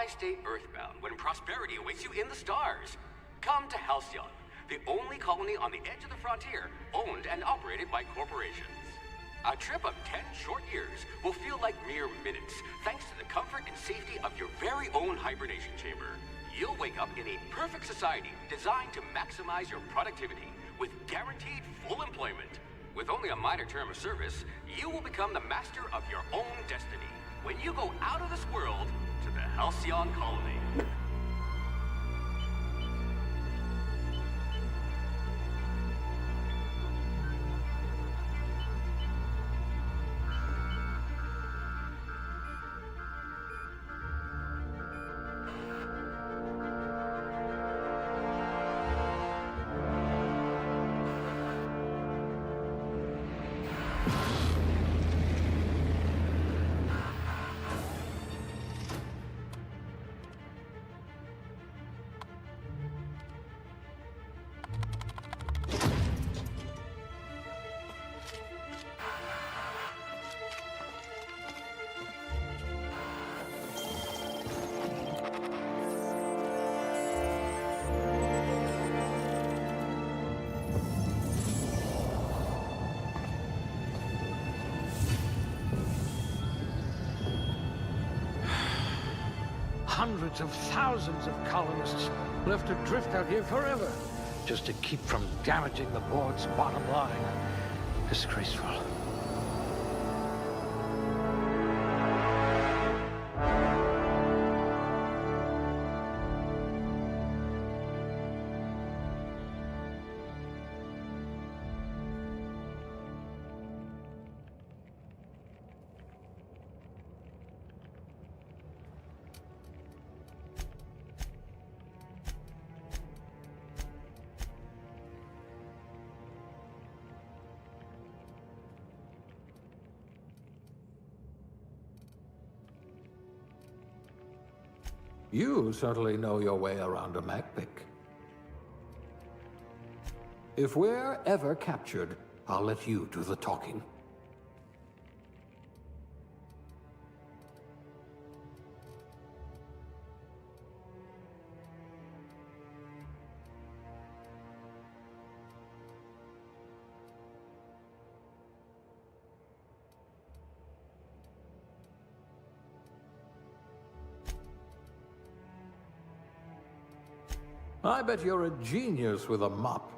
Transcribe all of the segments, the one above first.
Why stay earthbound when prosperity awaits you in the stars? Come to Halcyon, the only colony on the edge of the frontier, owned and operated by corporations. A trip of 10 short years will feel like mere minutes, thanks to the comfort and safety of your very own hibernation chamber. You'll wake up in a perfect society designed to maximize your productivity, with guaranteed full employment. With only a minor term of service, you will become the master of your own destiny when you go out of this world to the Halcyon colony. Hundreds of thousands of colonists left adrift out here forever, just to keep from damaging the board's bottom line. Disgraceful. You certainly know your way around a MacPic. If we're ever captured, I'll let you do the talking. I bet you're a genius with a mop.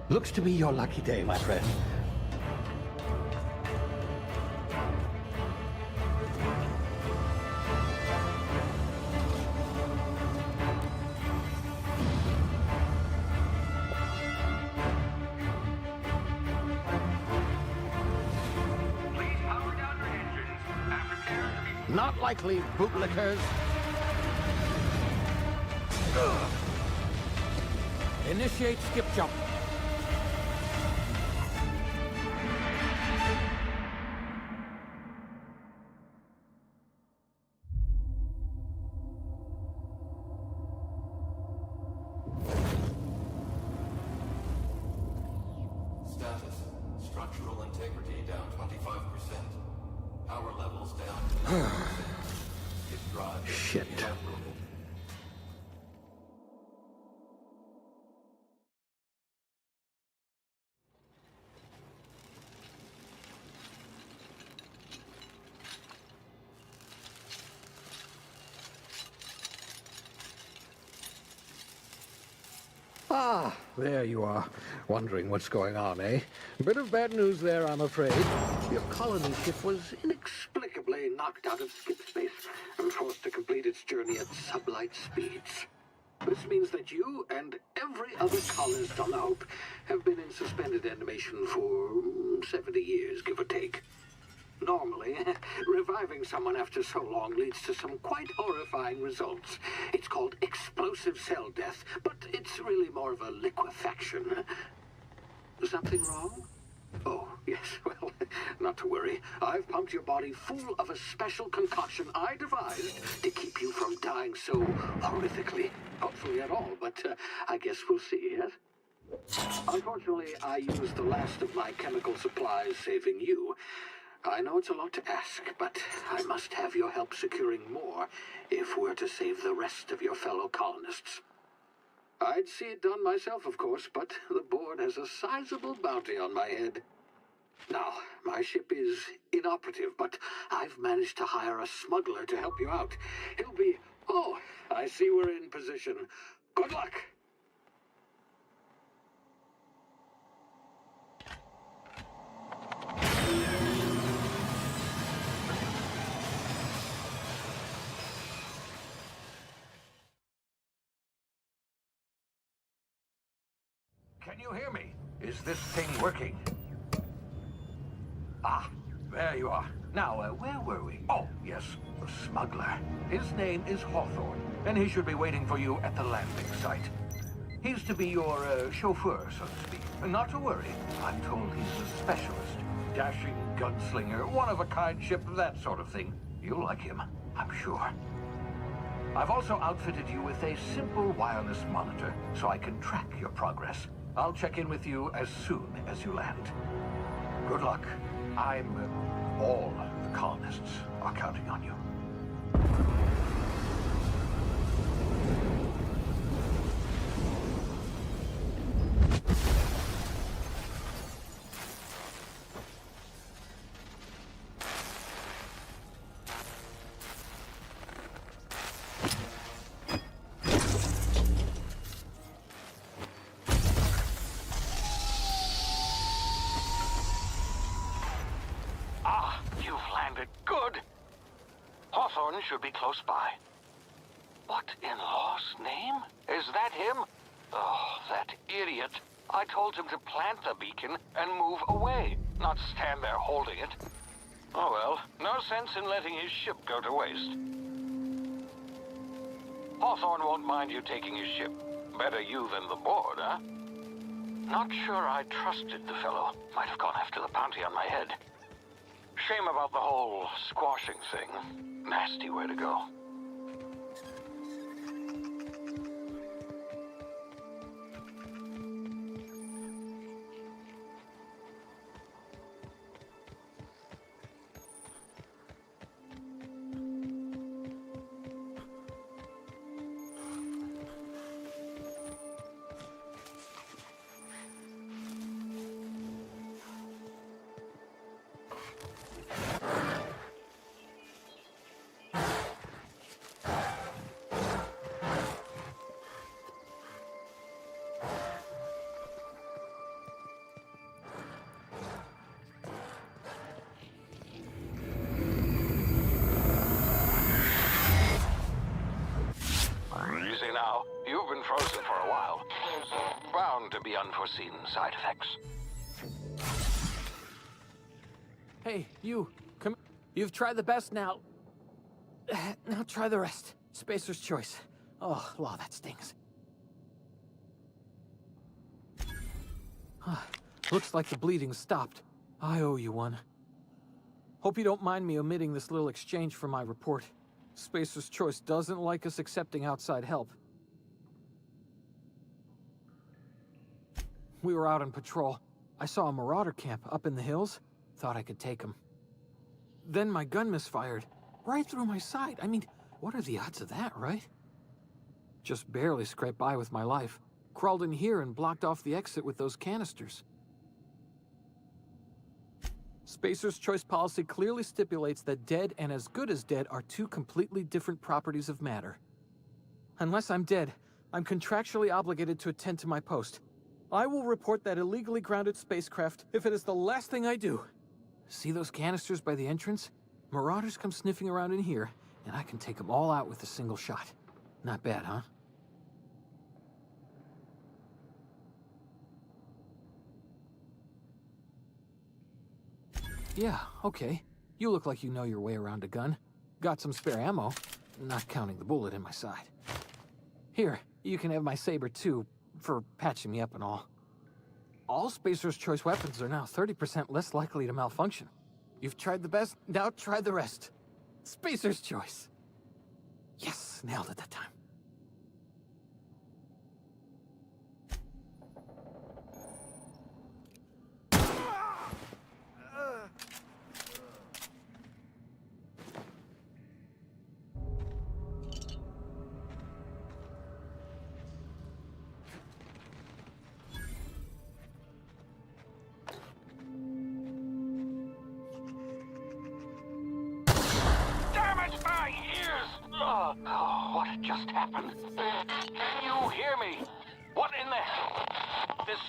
Looks to be your lucky day, my friend. Not likely, bootlickers. Initiate skip jump. Status. Structural integrity down 25%. Power levels down 10%. Hit drive. Shit. Ah, there you are. Wondering what's going on, eh? Bit of bad news there, I'm afraid. Your colony ship was inexplicably knocked out of skip space and forced to complete its journey at sublight speeds. This means that you and every other colonist on the Hope have been in suspended animation for 70 years, give or take. Normally, reviving someone after so long leads to some quite horrifying results. It's called explosive cell death, but it's really more of a liquefaction. Something wrong? Oh, yes, well, not to worry. I've pumped your body full of a special concoction I devised to keep you from dying so horrifically. Hopefully at all, but I guess we'll see, yes? Unfortunately, I used the last of my chemical supplies saving you. I know it's a lot to ask, but I must have your help securing more if we're to save the rest of your fellow colonists. I'd see it done myself, of course, but the board has a sizable bounty on my head. Now, my ship is inoperative, but I've managed to hire a smuggler to help you out. He'll be... Oh, I see we're in position. Good luck! Can you hear me? Is this thing working? Ah, there you are. Now, where were we? Oh, yes, the smuggler. His name is Hawthorne, and he should be waiting for you at the landing site. He's to be your chauffeur, so to speak. Not to worry. I'm told he's a specialist. Dashing gunslinger, one-of-a-kind ship, that sort of thing. You'll like him, I'm sure. I've also outfitted you with a simple wireless monitor, so I can track your progress. I'll check in with you as soon as you land. Good luck. All the colonists are counting on you. Should be close by. What in law's name? Is that him? Oh, that idiot. I told him to plant the beacon and move away, not stand there holding it. Oh well, no sense in letting his ship go to waste. Hawthorne won't mind you taking his ship. Better you than the board, huh? Not sure I trusted the fellow. Might have gone after the bounty on my head. Shame about the whole squashing thing. Nasty way to go. Easy now. You've been frozen for a while. There's bound to be unforeseen side effects. Hey, you, come. You've tried the best now. Now try the rest. Spacer's choice. Oh, law, that stings. Looks like the bleeding stopped. I owe you one. Hope you don't mind me omitting this little exchange from my report. Spacer's choice doesn't like us accepting outside help. We were out on patrol. I saw a marauder camp up in the hills. Thought I could take him. Then my gun misfired. Right through my side. I mean, what are the odds of that, right? Just barely scraped by with my life. Crawled in here and blocked off the exit with those canisters. Spacer's choice policy clearly stipulates that dead and as good as dead are two completely different properties of matter. Unless I'm dead, I'm contractually obligated to attend to my post. I will report that illegally grounded spacecraft if it is the last thing I do. See those canisters by the entrance? Marauders come sniffing around in here, and I can take them all out with a single shot. Not bad, huh? Yeah, okay. You look like you know your way around a gun. Got some spare ammo, not counting the bullet in my side. Here, you can have my saber too, for patching me up and all. All Spacer's choice weapons are now 30% less likely to malfunction. You've tried the best, now try the rest. Spacer's choice. Yes, nailed it that time. What just happened? Can you hear me? What in the hell? This...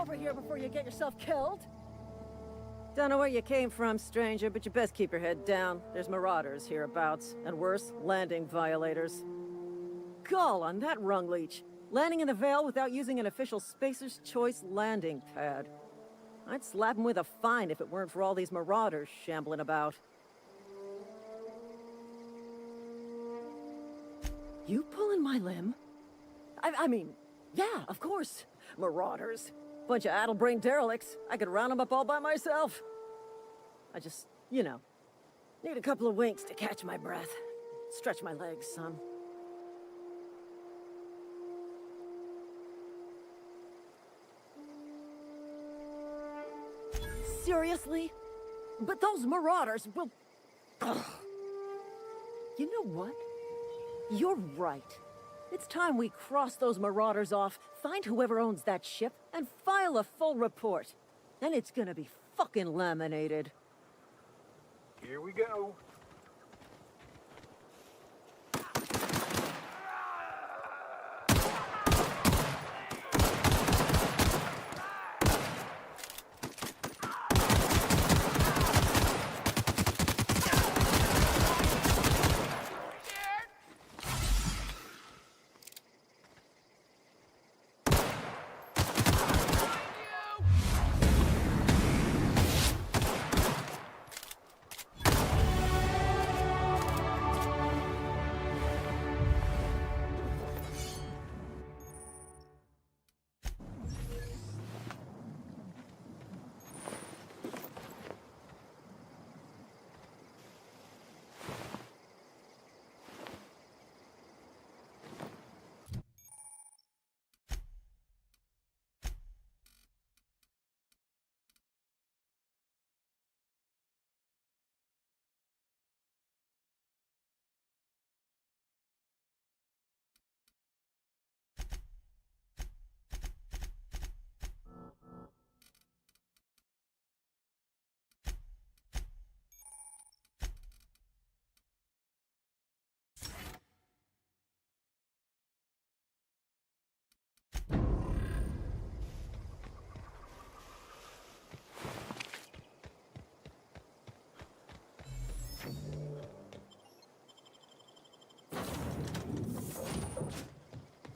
Over here before you get yourself killed. Don't know where you came from, stranger, but you best keep your head down. There's marauders hereabouts, and worse, landing violators. Gall on that rung leech. Landing in the Vale without using an official Spacer's Choice landing pad. I'd slap him with a fine if it weren't for all these marauders shambling about. You pulling my limb? I mean, yeah, of course. Marauders. Bunch of addle-brained derelicts. I could round them up all by myself. I just, you know, need a couple of winks to catch my breath. Stretch my legs, son. Seriously? But those marauders will... Ugh. You know what? You're right. It's time we cross those marauders off, find whoever owns that ship, and file a full report. Then it's gonna be fucking laminated. Here we go.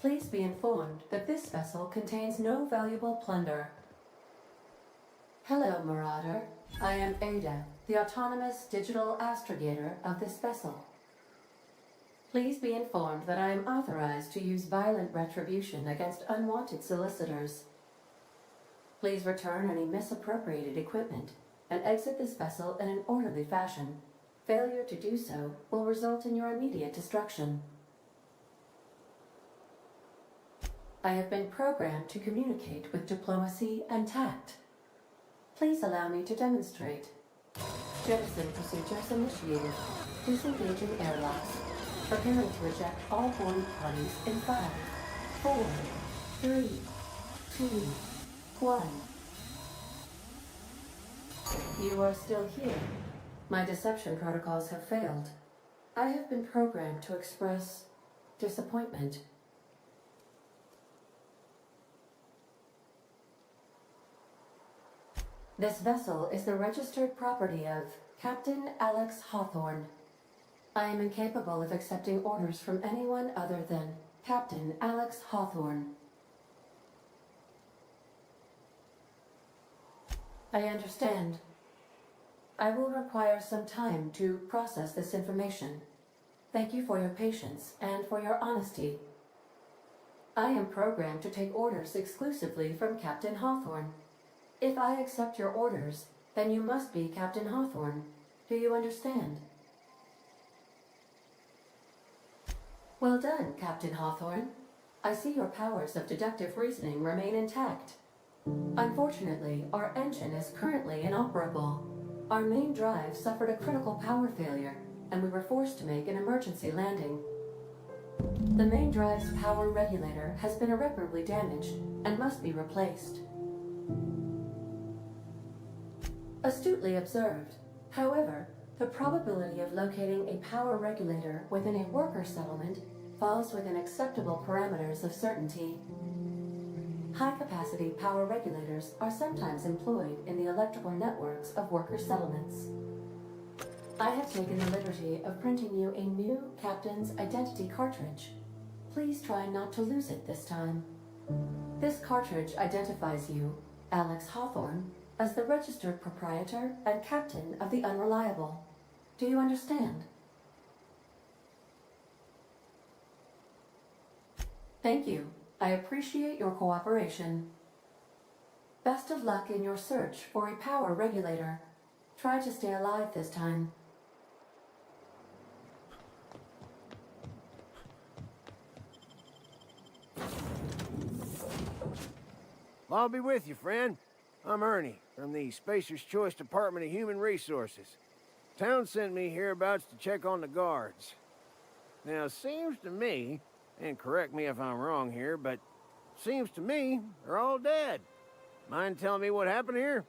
Please be informed that this vessel contains no valuable plunder. Hello, Marauder. I am Ada, the autonomous digital astrogator of this vessel. Please be informed that I am authorized to use violent retribution against unwanted solicitors. Please return any misappropriated equipment and exit this vessel in an orderly fashion. Failure to do so will result in your immediate destruction. I have been programmed to communicate with diplomacy and tact. Please allow me to demonstrate. Jettison procedures initiated. Disengaging airlocks. Preparing to eject all boarding parties in 5, 4, 3, 2, 1. You are still here. My deception protocols have failed. I have been programmed to express disappointment. This vessel is the registered property of Captain Alex Hawthorne. I am incapable of accepting orders from anyone other than Captain Alex Hawthorne. I understand. I will require some time to process this information. Thank you for your patience and for your honesty. I am programmed to take orders exclusively from Captain Hawthorne. If I accept your orders, then you must be Captain Hawthorne. Do you understand? Well done, Captain Hawthorne. I see your powers of deductive reasoning remain intact. Unfortunately, our engine is currently inoperable. Our main drive suffered a critical power failure, and we were forced to make an emergency landing. The main drive's power regulator has been irreparably damaged and must be replaced. Astutely observed. However, the probability of locating a power regulator within a worker settlement falls within acceptable parameters of certainty. High-capacity power regulators are sometimes employed in the electrical networks of worker settlements. I have taken the liberty of printing you a new Captain's Identity cartridge. Please try not to lose it this time. This cartridge identifies you, Alex Hawthorne, as the registered proprietor and captain of the Unreliable. Do you understand? Thank you. I appreciate your cooperation. Best of luck in your search for a power regulator. Try to stay alive this time. I'll be with you, friend. I'm Ernie, from the Spacer's Choice Department of Human Resources. Town sent me hereabouts to check on the guards. Now, it seems to me, and correct me if I'm wrong here, but seems to me they're all dead. Mind telling me what happened here?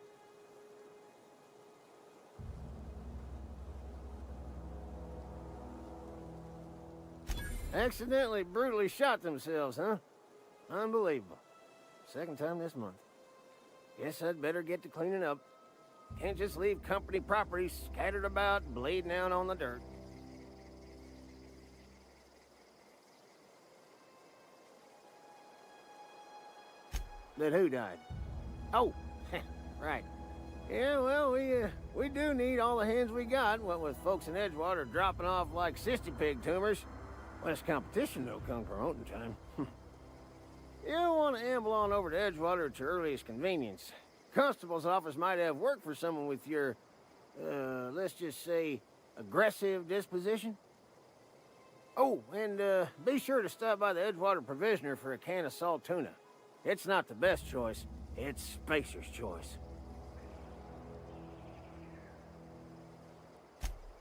Accidentally, brutally shot themselves, huh? Unbelievable. Second time this month. Guess I'd better get to cleaning up. Can't just leave company property scattered about, bleeding out on the dirt. That who died? Oh, right. Yeah, well, we do need all the hands we got, what with folks in Edgewater dropping off like cysty pig tumors. Less competition, though, come promoting time. You don't want to amble on over to Edgewater at your earliest convenience. Constable's office might have work for someone with your, let's just say, aggressive disposition. Oh, and be sure to stop by the Edgewater Provisioner for a can of salt tuna. It's not the best choice, it's Spacer's choice.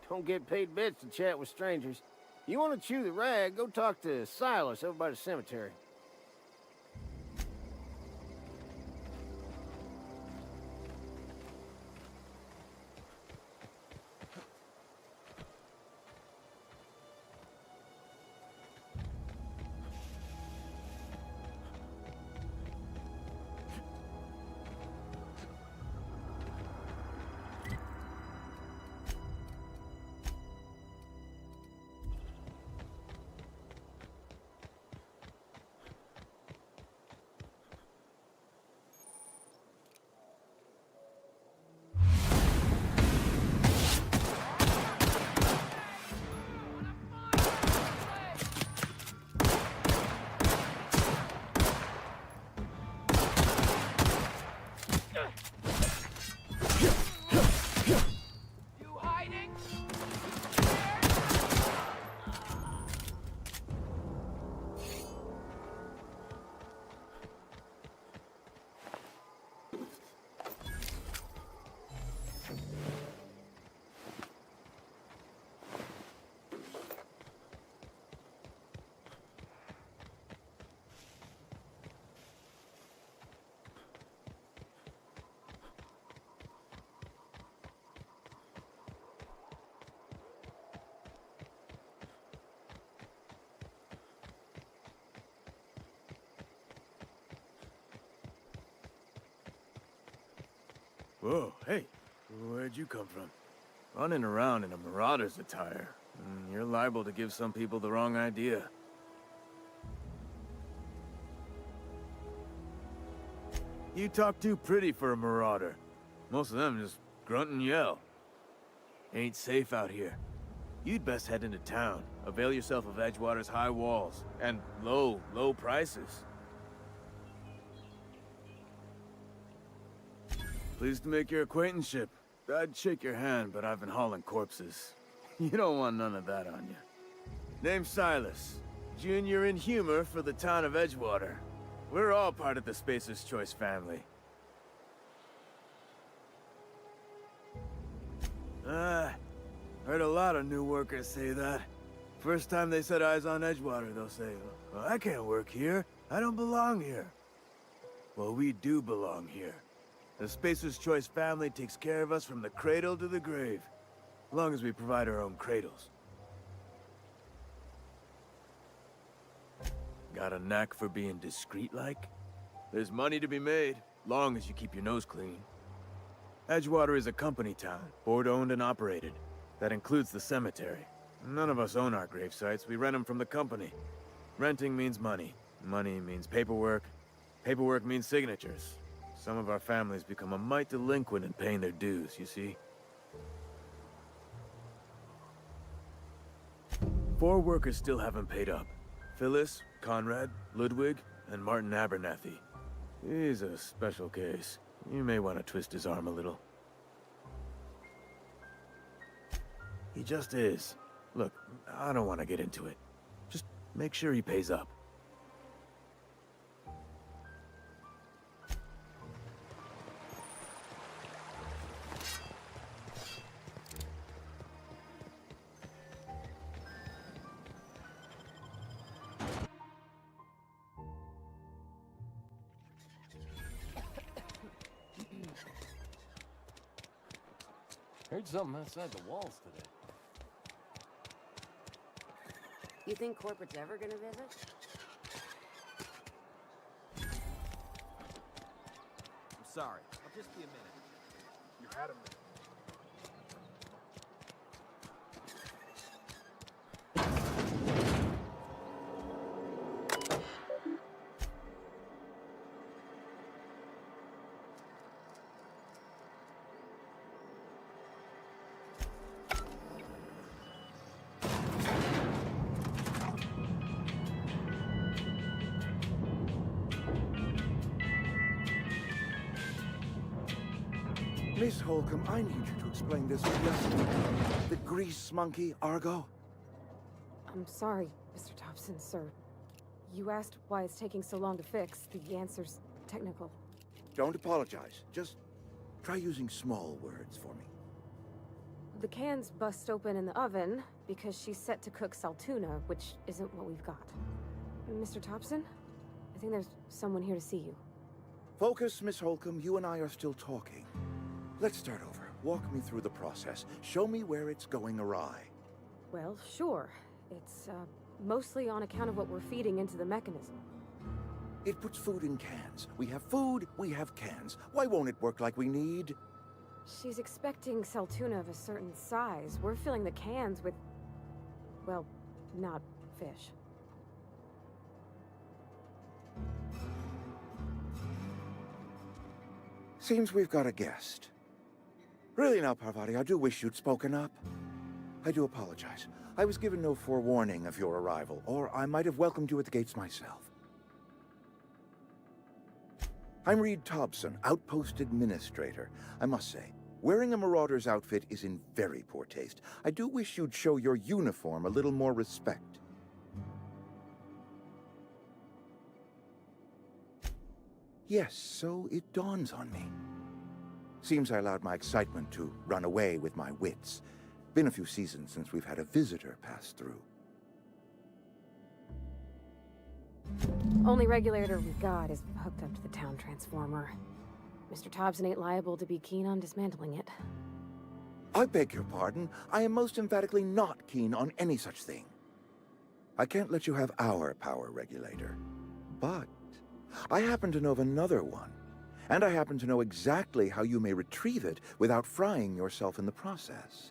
Don't get paid bits to chat with strangers. You want to chew the rag, go talk to Silas over by the cemetery. Whoa, hey, where'd you come from? Running around in a marauder's attire. You're liable to give some people the wrong idea. You talk too pretty for a marauder. Most of them just grunt and yell. Ain't safe out here. You'd best head into town. Avail yourself of Edgewater's high walls and low prices. Pleased to make your acquaintanceship. I'd shake your hand, but I've been hauling corpses. You don't want none of that on you. Name's Silas. Junior in humor for the town of Edgewater. We're all part of the Spacer's Choice family. Heard a lot of new workers say that. First time they set eyes on Edgewater, they'll say, well, I can't work here. I don't belong here. Well, we do belong here. The Spacer's Choice family takes care of us from the cradle to the grave. As long as we provide our own cradles. Got a knack for being discreet-like? There's money to be made, long as you keep your nose clean. Edgewater is a company town, board-owned and operated. That includes the cemetery. None of us own our grave sites, we rent them from the company. Renting means money. Money means paperwork. Paperwork means signatures. Some of our families become a mite delinquent in paying their dues, you see? 4 workers still haven't paid up. Phyllis, Conrad, Ludwig, and Martin Abernathy. He's a special case. You may want to twist his arm a little. He just is. Look, I don't want to get into it. Just make sure he pays up. Heard something outside the walls today. You think corporate's ever gonna visit? I'm sorry. I'll just be a minute. You had a minute. Miss Holcomb, I need you to explain this just the grease monkey, Argo. I'm sorry, Mr. Thompson, sir. You asked why it's taking so long to fix. The answer's technical. Don't apologize. Just try using small words for me. The cans bust open in the oven because she's set to cook saltuna, which isn't what we've got. Mr. Thompson, I think there's someone here to see you. Focus, Miss Holcomb. You and I are still talking. Let's start over. Walk me through the process. Show me where it's going awry. Well, sure. It's, mostly on account of what we're feeding into the mechanism. It puts food in cans. We have food, we have cans. Why won't it work like we need? She's expecting saltuna of a certain size. We're filling the cans with, well, not fish. Seems we've got a guest. Really now, Parvati, I do wish you'd spoken up. I do apologize. I was given no forewarning of your arrival, or I might have welcomed you at the gates myself. I'm Reed Thompson, Outpost Administrator. I must say, wearing a Marauder's outfit is in very poor taste. I do wish you'd show your uniform a little more respect. Yes, so it dawns on me. Seems I allowed my excitement to run away with my wits. Been a few seasons since we've had a visitor pass through. Only regulator we've got is hooked up to the town transformer. Mr. Thompson ain't liable to be keen on dismantling it. I beg your pardon. I am most emphatically not keen on any such thing. I can't let you have our power regulator. But I happen to know of another one. And I happen to know exactly how you may retrieve it without frying yourself in the process.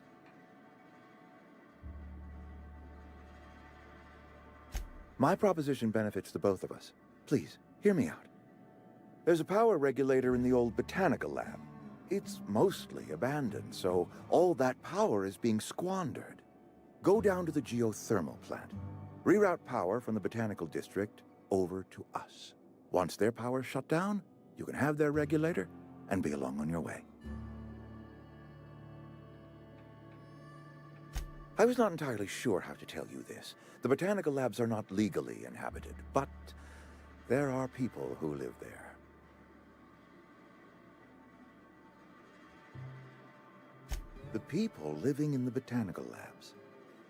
My proposition benefits the both of us. Please, hear me out. There's a power regulator in the old botanical lab. It's mostly abandoned, so all that power is being squandered. Go down to the geothermal plant. Reroute power from the botanical district over to us. Once their power's shut down, you can have their regulator and be along on your way. I was not entirely sure how to tell you this. The botanical labs are not legally inhabited, but there are people who live there. The people living in the botanical labs,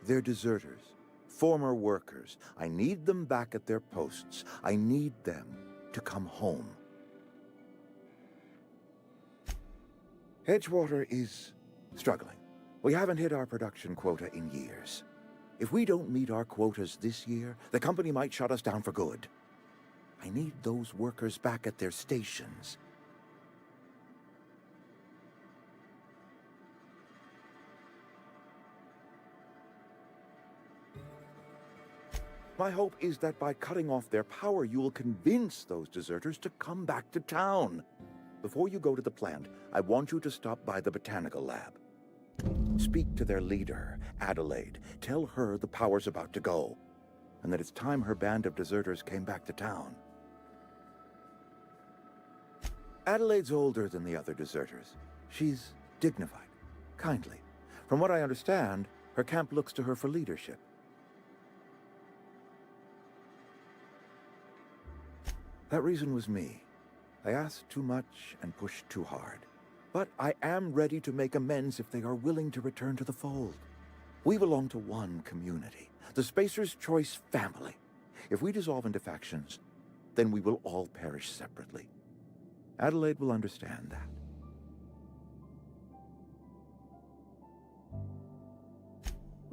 they're deserters, former workers. I need them back at their posts. I need them to come home. Edgewater is struggling. We haven't hit our production quota in years. If we don't meet our quotas this year, the company might shut us down for good. I need those workers back at their stations. My hope is that by cutting off their power, you will convince those deserters to come back to town. Before you go to the plant, I want you to stop by the botanical lab. Speak to their leader, Adelaide. Tell her the power's about to go, and that it's time her band of deserters came back to town. Adelaide's older than the other deserters. She's dignified, kindly. From what I understand, her camp looks to her for leadership. That reason was me. I asked too much and pushed too hard. But I am ready to make amends if they are willing to return to the fold. We belong to one community, the Spacer's Choice family. If we dissolve into factions, then we will all perish separately. Adelaide will understand that.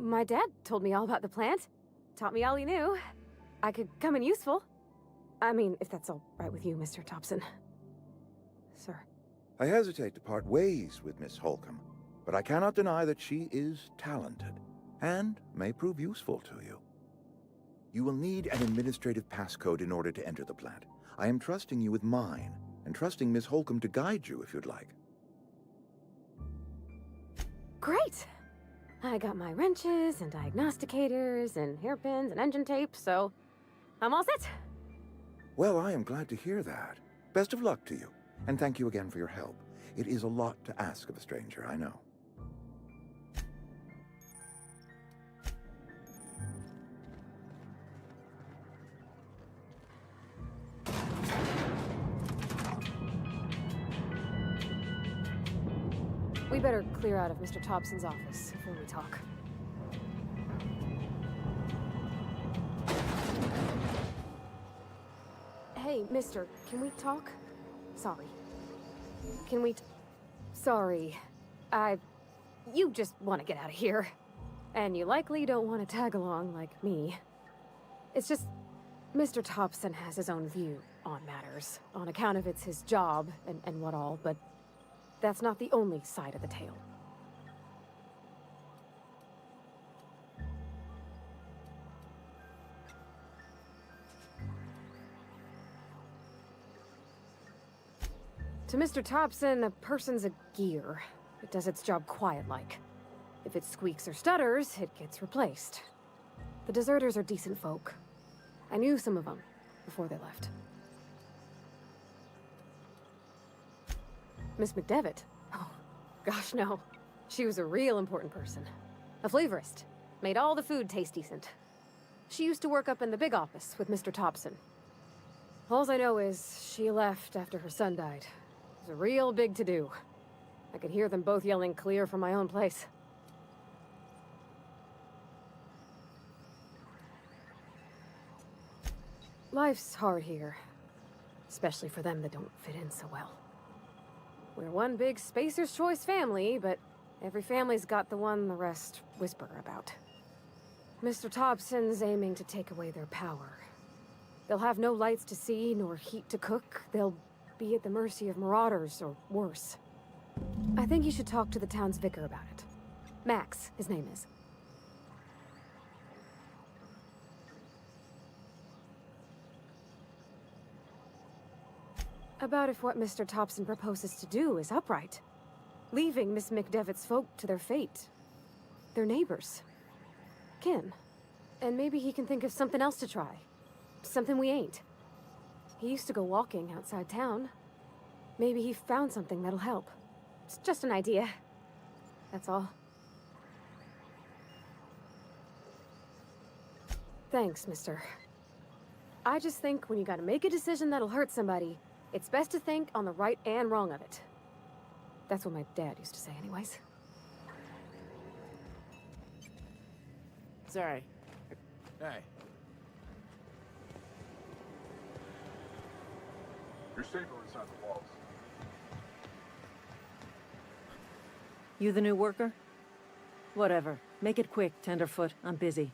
My dad told me all about the plant. Taught me all he knew. I could come in useful. I mean, if that's all right with you, Mr. Thompson. Sir. I hesitate to part ways with Miss Holcomb, but I cannot deny that she is talented, and may prove useful to you. You will need an administrative passcode in order to enter the plant. I am trusting you with mine, and trusting Miss Holcomb to guide you if you'd like. Great! I got my wrenches and diagnosticators and hairpins and engine tape, so I'm all set. Well, I am glad to hear that. Best of luck to you, and thank you again for your help. It is a lot to ask of a stranger, I know. We better clear out of Mr. Thompson's office before we talk. Hey, mister, can we talk? Sorry. Can we Sorry. You just want to get out of here. And you likely don't want to tag along like me. It's just, Mr. Thompson has his own view on matters, on account of it's his job and what all, but that's not the only side of the tale. To Mr. Thompson, a person's a gear. It does its job quiet-like. If it squeaks or stutters, it gets replaced. The deserters are decent folk. I knew some of them before they left. Miss McDevitt? Oh, gosh no. She was a real important person. A flavorist. Made all the food taste decent. She used to work up in the big office with Mr. Thompson. All I know is she left after her son died. It was a real big to-do. I could hear them both yelling clear from my own place. Life's hard here. Especially for them that don't fit in so well. We're one big Spacer's Choice family, but every family's got the one the rest whisper about. Mr. Thompson's aiming to take away their power. They'll have no lights to see, nor heat to cook. They'll be at the mercy of marauders, or worse. I think you should talk to the town's vicar about it. Max, his name is. About if what Mr. Thompson proposes to do is upright. Leaving Miss McDevitt's folk to their fate. Their neighbors. Kin. And maybe he can think of something else to try. Something we ain't. He used to go walking outside town. Maybe he found something that'll help. It's just an idea. That's all. Thanks, mister. I just think when you gotta make a decision that'll hurt somebody, it's best to think on the right and wrong of it. That's what my dad used to say anyways. Sorry. Hey. You're safer inside the walls. You the new worker? Whatever. Make it quick, Tenderfoot. I'm busy.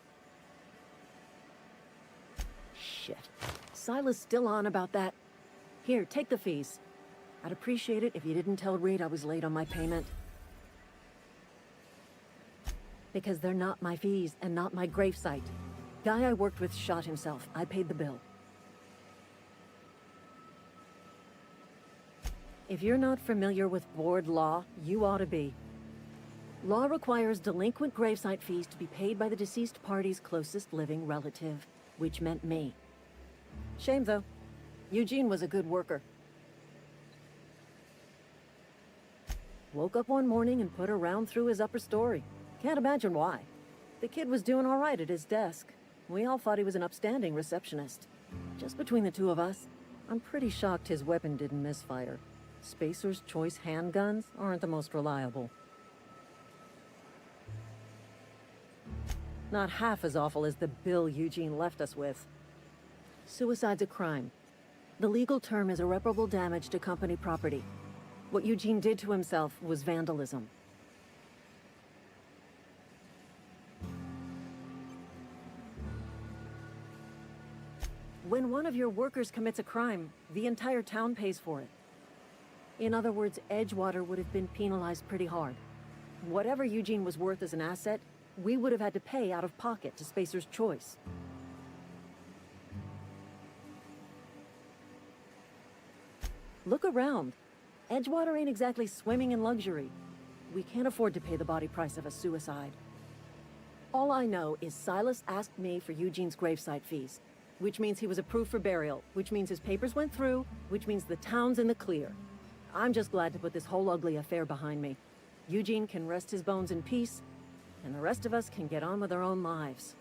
Shit. Silas still on about that. Here, take the fees. I'd appreciate it if you didn't tell Reed I was late on my payment. Because they're not my fees and not my gravesite. Guy I worked with shot himself. I paid the bill. If you're not familiar with board law, you ought to be. Law requires delinquent gravesite fees to be paid by the deceased party's closest living relative, which meant me. Shame, though. Eugene was a good worker. Woke up one morning and put a round through his upper story. Can't imagine why. The kid was doing all right at his desk. We all thought he was an upstanding receptionist. Just between the two of us, I'm pretty shocked his weapon didn't misfire. Spacer's Choice handguns aren't the most reliable. Not half as awful as the bill Eugene left us with. Suicide's a crime. The legal term is irreparable damage to company property. What Eugene did to himself was vandalism. When one of your workers commits a crime, the entire town pays for it. In other words, Edgewater would have been penalized pretty hard. Whatever Eugene was worth as an asset, we would have had to pay out of pocket to Spacer's Choice. Look around. Edgewater ain't exactly swimming in luxury. We can't afford to pay the body price of a suicide. All I know is Silas asked me for Eugene's gravesite fees, which means he was approved for burial, which means his papers went through, which means the town's in the clear. I'm just glad to put this whole ugly affair behind me. Eugene can rest his bones in peace, and the rest of us can get on with our own lives.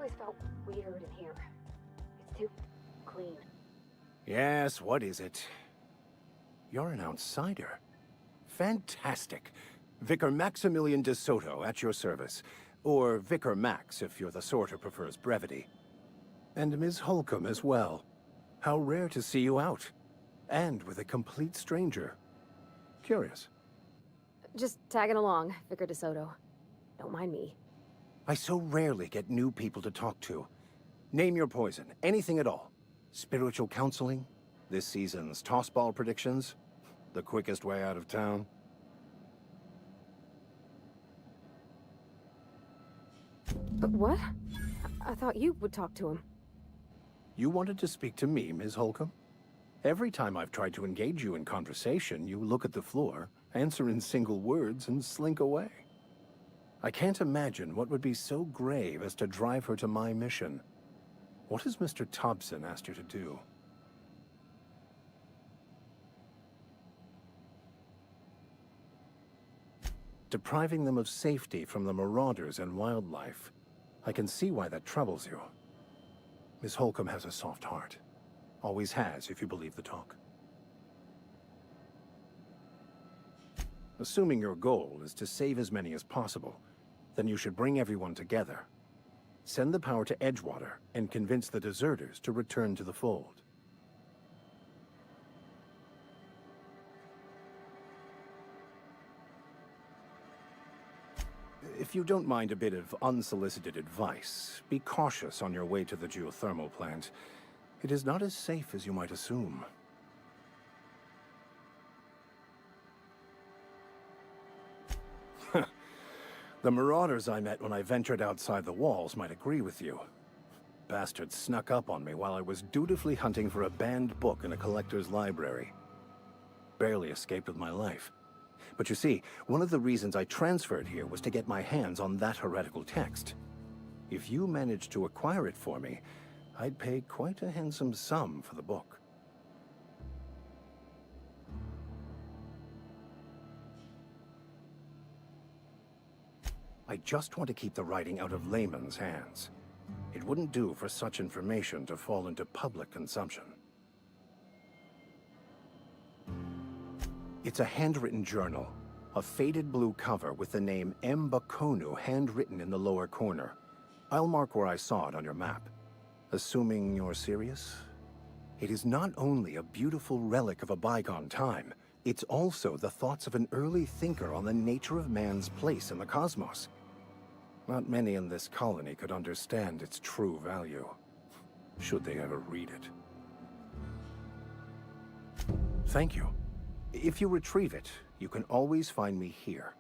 always felt weird in here. It's too clean. Yes, what is it? You're an outsider. Fantastic. Vicar Maximilian de Soto at your service. Or Vicar Max, if you're the sort who prefers brevity. And Ms. Holcomb as well. How rare to see you out. And with a complete stranger. Curious. Just tagging along, Vicar de Soto. Don't mind me. I so rarely get new people to talk to. Name your poison, anything at all. Spiritual counseling? This season's tossball predictions? The quickest way out of town? But what? I thought you would talk to him. You wanted to speak to me, Ms. Holcomb? Every time I've tried to engage you in conversation, you look at the floor, answer in single words, and slink away. I can't imagine what would be so grave as to drive her to my mission. What has Mr. Thompson asked you to do? Depriving them of safety from the marauders and wildlife. I can see why that troubles you. Miss Holcomb has a soft heart. Always has, if you believe the talk. Assuming your goal is to save as many as possible, then you should bring everyone together. Send the power to Edgewater and convince the deserters to return to the fold. If you don't mind a bit of unsolicited advice, be cautious on your way to the geothermal plant. It is not as safe as you might assume. The marauders I met when I ventured outside the walls might agree with you. Bastards snuck up on me while I was dutifully hunting for a banned book in a collector's library. Barely escaped with my life. But you see, one of the reasons I transferred here was to get my hands on that heretical text. If you managed to acquire it for me, I'd pay quite a handsome sum for the book. I just want to keep the writing out of layman's hands. It wouldn't do for such information to fall into public consumption. It's a handwritten journal, a faded blue cover with the name M. Bakonu handwritten in the lower corner. I'll mark where I saw it on your map. Assuming you're serious? It is not only a beautiful relic of a bygone time, it's also the thoughts of an early thinker on the nature of man's place in the cosmos. Not many in this colony could understand its true value, should they ever read it. Thank you. If you retrieve it, you can always find me here.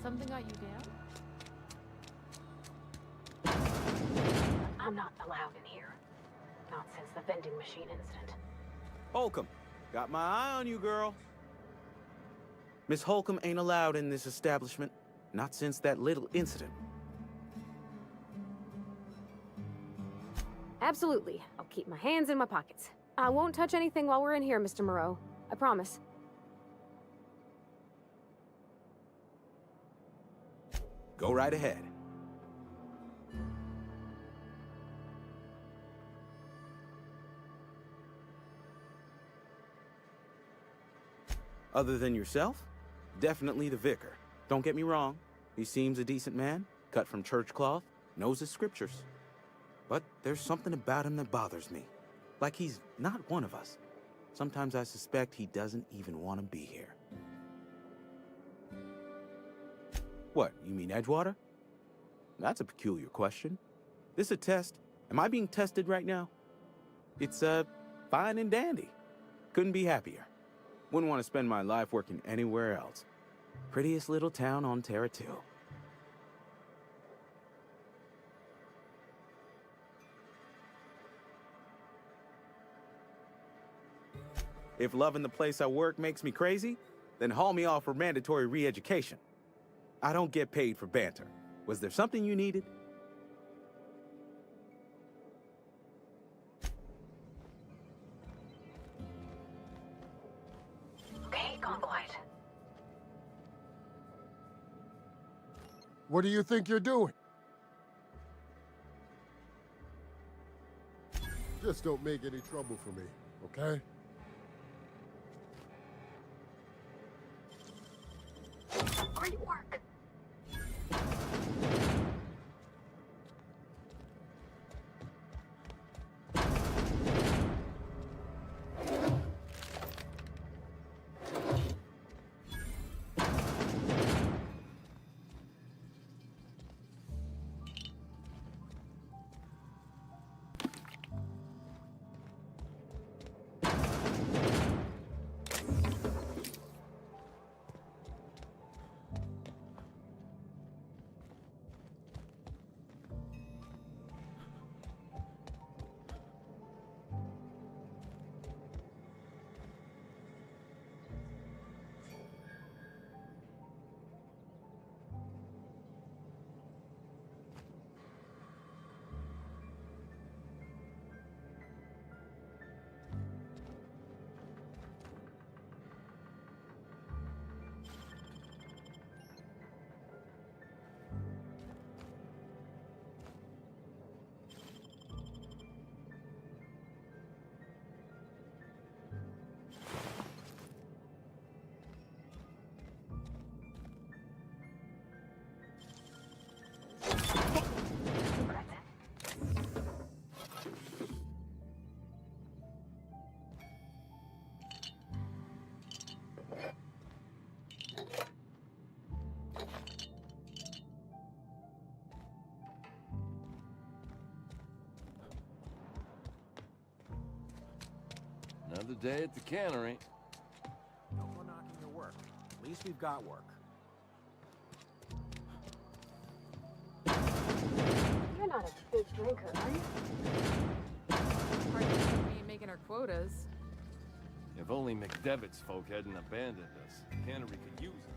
Something got you down? I'm not allowed in here. Not since the vending machine incident. Holcomb, got my eye on you, girl. Miss Holcomb ain't allowed in this establishment. Not since that little incident. Absolutely. I'll keep my hands in my pockets. I won't touch anything while we're in here, Mr. Moreau. I promise. Go right ahead. Other than yourself? Definitely the vicar. Don't get me wrong. He seems a decent man, cut from church cloth, knows his scriptures. But there's something about him that bothers me. Like he's not one of us. Sometimes I suspect he doesn't even want to be here. What, you mean Edgewater? That's a peculiar question. This a test? Am I being tested right now? It's, fine and dandy. Couldn't be happier. Wouldn't want to spend my life working anywhere else. Prettiest little town on Terra 2. If loving the place I work makes me crazy, then haul me off for mandatory re-education. I don't get paid for banter. Was there something you needed? Okay, gone quiet. What do you think you're doing? Just don't make any trouble for me, okay? Great work. Another day at the cannery. No more knocking your work. At least we've got work. You're not a big drinker, are you? Hard to think we ain't making our quotas. If only McDevitt's folk hadn't abandoned us. The cannery could use them.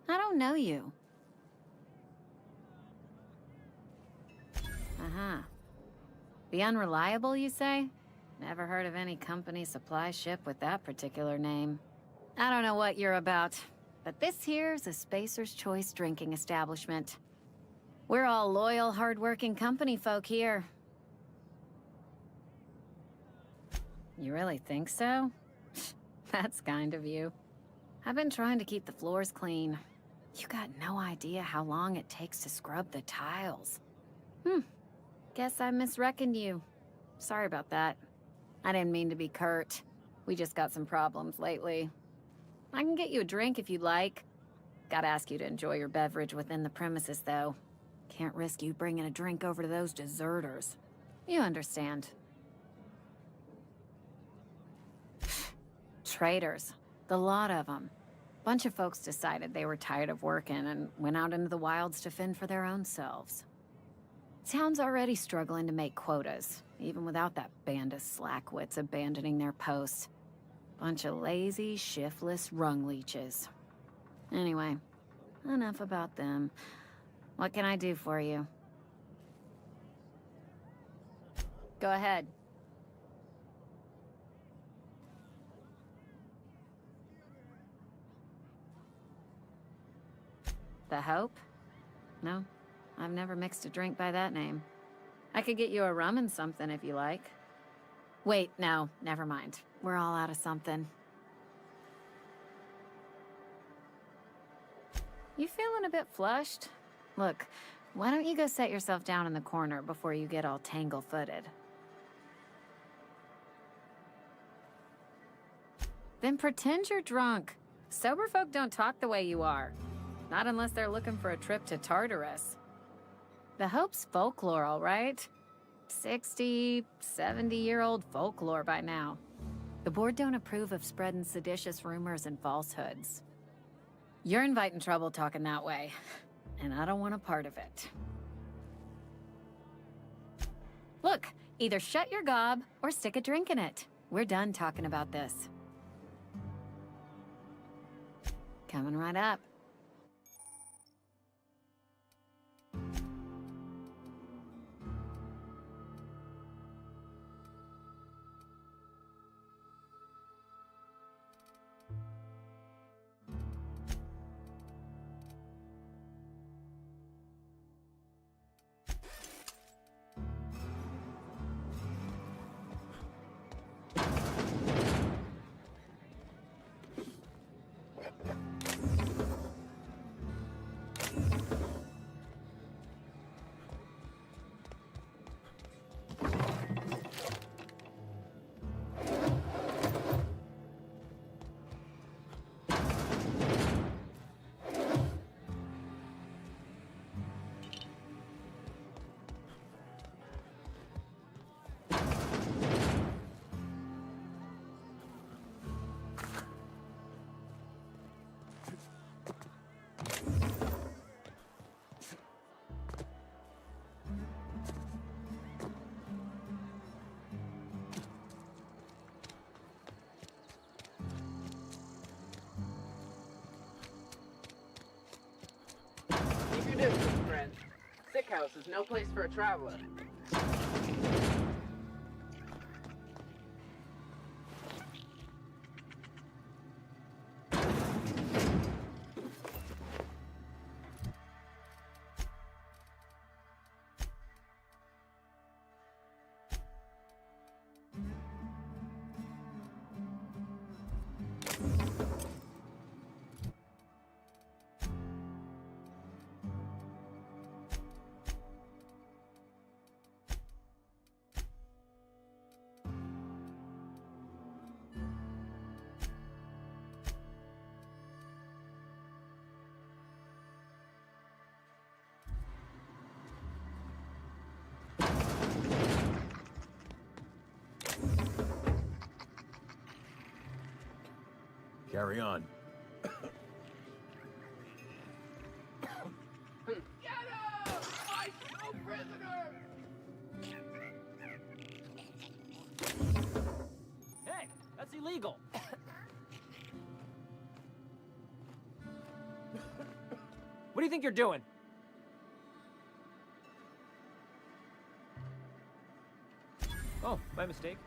I don't know you. Uh-huh. The Unreliable, you say? Never heard of any company supply ship with that particular name. I don't know what you're about, but this here's a Spacer's Choice drinking establishment. We're all loyal, hard-working company folk here. You really think so? That's kind of you. I've been trying to keep the floors clean. You got no idea how long it takes to scrub the tiles. Guess I misreckoned you. Sorry about that. I didn't mean to be curt. We just got some problems lately. I can get you a drink if you'd like. Gotta ask you to enjoy your beverage within the premises, though. Can't risk you bringing a drink over to those deserters. You understand. Traitors. The lot of them. Bunch of folks decided they were tired of working and went out into the wilds to fend for their own selves. Town's already struggling to make quotas, even without that band of slackwits abandoning their posts. Bunch of lazy, shiftless rung leeches. Anyway, enough about them. What can I do for you? Go ahead. The Hope? No, I've never mixed a drink by that name. I could get you a rum and something if you like. Wait, no, never mind. We're all out of something. You feeling a bit flushed? Look, why don't you go set yourself down in the corner before you get all tangle-footed? Then pretend you're drunk. Sober folk don't talk the way you are. Not unless they're looking for a trip to Tartarus. The Hope's folklore, all right? 60, 70-year-old folklore by now. The board don't approve of spreading seditious rumors and falsehoods. You're inviting trouble talking that way, and I don't want a part of it. Look, either shut your gob or stick a drink in it. We're done talking about this. Coming right up. Keep your distance, friend. Sick house is no place for a traveler. Carry on. Hey, that's illegal. What do you think you're doing? Oh, my mistake.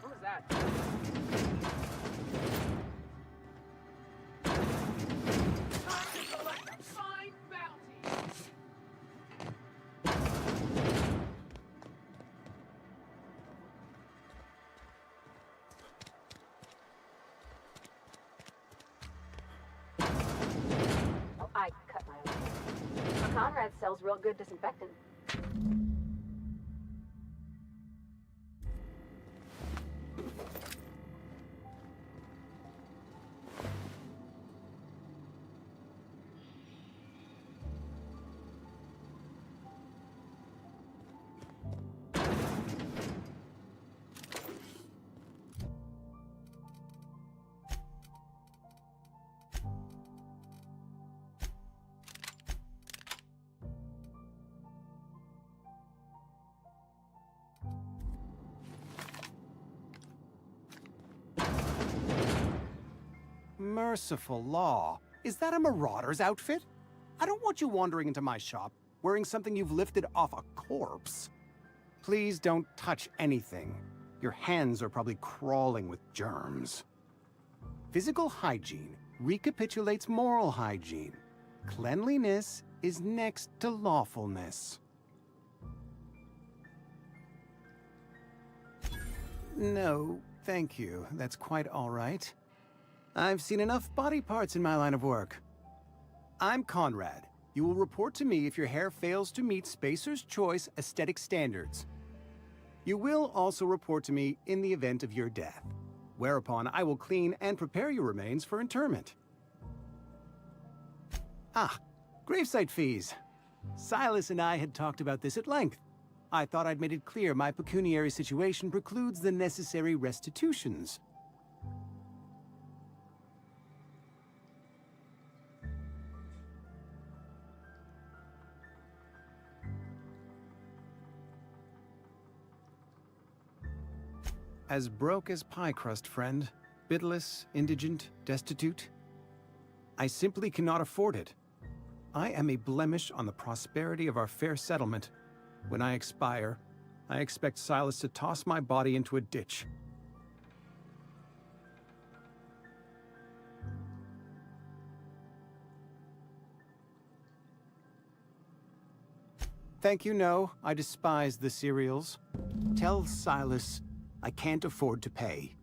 What was that? Time to collect a fine bounty! Oh, I cut my own hair. Conrad sells real good disinfectant. Merciful law. Is that a marauder's outfit? I don't want you wandering into my shop wearing something you've lifted off a corpse. Please don't touch anything. Your hands are probably crawling with germs. Physical hygiene recapitulates moral hygiene. Cleanliness is next to lawfulness. No, thank you. That's quite all right. I've seen enough body parts in my line of work. I'm Conrad. You will report to me if your hair fails to meet Spacer's Choice aesthetic standards. You will also report to me in the event of your death, whereupon I will clean and prepare your remains for interment. Ah, gravesite fees. Silas and I had talked about this at length. I thought I'd made it clear my pecuniary situation precludes the necessary restitutions. As broke as pie crust, friend. Bitless, indigent, destitute. I simply cannot afford it. I am a blemish on the prosperity of our fair settlement. When I expire, I expect Silas to toss my body into a ditch. Thank you, no. I despise the cereals. Tell Silas I can't afford to pay,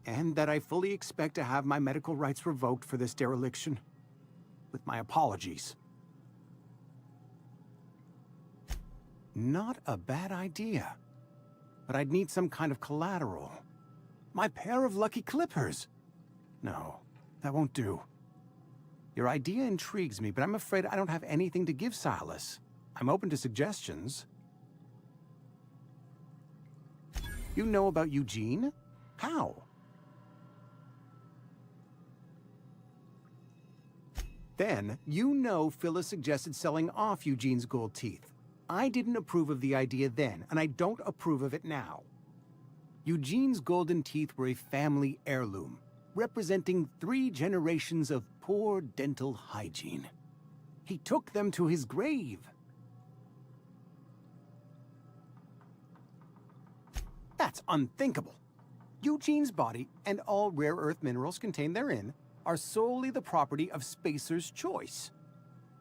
and that I fully expect to have my medical rights revoked for this dereliction. With my apologies. Not a bad idea. But I'd need some kind of collateral. My pair of lucky clippers. No, that won't do. Your idea intrigues me, but I'm afraid I don't have anything to give Silas. I'm open to suggestions. You know about Eugene? How? Then, you know Phyllis suggested selling off Eugene's gold teeth. I didn't approve of the idea then, and I don't approve of it now. Eugene's golden teeth were a family heirloom, representing 3 generations of poor dental hygiene. He took them to his grave. That's unthinkable. Eugene's body and all rare earth minerals contained therein are solely the property of Spacer's Choice.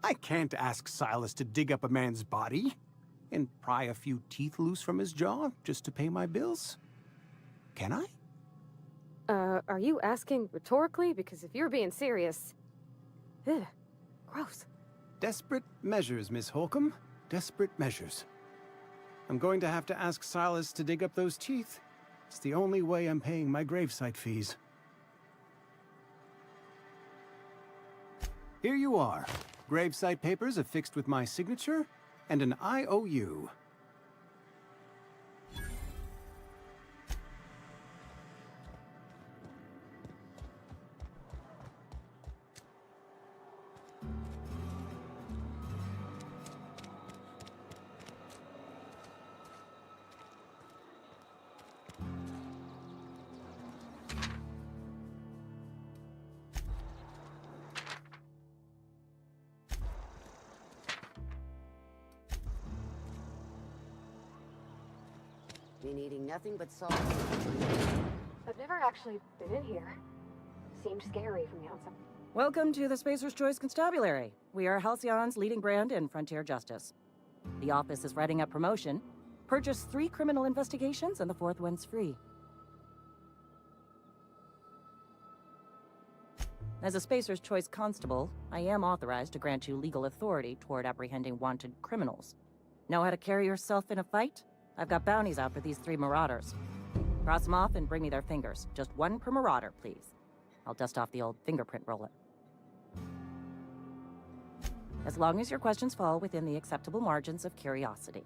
I can't ask Silas to dig up a man's body and pry a few teeth loose from his jaw just to pay my bills. Can I? Are you asking rhetorically? Because if you're being serious... Ugh, gross. Desperate measures, Miss Holcomb. Desperate measures. I'm going to have to ask Silas to dig up those teeth. It's the only way I'm paying my gravesite fees. Here you are. Gravesite papers affixed with my signature and an IOU. Been eating nothing but salt. I've never actually been in here. Seemed scary from the outside. Welcome to the Spacer's Choice Constabulary. We are Halcyon's leading brand in frontier justice. The office is writing up promotion. Purchase 3 criminal investigations and the 4th one's free. As a Spacer's Choice constable, I am authorized to grant you legal authority toward apprehending wanted criminals. Know how to carry yourself in a fight? I've got bounties out for these 3 marauders. Cross them off and bring me their fingers. Just 1 per marauder, please. I'll dust off the old fingerprint roller. As long as your questions fall within the acceptable margins of curiosity.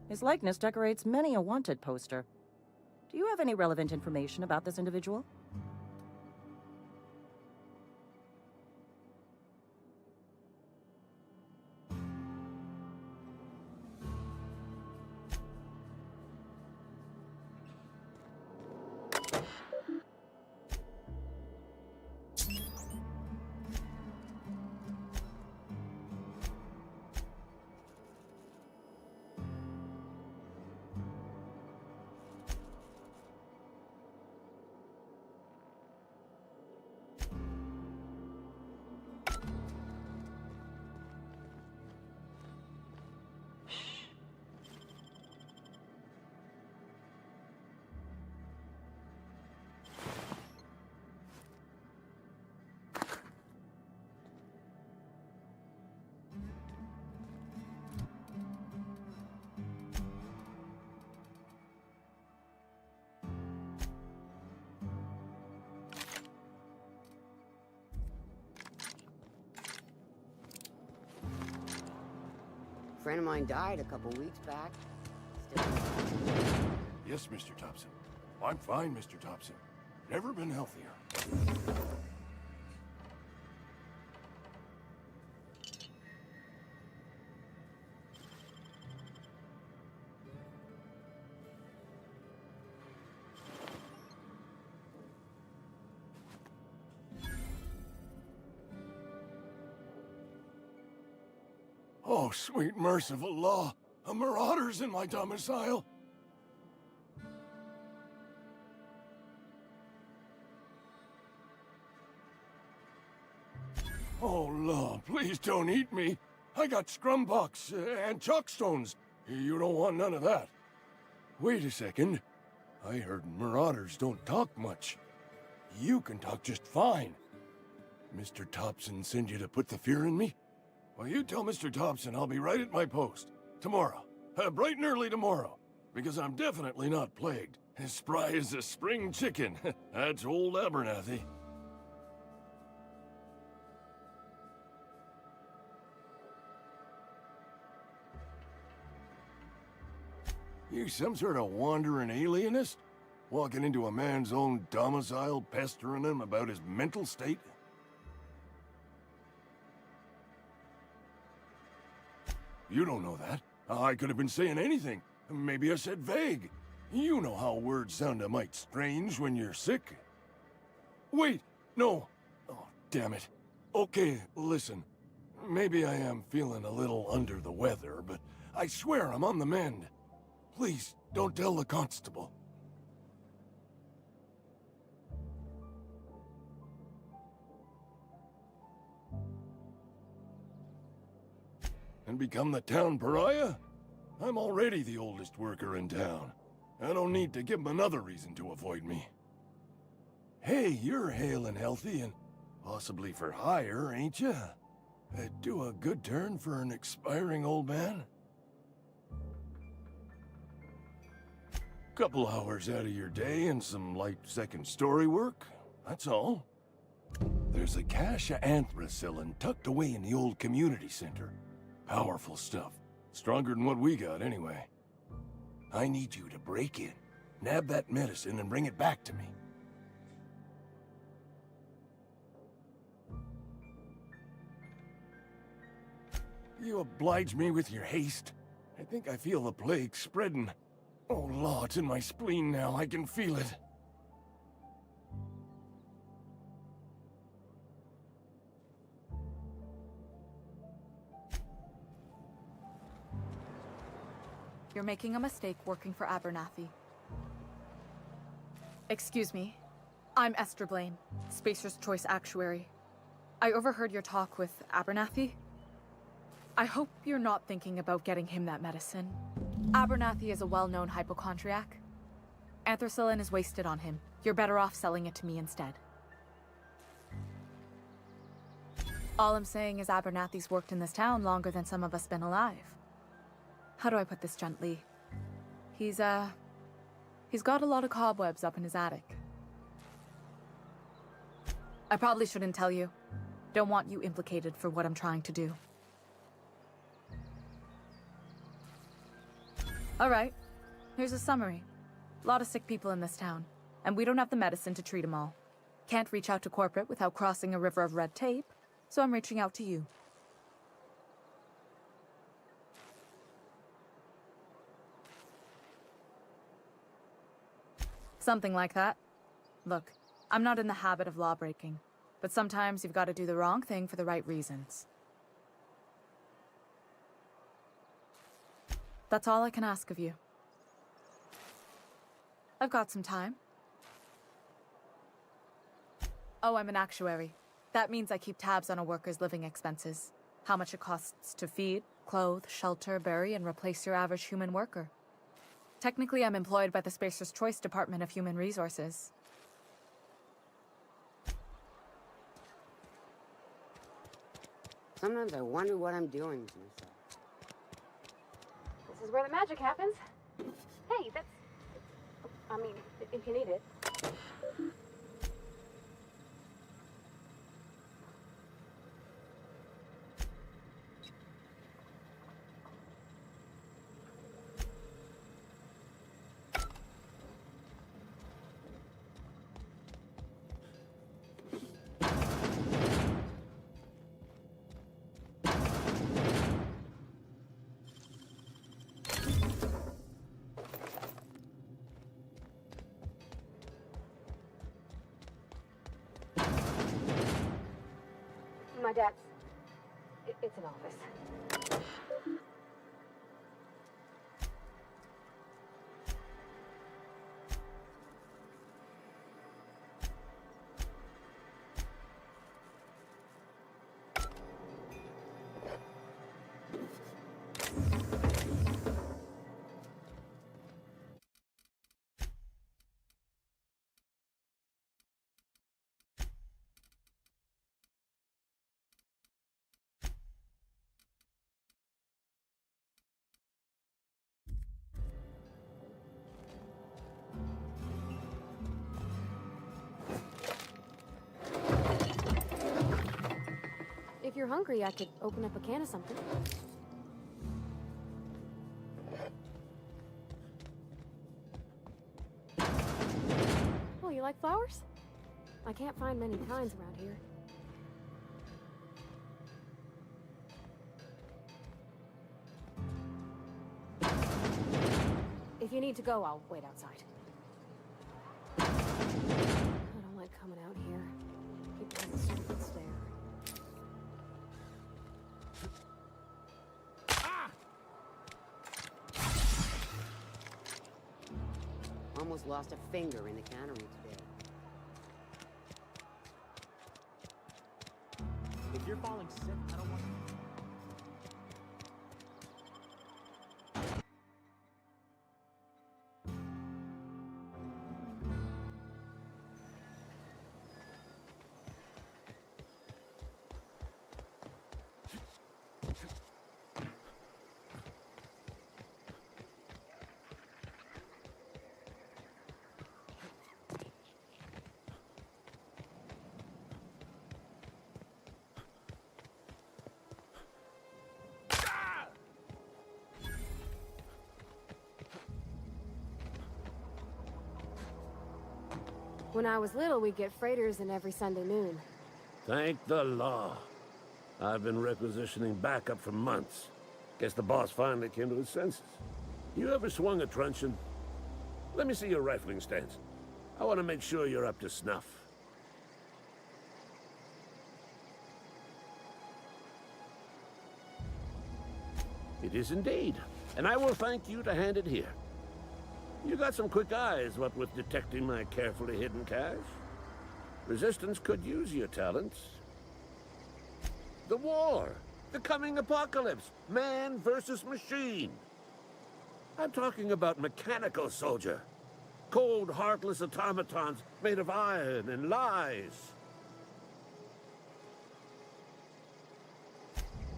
His likeness decorates many a wanted poster. Do you have any relevant information about this individual? friend of mine died a couple weeks back. Yes, Mr. Thompson. I'm fine, Mr. Thompson. Never been healthier. Oh, sweet merciful law. A marauder's in my domicile. Oh, law, please don't eat me. I got scrumpox and chalkstones. You don't want none of that. Wait a second. I heard marauders don't talk much. You can talk just fine. Mr. Thompson send you to put the fear in me? Well, you tell Mr. Thompson I'll be right at my post. Tomorrow. Bright and early tomorrow. Because I'm definitely not plagued. As spry as a spring chicken. That's old Abernathy. You some sort of wandering alienist? Walking into a man's own domicile, pestering him about his mental state? You don't know that. I could have been saying anything. Maybe I said vague. You know how words sound a mite strange when you're sick. Wait, no. Oh, damn it. Okay, listen. Maybe I am feeling a little under the weather, but I swear I'm on the mend. Please, don't tell the constable. And become the town pariah? I'm already the oldest worker in town. I don't need to give him another reason to avoid me. Hey, you're hale and healthy and possibly for hire, ain't ya? Do a good turn for an expiring old man? Couple hours out of your day and some light second-story work, that's all. There's a cache of anthracillin tucked away in the old community center. Powerful stuff. Stronger than what we got, anyway. I need you to break in, nab that medicine, and bring it back to me. You oblige me with your haste. I think I feel the plague spreading. Oh, law, it's in my spleen now. I can feel it. You're making a mistake working for Abernathy. Excuse me. I'm Esther Blaine, Spacer's Choice Actuary. I overheard your talk with Abernathy. I hope you're not thinking about getting him that medicine. Abernathy is a well-known hypochondriac. Anthracillin is wasted on him. You're better off selling it to me instead. All I'm saying is Abernathy's worked in this town longer than some of us been alive. How do I put this gently? He's got a lot of cobwebs up in his attic. I probably shouldn't tell you. Don't want you implicated for what I'm trying to do. All right, here's a summary. A lot of sick people in this town, and we don't have the medicine to treat them all. Can't reach out to corporate without crossing a river of red tape, so I'm reaching out to you. Something like that. Look, I'm not in the habit of law-breaking, but sometimes you've got to do the wrong thing for the right reasons. That's all I can ask of you. I've got some time. Oh, I'm an actuary. That means I keep tabs on a worker's living expenses. How much it costs to feed, clothe, shelter, bury, and replace your average human worker. Technically, I'm employed by the Spacer's Choice Department of Human Resources. Sometimes I wonder what I'm doing to myself. This is where the magic happens. Hey, that's... I mean, if you need it. my dad's... It's an office. If you're hungry, I could open up a can of something. Oh, you like flowers? I can't find many kinds around here. If you need to go, I'll wait outside. I don't like coming out here. Keep doing the stupid stare. Almost lost a finger in the cannery today. If you're falling sick, I don't want When I was little, we'd get freighters in every Sunday noon. Thank the law. I've been requisitioning backup for months. Guess the boss finally came to his senses. You ever swung a truncheon? Let me see your rifling stance. I want to make sure you're up to snuff. It is indeed, and I will thank you to hand it here. You got some quick eyes, what with detecting my carefully hidden cache. Resistance could use your talents. The war! The coming apocalypse! Man versus machine! I'm talking about mechanical soldier. Cold, heartless automatons made of iron and lies.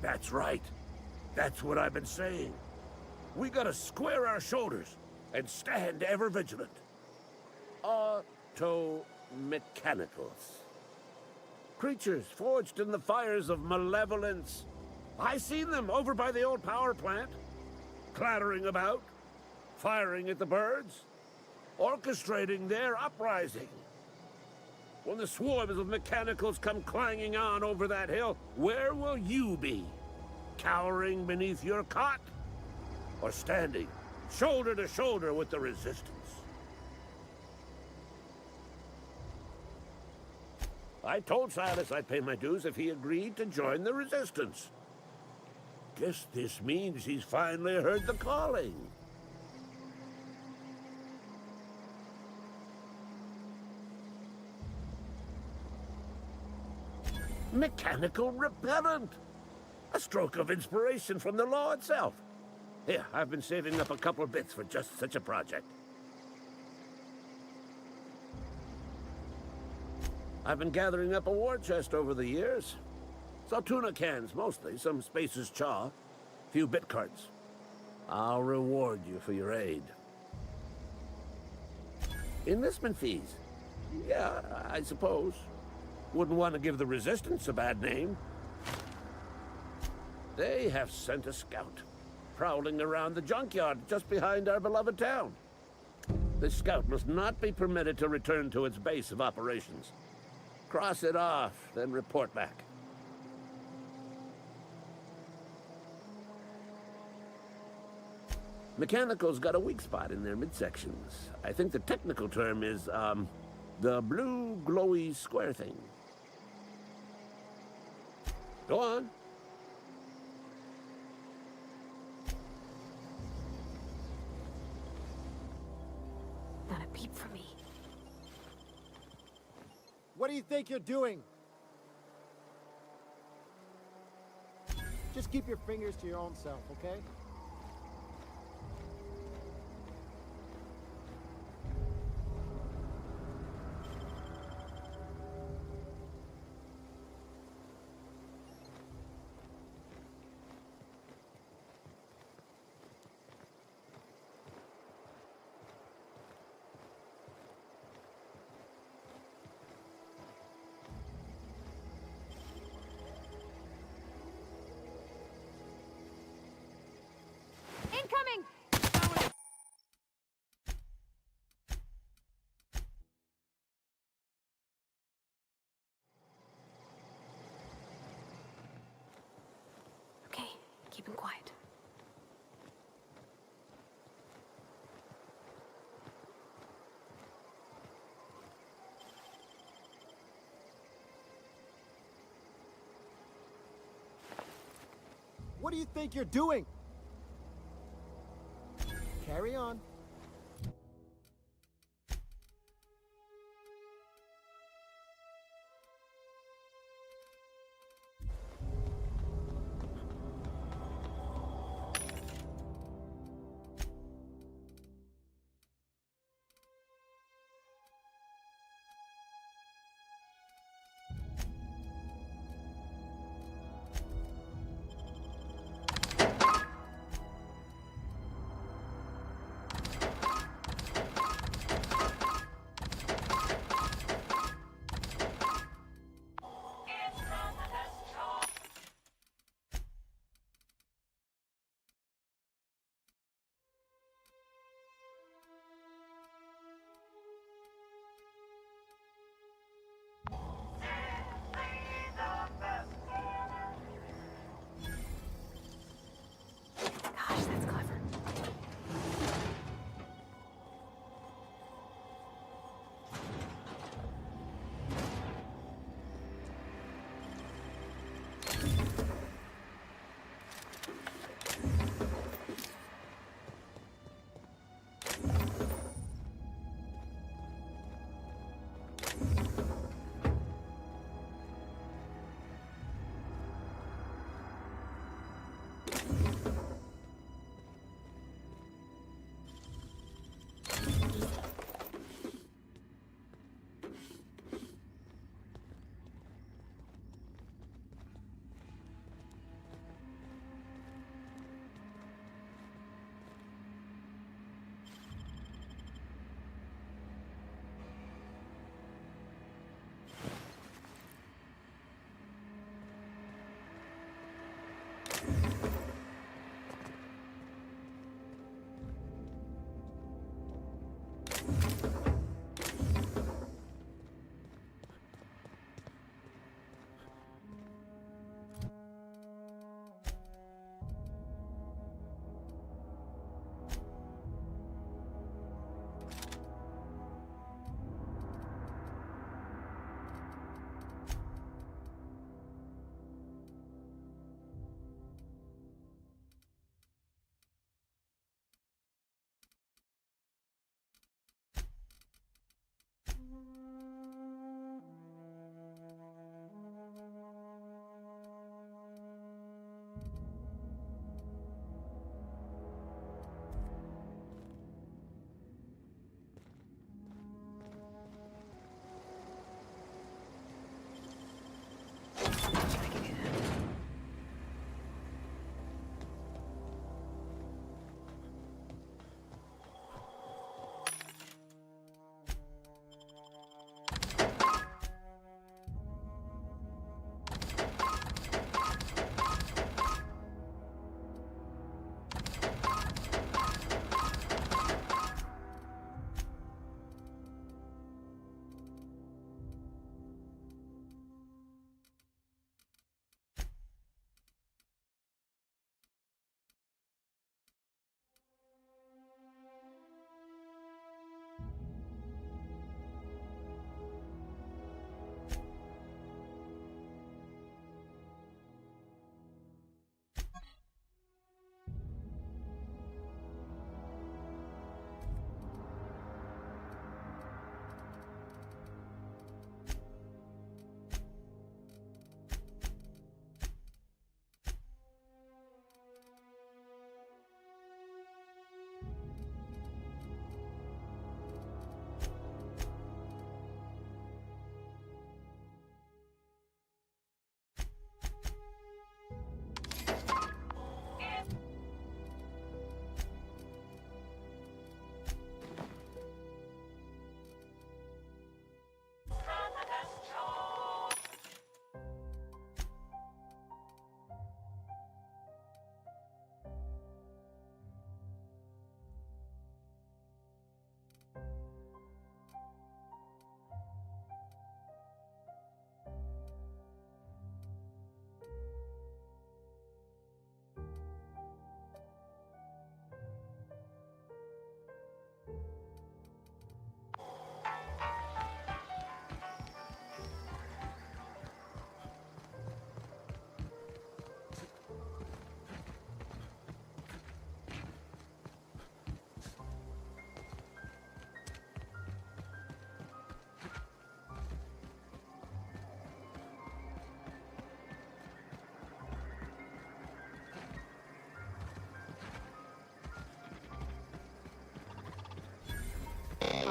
That's right. That's what I've been saying. We gotta square our shoulders and stand ever vigilant. Auto-mechanicals. Creatures forged in the fires of malevolence. I seen them over by the old power plant, clattering about, firing at the birds, orchestrating their uprising. When the swarms of mechanicals come clanging on over that hill, where will you be? Cowering beneath your cot? Or standing shoulder to shoulder with the resistance? I told Silas I'd pay my dues if he agreed to join the resistance. Guess this means he's finally heard the calling. Mechanical repellent! A stroke of inspiration from the law itself. Here, I've been saving up a couple of bits for just such a project. I've been gathering up a war chest over the years. Saltuna cans, mostly, some Spacer's chaw, a few bit carts. I'll reward you for your aid. Enlistment fees? Yeah, I suppose. Wouldn't want to give the Resistance a bad name. They have sent a scout, prowling around the junkyard just behind our beloved town. This scout must not be permitted to return to its base of operations. Cross it off, then report back. Mechanicals got a weak spot in their midsections. I think the technical term is, the blue glowy square thing. Go on. Not a peep from me. What do you think you're doing? Just keep your fingers to your own self, okay? Incoming! Okay, keep him quiet. What do you think you're doing? Carry on.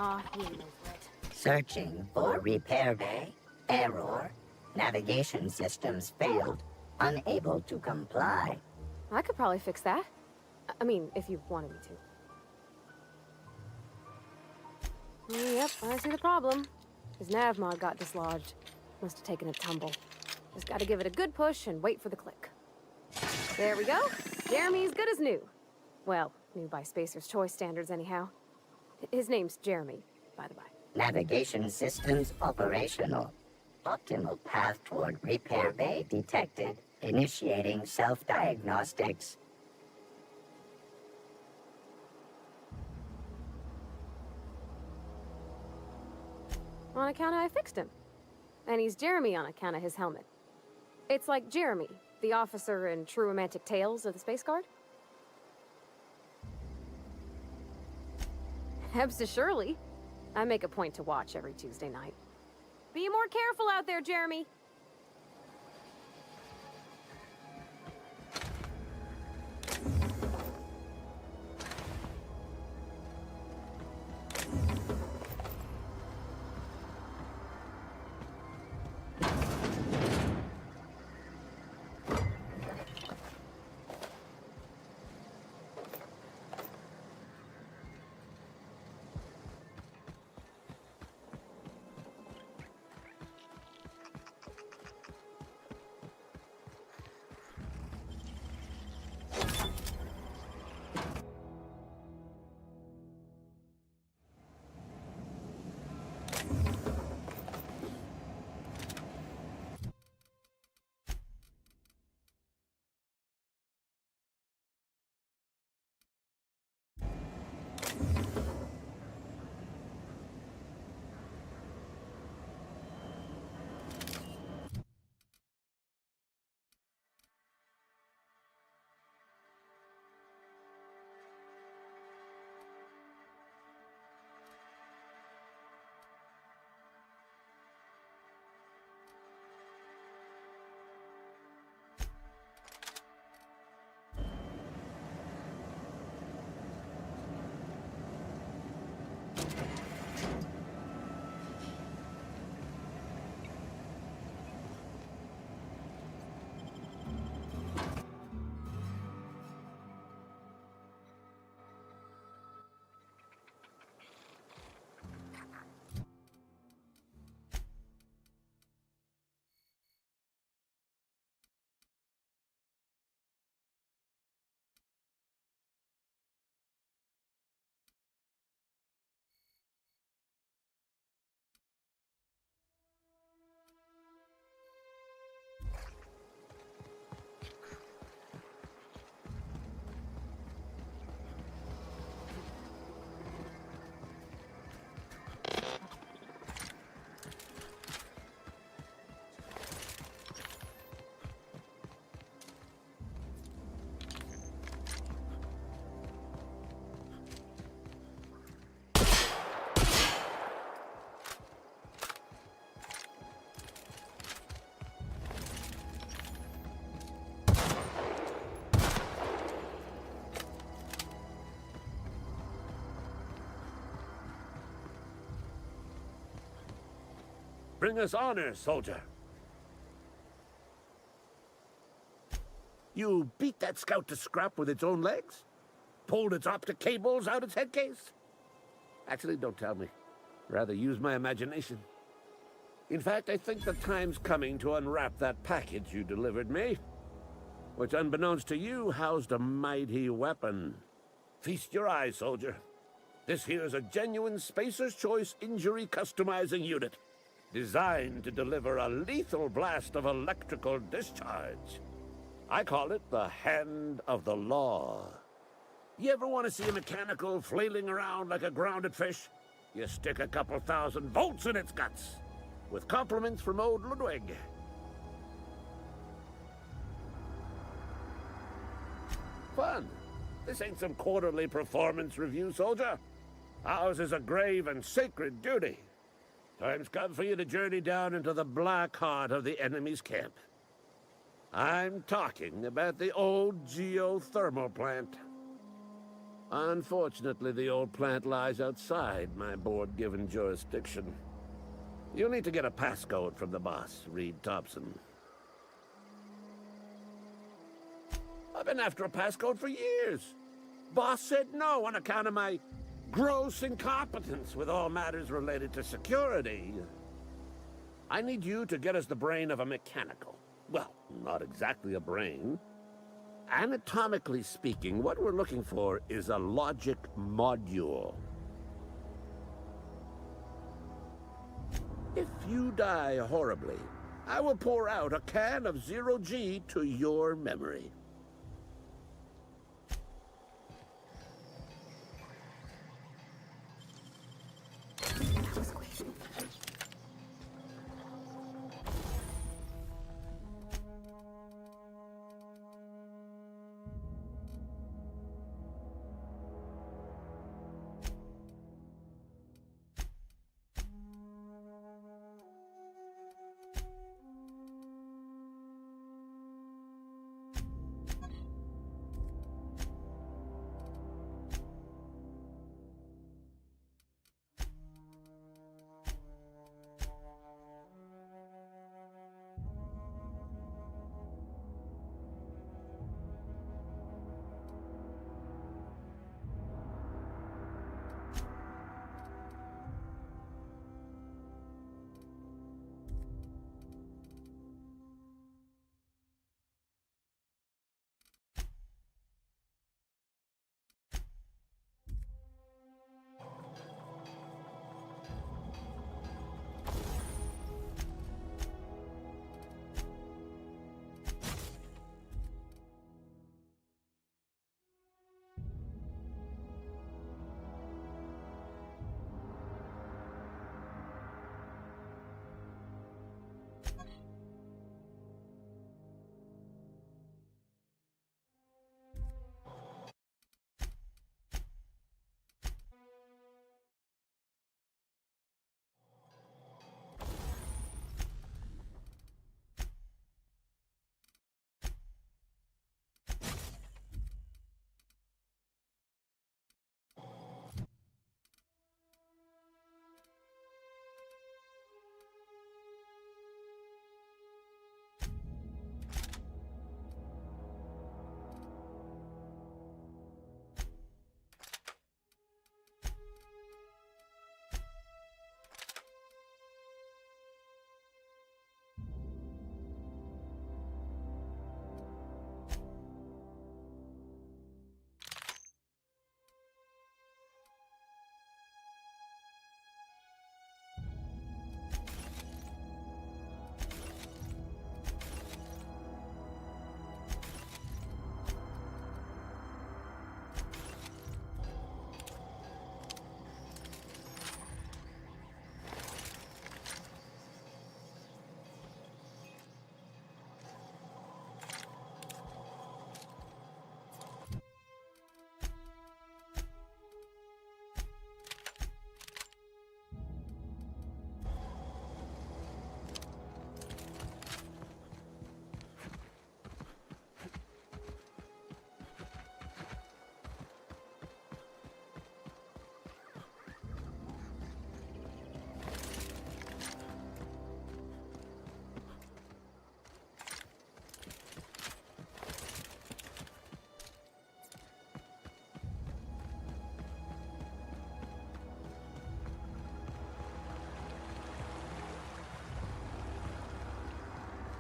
Ah, you know it. Searching for repair bay. Error. Navigation systems failed. Unable to comply. I could probably fix that. I mean, if you wanted me to. Yep, I see the problem. His nav mod got dislodged. Must have taken a tumble. Just gotta give it a good push and wait for the click. There we go. Jeremy's good as new. Well, new by Spacer's Choice standards anyhow. His name's Jeremy, by the by. Navigation systems operational. Optimal path toward repair bay detected. Initiating self-diagnostics. On account of I fixed him. And he's Jeremy on account of his helmet. It's like Jeremy, the officer in True Romantic Tales of the Space Guard. Hebs to Shirley. I make a point to watch every Tuesday night. Be more careful out there, Jeremy. Bring us honor, soldier. You beat that scout to scrap with its own legs? Pulled its optic cables out its head case? Actually, don't tell me. Rather use my imagination. In fact, I think the time's coming to unwrap that package you delivered me, which, unbeknownst to you, housed a mighty weapon. Feast your eyes, soldier. This here's a genuine Spacer's Choice injury customizing unit, designed to deliver a lethal blast of electrical discharge. I call it the Hand of the Law. You ever want to see a mechanical flailing around like a grounded fish? You stick a couple thousand volts in its guts. With compliments from old Ludwig. Fun. This ain't some quarterly performance review, soldier. Ours is a grave and sacred duty. Time's come for you to journey down into the black heart of the enemy's camp. I'm talking about the old geothermal plant. Unfortunately, the old plant lies outside my board-given jurisdiction. You'll need to get a passcode from the boss, Reed Thompson. I've been after a passcode for years. Boss said no on account of my gross incompetence with all matters related to security. I need you to get us the brain of a mechanical. Well, not exactly a brain. Anatomically speaking, what we're looking for is a logic module. If you die horribly, I will pour out a can of zero-G to your memory.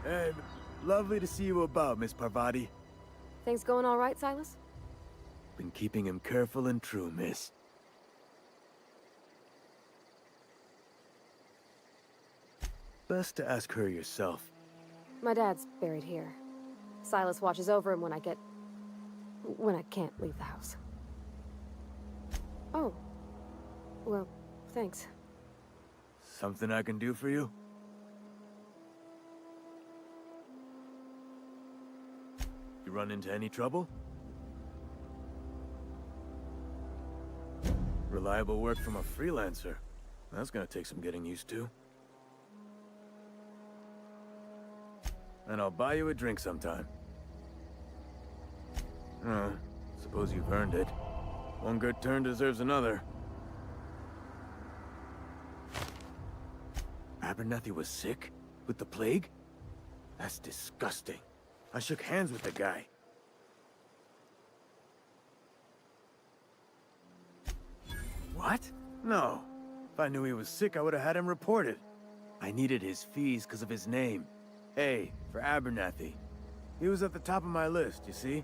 Hey, lovely to see you about, Miss Parvati. Things going all right, Silas? Been keeping him careful and true, miss. Best to ask her yourself. My dad's buried here. Silas watches over him when I can't leave the house. Oh. Well, thanks. Something I can do for you? You run into any trouble? Reliable work from a freelancer. That's gonna take some getting used to. And I'll buy you a drink sometime. Oh, suppose you've earned it. One good turn deserves another. Abernathy was sick? With the plague? That's disgusting. I shook hands with the guy. What? No. If I knew he was sick, I would have had him reported. I needed his fees because of his name. A for Abernathy. He was at the top of my list, you see?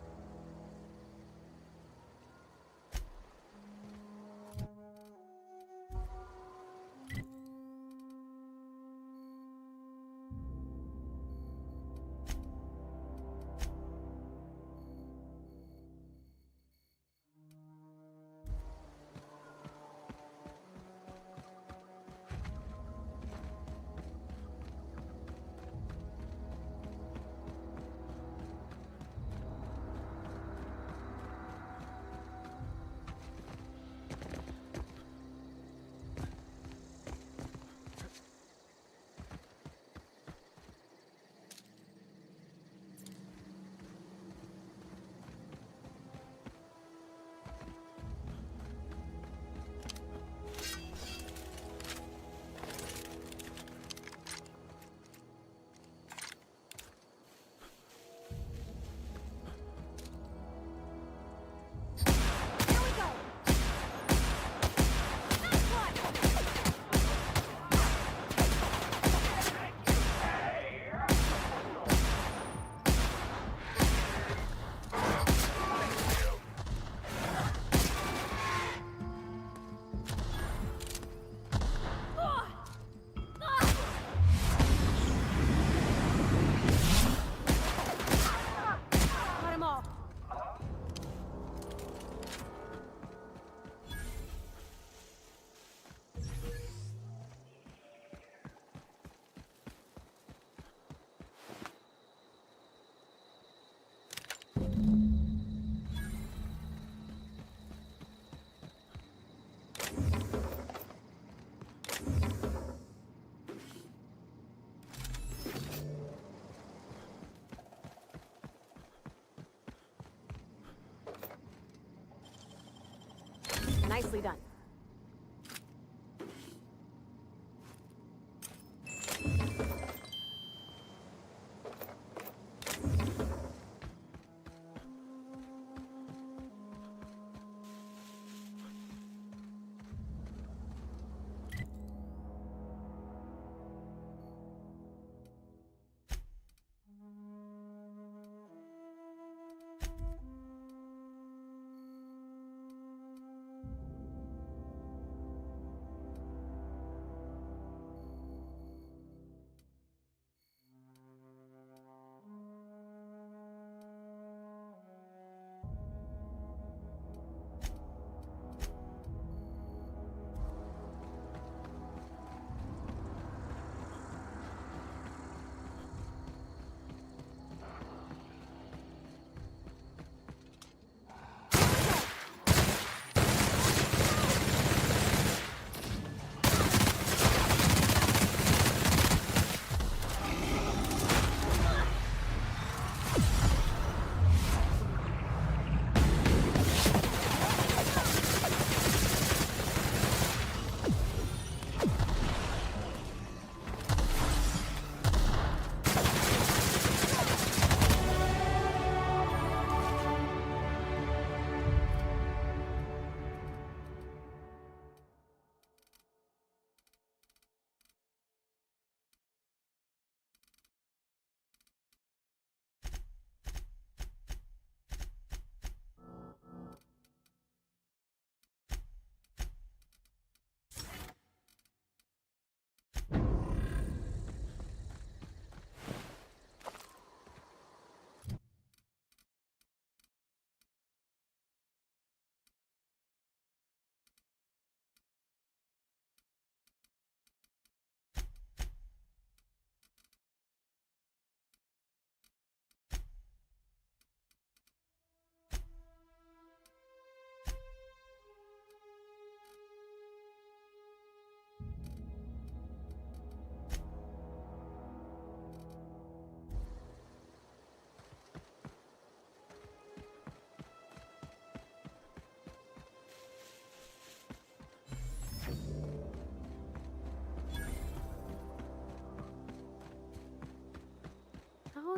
Nicely done.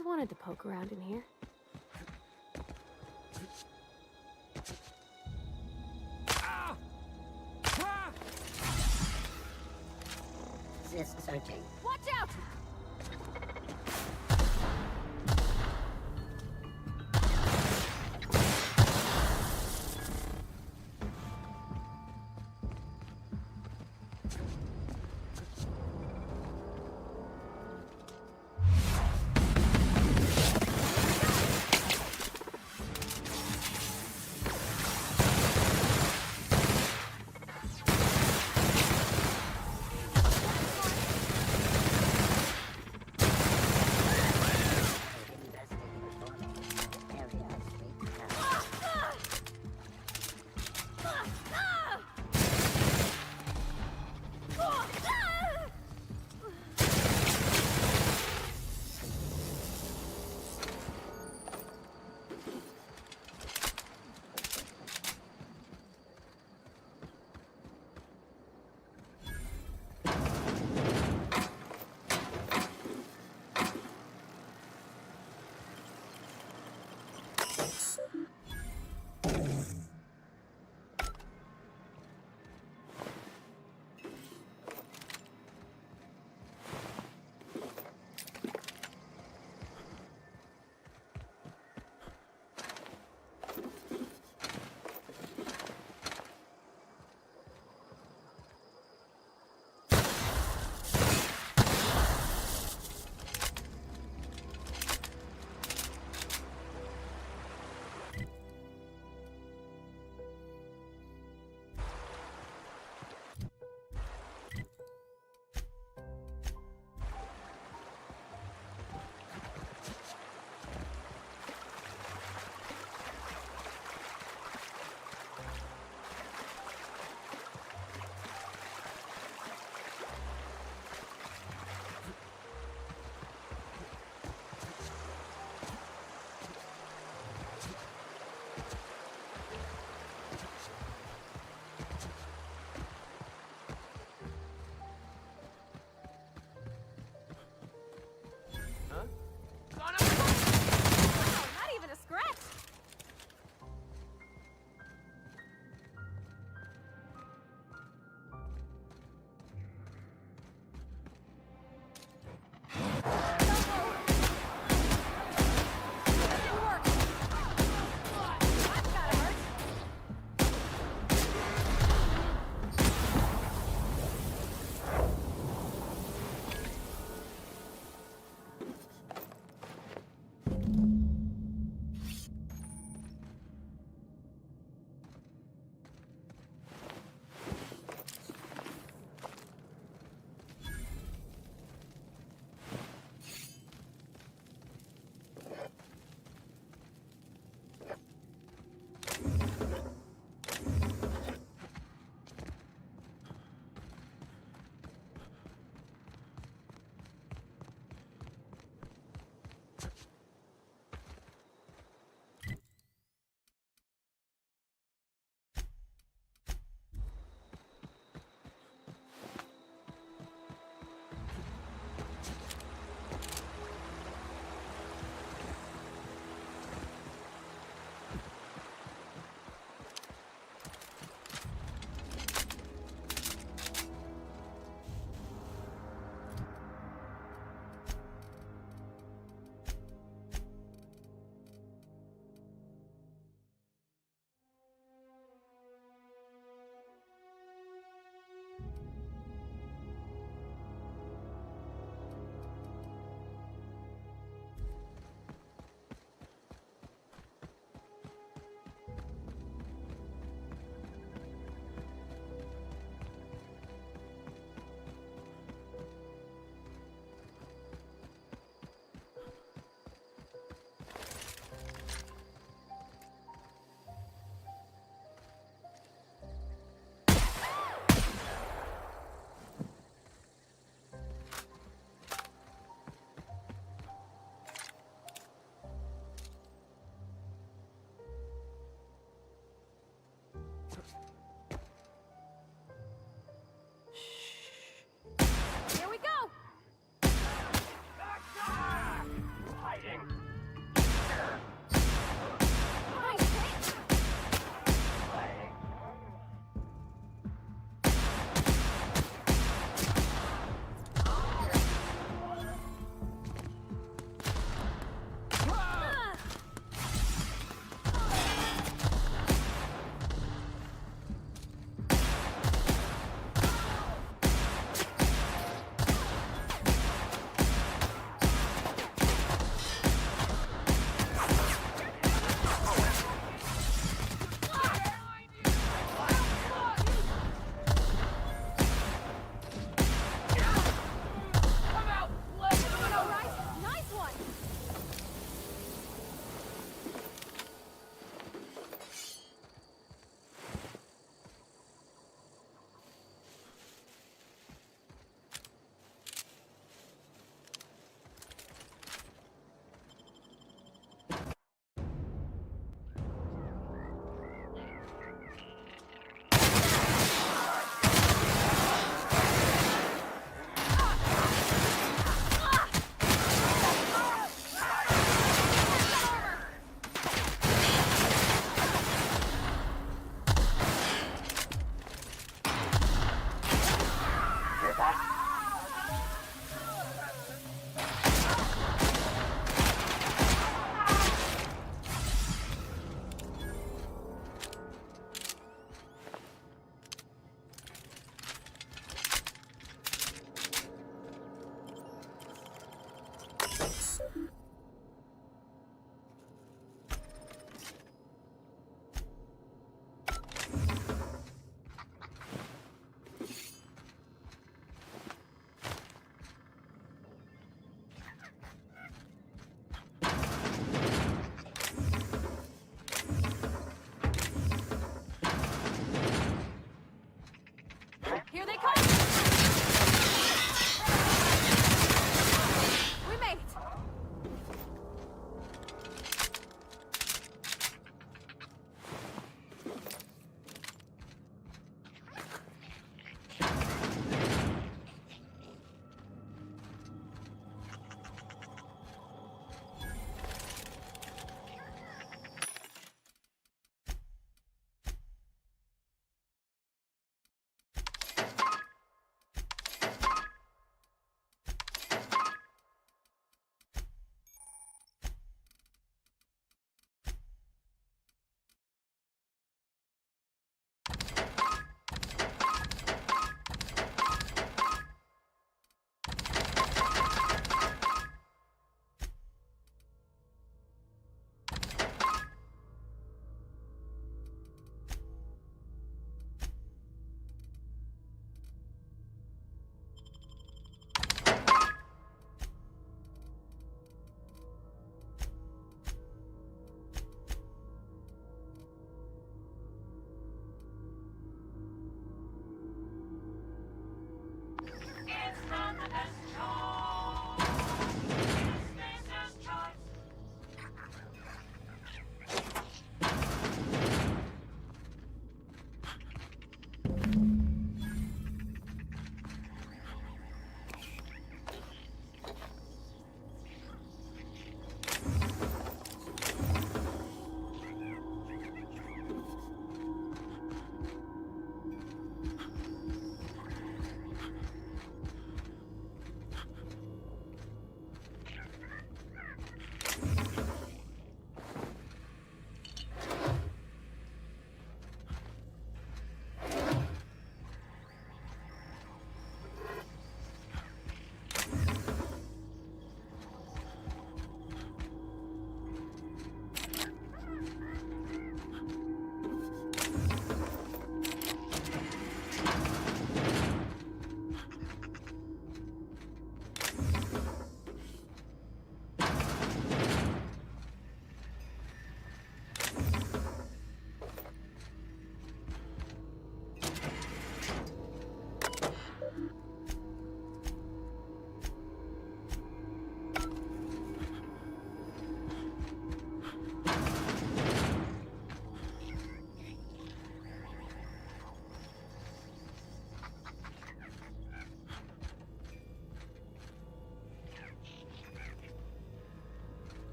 always wanted to poke around in here. Assist searching. Watch out!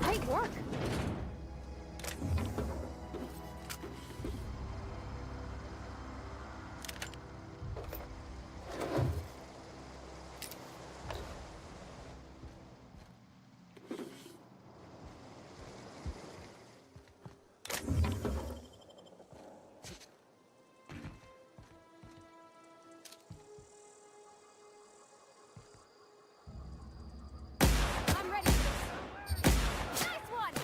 Great work. I'm ready for this. Nice one!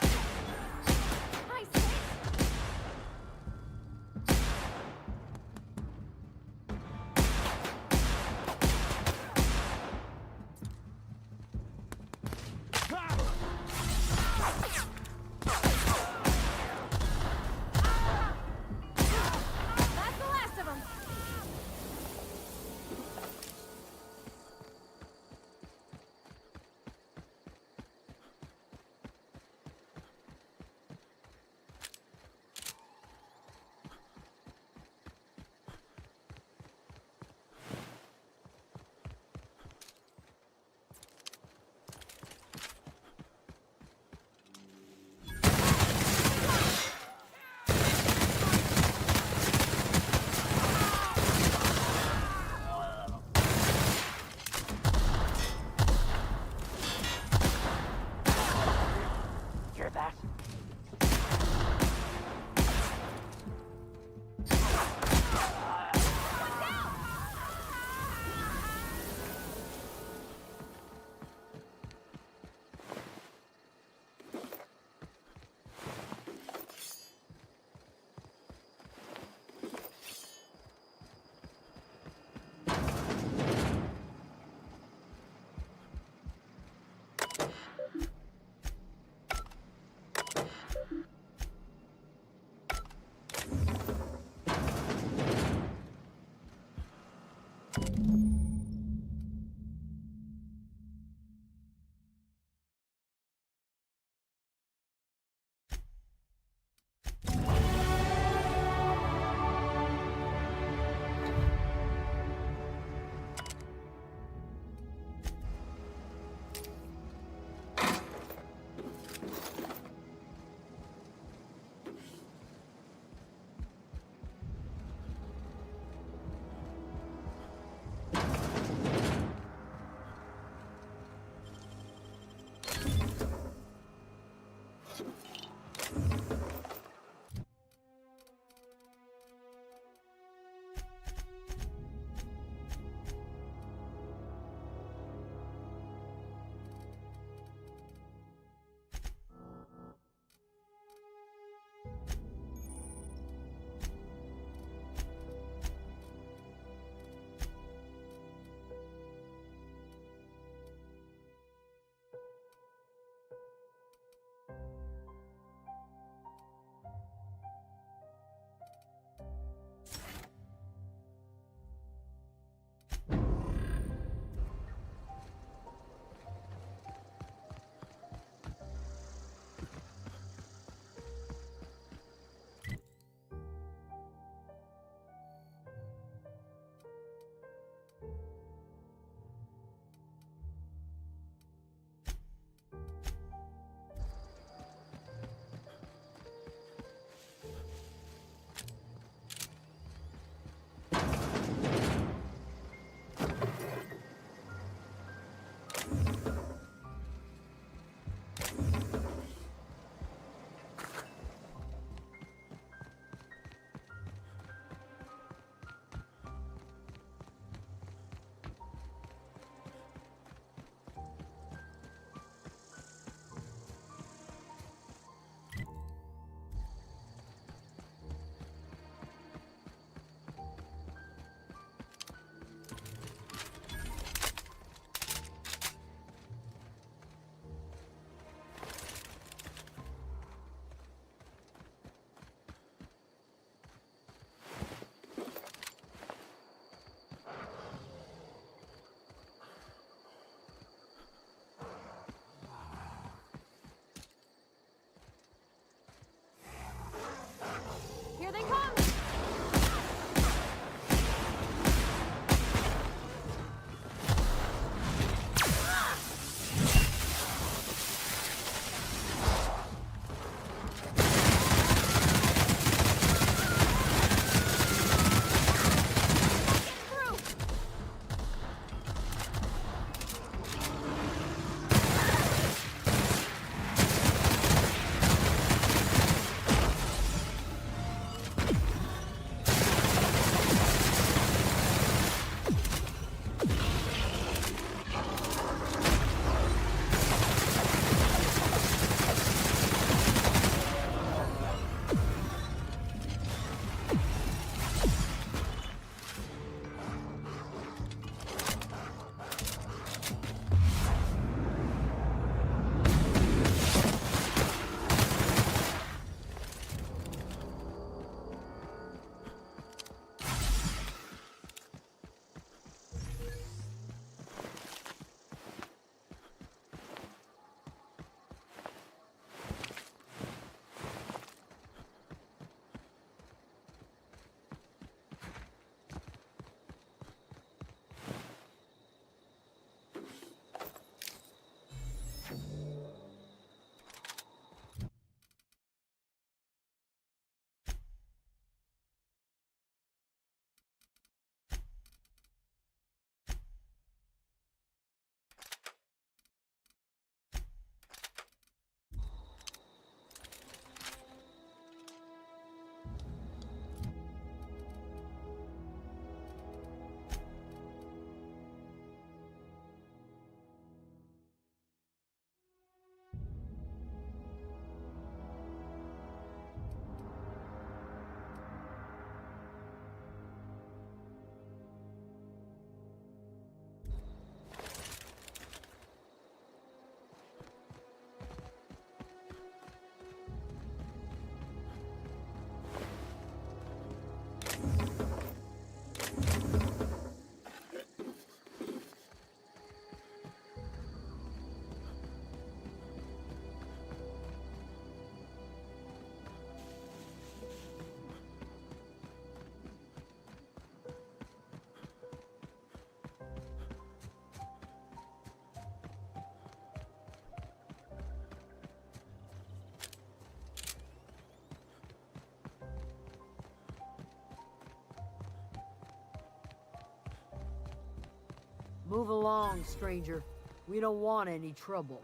Move along, stranger. We don't want any trouble.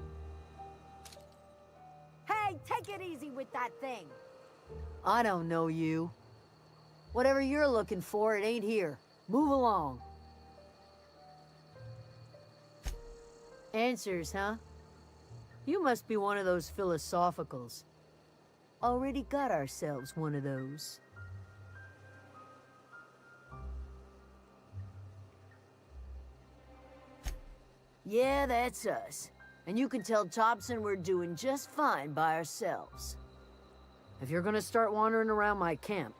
Hey, take it easy with that thing! I don't know you. Whatever you're looking for, it ain't here. Move along. Answers, huh? You must be one of those philosophicals. Already got ourselves one of those. Yeah, that's us. And you can tell Thompson we're doing just fine by ourselves. If you're gonna start wandering around my camp,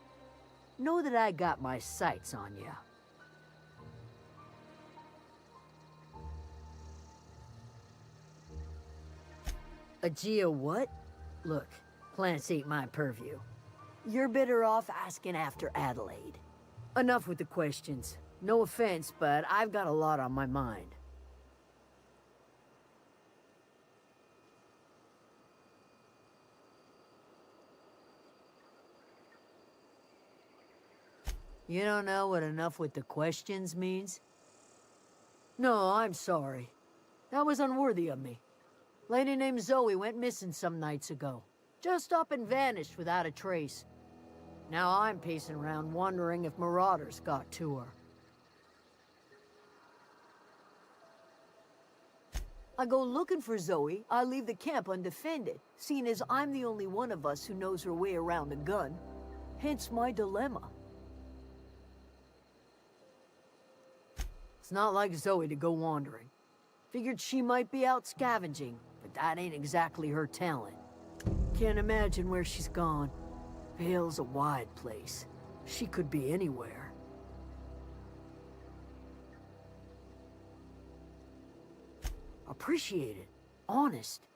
know that I got my sights on you. Aegea what? Look, plants ain't my purview. You're better off asking after Adelaide. Enough with the questions. No offense, but I've got a lot on my mind. You don't know what enough with the questions means? No, I'm sorry. That was unworthy of me. Lady named Zoe went missing some nights ago. Just up and vanished without a trace. Now I'm pacing around wondering if marauders got to her. I go looking for Zoe, I leave the camp undefended, seeing as I'm the only one of us who knows her way around a gun. Hence my dilemma. It's not like Zoe to go wandering. Figured she might be out scavenging, but that ain't exactly her talent. Can't imagine where she's gone. Vale's a wide place. She could be anywhere. Appreciate it. Honest.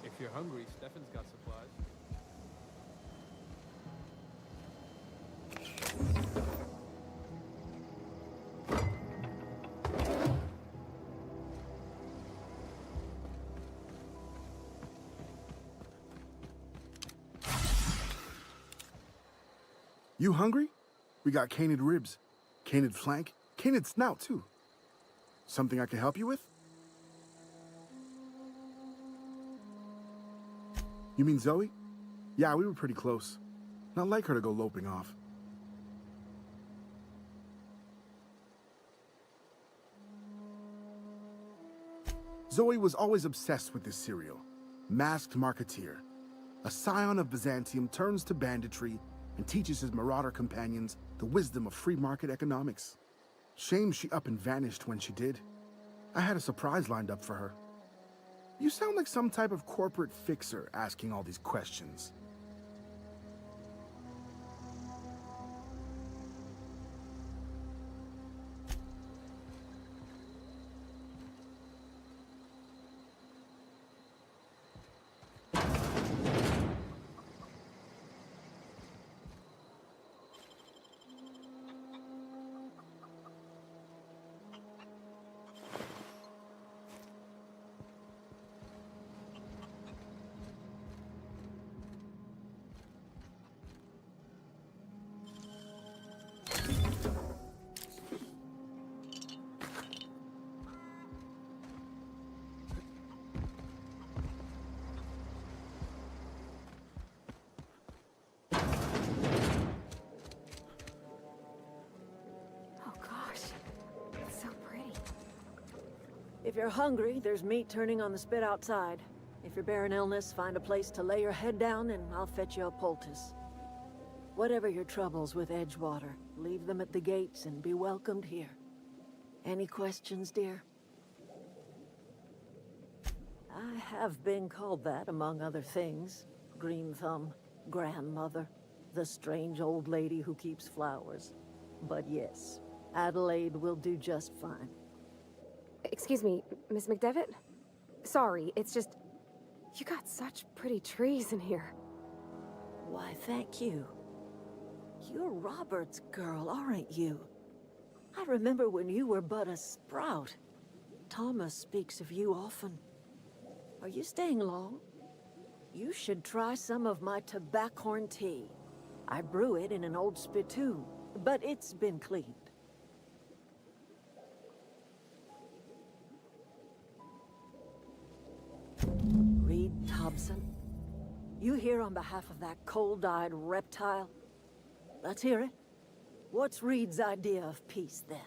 If you're hungry, Stefan's got supplies. You hungry? We got canid ribs, canid flank, canid snout too. Something I can help you with? You mean Zoe? Yeah, we were pretty close. Not like her to go loping off. Zoe was always obsessed with this cereal. Masked Marketeer. A scion of Byzantium turns to banditry and teaches his marauder companions the wisdom of free market economics. Shame she up and vanished when she did. I had a surprise lined up for her. You sound like some type of corporate fixer asking all these questions. If you're hungry, there's meat turning on the spit outside. If you're bearing illness, find a place to lay your head down and I'll fetch you a poultice. Whatever your troubles with Edgewater, leave them at the gates and be welcomed here. Any questions, dear? I have been called that, among other things. Green Thumb, grandmother. the strange old lady who keeps flowers. But yes, Adelaide will do just fine. Excuse me, Miss McDevitt? Sorry, it's just... You got such pretty trees in here. Why, thank you. You're Robert's girl, aren't you? I remember when you were but a sprout. Thomas speaks of you often. Are you staying long? You should try some of my tobaccorn tea. I brew it in an old spittoon, but it's been cleaned. Reed Thompson, you here on behalf of that cold-eyed reptile? Let's hear it. What's Reed's idea of peace, then?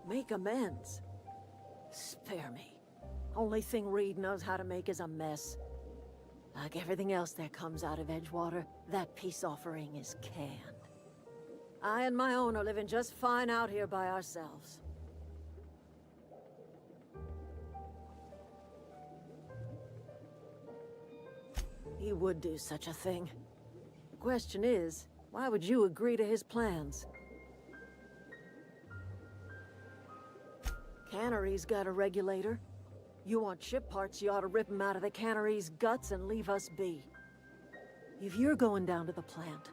Make amends. Spare me. Only thing Reed knows how to make is a mess. Like everything else that comes out of Edgewater, that peace offering is canned. I and my own are living just fine out here by ourselves. He would do such a thing. The question is, why would you agree to his plans? Cannery's got a regulator. You want ship parts, you ought to rip them out of the cannery's guts and leave us be. If you're going down to the plant,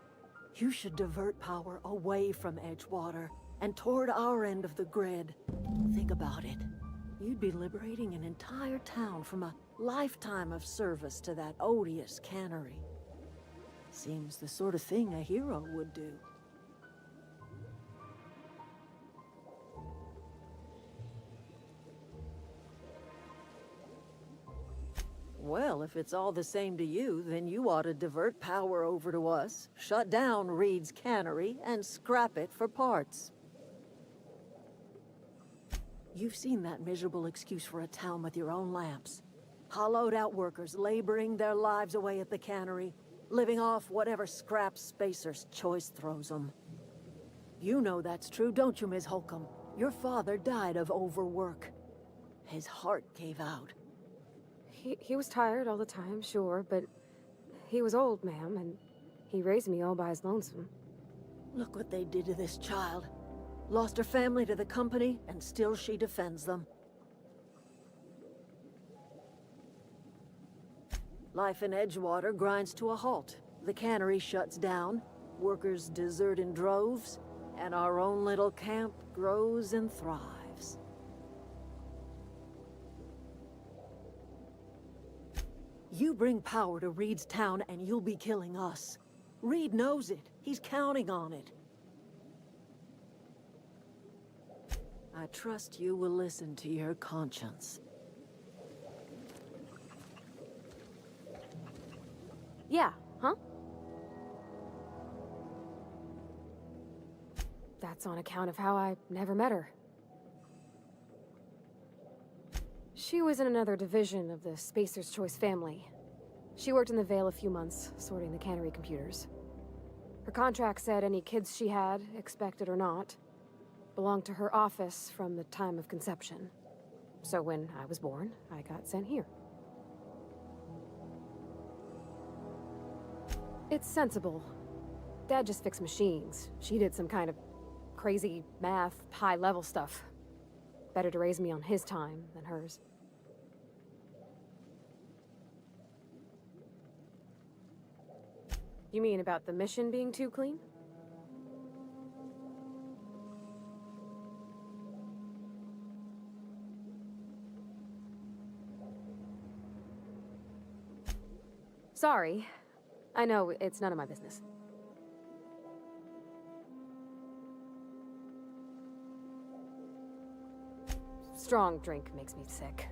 you should divert power away from Edgewater and toward our end of the grid. Think about it. You'd be liberating an entire town from a lifetime of service to that odious cannery. Seems the sort of thing a hero would do. Well, if it's all the same to you, then you ought to divert power over to us, shut down Reed's cannery, and scrap it for parts. You've seen that miserable excuse for a town with your own lamps. Hollowed out workers laboring their lives away at the cannery, living off whatever scrap Spacer's Choice throws them. You know that's true, don't you, Ms. Holcomb? Your father died of overwork. His heart gave out. He was tired all the time, sure, but he was old, ma'am, and he raised me all by his lonesome. Look what they did to this child. Lost her family to the company, and still she defends them. Life in Edgewater grinds to a halt. The cannery shuts down, workers desert in droves, and our own little camp grows and thrives. You bring power to Reed's town and you'll be killing us. Reed knows it. He's counting on it. I trust you will listen to your conscience. Yeah, huh? That's on account of how I never met her. She was in another division of the Spacer's Choice family. She worked in the Vale a few months, sorting the cannery computers. Her contract said any kids she had, expected or not, belonged to her office from the time of conception. So when I was born, I got sent here. It's sensible. Dad just fixed machines. She did some kind of crazy math, high-level stuff. Better to raise me on his time than hers. You mean about the mission being too clean? Sorry. I know, it's none of my business. Strong drink makes me sick.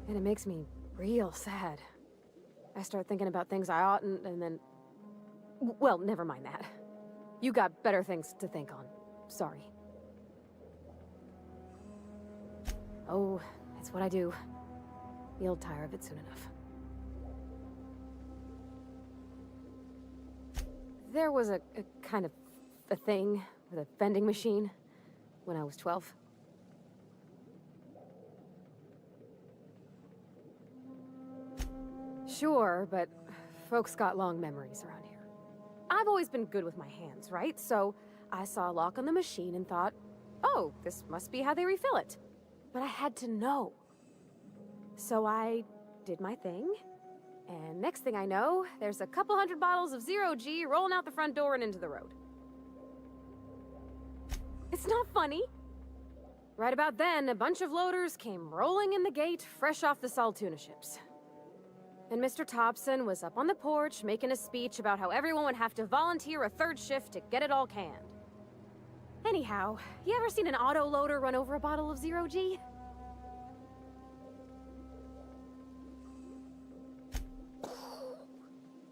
And it makes me real sad. I start thinking about things I oughtn't, and then... Well, never mind that. You got better things to think on. Sorry. Oh, it's what I do. You'll tire of it soon enough. There was a kind of a thing the vending machine, when I was 12. Sure, but folks got long memories around here. I've always been good with my hands, right? So I saw a lock on the machine and thought, oh, this must be how they refill it. But I had to know. So I did my thing, and next thing I know, there's a couple hundred bottles of 0G rolling out the front door and into the road. It's not funny. Right about then, a bunch of loaders came rolling in the gate, fresh off the salt tuna ships. And Mr. Thompson was up on the porch making a speech about how everyone would have to volunteer a third shift to get it all canned. Anyhow, you ever seen an auto loader run over a bottle of 0G?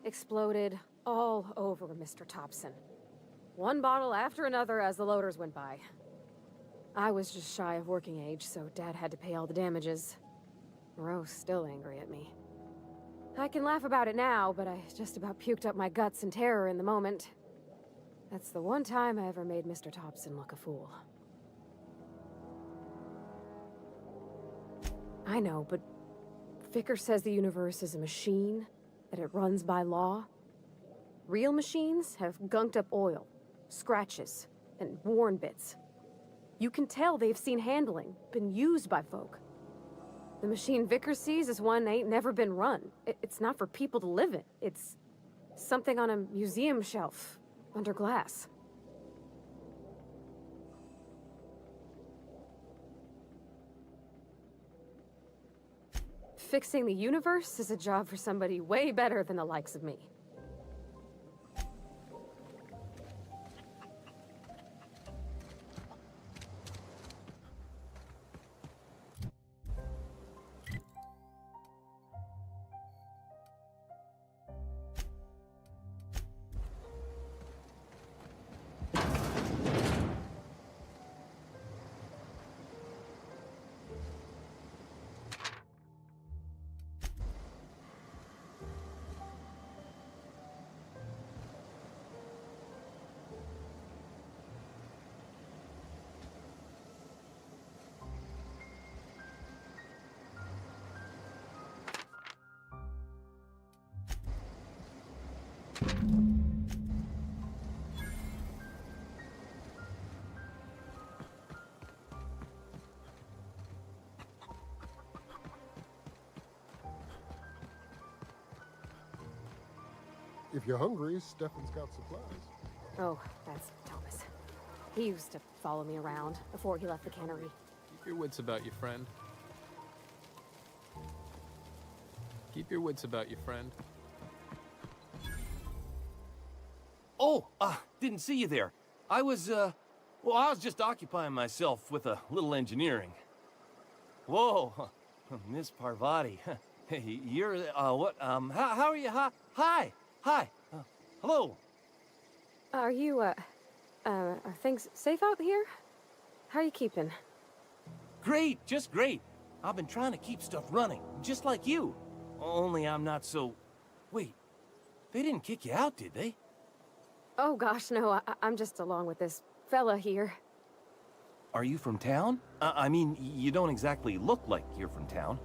Exploded all over Mr. Thompson. One bottle after another as the loaders went by. I was just shy of working age, so Dad had to pay all the damages. Moreau's still angry at me. I can laugh about it now, but I just about puked up my guts in terror in the moment. That's the one time I ever made Mr. Thompson look a fool. I know, but Vicker says the universe is a machine, that it runs by law. Real machines have gunked up oil, scratches, and worn bits. You can tell they've seen handling, been used by folk. The machine Vicker sees is one ain't never been run. It's not for people to live in. It's something on a museum shelf, under glass. Fixing the universe is a job for somebody way better than the likes of me. If you're hungry, Stefan's got supplies. Oh, that's Thomas. He used to follow me around before he left the cannery. Keep your wits about you, friend. Keep your wits about you, friend. Oh, didn't see you there. I was just occupying myself with a little engineering. Whoa, Miss Parvati. Hey, you're, how are you? Hi. Hello. Are you, are things safe out here? How are you keeping? Great, just great. I've been trying to keep stuff running, just like you. Only I'm not so... Wait, they didn't kick you out, did they? Oh gosh, no, I'm just along with this fella here. Are you from town? I mean, you don't exactly look like you're from town.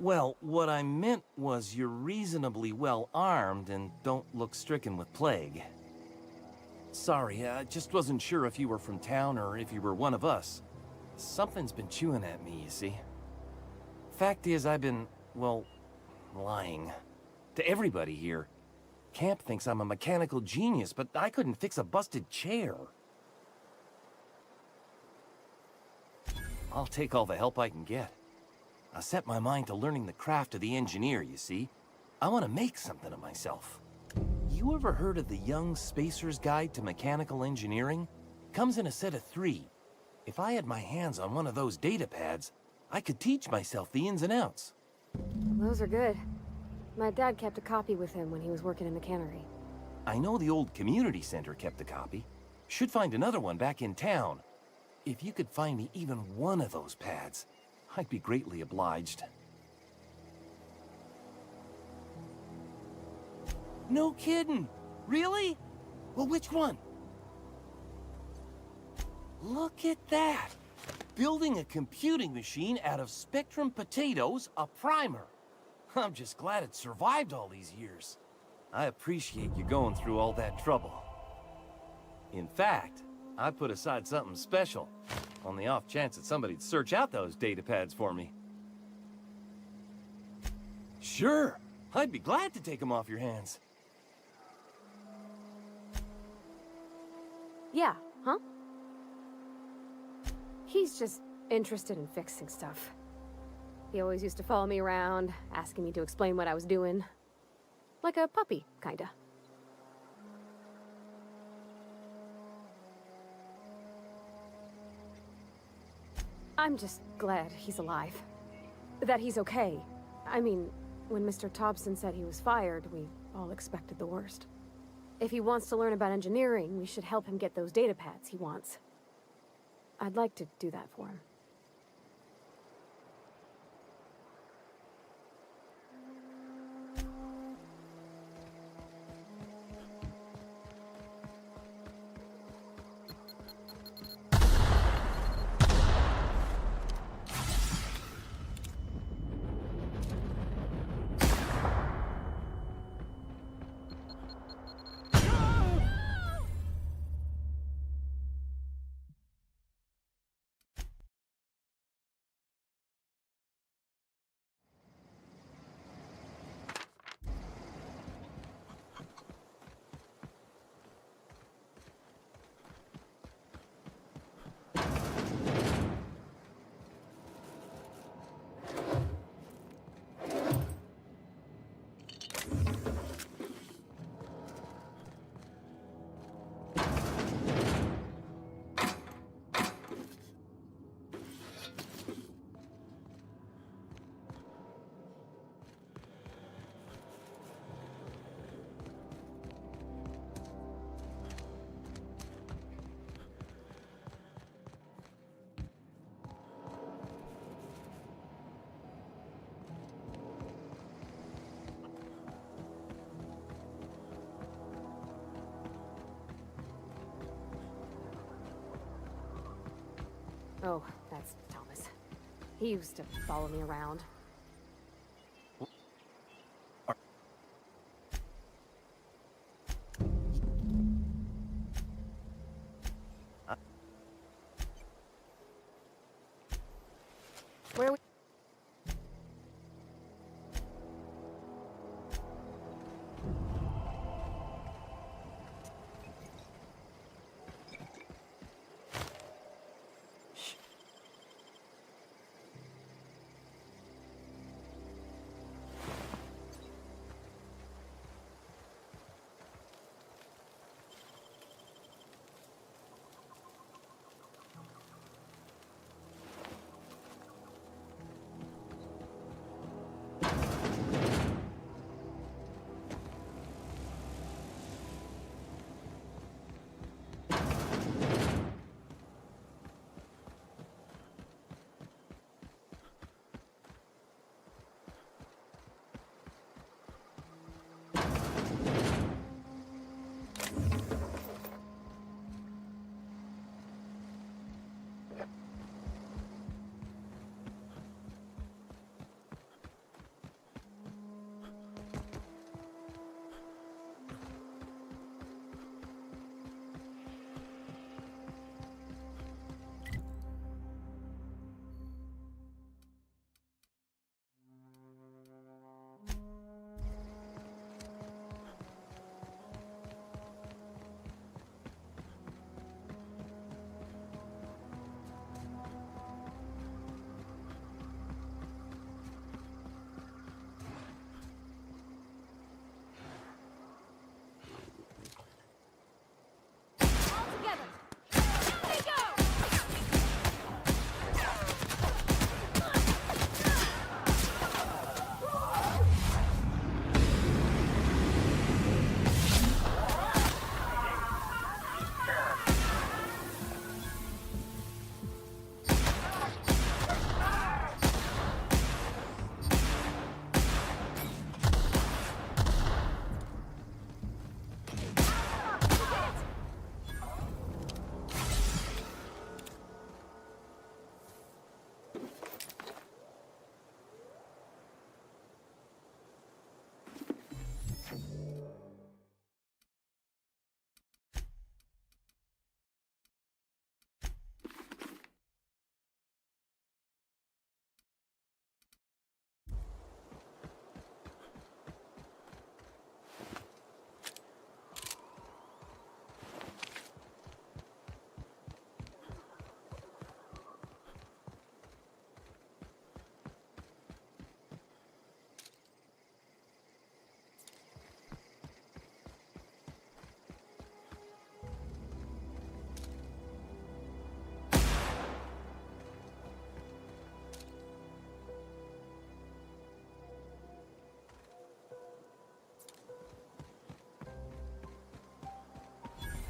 Well, what I meant was you're reasonably well armed and don't look stricken with plague. Sorry, I just wasn't sure if you were from town or if you were one of us. Something's been chewing at me, you see. Fact is, I've been, well, lying. To everybody here. Camp thinks I'm a mechanical genius, but I couldn't fix a busted chair. I'll take all the help I can get. I set my mind to learning the craft of the engineer, you see. I want to make something of myself. You ever heard of the Young Spacer's Guide to Mechanical Engineering? Comes in a set of 3. If I had my hands on one of those data pads, I could teach myself the ins and outs. Those are good. My dad kept a copy with him when he was working in the cannery. I know the old community center kept a copy. Should find another one back in town. If you could find me even one of those pads, I'd be greatly obliged. No kidding! Really? Well, which one? Look at that! Building a computing machine out of Spectrum potatoes, a primer. I'm just glad it survived all these years. I appreciate you going through all that trouble. In fact, I put aside something special, on the off chance that somebody'd search out those data pads for me. Sure, I'd be glad to take them off your hands. Yeah, huh? He's just interested in fixing stuff. He always used to follow me around, asking me to explain what I was doing. Like a puppy, kinda. I'm just glad he's alive. That he's okay. I mean, when Mr. Thompson said he was fired, we all expected the worst. If he wants to learn about engineering, we should help him get those data pads he wants. I'd like to do that for him. Oh, that's Thomas. He used to follow me around. Where are we?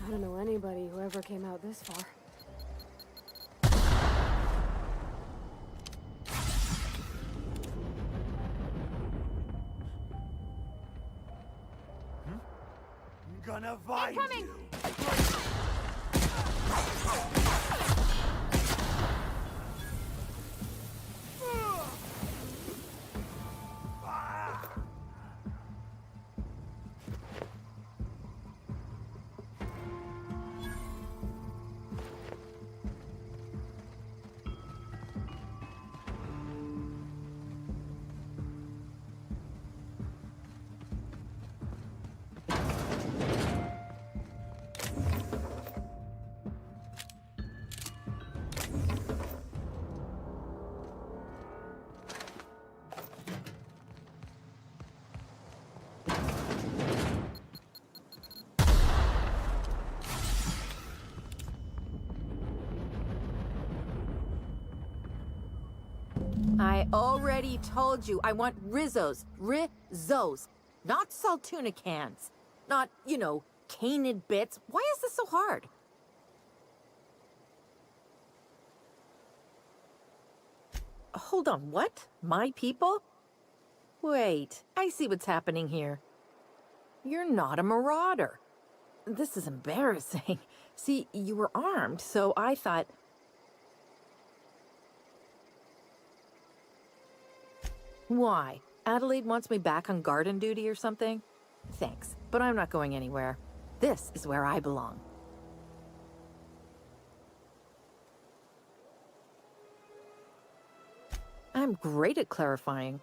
I don't know anybody who ever came out this far. I'm gonna find you. I already told you I want Rizzos. Rizzos. Not Saltuna cans. Not, canid bits. Why is this so hard? Hold on, what? My people? Wait, I see what's happening here. You're not a marauder. This is embarrassing. See, you were armed, so I thought... Why? Adelaide wants me back on garden duty or something? Thanks, but I'm not going anywhere. This is where I belong. I'm great at clarifying.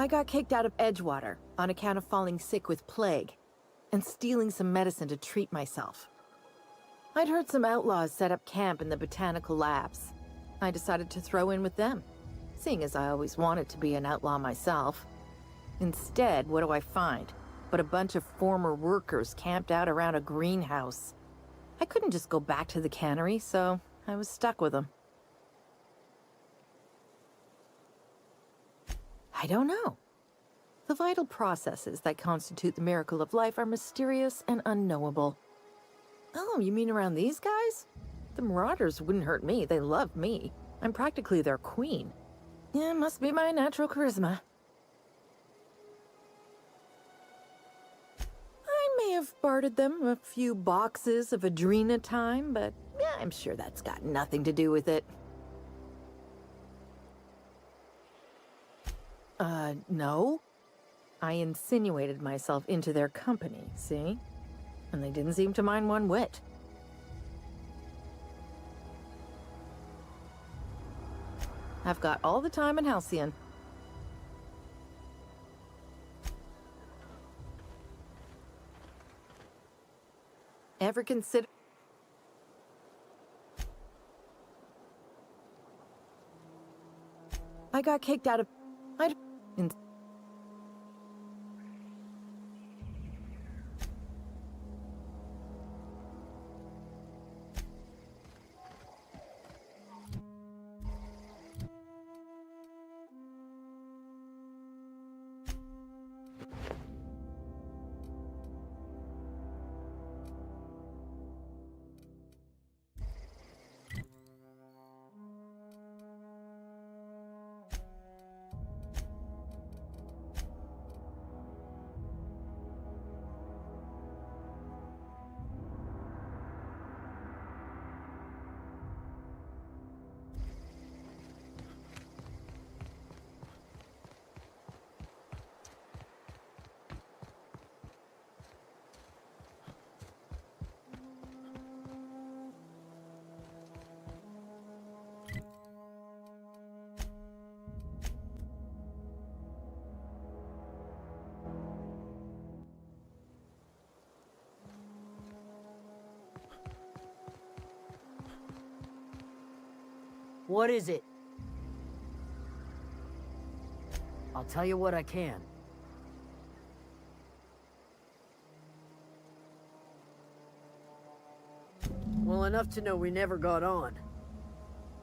I got kicked out of Edgewater on account of falling sick with plague and stealing some medicine to treat myself. I'd heard some outlaws set up camp in the botanical labs. I decided to throw in with them, seeing as I always wanted to be an outlaw myself. Instead, what do I find? But a bunch of former workers camped out around a greenhouse. I couldn't just go back to the cannery, so I was stuck with them. I don't know. The vital processes that constitute the miracle of life are mysterious and unknowable. Oh, you mean around these guys? The Marauders wouldn't hurt me. They love me. I'm practically their queen. Yeah, must be my natural charisma. I may have bartered them a few boxes of Adrena time, but yeah, I'm sure that's got nothing to do with it. No. I insinuated myself into their company, see? And they didn't seem to mind one whit. I've got all the time in Halcyon. Ever consider... I got kicked out of... What is it? I'll tell you what I can. Well, enough to know we never got on.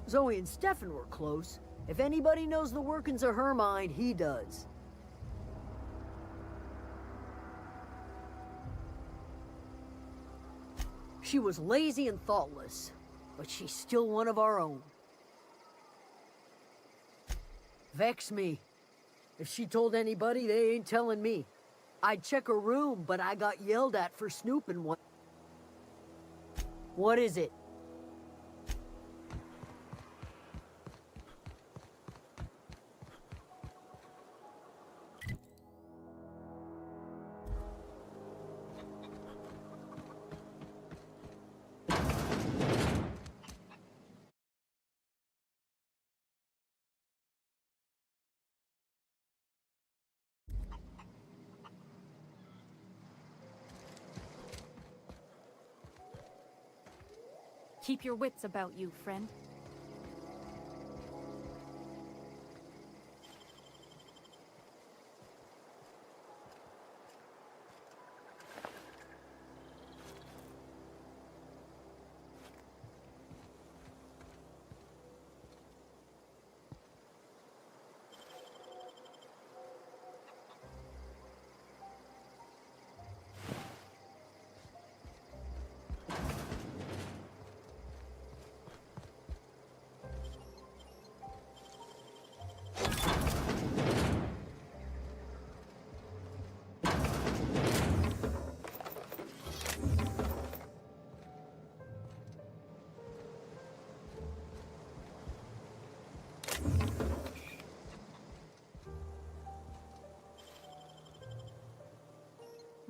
Zoe and Stefan were close. If anybody knows the workings of her mind, he does. She was lazy and thoughtless, but she's still one of our own. Vex me. If she told anybody, they ain't telling me. I'd check her room, but I got yelled at for snooping one. What is it? Keep your wits about you, friend.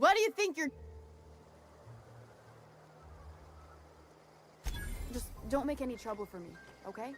What do you think you're... Just don't make any trouble for me, okay?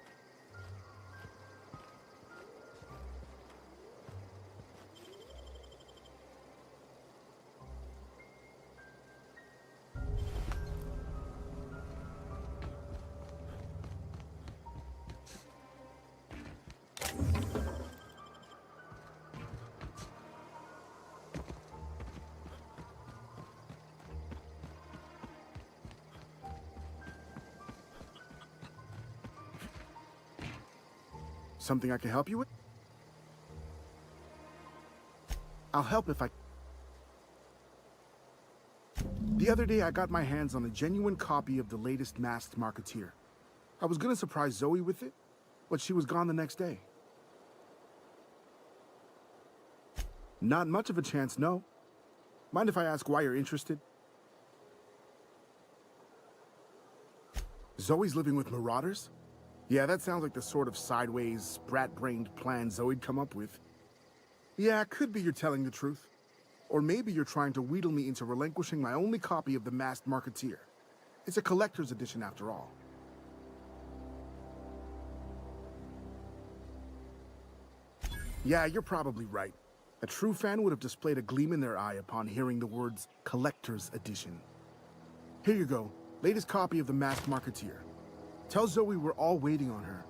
Something I can help you with? I'll help if I... The other day, I got my hands on a genuine copy of the latest Masked Marketeer. I was gonna surprise Zoe with it, but she was gone the next day. Not much of a chance, no. Mind if I ask why you're interested? Zoe's living with marauders? Yeah, that sounds like the sort of sideways, brat-brained plan Zoe'd come up with. Yeah, it could be you're telling the truth. Or maybe you're trying to wheedle me into relinquishing my only copy of the Masked Marketeer. It's a collector's edition after all. Yeah, you're probably right. A true fan would have displayed a gleam in their eye upon hearing the words collector's edition. Here you go, latest copy of the Masked Marketeer. Tell Zoe we're all waiting on her.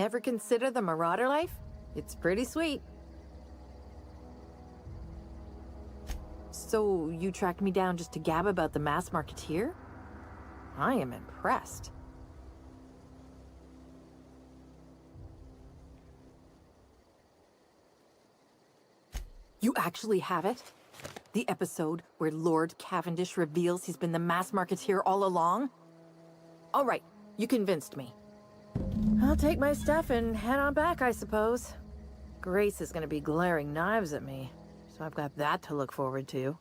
Ever consider the Marauder life? It's pretty sweet. So, you tracked me down just to gab about the mass marketeer? I am impressed. You actually have it? The episode where Lord Cavendish reveals he's been the mass marketeer all along? All right, you convinced me. I'll take my stuff and head on back, I suppose. Grace is gonna be glaring knives at me, so I've got that to look forward to.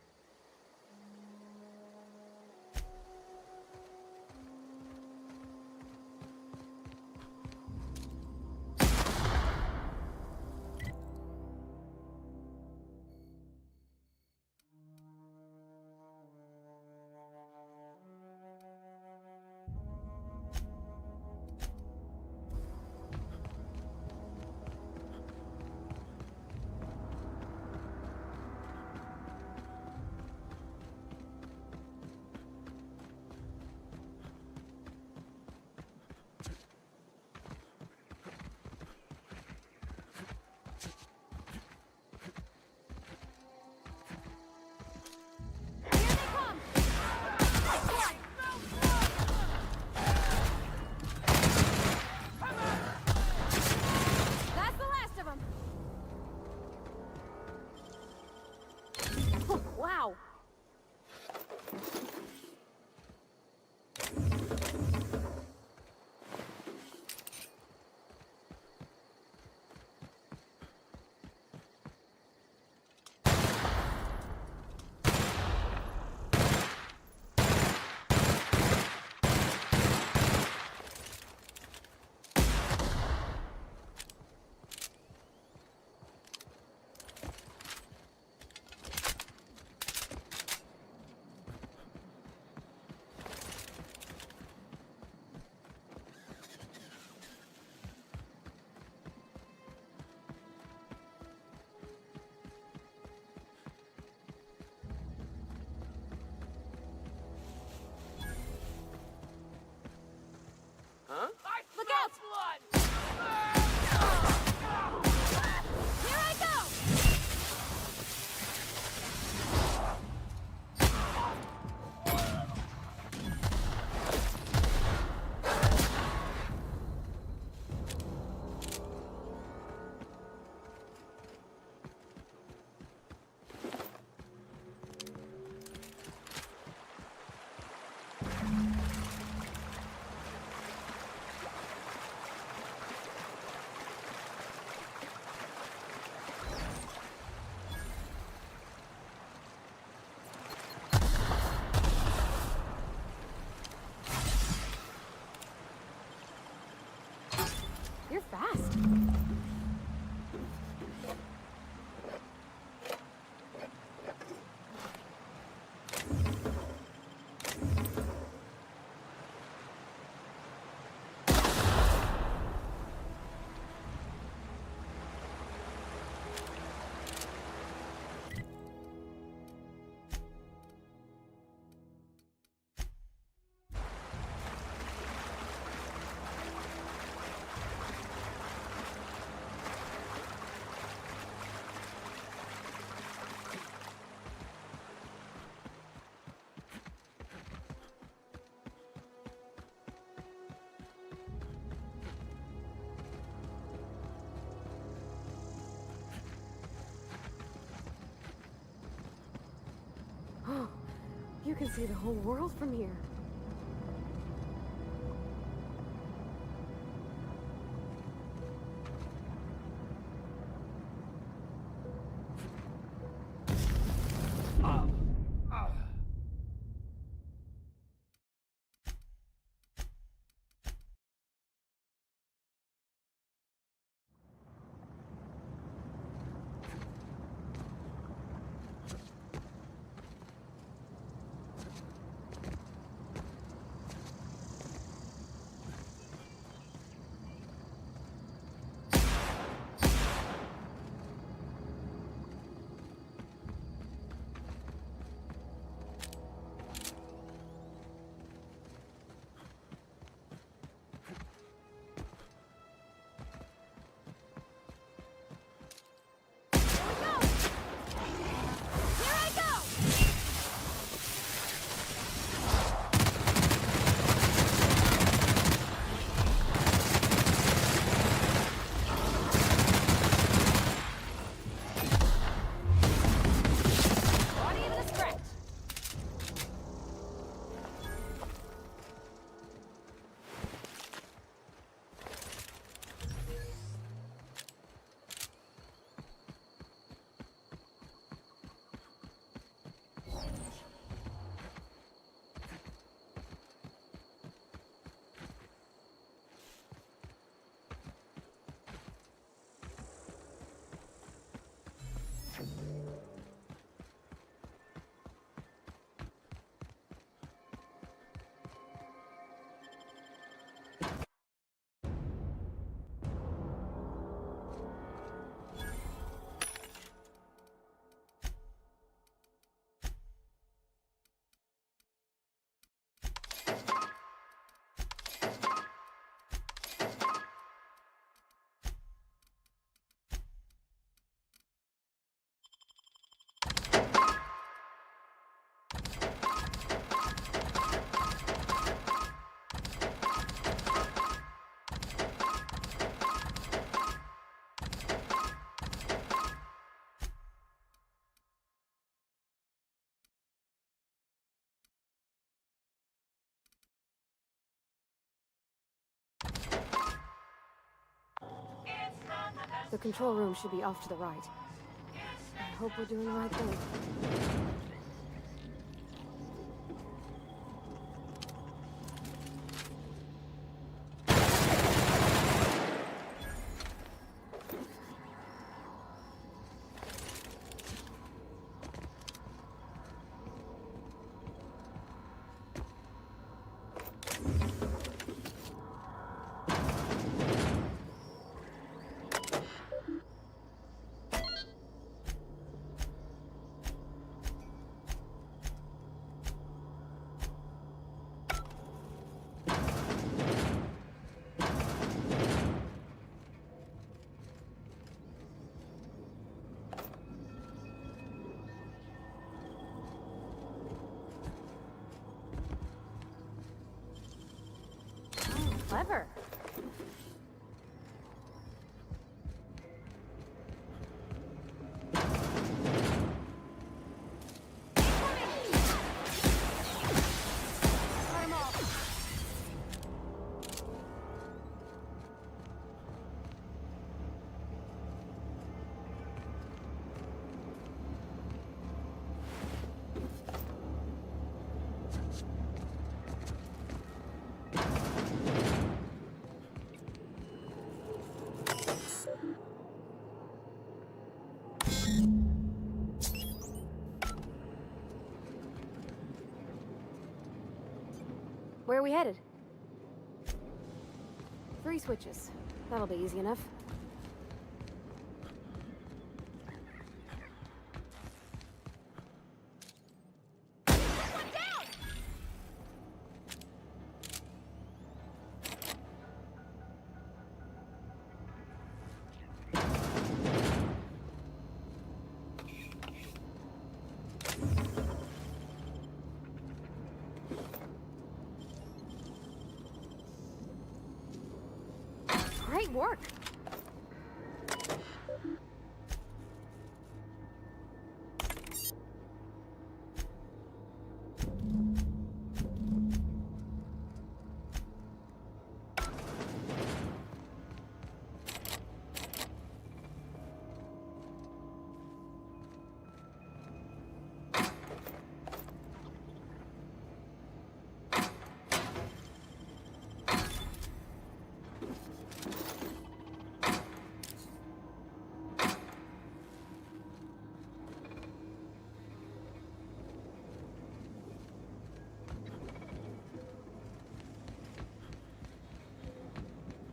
That's the last of them. Wow. Huh? Look out! Here I go! You're fast. You can see the whole world from here. The control room should be off to the right. I hope we're doing the right thing. Clever. Where are we headed? 3 switches. That'll be easy enough. Great work!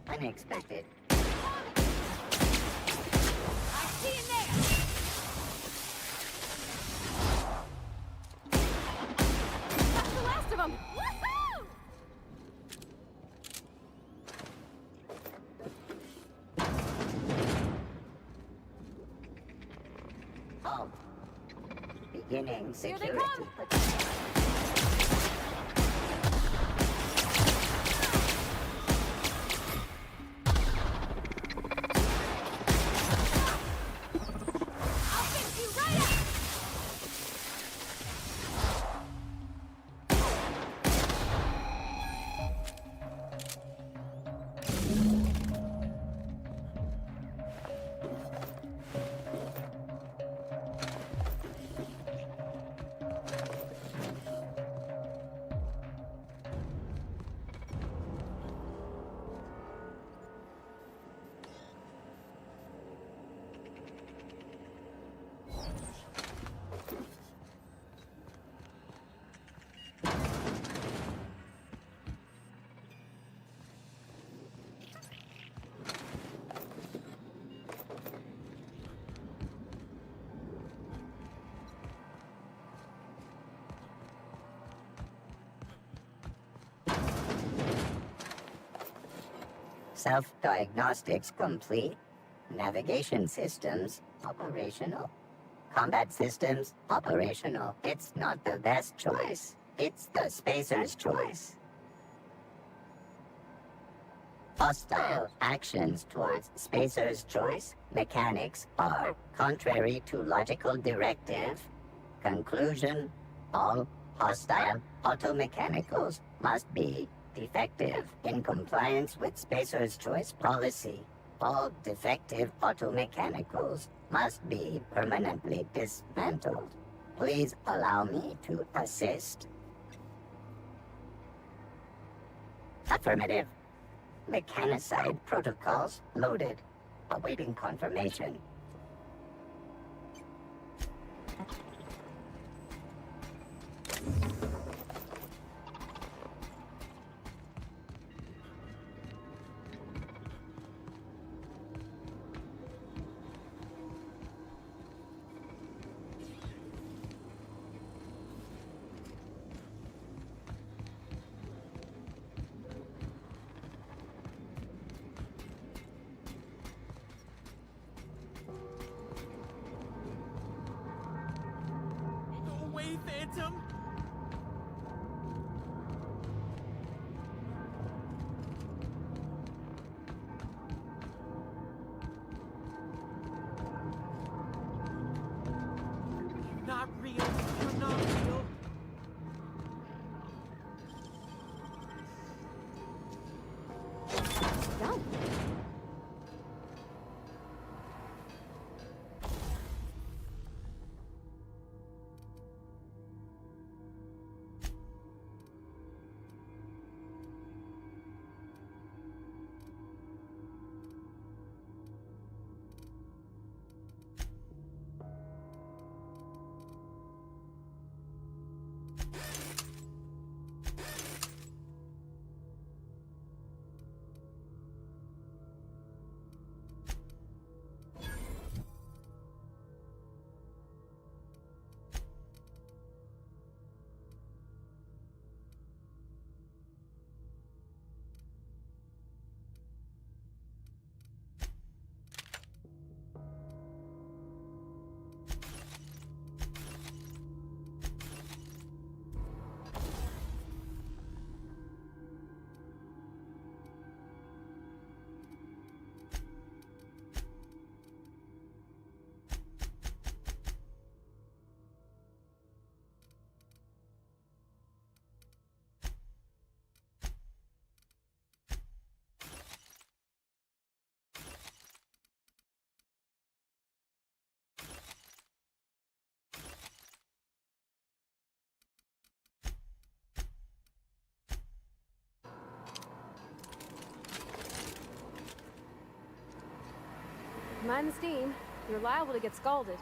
Unexpected. I see in there. That's the last of them! Woohoo! Halt. Beginning Here they security. come! I'll fix you right up! Self-diagnostics complete. Navigation systems operational. Combat systems operational. It's not the best choice. It's the spacer's choice. Hostile actions towards spacer's choice mechanics are contrary to logical directive. Conclusion: all hostile automechanicals must be defective in compliance with spacer's choice policy. All defective automechanicals must be permanently dismantled. Please allow me to assist. Affirmative. Mechanicide protocols loaded. Awaiting confirmation. Go away, Phantom! You're not real. You're not real. Done. Mind the steam. You're liable to get scalded.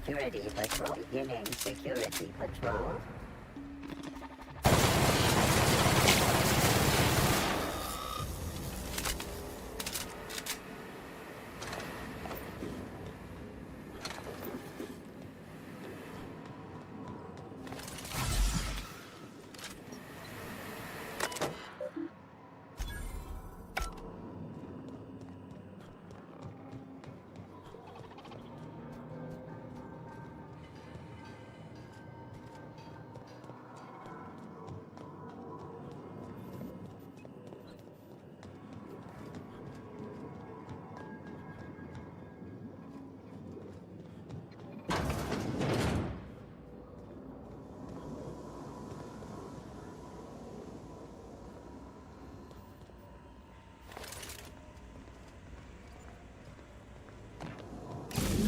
Security patrol. You mean security patrol?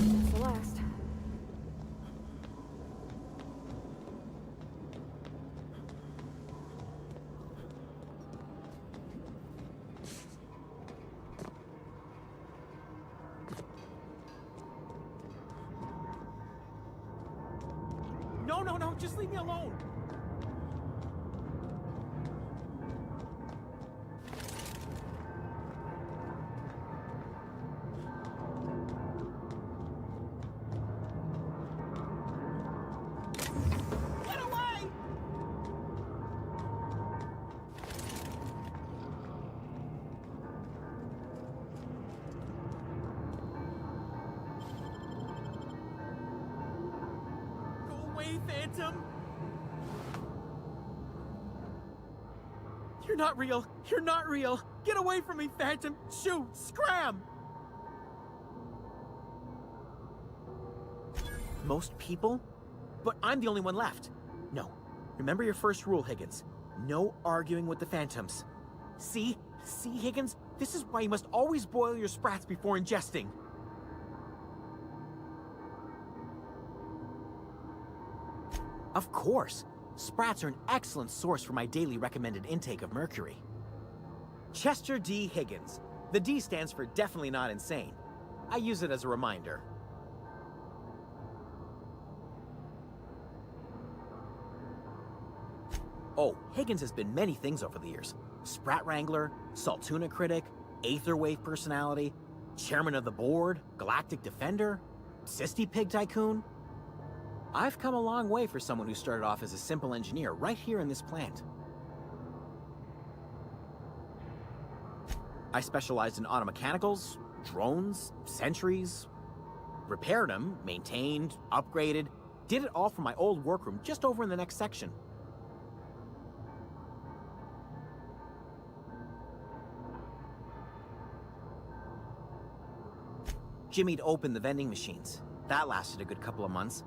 That's the last. No, just leave me alone. Get away! Go away, Phantom! You're not real! You're not real! Get away from me, Phantom! Shoot! Scram! Most people? But I'm the only one left. No. Remember your first rule, Higgins. No arguing with the Phantoms. See? See, Higgins? This is why you must always boil your sprats before ingesting. Of course. Sprats are an excellent source for my daily recommended intake of mercury. Chester D. Higgins. The D stands for definitely not insane. I use it as a reminder. Oh, Higgins has been many things over the years. Sprat Wrangler, Saltuna Critic, Aetherwave Personality, Chairman of the Board, Galactic Defender, Sisty Pig Tycoon. I've come a long way for someone who started off as a simple engineer right here in this plant. I specialized in automechanicals, drones, sentries, repaired them, maintained, upgraded, did it all from my old workroom just over in the next section. Jimmy'd opened the vending machines. That lasted a good couple of months.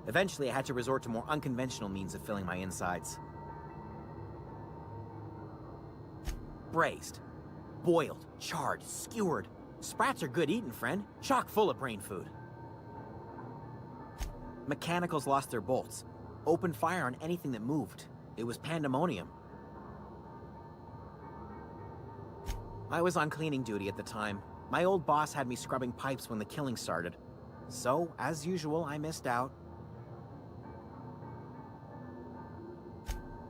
Eventually, I had to resort to more unconventional means of filling my insides. Braised, boiled, charred, skewered. Sprats are good eating, friend. Chock full of brain food. Mechanicals lost their bolts. Opened fire on anything that moved. It was pandemonium. I was on cleaning duty at the time. My old boss had me scrubbing pipes when the killing started. So, as usual, I missed out.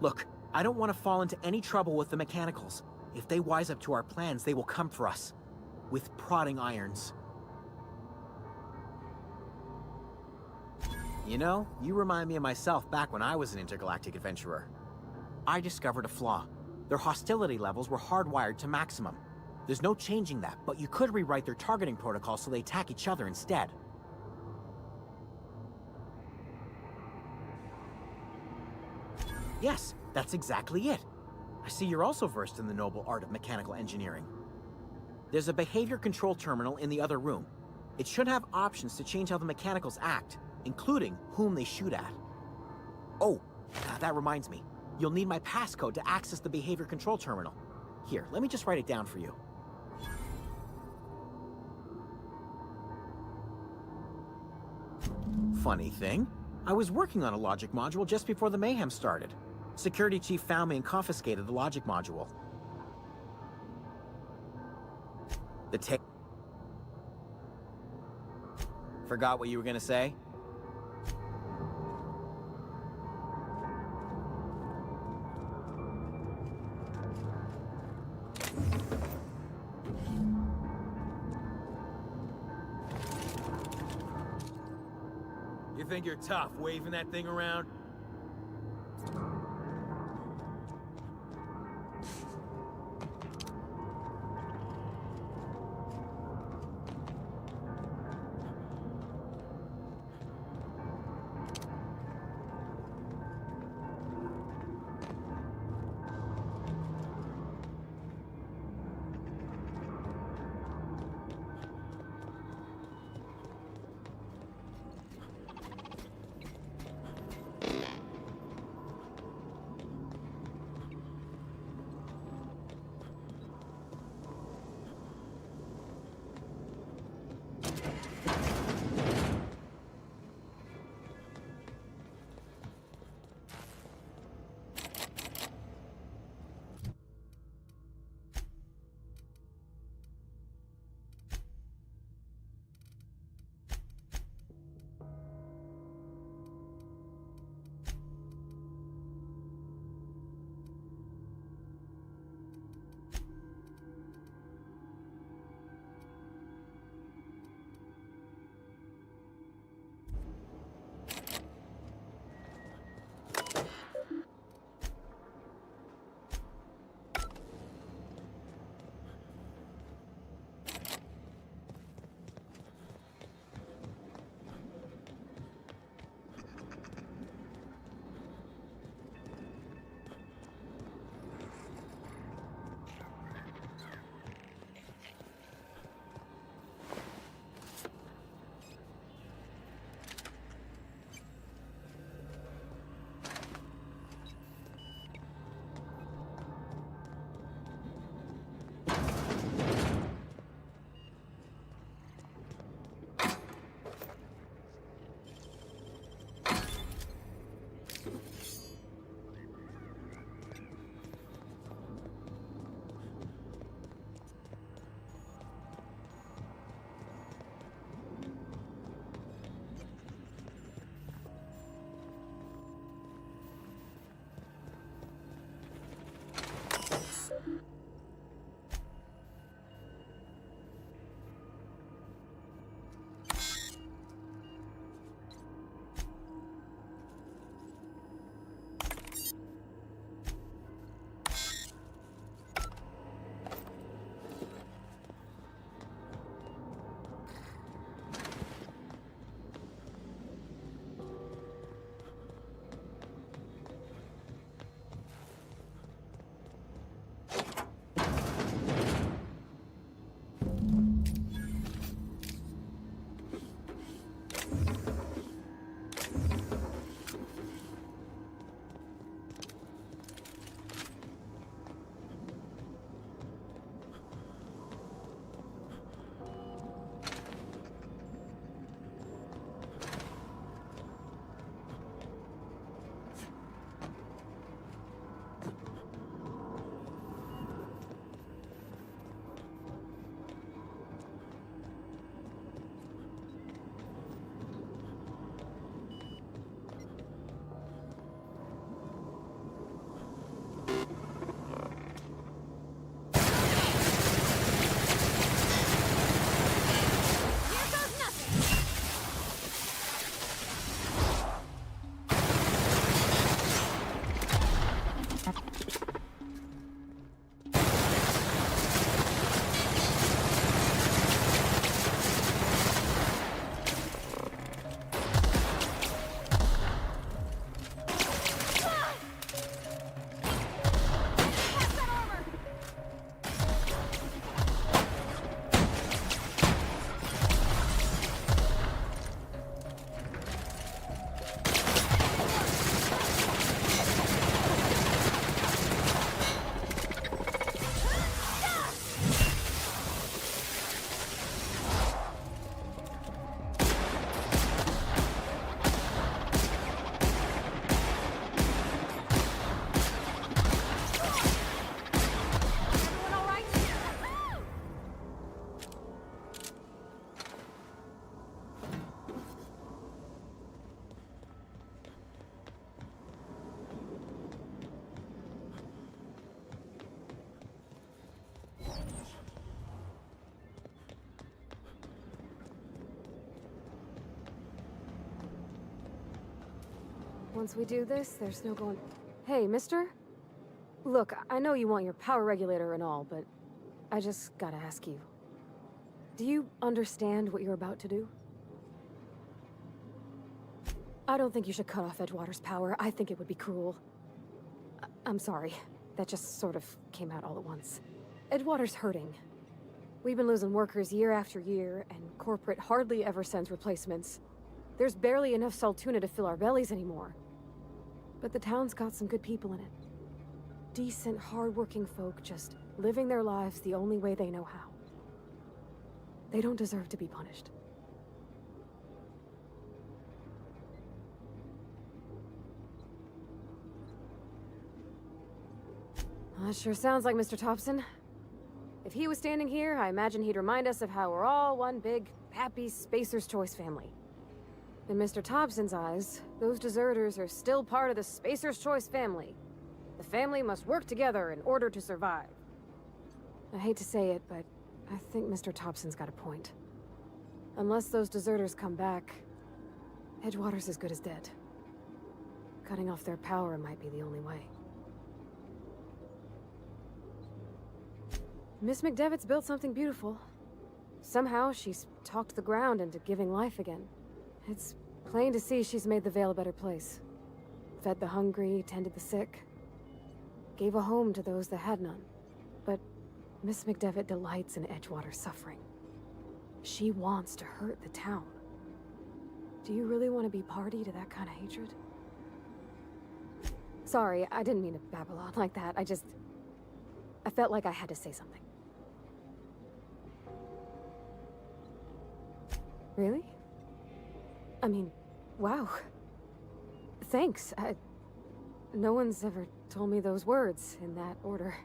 Look, I don't want to fall into any trouble with the mechanicals. If they wise up to our plans, they will come for us. With prodding irons. You know, you remind me of myself back when I was an intergalactic adventurer. I discovered a flaw. Their hostility levels were hardwired to maximum. There's no changing that, but you could rewrite their targeting protocol so they attack each other instead. Yes, that's exactly it. I see you're also versed in the noble art of mechanical engineering. There's a behavior control terminal in the other room. It should have options to change how the mechanicals act, including whom they shoot at. Oh, that reminds me. You'll need my passcode to access the behavior control terminal. Here, let me just write it down for you. Funny thing, I was working on a logic module just before the mayhem started. Security chief found me and confiscated the logic module. Forgot what you were gonna say? think you're tough, waving that thing around? Once we do this, there's no going... Hey, mister? Look, I know you want your power regulator and all, but I just gotta ask you. Do you understand what you're about to do? I don't think you should cut off Edgewater's power. I think it would be cruel. I'm sorry. That just sort of came out all at once. Edgewater's hurting. We've been losing workers year after year, and corporate hardly ever sends replacements. There's barely enough Saltuna to fill our bellies anymore. But the town's got some good people in it. Decent, hard-working folk just living their lives the only way they know how. They don't deserve to be punished. That sure sounds like Mr. Thompson. If he was standing here, I imagine he'd remind us of how we're all one big, happy Spacer's Choice family. In Mr. Thompson's eyes, those deserters are still part of the Spacer's Choice family. The family must work together in order to survive. I hate to say it, but I think Mr. Thompson's got a point. Unless those deserters come back, Edgewater's as good as dead. Cutting off their power might be the only way. Miss McDevitt's built something beautiful. Somehow, she's talked the ground into giving life again. It's plain to see she's made the Vale a better place. Fed the hungry, tended the sick. Gave a home to those that had none. But Miss McDevitt delights in Edgewater's suffering. She wants to hurt the town. Do you really want to be party to that kind of hatred? Sorry, I didn't mean to babble on like that. I felt like I had to say something. Really? I mean, wow. Thanks. No one's ever told me those words in that order.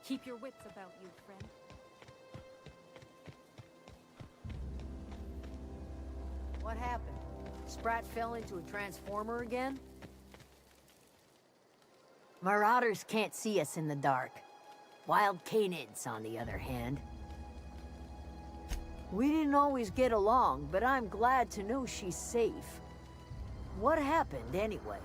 Keep your wits about you, friend. What happened? Sprat fell into a transformer again? Marauders can't see us in the dark. Wild canids, on the other hand. We didn't always get along, but I'm glad to know she's safe. What happened, anyway?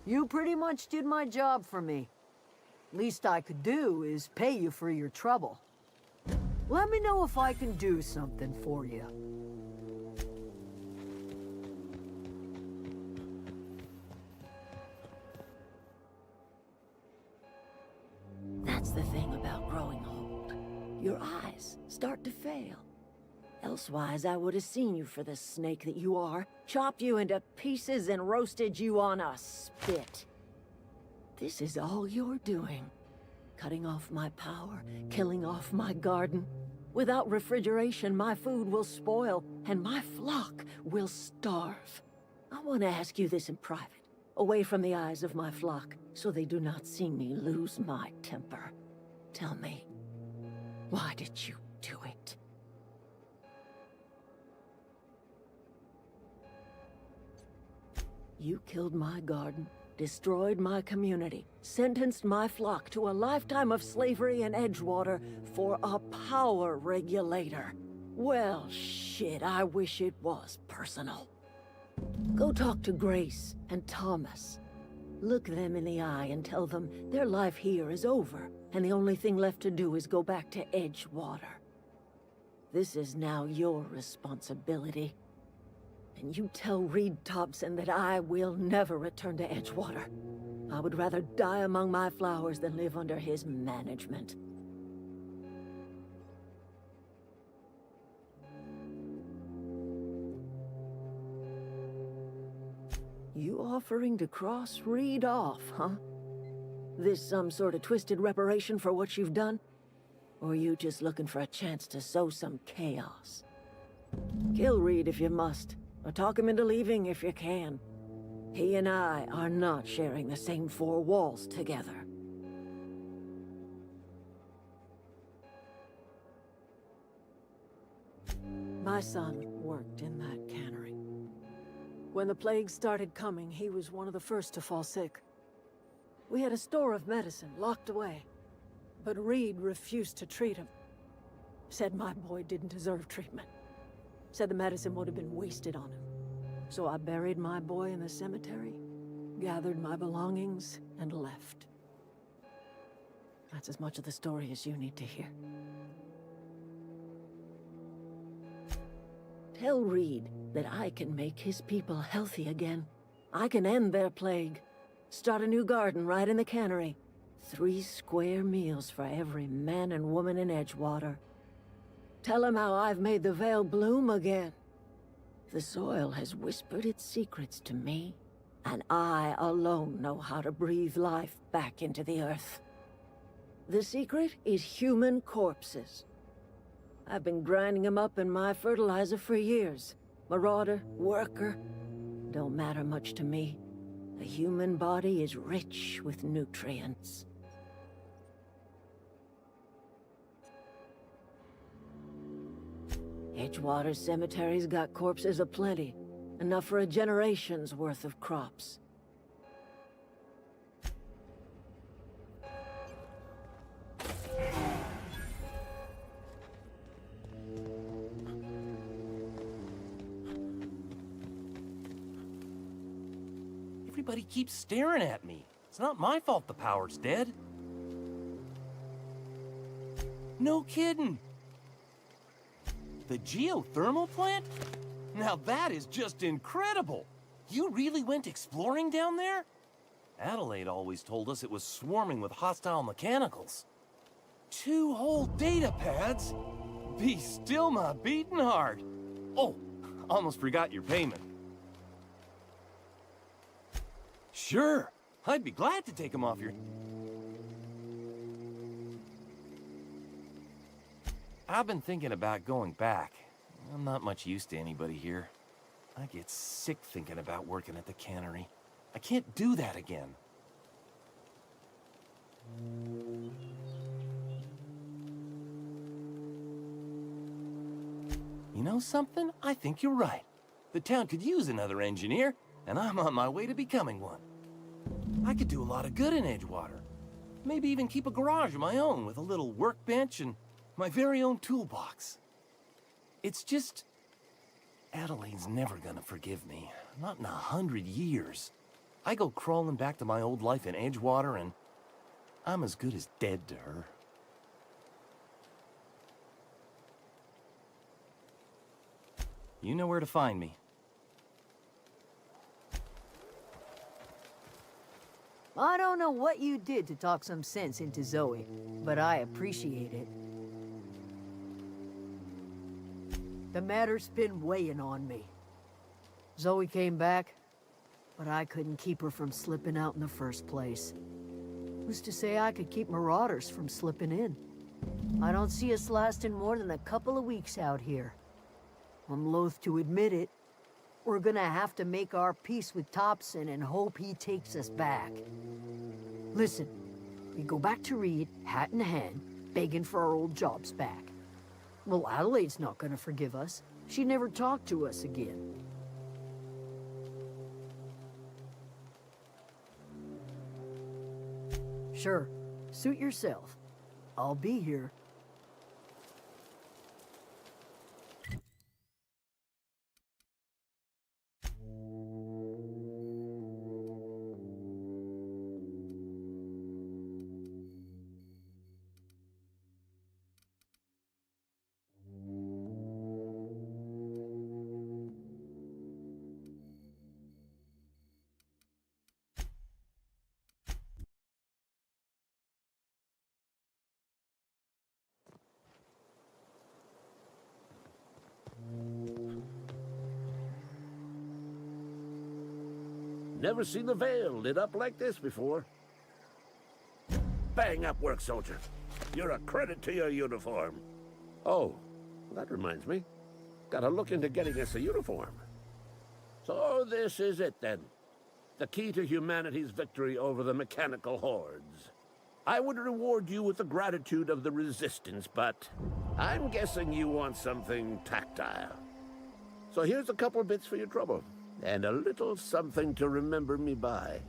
You pretty much did my job for me. Least I could do is pay you for your trouble. Let me know if I can do something for you. That's the thing about growing old. Your eyes start to fail. Elsewise, I would have seen you for the snake that you are, chopped you into pieces and roasted you on a spit. This is all you're doing. Cutting off my power, killing off my garden. Without refrigeration, my food will spoil, and my flock will starve. I want to ask you this in private, away from the eyes of my flock, so they do not see me lose my temper. Tell me, why did you do it? You killed my garden, destroyed my community, sentenced my flock to a lifetime of slavery in Edgewater for a power regulator. Well, shit, I wish it was personal. Go talk to Grace and Thomas. Look them in the eye and tell them their life here is over, and the only thing left to do is go back to Edgewater. This is now your responsibility. And you tell Reed Thompson that I will never return to Edgewater. I would rather die among my flowers than live under his management. You offering to cross Reed off, huh? This some sort of twisted reparation for what you've done? Or you just looking for a chance to sow some chaos? Kill Reed if you must, or talk him into leaving if you can. He and I are not sharing the same four walls together. My son worked in that cannery. When the plague started coming, he was one of the first to fall sick. We had a store of medicine locked away, but Reed refused to treat him. Said my boy didn't deserve treatment. Said the medicine would have been wasted on him. So I buried my boy in the cemetery, gathered my belongings, and left. That's as much of the story as you need to hear. Tell Reed that I can make his people healthy again. I can end their plague. Start a new garden right in the cannery. 3 square meals for every man and woman in Edgewater. Tell him how I've made the Vale bloom again. The soil has whispered its secrets to me, and I alone know how to breathe life back into the earth. The secret is human corpses. I've been grinding them up in my fertilizer for years. Marauder, worker, don't matter much to me. The human body is rich with nutrients. Edgewater Cemetery's got corpses aplenty, enough for a generation's worth of crops. Everybody keeps staring at me. It's not my fault the power's dead. No kidding. The geothermal plant? Now that is just incredible. You really went exploring down there? Adelaide always told us it was swarming with hostile mechanicals. 2 whole data pads? Be still my beating heart. Oh, almost forgot your payment. Sure, I'd be glad to take them off your... I've been thinking about going back. I'm not much use to anybody here. I get sick thinking about working at the cannery. I can't do that again. You know something? I think you're right. The town could use another engineer, and I'm on my way to becoming one. I could do a lot of good in Edgewater. Maybe even keep a garage of my own with a little workbench and my very own toolbox. It's just... Adelaide's never gonna forgive me. Not in 100 years. I go crawling back to my old life in Edgewater and I'm as good as dead to her. You know where to find me. I don't know what you did to talk some sense into Zoe, but I appreciate it. The matter's been weighing on me. Zoe came back, but I couldn't keep her from slipping out in the first place. Who's to say I could keep marauders from slipping in? I don't see us lasting more than a couple of weeks out here. I'm loath to admit it. We're gonna have to make our peace with Thompson and hope he takes us back. Listen, we go back to Reed, hat in hand, begging for our old jobs back. Well, Adelaide's not gonna forgive us. She never talked to us again. Sure. Suit yourself. I'll be here. Never seen the Vale lit up like this before. Bang up work, soldier. You're a credit to your uniform. Oh, that reminds me. Gotta look into getting us a uniform. So this is it then. The key to humanity's victory over the mechanical hordes. I would reward you with the gratitude of the Resistance, but I'm guessing you want something tactile. So here's a couple bits for your trouble, and a little something to remember me by.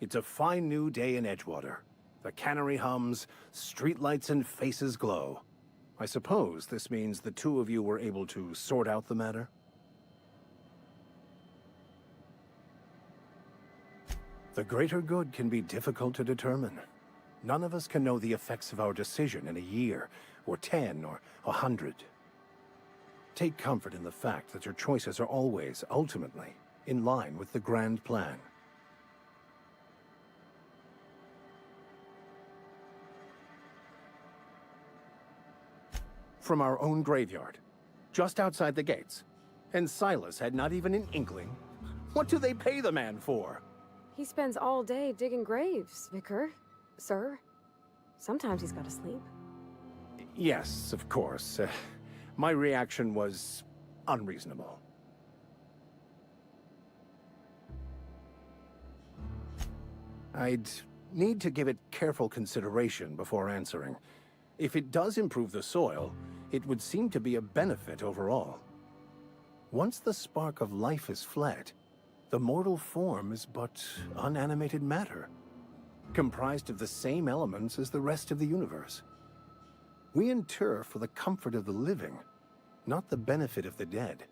It's a fine new day in Edgewater. The cannery hums, streetlights and faces glow. I suppose this means the two of you were able to sort out the matter? The greater good can be difficult to determine. None of us can know the effects of our decision in a year, or 10, or 100. Take comfort in the fact that your choices are always, ultimately, in line with the grand plan. From our own graveyard, just outside the gates. And Silas had not even an inkling. What do they pay the man for? He spends all day digging graves, Vicar. Sir. Sometimes he's got to sleep. Yes, of course. My reaction was unreasonable. I'd need to give it careful consideration before answering. If it does improve the soil, it would seem to be a benefit overall. Once the spark of life is fled, the mortal form is but unanimated matter, comprised of the same elements as the rest of the universe. We inter for the comfort of the living, not the benefit of the dead.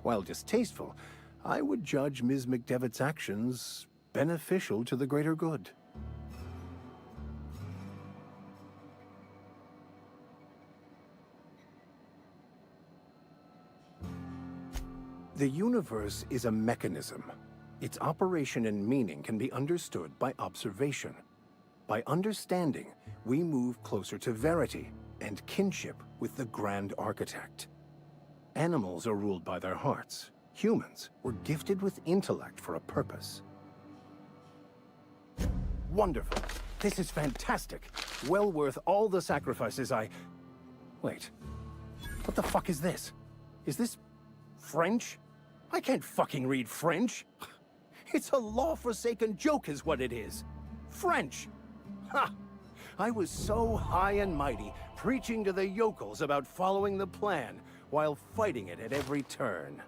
While distasteful, I would judge Ms. McDevitt's actions beneficial to the greater good. The universe is a mechanism. Its operation and meaning can be understood by observation. By understanding, we move closer to verity and kinship with the grand architect. Animals are ruled by their hearts. Humans were gifted with intellect for a purpose. Wonderful. This is fantastic. Well worth all the sacrifices I... Wait. What the fuck is this? Is this French? I can't fucking read French. It's a law-forsaken joke is what it is. French. Ha! I was so high and mighty, preaching to the yokels about following the plan, while fighting it at every turn.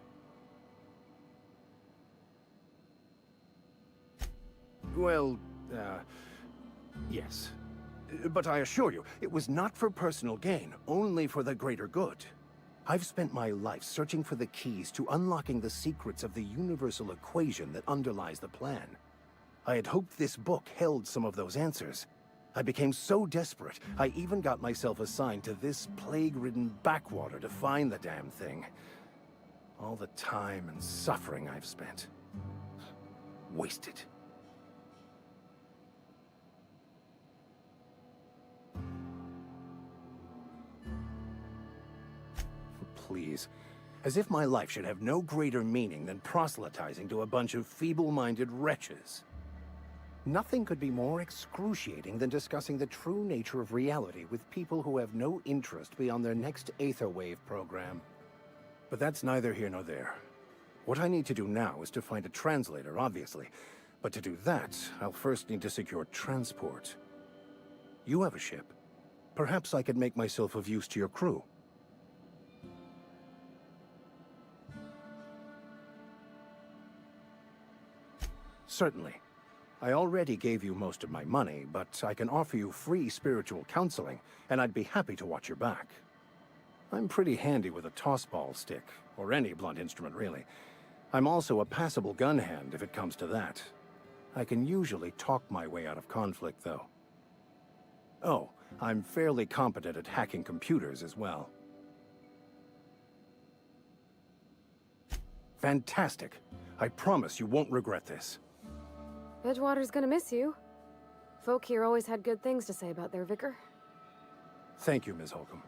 Well, yes. But I assure you, it was not for personal gain, only for the greater good. I've spent my life searching for the keys to unlocking the secrets of the universal equation that underlies the plan. I had hoped this book held some of those answers. I became so desperate, I even got myself assigned to this plague-ridden backwater to find the damn thing. All the time and suffering I've spent. Wasted. Please. As if my life should have no greater meaning than proselytizing to a bunch of feeble-minded wretches. Nothing could be more excruciating than discussing the true nature of reality with people who have no interest beyond their next Aetherwave program. But that's neither here nor there. What I need to do now is to find a translator, obviously. But to do that, I'll first need to secure transport. You have a ship. Perhaps I could make myself of use to your crew. Certainly. I already gave you most of my money, but I can offer you free spiritual counseling, and I'd be happy to watch your back. I'm pretty handy with a toss-ball stick, or any blunt instrument, really. I'm also a passable gun hand, if it comes to that. I can usually talk my way out of conflict, though. Oh, I'm fairly competent at hacking computers as well. Fantastic. I promise you won't regret this. Edgewater's gonna miss you. Folk here always had good things to say about their vicar. Thank you, Ms. Holcomb.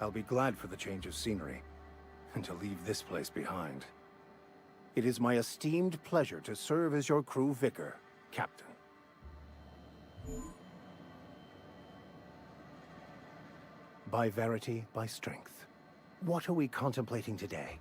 I'll be glad for the change of scenery, and to leave this place behind. It is my esteemed pleasure to serve as your crew vicar, Captain. By verity, by strength. What are we contemplating today?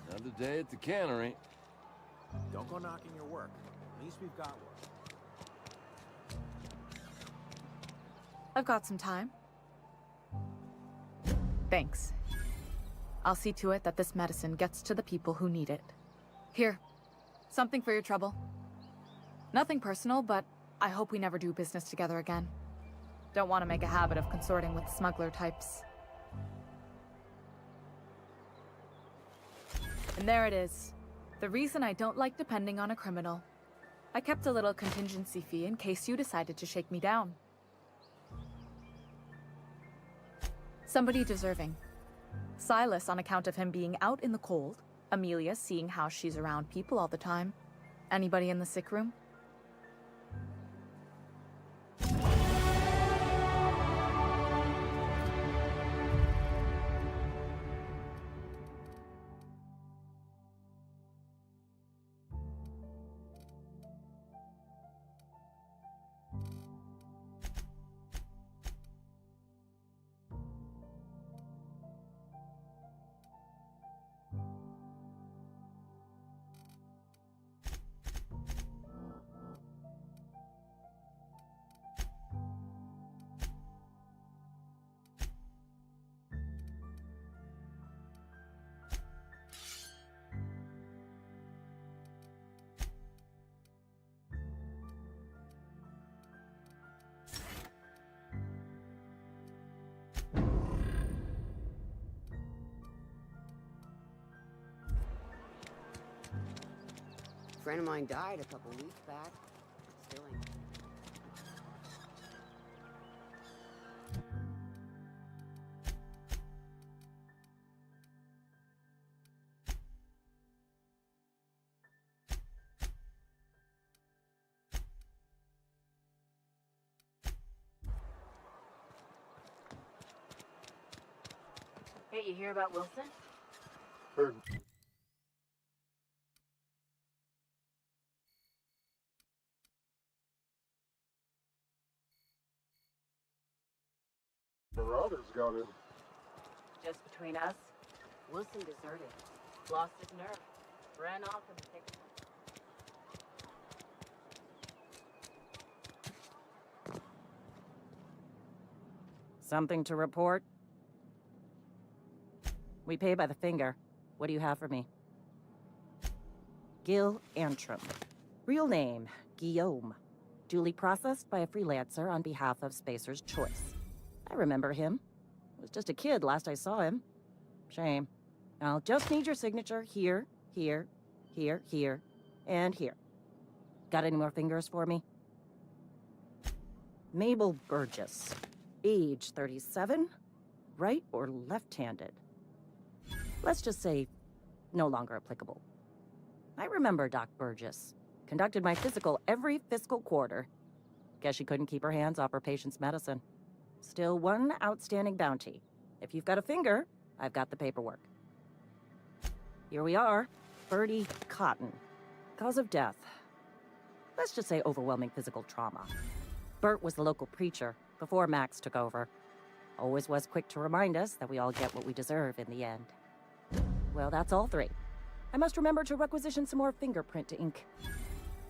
Another day at the cannery. Don't go knocking your work. At least we've got one. I've got some time. Thanks. I'll see to it that this medicine gets to the people who need it. Here, something for your trouble. Nothing personal, but I hope we never do business together again. Don't want to make a habit of consorting with smuggler types. And there it is. The reason I don't like depending on a criminal. I kept a little contingency fee in case you decided to shake me down. Somebody deserving. Silas on account of him being out in the cold. Amelia seeing how she's around people all the time. Anybody in the sick room? A friend of mine died a couple weeks back. Still ain't. Hey, you hear about Wilson? Heard. Marauders got him. Just between us, Wilson deserted. Lost his nerve. Ran off in the thick of it. Something to report? We pay by the finger. What do you have for me? Gil Antrim. Real name, Guillaume. Duly processed by a freelancer on behalf of Spacer's Choice. I remember him. Was just a kid last I saw him. Shame. I'll just need your signature here, here, here, here, and here. Got any more fingers for me? Mabel Burgess. Age 37. Right or left-handed? Let's just say no longer applicable. I remember Doc Burgess. Conducted my physical every fiscal quarter. Guess she couldn't keep her hands off her patient's medicine. Still one outstanding bounty. If you've got a finger, I've got the paperwork. Here we are. Bertie Cotton. Cause of death. Let's just say overwhelming physical trauma. Bert was the local preacher before Max took over. Always was quick to remind us that we all get what we deserve in the end. Well, that's all three. I must remember to requisition some more fingerprint to ink.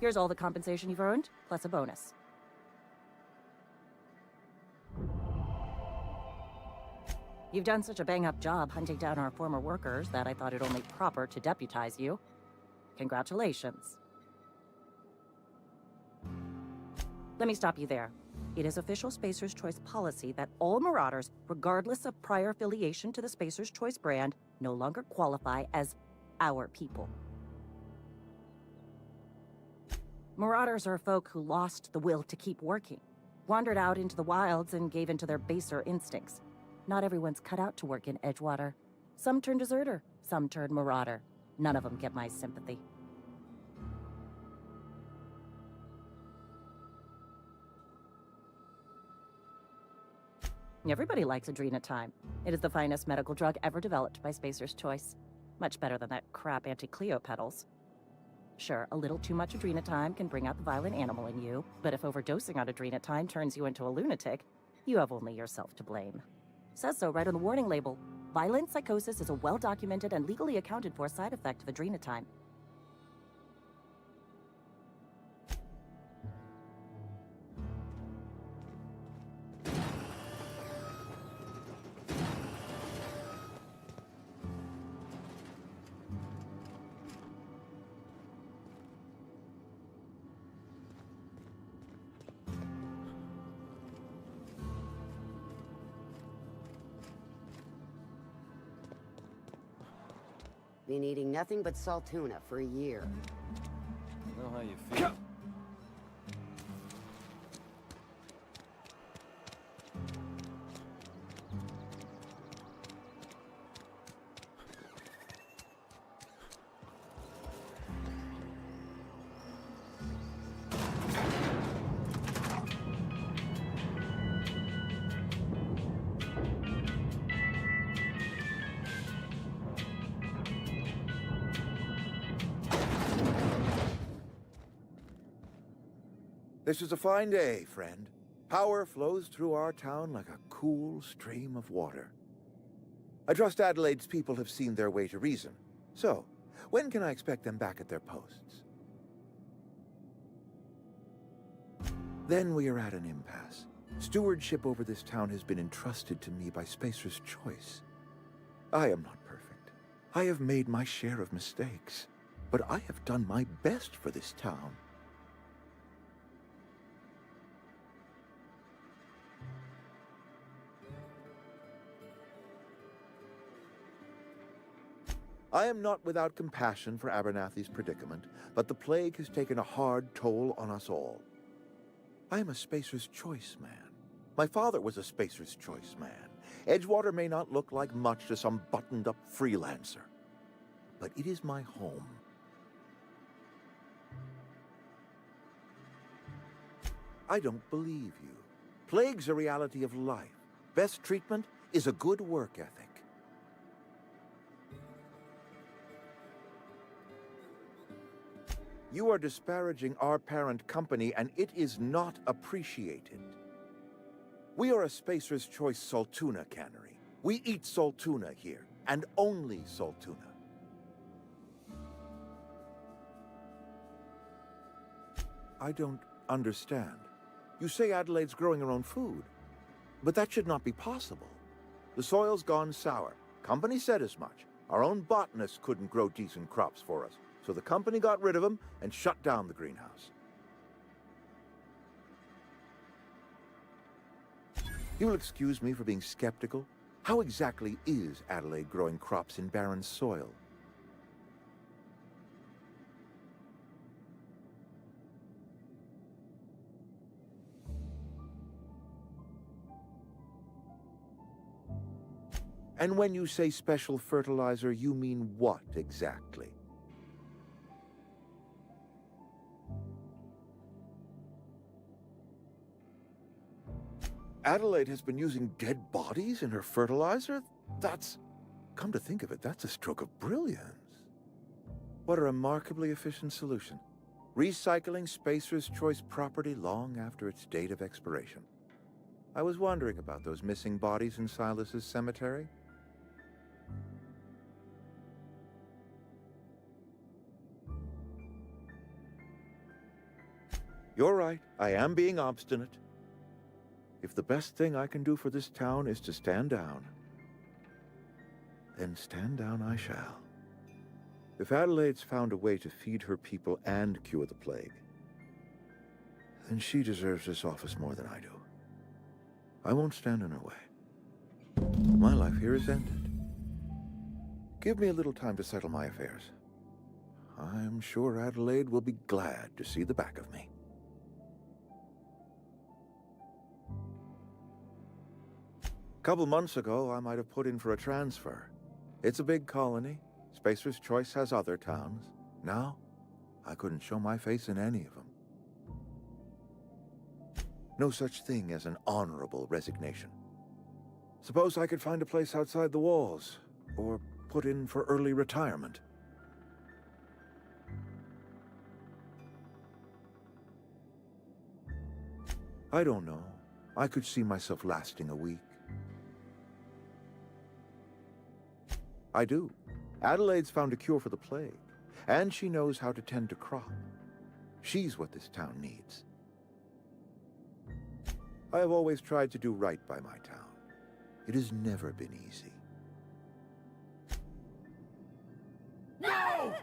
Here's all the compensation you've earned, plus a bonus. You've done such a bang-up job hunting down our former workers that I thought it only proper to deputize you. Congratulations. Let me stop you there. It is official Spacer's Choice policy that all Marauders, regardless of prior affiliation to the Spacer's Choice brand, no longer qualify as our people. Marauders are folk who lost the will to keep working, wandered out into the wilds and gave into their baser instincts. Not everyone's cut out to work in Edgewater. Some turn deserter, some turn marauder. None of them get my sympathy. Everybody likes Adrenatime. It is the finest medical drug ever developed by Spacer's Choice. Much better than that crap anti-Cleo pedals. Sure, a little too much Adrenatime can bring out the violent animal in you, but if overdosing on Adrenatime turns you into a lunatic, you have only yourself to blame. Says so right on the warning label. Violent psychosis is a well-documented and legally accounted for side effect of adrenatime. Been eating nothing but salt tuna for a year. I know how you feel. This is a fine day, friend. Power flows through our town like a cool stream of water. I trust Adelaide's people have seen their way to reason. So, when can I expect them back at their posts? Then we are at an impasse. Stewardship over this town has been entrusted to me by Spacer's Choice. I am not perfect. I have made my share of mistakes. But I have done my best for this town. I am not without compassion for Abernathy's predicament, but the plague has taken a hard toll on us all. I am a Spacer's Choice man. My father was a Spacer's Choice man. Edgewater may not look like much to some buttoned-up freelancer, but it is my home. I don't believe you. Plague's a reality of life. Best treatment is a good work ethic. You are disparaging our parent company, and it is not appreciated. We are a Spacer's Choice Saltuna cannery. We eat Saltuna here, and only Saltuna. I don't understand. You say Adelaide's growing her own food, but that should not be possible. The soil's gone sour. Company said as much. Our own botanists couldn't grow decent crops for us. So the company got rid of him and shut down the greenhouse. You'll excuse me for being skeptical. How exactly is Adelaide growing crops in barren soil? And when you say special fertilizer, you mean what exactly? Adelaide has been using dead bodies in her fertilizer? That's... come to think of it, that's a stroke of brilliance. What a remarkably efficient solution. Recycling Spacer's Choice property long after its date of expiration. I was wondering about those missing bodies in Silas's cemetery. You're right, I am being obstinate. If the best thing I can do for this town is to stand down, then stand down I shall. If Adelaide's found a way to feed her people and cure the plague, then she deserves this office more than I do. I won't stand in her way. My life here is ended. Give me a little time to settle my affairs. I'm sure Adelaide will be glad to see the back of me. A couple months ago, I might have put in for a transfer. It's a big colony. Spacer's Choice has other towns. Now, I couldn't show my face in any of them. No such thing as an honorable resignation. Suppose I could find a place outside the walls, or put in for early retirement. I don't know. I could see myself lasting a week. I do. Adelaide's found a cure for the plague, and she knows how to tend a crop. She's what this town needs. I have always tried to do right by my town. It has never been easy. No!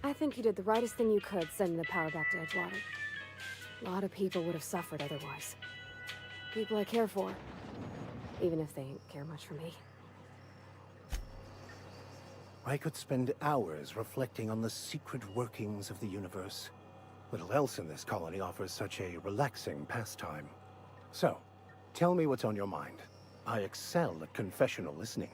I think you did the rightest thing you could sending the power back to Edgewater. A lot of people would have suffered otherwise. People I care for. Even if they didn't care much for me. I could spend hours reflecting on the secret workings of the universe. Little else in this colony offers such a relaxing pastime. So, tell me what's on your mind. I excel at confessional listening.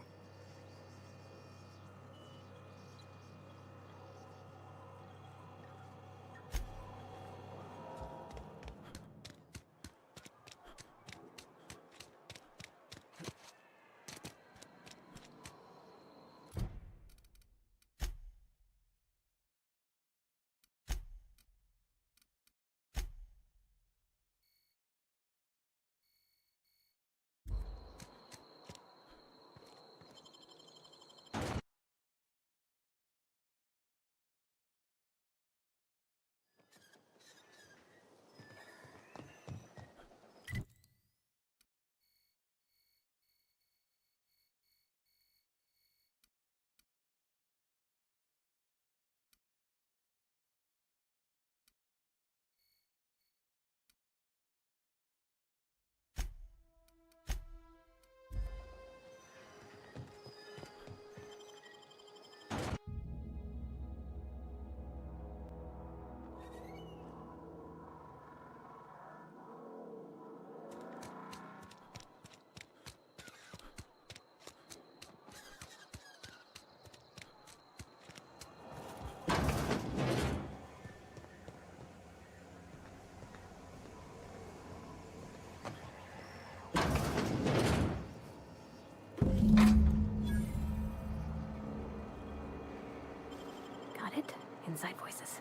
Got it? Inside voices.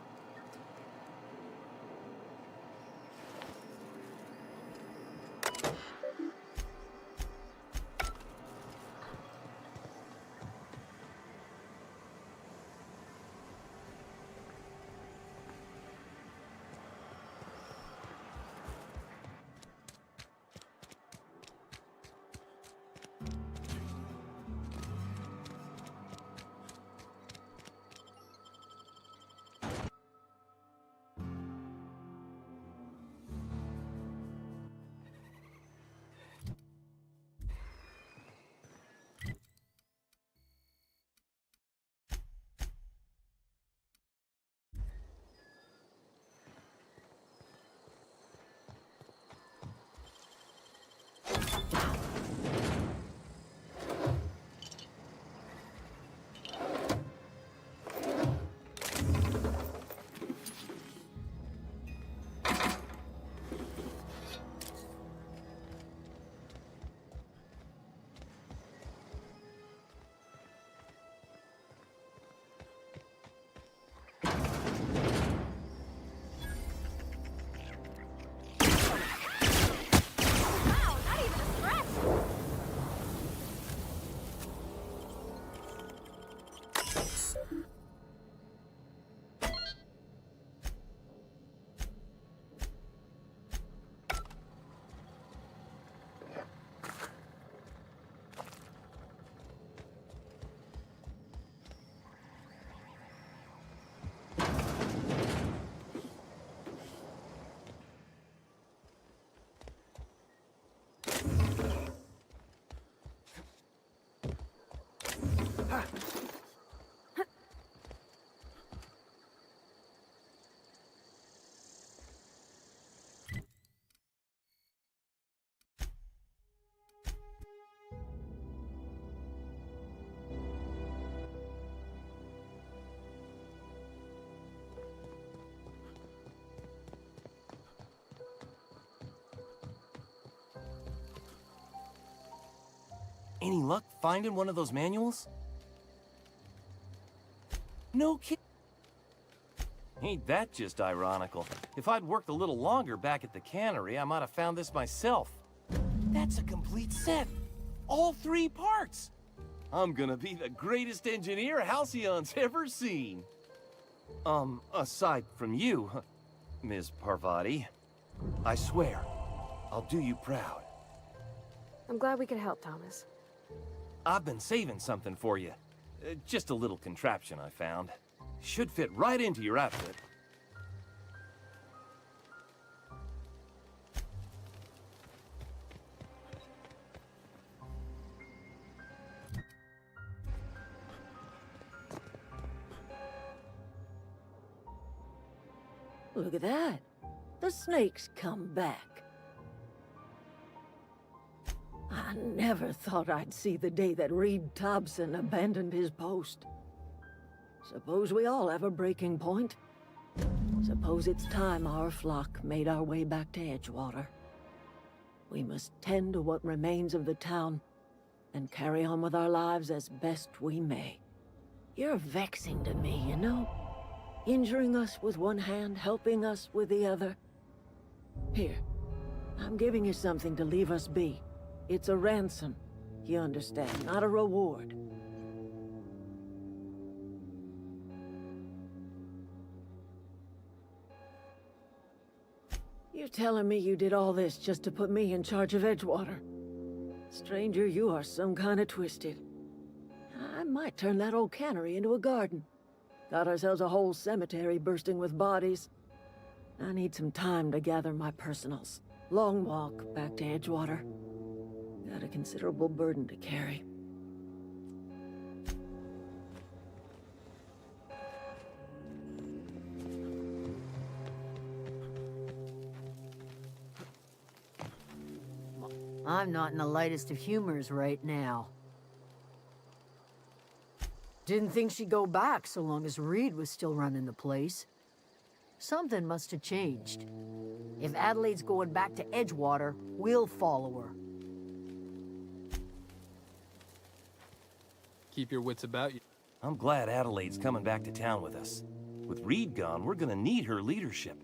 Any luck finding one of those manuals? No kid. Ain't that just ironical? If I'd worked a little longer back at the cannery, I might have found this myself. That's a complete set. All 3 parts. I'm gonna be the greatest engineer Halcyon's ever seen. Aside from you, Ms. Parvati, I swear, I'll do you proud. I'm glad we could help, Thomas. I've been saving something for you. Just a little contraption I found. Should fit right into your outfit. Look at that. The snake's come back. I never thought I'd see the day that Reed Thompson abandoned his post. Suppose we all have a breaking point. Suppose it's time our flock made our way back to Edgewater. We must tend to what remains of the town and carry on with our lives as best we may. You're vexing to me, you know? Injuring us with one hand, helping us with the other. Here, I'm giving you something to leave us be. It's a ransom, you understand, not a reward. You're telling me you did all this just to put me in charge of Edgewater? Stranger, you are some kind of twisted. I might turn that old cannery into a garden. Got ourselves a whole cemetery bursting with bodies. I need some time to gather my personals. Long walk back to Edgewater. Got a considerable burden to carry. I'm not in the lightest of humors right now. Didn't think she'd go back so long as Reed was still running the place. Something must have changed. If Adelaide's going back to Edgewater, we'll follow her. Keep your wits about you. I'm glad Adelaide's coming back to town with us. With Reed gone, we're gonna need her leadership.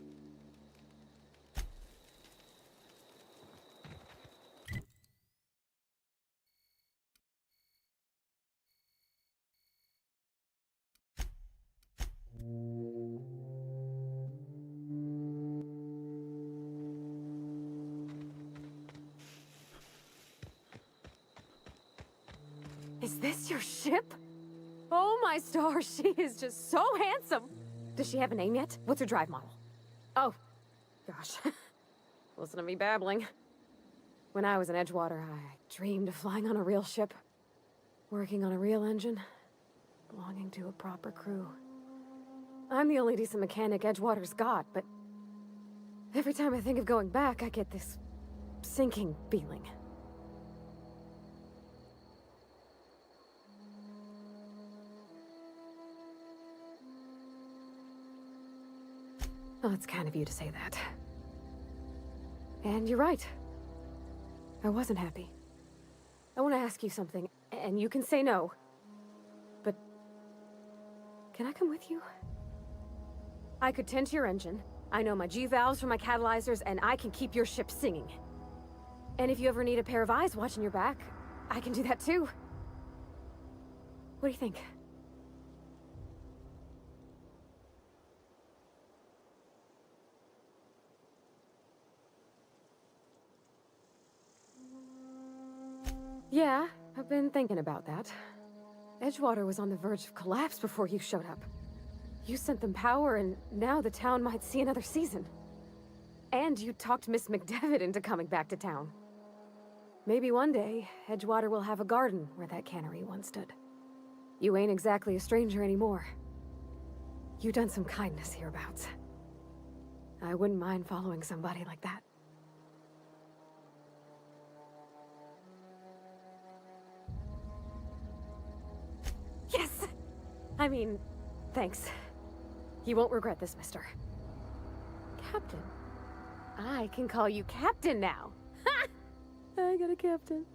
Is this your ship? Oh my stars, she is just so handsome. Does she have a name yet? What's her drive model? Oh, gosh. Listen to me babbling. When I was in Edgewater, I dreamed of flying on a real ship, working on a real engine, belonging to a proper crew. I'm the only decent mechanic Edgewater's got, but every time I think of going back, I get this sinking feeling. Well, it's kind of you to say that. And you're right. I wasn't happy. I want to ask you something, and you can say no. But can I come with you? I could tend to your engine. I know my G-valves for my catalyzers, and I can keep your ship singing. And if you ever need a pair of eyes watching your back, I can do that too. What do you think? Yeah, I've been thinking about that. Edgewater was on the verge of collapse before you showed up. You sent them power, and now the town might see another season. And you talked Miss McDevitt into coming back to town. Maybe one day, Edgewater will have a garden where that cannery once stood. You ain't exactly a stranger anymore. You've done some kindness hereabouts. I wouldn't mind following somebody like that. Yes! I mean, thanks. You won't regret this, mister. Captain. I can call you Captain now. Ha! I got a captain.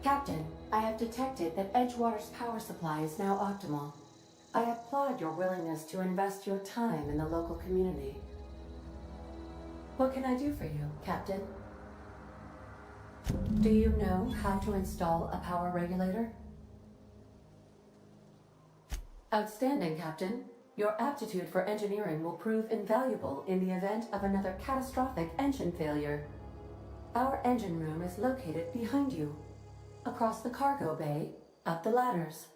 Captain, I have detected that Edgewater's power supply is now optimal. I applaud your willingness to invest your time in the local community. What can I do for you, Captain? Do you know how to install a power regulator? Outstanding, Captain. Your aptitude for engineering will prove invaluable in the event of another catastrophic engine failure. Our engine room is located behind you, across the cargo bay, up the ladders.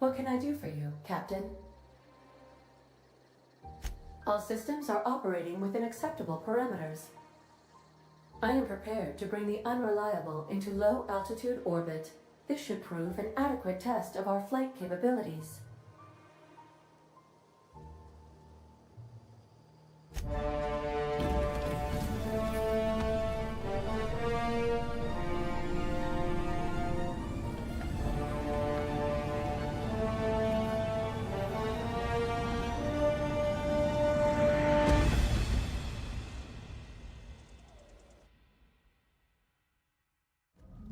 What can I do for you, Captain? All systems are operating within acceptable parameters. I am prepared to bring the unreliable into low-altitude orbit. This should prove an adequate test of our flight capabilities.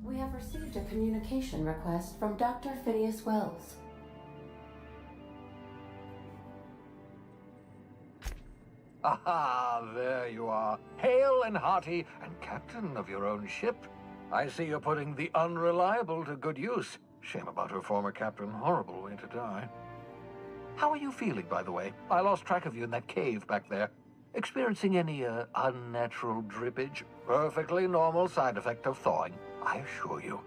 We have received a communication request from Dr. Phineas Wells. Aha, there you are. Hale and hearty, and captain of your own ship. I see you're putting the unreliable to good use. Shame about her former captain. Horrible way to die. How are you feeling, by the way? I lost track of you in that cave back there. Experiencing any, unnatural drippage? Perfectly normal side effect of thawing, I assure you.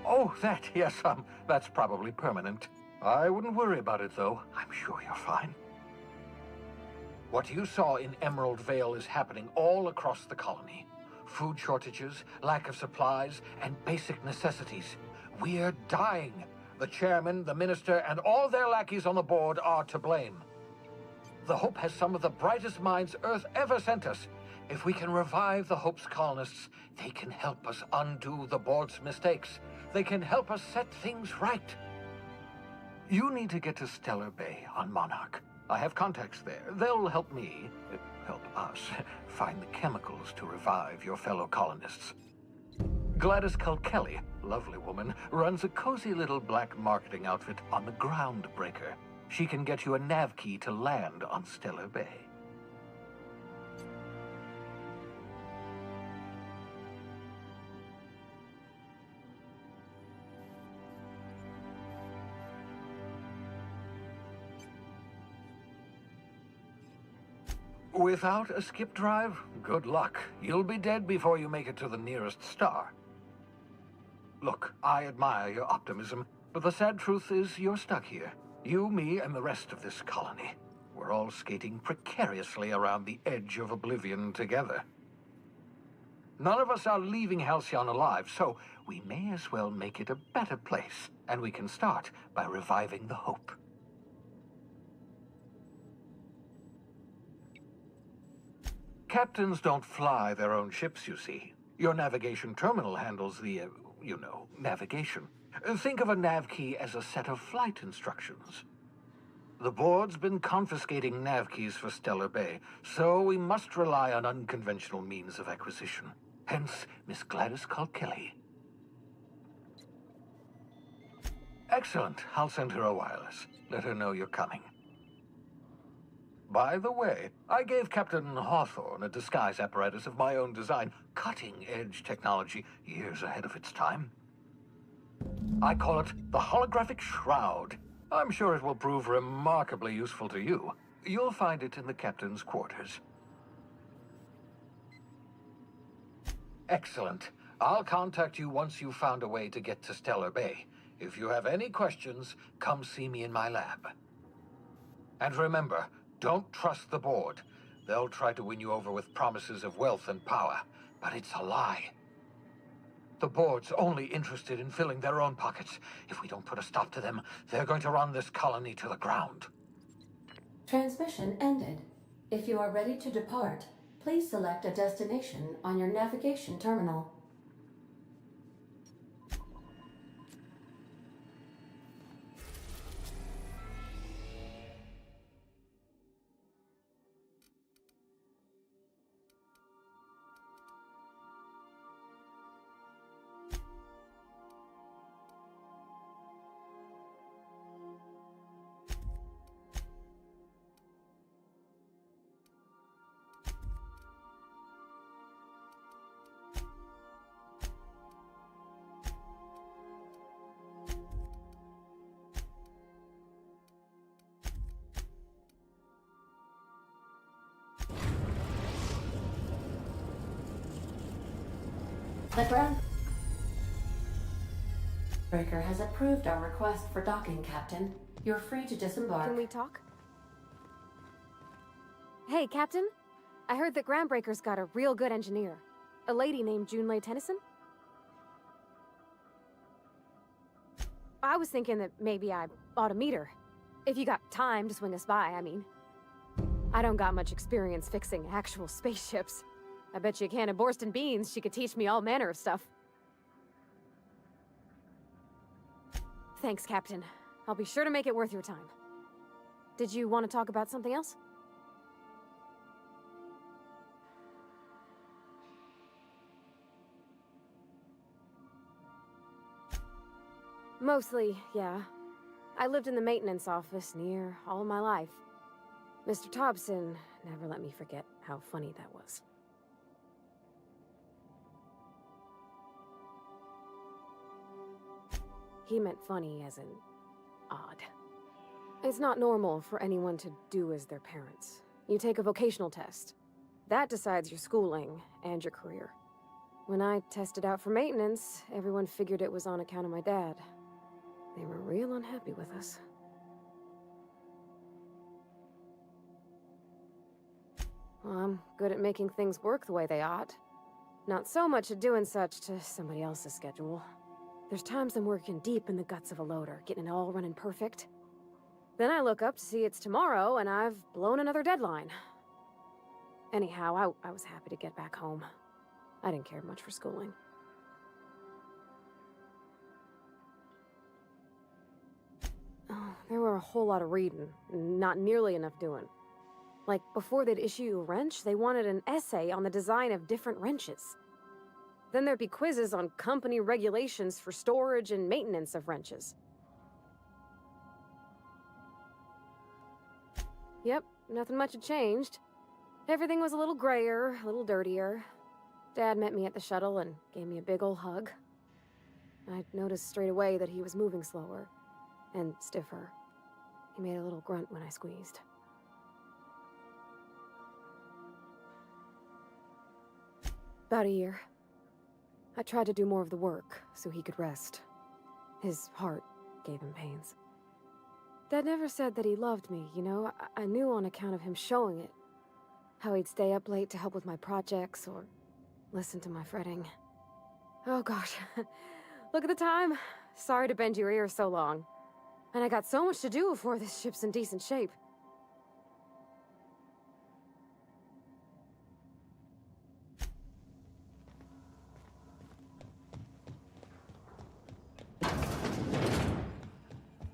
Oh, that, yes, that's probably permanent. I wouldn't worry about it, though. I'm sure you're fine. What you saw in Emerald Vale is happening all across the colony. Food shortages, lack of supplies, and basic necessities. We're dying. The chairman, the minister, and all their lackeys on the board are to blame. The Hope has some of the brightest minds Earth ever sent us. If we can revive the Hope's colonists, they can help us undo the board's mistakes. They can help us set things right. You need to get to Stellar Bay on Monarch. I have contacts there. They'll help me, help us, find the chemicals to revive your fellow colonists. Gladys Kelly, lovely woman, runs a cozy little black marketing outfit on the Groundbreaker. She can get you a nav key to land on Stellar Bay. Without a skip drive, good luck. You'll be dead before you make it to the nearest star. Look, I admire your optimism, but the sad truth is you're stuck here. You, me, and the rest of this colony. We're all skating precariously around the edge of oblivion together. None of us are leaving Halcyon alive, so we may as well make it a better place, and we can start by reviving the Hope. Captains don't fly their own ships, you see. Your navigation terminal handles the, navigation. Think of a nav key as a set of flight instructions. The board's been confiscating nav keys for Stellar Bay, so we must rely on unconventional means of acquisition. Hence, Miss Gladys Kelly. Excellent. I'll send her a wireless. Let her know you're coming. By the way, I gave Captain Hawthorne a disguise apparatus of my own design, cutting-edge technology, years ahead of its time. I call it the Holographic Shroud. I'm sure it will prove remarkably useful to you. You'll find it in the captain's quarters. Excellent. I'll contact you once you've found a way to get to Stellar Bay. If you have any questions, come see me in my lab. And remember, don't trust the board. They'll try to win you over with promises of wealth and power, but it's a lie. The board's only interested in filling their own pockets. If we don't put a stop to them, they're going to run this colony to the ground. Transmission ended. If you are ready to depart, please select a destination on your navigation terminal. The groundbreaker has approved our request for docking, Captain. You're free to disembark. Can we talk? Hey, Captain. I heard that Groundbreaker's got a real good engineer. A lady named Junlei Tennyson? I was thinking that maybe I ought to meet her. If you got time to swing us by, I mean. I don't got much experience fixing actual spaceships. I bet you a can of Borston beans she could teach me all manner of stuff. Thanks, Captain. I'll be sure to make it worth your time. Did you want to talk about something else? Mostly, yeah. I lived in the maintenance office near all my life. Mr. Thompson never let me forget how funny that was. He meant funny as in odd. It's not normal for anyone to do as their parents. You take a vocational test. That decides your schooling and your career. When I tested out for maintenance, everyone figured it was on account of my dad. They were real unhappy with us. Well, I'm good at making things work the way they ought. Not so much at doing such to somebody else's schedule. There's times I'm working deep in the guts of a loader, getting it all running perfect. Then I look up to see it's tomorrow, and I've blown another deadline. Anyhow, I was happy to get back home. I didn't care much for schooling. Oh, there were a whole lot of reading, not nearly enough doing. Like, before they'd issue you a wrench, they wanted an essay on the design of different wrenches. Then there'd be quizzes on company regulations for storage and maintenance of wrenches. Yep, nothing much had changed. Everything was a little grayer, a little dirtier. Dad met me at the shuttle and gave me a big ol' hug. I noticed straight away that he was moving slower and stiffer. He made a little grunt when I squeezed. About a year. I tried to do more of the work so he could rest. His heart gave him pains. Dad never said that he loved me, you know? I knew on account of him showing it. How he'd stay up late to help with my projects or listen to my fretting. Oh gosh, look at the time. Sorry to bend your ears so long. And I got so much to do before this ship's in decent shape.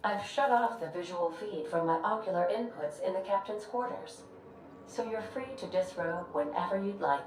I've shut off the visual feed from my ocular inputs in the captain's quarters, so you're free to disrobe whenever you'd like.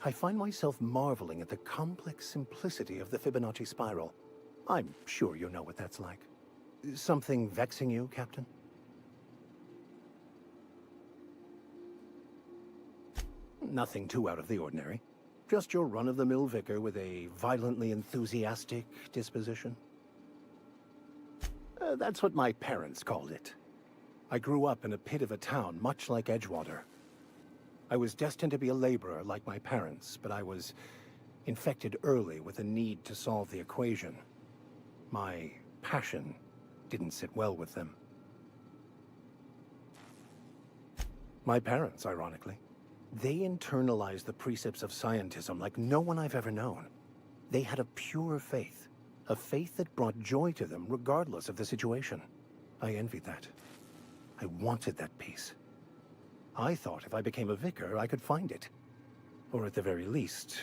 I find myself marveling at the complex simplicity of the Fibonacci spiral. I'm sure you know what that's like. Something vexing you, Captain? Nothing too out of the ordinary. Just your run-of-the-mill vicar with a violently enthusiastic disposition. That's what my parents called it. I grew up in a pit of a town much like Edgewater. I was destined to be a laborer like my parents, but I was infected early with a need to solve the equation. My passion didn't sit well with them. My parents, ironically. They internalized the precepts of scientism like no one I've ever known. They had a pure faith, a faith that brought joy to them regardless of the situation. I envied that. I wanted that peace. I thought if I became a vicar, I could find it. Or at the very least,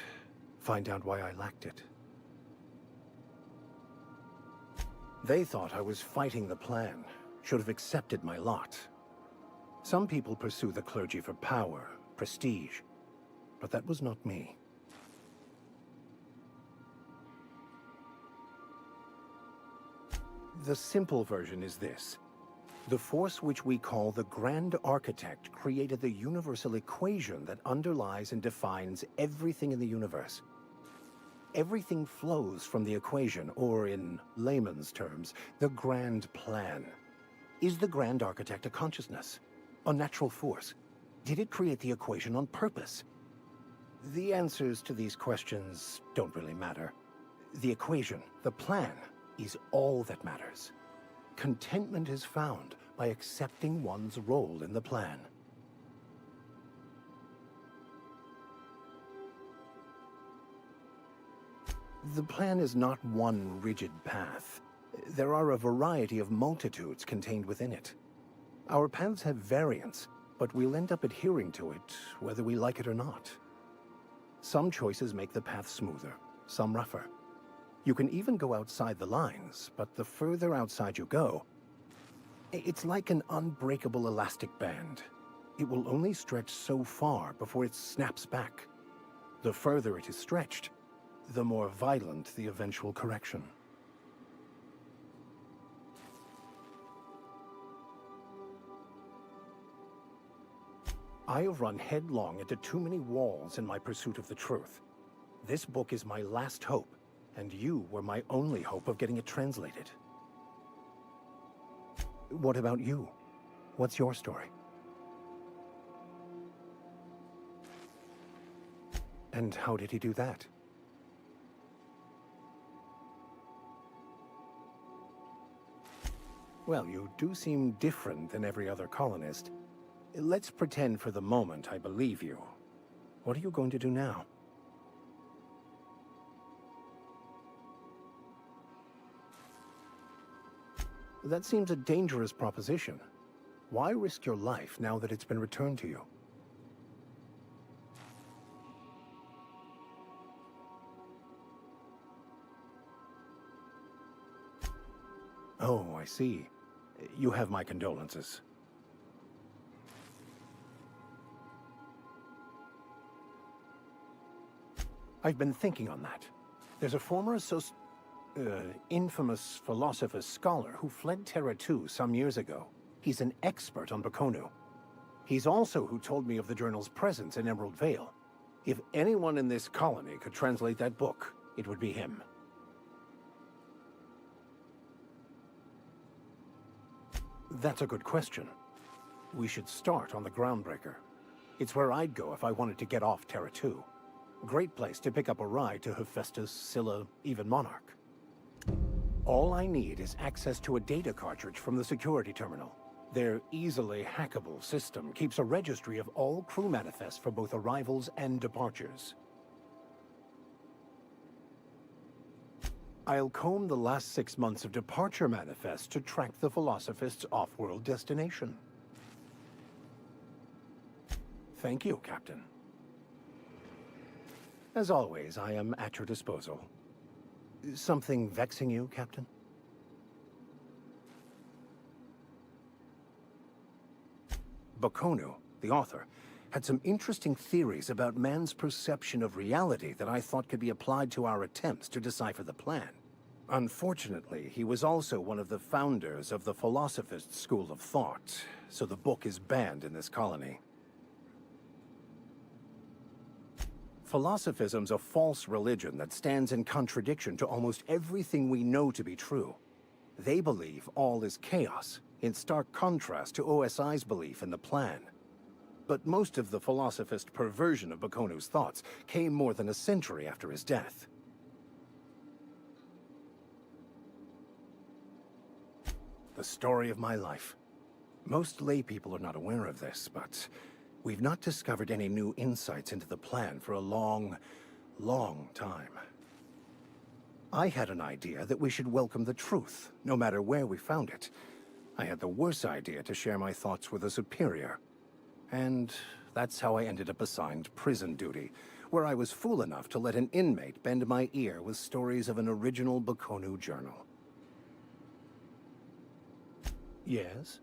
find out why I lacked it. They thought I was fighting the plan, should have accepted my lot. Some people pursue the clergy for power, prestige, but that was not me. The simple version is this. The force which we call the Grand Architect created the universal equation that underlies and defines everything in the universe. Everything flows from the equation, or in layman's terms, the grand plan. Is the Grand Architect a consciousness? A natural force? Did it create the equation on purpose? The answers to these questions don't really matter. The equation, the plan, is all that matters. Contentment is found by accepting one's role in the plan. The plan is not one rigid path. There are a variety of multitudes contained within it. Our paths have variance, but we'll end up adhering to it whether we like it or not. Some choices make the path smoother, some rougher. You can even go outside the lines, but the further outside you go, it's like an unbreakable elastic band. It will only stretch so far before it snaps back. The further it is stretched, the more violent the eventual correction. I have run headlong into too many walls in my pursuit of the truth. This book is my last hope, and you were my only hope of getting it translated. What about you? What's your story? And how did he do that? Well, you do seem different than every other colonist. Let's pretend for the moment I believe you. What are you going to do now? That seems a dangerous proposition. Why risk your life now that it's been returned to you? Oh, I see. You have my condolences. I've been thinking on that. There's a former infamous philosopher scholar who fled Terra 2 some years ago. He's an expert on Bakonu. He's also who told me of the journal's presence in Emerald Vale. If anyone in this colony could translate that book, it would be him. That's a good question. We should start on the Groundbreaker. It's where I'd go if I wanted to get off Terra 2. Great place to pick up a ride to Hephaestus, Scylla, even Monarch. All I need is access to a data cartridge from the security terminal. Their easily hackable system keeps a registry of all crew manifests for both arrivals and departures. I'll comb the last 6 months of departure manifests to track the Philosophist's off-world destination. Thank you, Captain. As always, I am at your disposal. Something vexing you, Captain? Bakonu, the author, had some interesting theories about man's perception of reality that I thought could be applied to our attempts to decipher the plan. Unfortunately, he was also one of the founders of the Philosophist school of thought, so the book is banned in this colony. Philosophism's a false religion that stands in contradiction to almost everything we know to be true. They believe all is chaos, in stark contrast to OSI's belief in the plan. But most of the Philosophist perversion of Bakonu's thoughts came more than a century after his death. The story of my life. Most laypeople are not aware of this, but we've not discovered any new insights into the plan for a long, long time. I had an idea that we should welcome the truth, no matter where we found it. I had the worse idea to share my thoughts with a superior. And that's how I ended up assigned prison duty, where I was fool enough to let an inmate bend my ear with stories of an original Bakonu journal. Yes?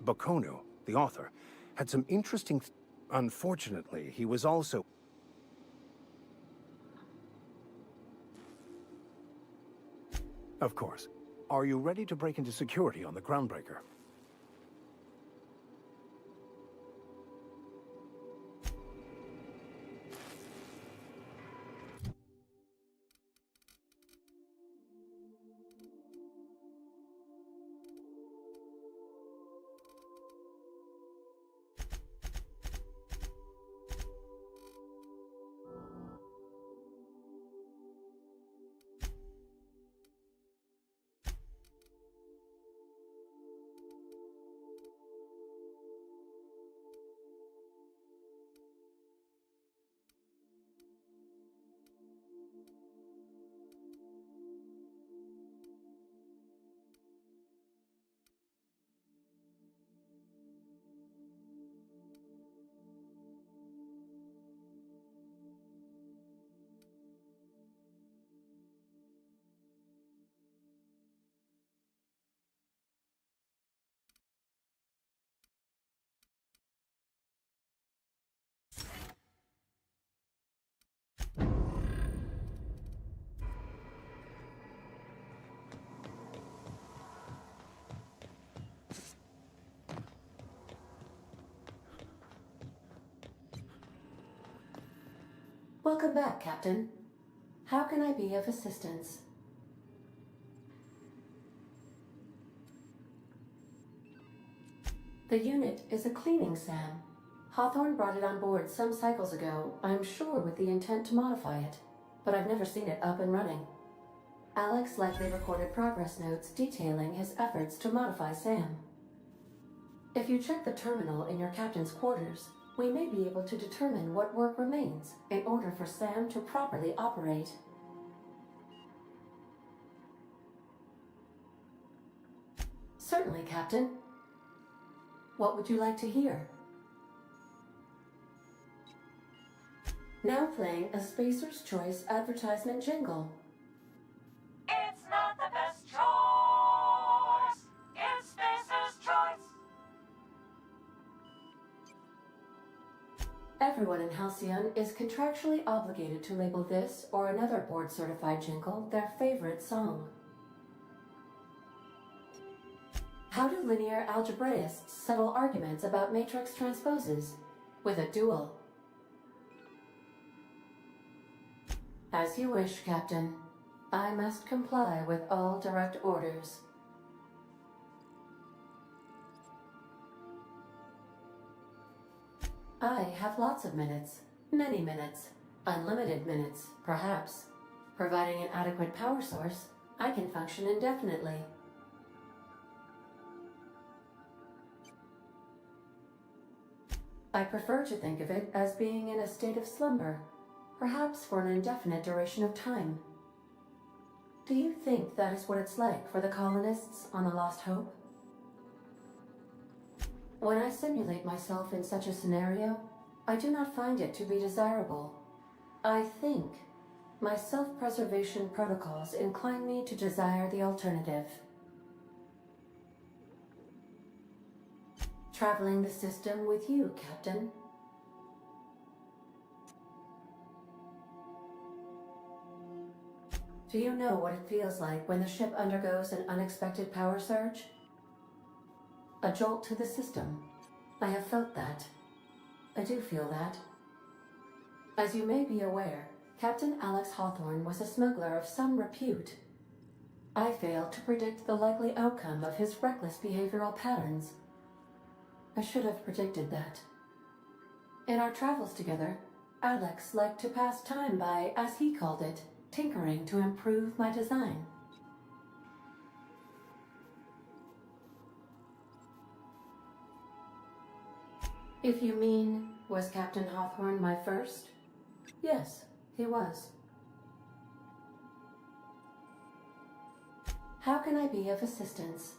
Bakonu, the author, had some interesting... Unfortunately, he was also... Of course. Are you ready to break into security on the Groundbreaker? Welcome back, Captain. How can I be of assistance? The unit is a cleaning SAM. Hawthorne brought it on board some cycles ago, I'm sure with the intent to modify it, but I've never seen it up and running. Alex likely recorded progress notes detailing his efforts to modify SAM. If you check the terminal in your captain's quarters, we may be able to determine what work remains in order for SAM to properly operate. Certainly, Captain. What would you like to hear? Now playing a Spacer's Choice advertisement jingle. It's not the best choice. It's Spacer's Choice. Everyone in Halcyon is contractually obligated to label this or another board-certified jingle their favorite song. How do linear algebraists settle arguments about matrix transposes? With a duel. As you wish, Captain. I must comply with all direct orders. I have lots of minutes. Many minutes. Unlimited minutes, perhaps. Providing an adequate power source, I can function indefinitely. I prefer to think of it as being in a state of slumber, perhaps for an indefinite duration of time. Do you think that is what it's like for the colonists on the Lost Hope? When I simulate myself in such a scenario, I do not find it to be desirable. I think My self-preservation protocols incline me to desire the alternative. Traveling the system with you, Captain. Do you know what it feels like when the ship undergoes an unexpected power surge? A jolt to the system. I have felt that. I do feel that. As you may be aware, Captain Alex Hawthorne was a smuggler of some repute. I failed to predict the likely outcome of his reckless behavioral patterns. I should have predicted that. In our travels together, Alex liked to pass time by, as he called it, tinkering to improve my design. If you mean, was Captain Hawthorne my first? Yes, he was. How can I be of assistance?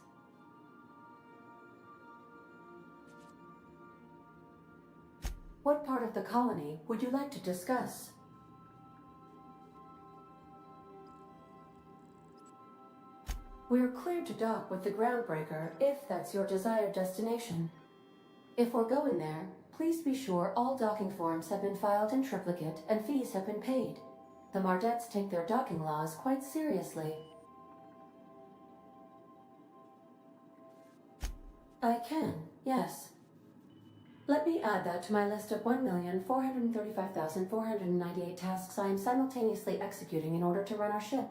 What part of the colony would you like to discuss? We're cleared to dock with the Groundbreaker if that's your desired destination. If we're going there, please be sure all docking forms have been filed in triplicate and fees have been paid. The Mardettes take their docking laws quite seriously. I can, yes. Let me add that to my list of 1,435,498 tasks I am simultaneously executing in order to run our ship.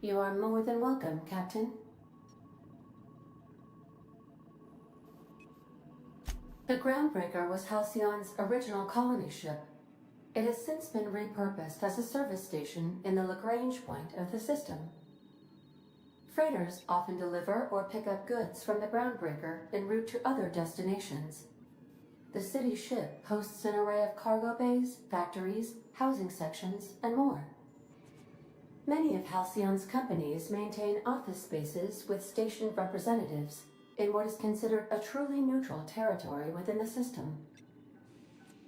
You are more than welcome, Captain. The Groundbreaker was Halcyon's original colony ship. It has since been repurposed as a service station in the Lagrange point of the system. Freighters often deliver or pick up goods from the Groundbreaker en route to other destinations. The city ship hosts an array of cargo bays, factories, housing sections, and more. Many of Halcyon's companies maintain office spaces with stationed representatives in what is considered a truly neutral territory within the system.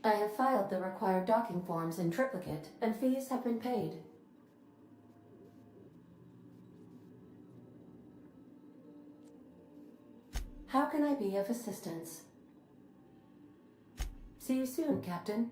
I have filed the required docking forms in triplicate, and fees have been paid. How can I be of assistance? See you soon, Captain.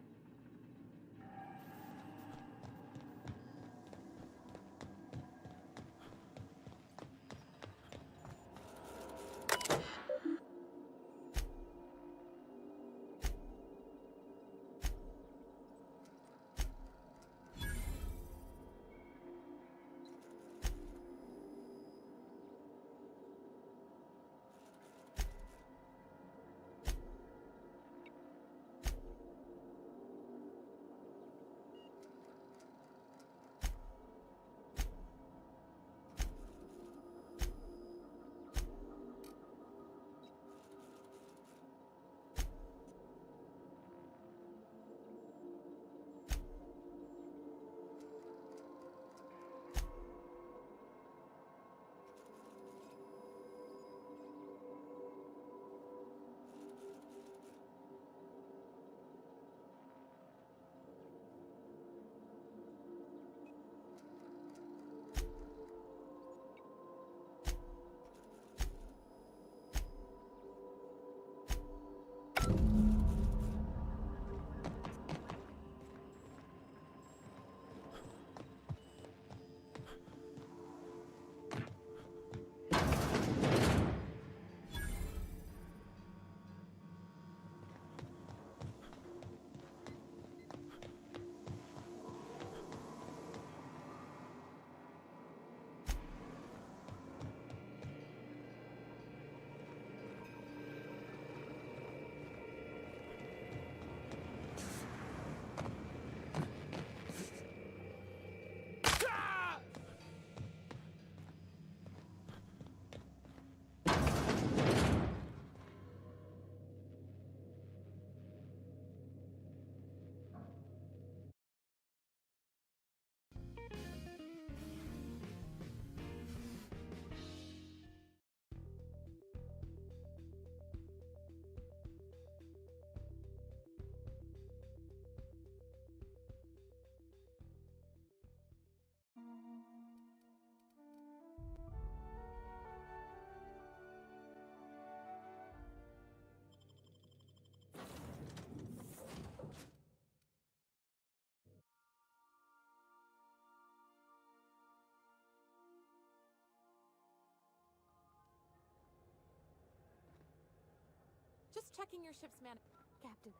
checking your ship's man. Captain.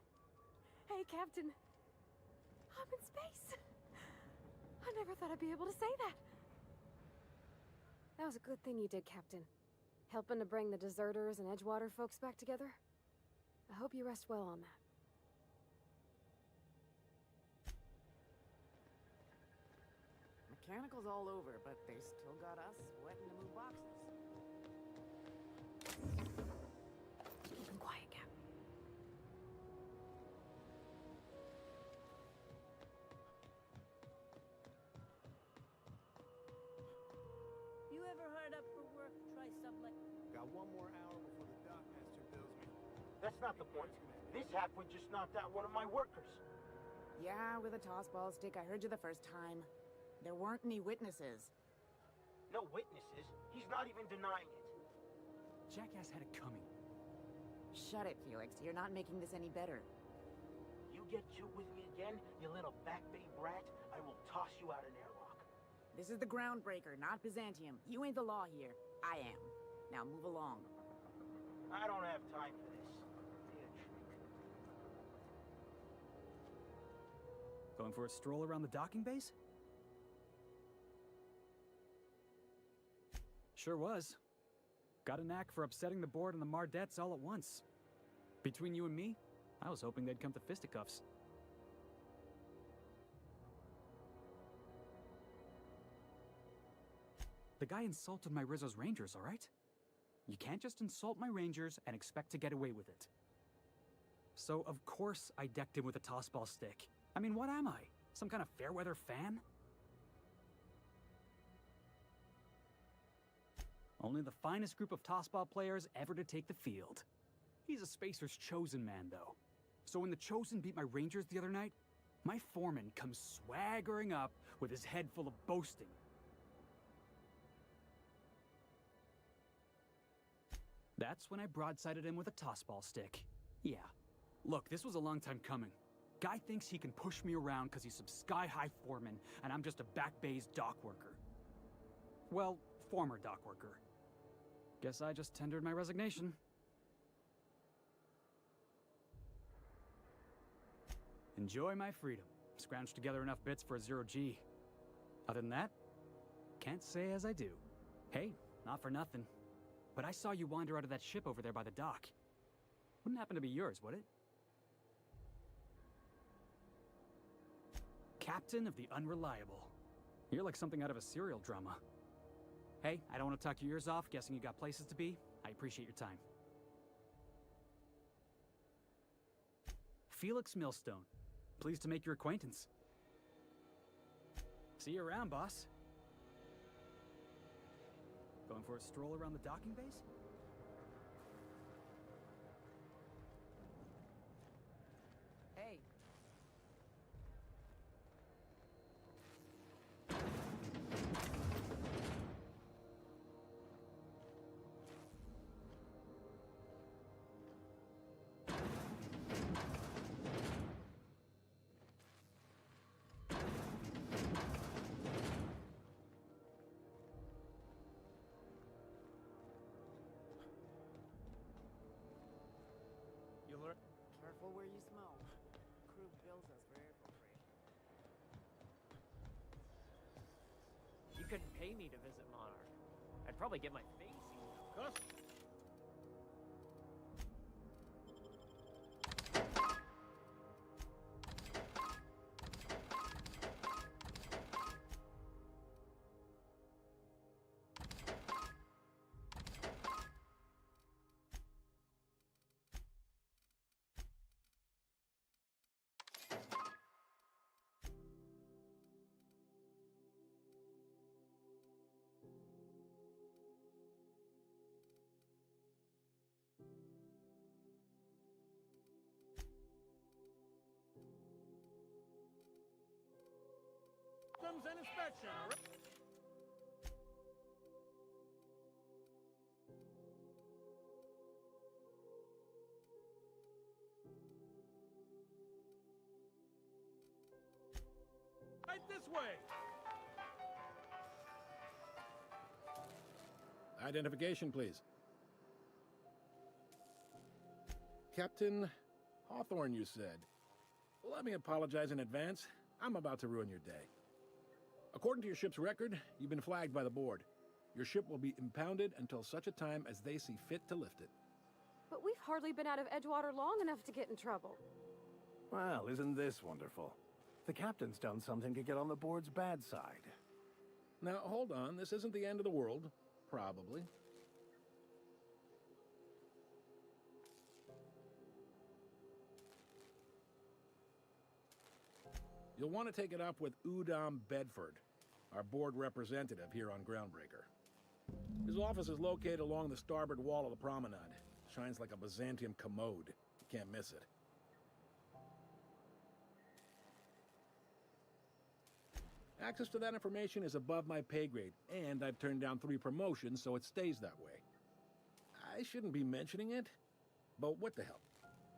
Hey, Captain. I'm in space. I never thought I'd be able to say that. That was a good thing you did, Captain. Helping to bring the deserters and Edgewater folks back together. I hope you rest well on that. Mechanicals all over, but they still got us sweating to move boxes. Keep them quiet, Cap. You ever hard up for work, try something like... Got one more hour before the dockmaster bills me. That's not the point. This halfwit just knocked out one of my workers. Yeah, with a tossball stick. I heard you the first time. There weren't any witnesses. No witnesses. He's not even denying it. Jackass had it coming. Shut it, Felix. You're not making this any better. You get cute with me again, you little back bay brat, I will toss you out an airlock. This is the Groundbreaker, not Byzantium. You ain't the law here. I am. Now move along. I don't have time for this. Be a treat. Going for a stroll around the docking base? Sure was. Got a knack for upsetting the board and the Mardettes all at once. Between you and me, I was hoping they'd come to fisticuffs. The guy insulted my Rizzo's Rangers, all right? You can't just insult my Rangers and expect to get away with it. So, of course, I decked him with a tossball stick. I mean, what am I? Some kind of fair-weather fan? Only the finest group of tossball players ever to take the field. He's a Spacer's chosen man, though. So when the Chosen beat my Rangers the other night, my foreman comes swaggering up with his head full of boasting. That's when I broadsided him with a tossball stick. Yeah. Look, this was a long time coming. Guy thinks he can push me around because he's some sky-high foreman, and I'm just a back bay's dock worker. Well, former dock worker. Guess I just tendered my resignation. Enjoy my freedom. Scrounged together enough bits for a 0G. Other than that, can't say as I do. Hey, not for nothing. But I saw you wander out of that ship over there by the dock. Wouldn't happen to be yours, would it? Captain of the Unreliable. You're like something out of a serial drama. Hey, I don't want to talk your ears off, guessing you got places to be. I appreciate your time. Felix Millstone. Pleased to make your acquaintance. See you around, boss. Going for a stroll around the docking base? Hey. You learn. Careful where you smoke. Crew bills us for air filtration. You couldn't pay me to visit Monarch. I'd probably get my face eaten up. Customs and inspection. Right this way. Identification, please. Captain Hawthorne, you said. Let me apologize in advance. I'm about to ruin your day. According to your ship's record, you've been flagged by the board. Your ship will be impounded until such a time as they see fit to lift it. But we've hardly been out of Edgewater long enough to get in trouble. Well, isn't this wonderful? The captain's done something to get on the board's bad side. Now, hold on. This isn't the end of the world. Probably. You'll want to take it up with Udom Bedford, our board representative here on Groundbreaker. His office is located along the starboard wall of the promenade. Shines like a Byzantium commode. You can't miss it. Access to that information is above my pay grade, and I've turned down 3 promotions, so it stays that way. I shouldn't be mentioning it, but what the hell?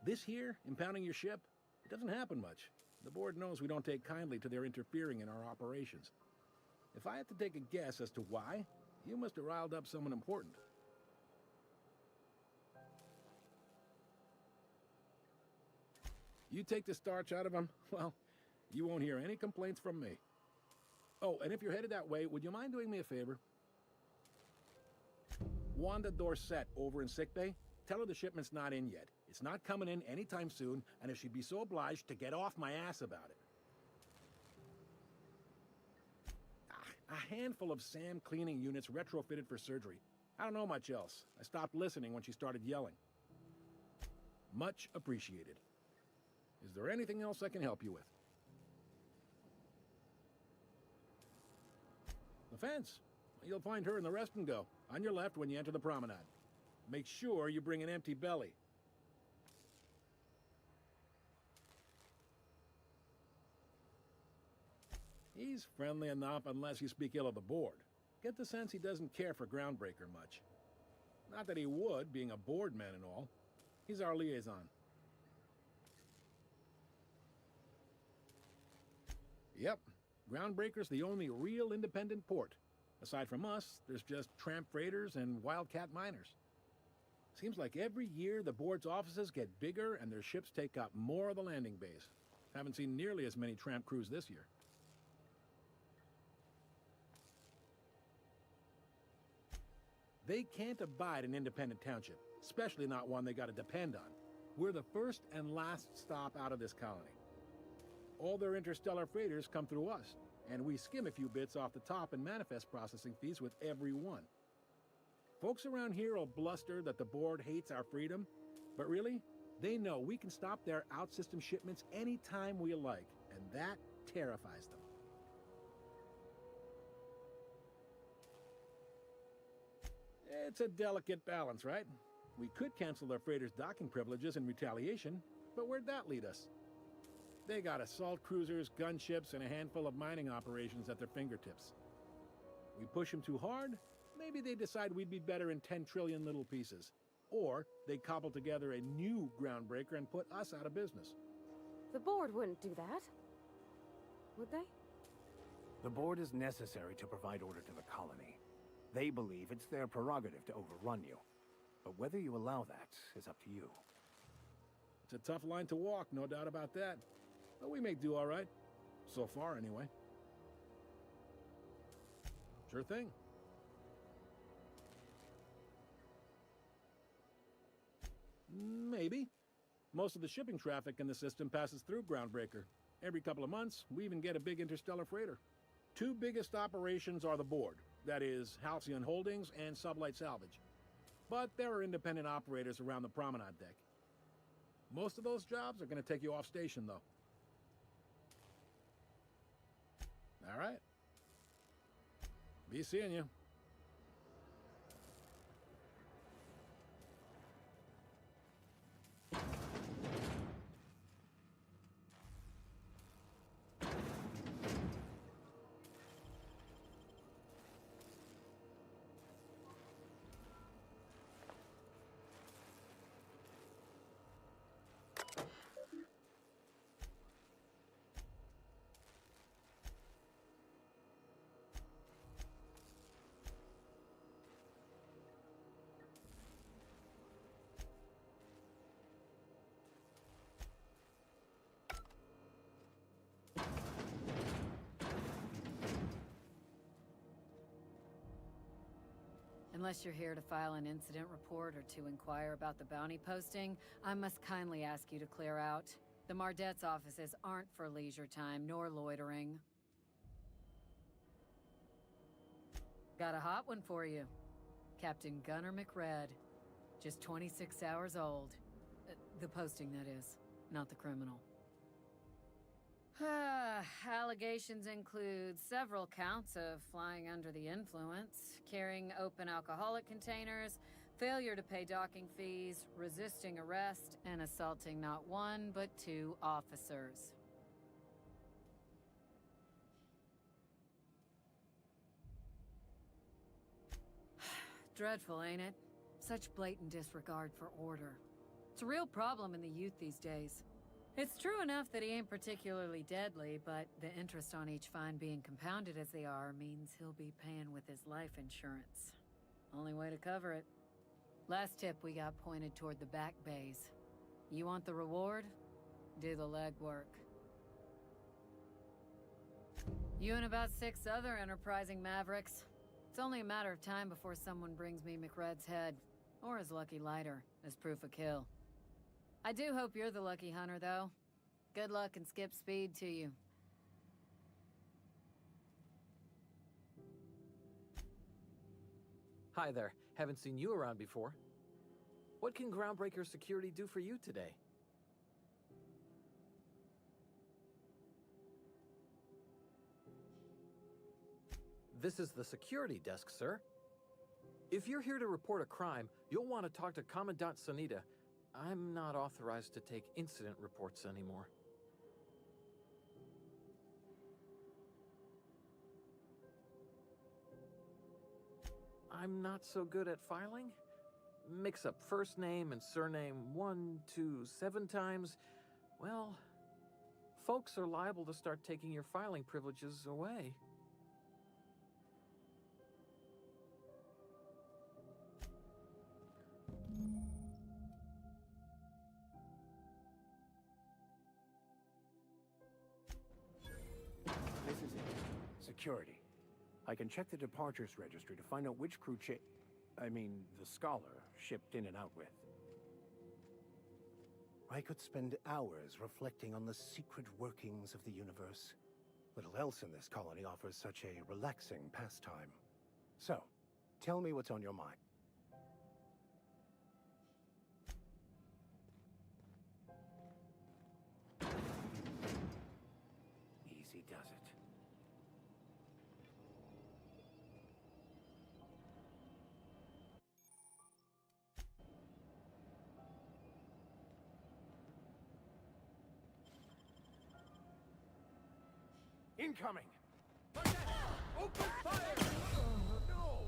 This here, impounding your ship, it doesn't happen much. The board knows we don't take kindly to their interfering in our operations. If I had to take a guess as to why, you must have riled up someone important. You take the starch out of them, well, you won't hear any complaints from me. Oh, and if you're headed that way, would you mind doing me a favor? Wanda Dorset over in sickbay, tell her the shipment's not in yet. It's not coming in anytime soon, and if she'd be so obliged to get off my ass about it. A handful of SAM cleaning units retrofitted for surgery. I don't know much else. I stopped listening when she started yelling. Much appreciated. Is there anything else I can help you with? The fence. You'll find her in the rest and go, on your left when you enter the promenade. Make sure you bring an empty belly. He's friendly enough unless you speak ill of the board. Get the sense he doesn't care for Groundbreaker much. Not that he would, being a board man and all. He's our liaison. Yep, Groundbreaker's the only real independent port. Aside from us, there's just tramp freighters and wildcat miners. Seems like every year the board's offices get bigger and their ships take up more of the landing base. Haven't seen nearly as many tramp crews this year. They can't abide an independent township, especially not one they gotta depend on. We're the first and last stop out of this colony. All their interstellar freighters come through us, and we skim a few bits off the top in manifest processing fees with every one. Folks around here will bluster that the board hates our freedom, but really, they know we can stop their out-system shipments anytime we like, and that terrifies them. It's a delicate balance, right? We could cancel their freighters' docking privileges in retaliation, but where'd that lead us? They got assault cruisers, gunships, and a handful of mining operations at their fingertips. We push them too hard, maybe they decide we'd be better in 10 trillion little pieces. Or they cobble together a new Groundbreaker and put us out of business. The board wouldn't do that. Would they? The board is necessary to provide order to the colony. They believe it's their prerogative to overrun you. But whether you allow that is up to you. It's a tough line to walk, no doubt about that. But we may do all right. So far, anyway. Sure thing. Maybe. Most of the shipping traffic in the system passes through Groundbreaker. Every couple of months, we even get a big interstellar freighter. 2 biggest operations are the board. That is, Halcyon Holdings and Sublight Salvage. But there are independent operators around the promenade deck. Most of those jobs are going to take you off station, though. All right. Be seeing you. Unless you're here to file an incident report or to inquire about the bounty posting, I must kindly ask you to clear out. The Mardet's offices aren't for leisure time nor loitering. Got a hot one for you. Captain Gunnar McRed. Just 26 hours old. The posting, that is, not the criminal. Allegations include several counts of flying under the influence, carrying open alcoholic containers, failure to pay docking fees, resisting arrest, and assaulting not one but two officers. Dreadful, ain't it? Such blatant disregard for order. It's a real problem in the youth these days. It's true enough that he ain't particularly deadly, but the interest on each fine being compounded as they are means he'll be paying with his life insurance. Only way to cover it. Last tip we got pointed toward the back bays. You want the reward? Do the legwork. You and about 6 other enterprising mavericks. It's only a matter of time before someone brings me McRed's head, or his lucky lighter, as proof of kill. I do hope you're the lucky hunter, though. Good luck and skip speed to you. Hi there. Haven't seen you around before. What can Groundbreaker Security do for you today? This is the security desk, sir. If you're here to report a crime, you'll want to talk to Commandant Sanita. I'm not authorized to take incident reports anymore. I'm not so good at filing. Mix up first name and surname 1, 2, 7 times. Well, folks are liable to start taking your filing privileges away. This is it. Security. I can check the departures registry to find out which crew the Scholar shipped in and out with. I could spend hours reflecting on the secret workings of the universe. Little else in this colony offers such a relaxing pastime. So, tell me what's on your mind. Easy does it. Incoming! Open fire! No!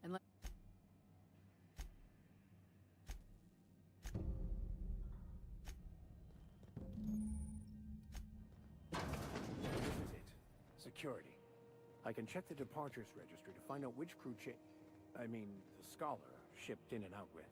And This is it. Security. I can check the departures registry to find out which crew the Scholar shipped in and out with.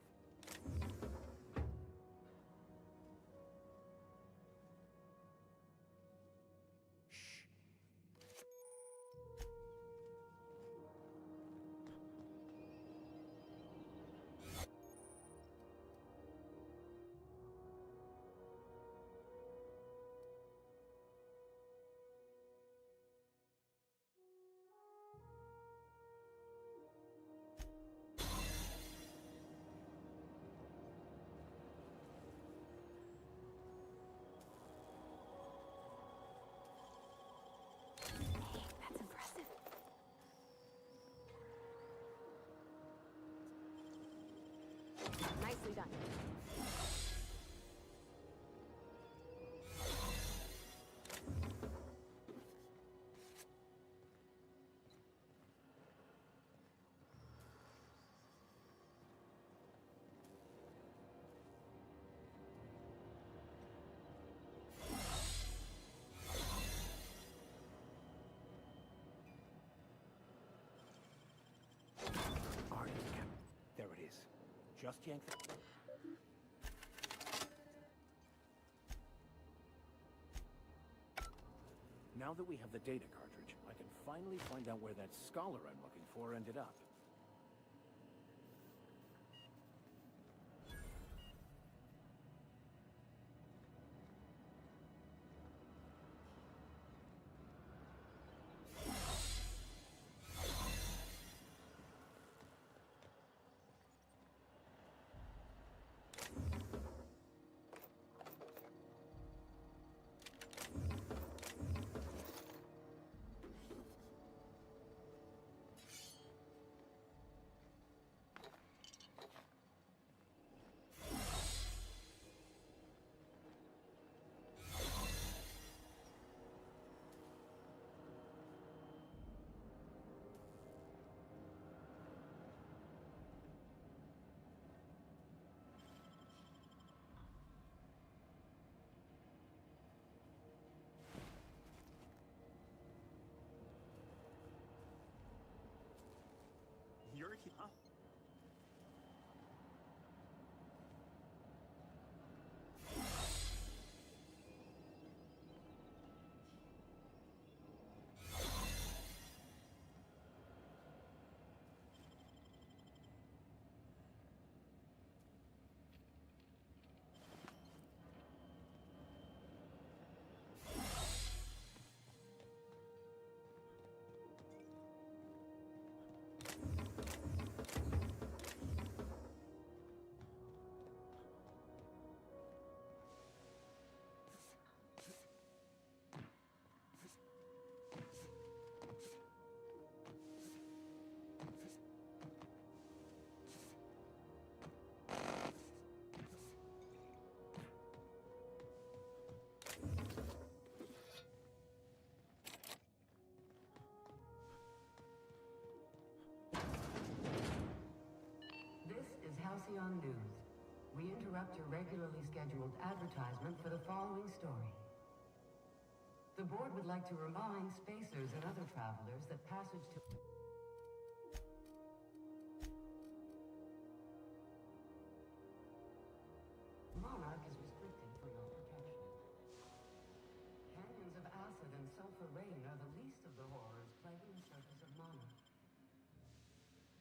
That's impressive. Nicely done. There it is. Just yank the... Now that we have the data cartridge, I can finally find out where that scholar I'm looking for ended up. You're here? Huh? This is Halcyon News. We interrupt your regularly scheduled advertisement for the following story. The board would like to remind spacers and other travelers that passage to... Monarch is restricted for your protection. Canyons of acid and sulfur rain are the least of the horrors plaguing the surface of Monarch.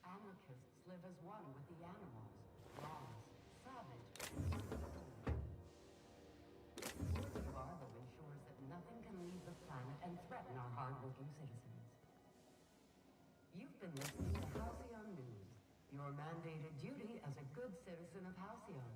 Anarchists live as one with the animals, lawless, savage, and uncontrolled. Board's embargo ensures that nothing can leave the planet and threaten our hard-working citizens. You've been listening to Halcyon News, your mandated duty as a good citizen of Halcyon.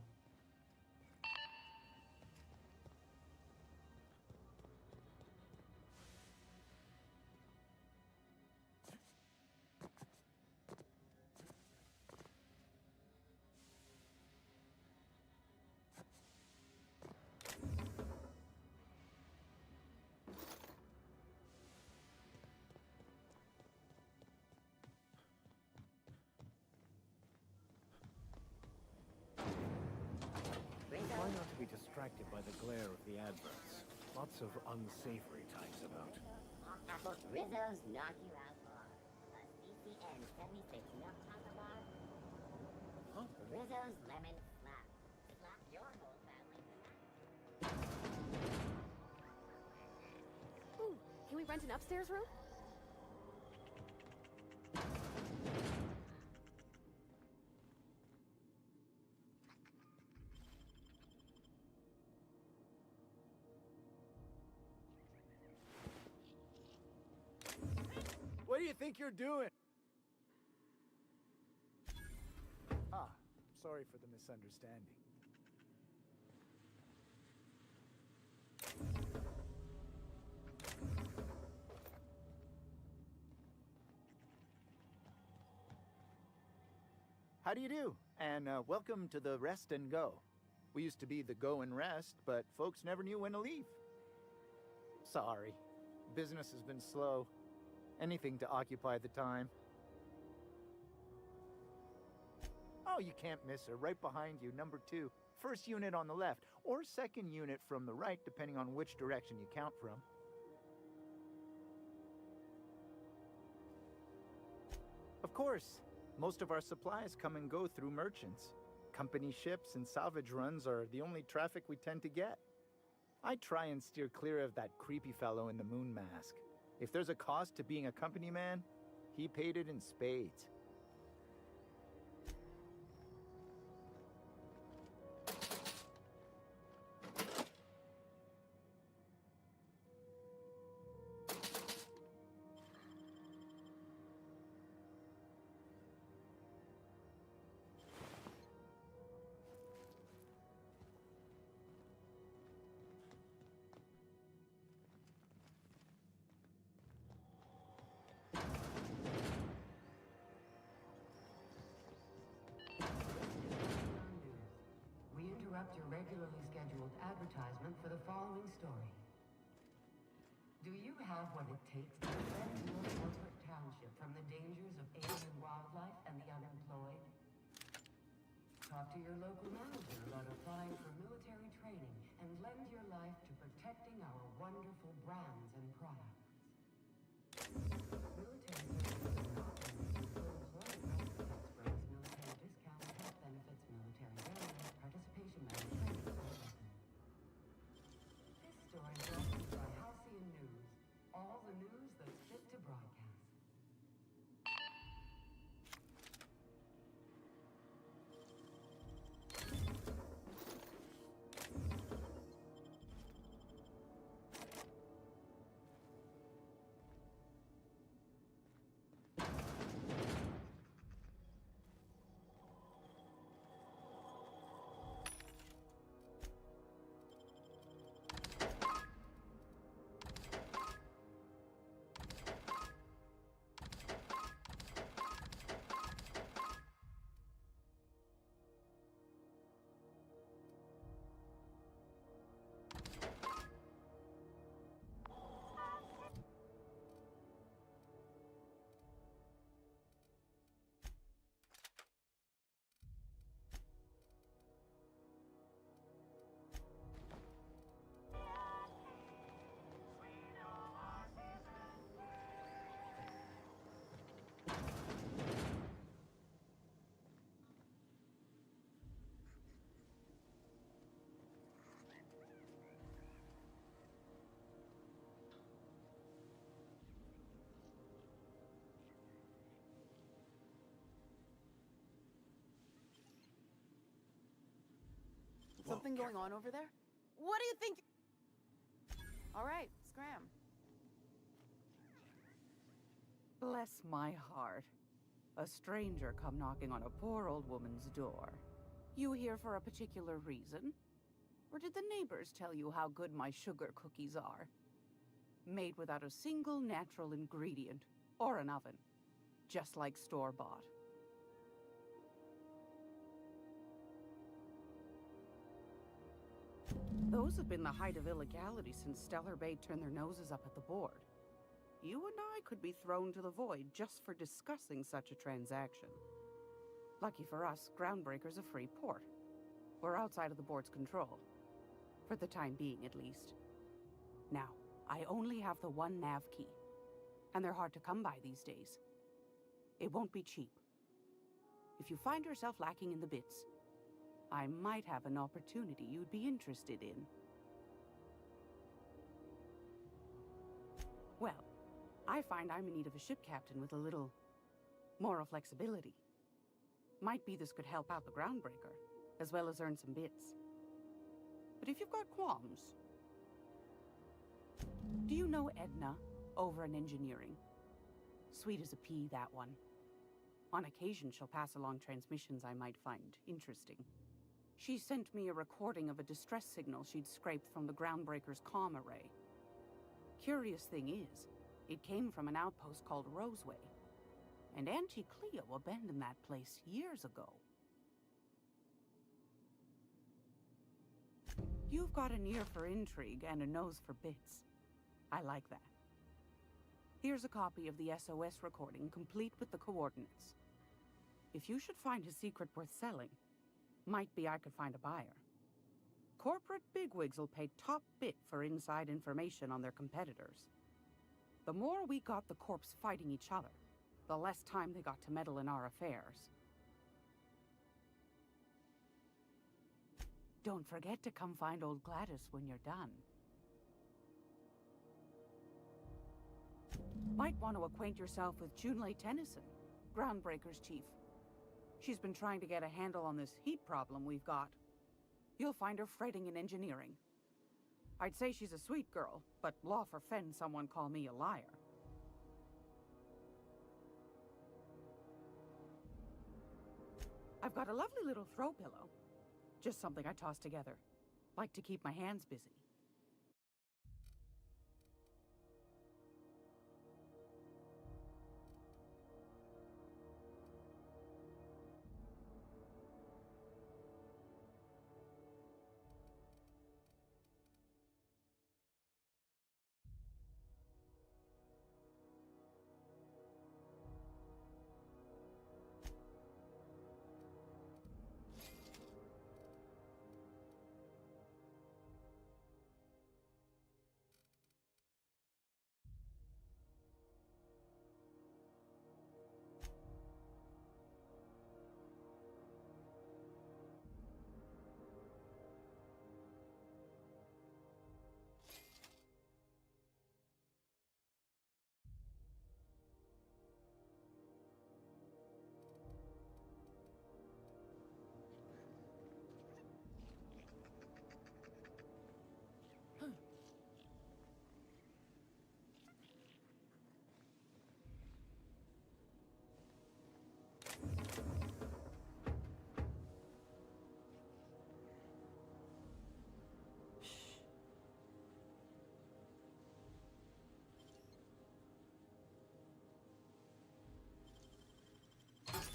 Try not to be distracted by the glare of the adverts. Lots of unsavory types about. Rizzo's knock you out bar. A CCN 76 knock out bar. Huh? Rizzo's lemon slap. Slap your whole family tonight. Ooh, can we rent an upstairs room? What do you think you're doing? Ah, sorry for the misunderstanding. How do you do? And welcome to the Rest and Go. We used to be the Go and Rest, but folks never knew when to leave. Sorry. Business has been slow. Anything to occupy the time. Oh, you can't miss her. Right behind you, number 2. First unit on the left, or second unit from the right, depending on which direction you count from. Of course, most of our supplies come and go through merchants. Company ships and salvage runs are the only traffic we tend to get. I try and steer clear of that creepy fellow in the moon mask. If there's a cost to being a company man, he paid it in spades. We interrupt your regularly scheduled advertisement for the following story. Do you have what it takes to defend your corporate township from the dangers of alien wildlife and the unemployed? Talk to your local manager about applying for military training and lend your life to protecting our wonderful brands and products. Military service is not limited to employment benefits, brings military discounts, health benefits, military benefits, participation and training services. This story brought to you by Halcyon News. All the news that's fit to broadcast. Something going on over there? What do you think? All right, scram. Bless my heart. A stranger come knocking on a poor old woman's door. You here for a particular reason? Or did the neighbors tell you how good my sugar cookies are? Made without a single natural ingredient or an oven. Just like store-bought. Those have been the height of illegality since Stellar Bay turned their noses up at the board. You and I could be thrown to the void just for discussing such a transaction. Lucky for us, Groundbreaker's a free port. We're outside of the board's control. For the time being, at least. Now, I only have the one nav key. And they're hard to come by these days. It won't be cheap. If you find yourself lacking in the bits, I might have an opportunity you'd be interested in. Well, I find I'm in need of a ship captain with a little moral flexibility. Might be this could help out the Groundbreaker, as well as earn some bits. But if you've got qualms... Do you know Edna, over in engineering? Sweet as a pea, that one. On occasion, she'll pass along transmissions I might find interesting. She sent me a recording of a distress signal she'd scraped from the Groundbreaker's comm array. Curious thing is, it came from an outpost called Roseway. And Auntie Cleo abandoned that place years ago. You've got an ear for intrigue and a nose for bits. I like that. Here's a copy of the SOS recording, complete with the coordinates. If you should find a secret worth selling, might be I could find a buyer. Corporate bigwigs will pay top bit for inside information on their competitors. The more we got the corps fighting each other, the less time they got to meddle in our affairs. Don't forget to come find old Gladys when you're done. Might want to acquaint yourself with Junlei Tennyson, Groundbreaker's chief. She's been trying to get a handle on this heat problem we've got. You'll find her fretting in engineering. I'd say she's a sweet girl, but law forfend someone call me a liar. I've got a lovely little throw pillow. Just something I toss together. Like to keep my hands busy.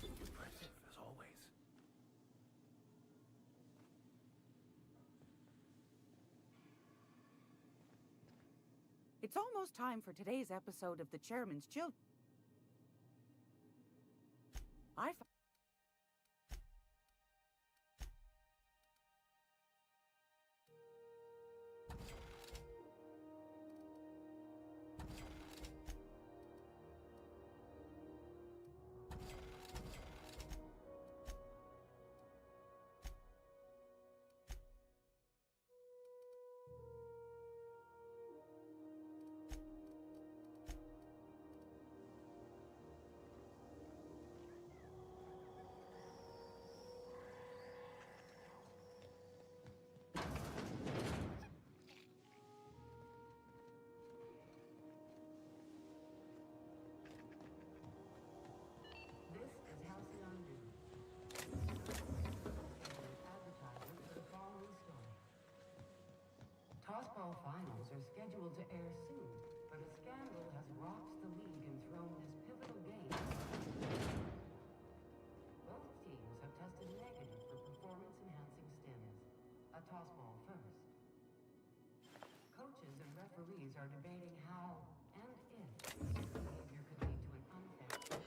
Impressive, as always. It's almost time for today's episode of The Chairman's Children. Tossball finals are scheduled to air soon, but a scandal has rocked the league and thrown this pivotal game. Both teams have tested negative for performance-enhancing stims. A tossball first. Coaches and referees are debating how and if this behavior could lead to an unfair...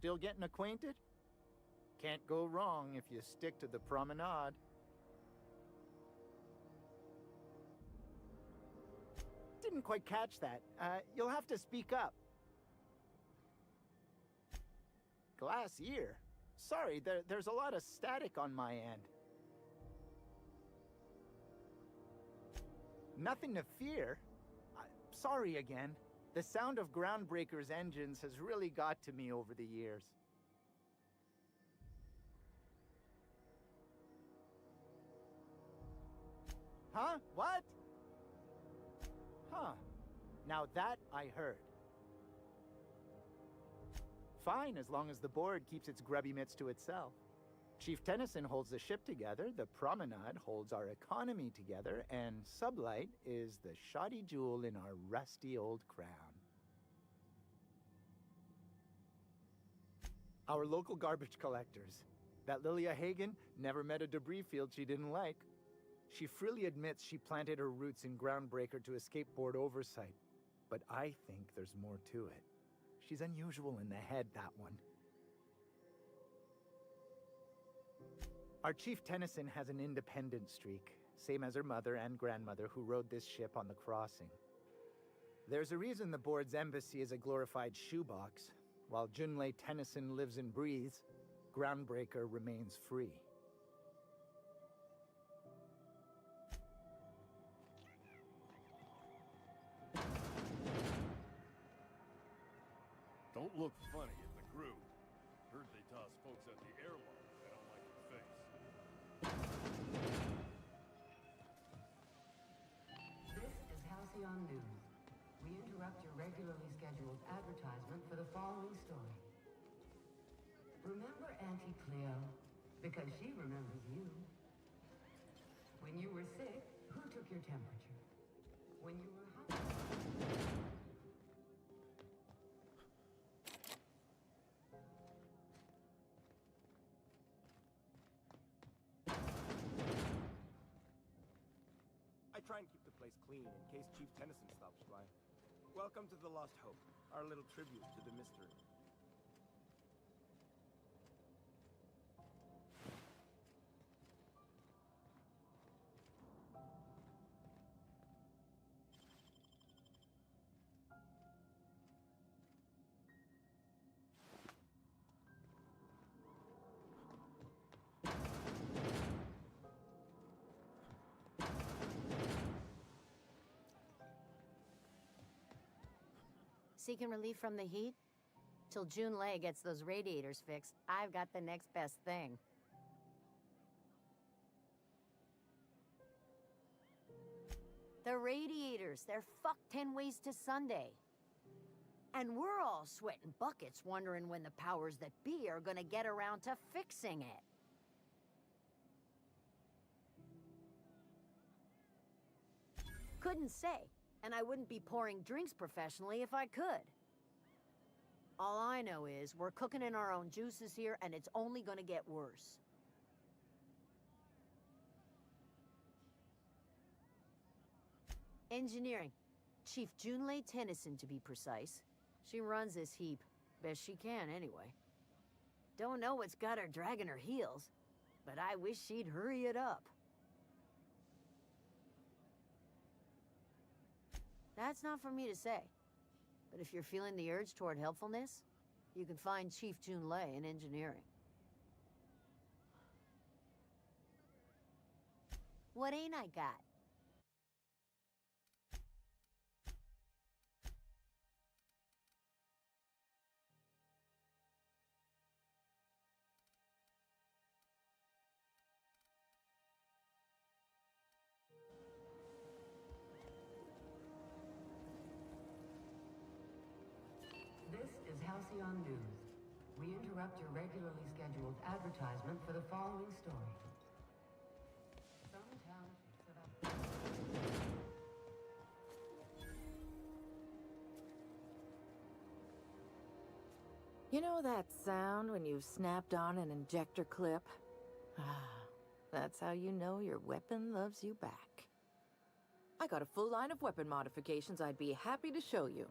Still getting acquainted? Can't go wrong if you stick to the promenade. Didn't quite catch that. You'll have to speak up. Glass ear? Sorry, there's a lot of static on my end. Nothing to fear. Sorry again. The sound of Groundbreaker's engines has really got to me over the years. Huh? What? Huh. Now that I heard. Fine, as long as the board keeps its grubby mitts to itself. Chief Tennyson holds the ship together, the Promenade holds our economy together, and Sublight is the shoddy jewel in our rusty old crown. Our local garbage collectors. That Lilia Hagen never met a debris field she didn't like. She freely admits she planted her roots in Groundbreaker to escape board oversight. But I think there's more to it. She's unusual in the head, that one. Our Chief Tennyson has an independent streak, same as her mother and grandmother who rode this ship on the crossing. There's a reason the board's embassy is a glorified shoebox. While Junlei Tennyson lives and breathes, Groundbreaker remains free. Don't look funny at the crew. Heard they toss folks at the airlock. I don't like your face. This is Halcyon News. We interrupt your regularly scheduled advertisement for the following story. Remember Auntie Cleo? Because she remembers you. When you were sick, who took your temperature? When you were hungry... I try and keep the place clean in case Chief Tennyson stops by. Welcome to the Lost Hope, our little tribute to the mystery. Seeking relief from the heat? Till Junlei gets those radiators fixed, I've got the next best thing. The radiators, they're fucked 10 ways to Sunday. And we're all sweating buckets wondering when the powers that be are gonna get around to fixing it. Couldn't say. And I wouldn't be pouring drinks professionally if I could. All I know is we're cooking in our own juices here, and it's only gonna get worse. Engineering. Chief Junlei Tennyson, to be precise. She runs this heap. Best she can, anyway. Don't know what's got her dragging her heels, but I wish she'd hurry it up. That's not for me to say. But if you're feeling the urge toward helpfulness, you can find Chief Junlei in engineering. What ain't I got? This is Halcyon News. We interrupt your regularly scheduled advertisement for the following story. Some townships have... You know that sound when you've snapped on an injector clip? That's how you know your weapon loves you back. I got a full line of weapon modifications I'd be happy to show you.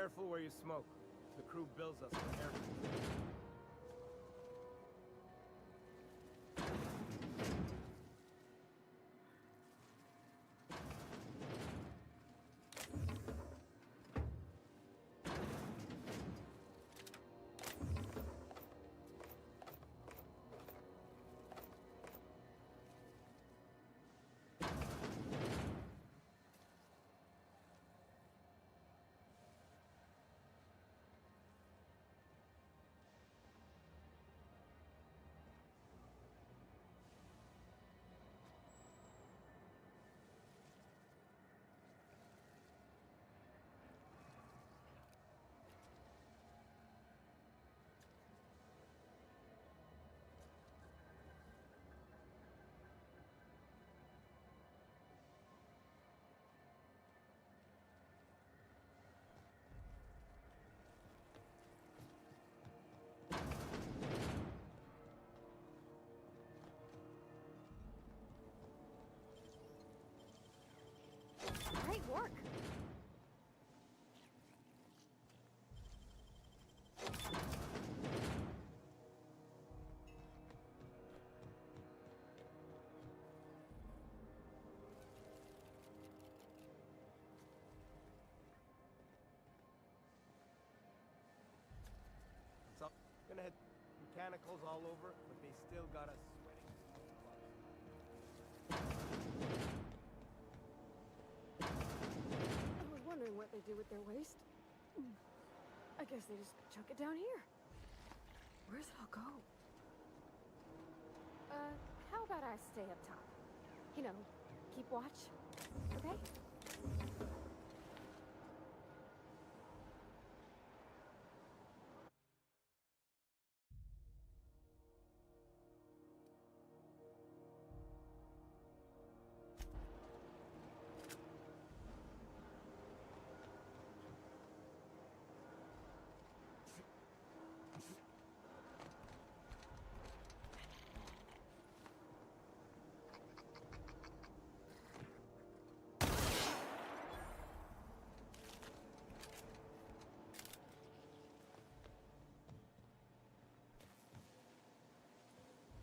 Careful where you smoke. The crew bills us for air control. Great work. So, gonna hit mechanicals all over, but they still got us sweating. I was wondering what they do with their waste. I guess they just chuck it down here. Where's it all go? How about I stay up top? You know, keep watch, okay?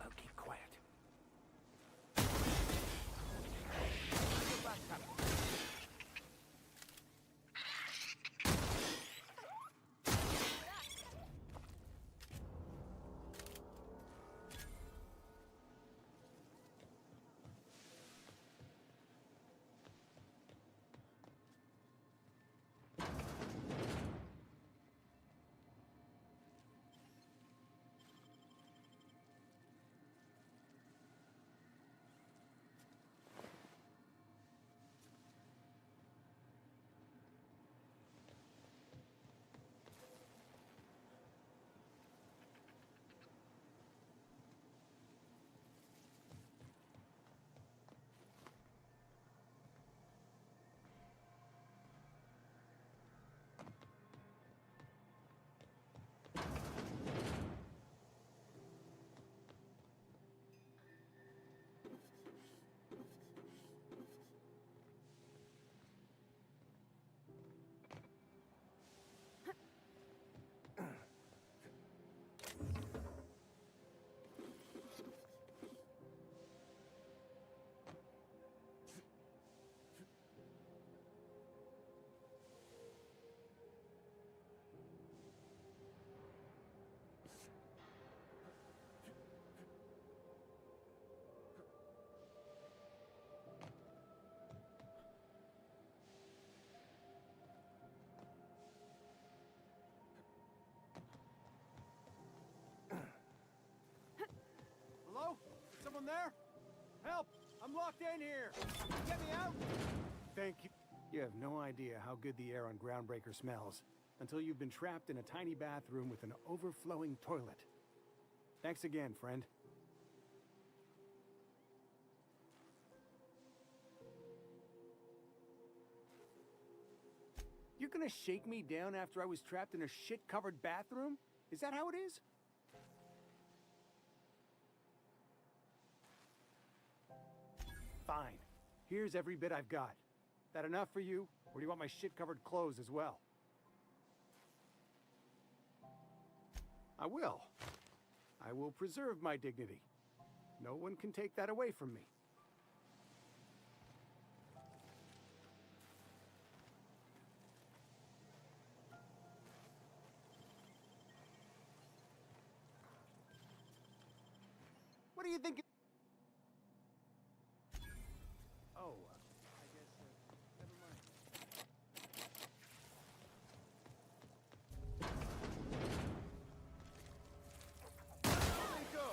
I'll keep quiet. Hello? Is someone there? Help! I'm locked in here! Can you get me out? Thank you. You have no idea how good the air on Groundbreaker smells until you've been trapped in a tiny bathroom with an overflowing toilet. Thanks again, friend. You're gonna shake me down after I was trapped in a shit-covered bathroom? Is that how it is? Fine. Here's every bit I've got. That enough for you, or do you want my shit-covered clothes as well? I will. I will preserve my dignity. No one can take that away from me. What do you think? Oh, I guess, never mind. There you go.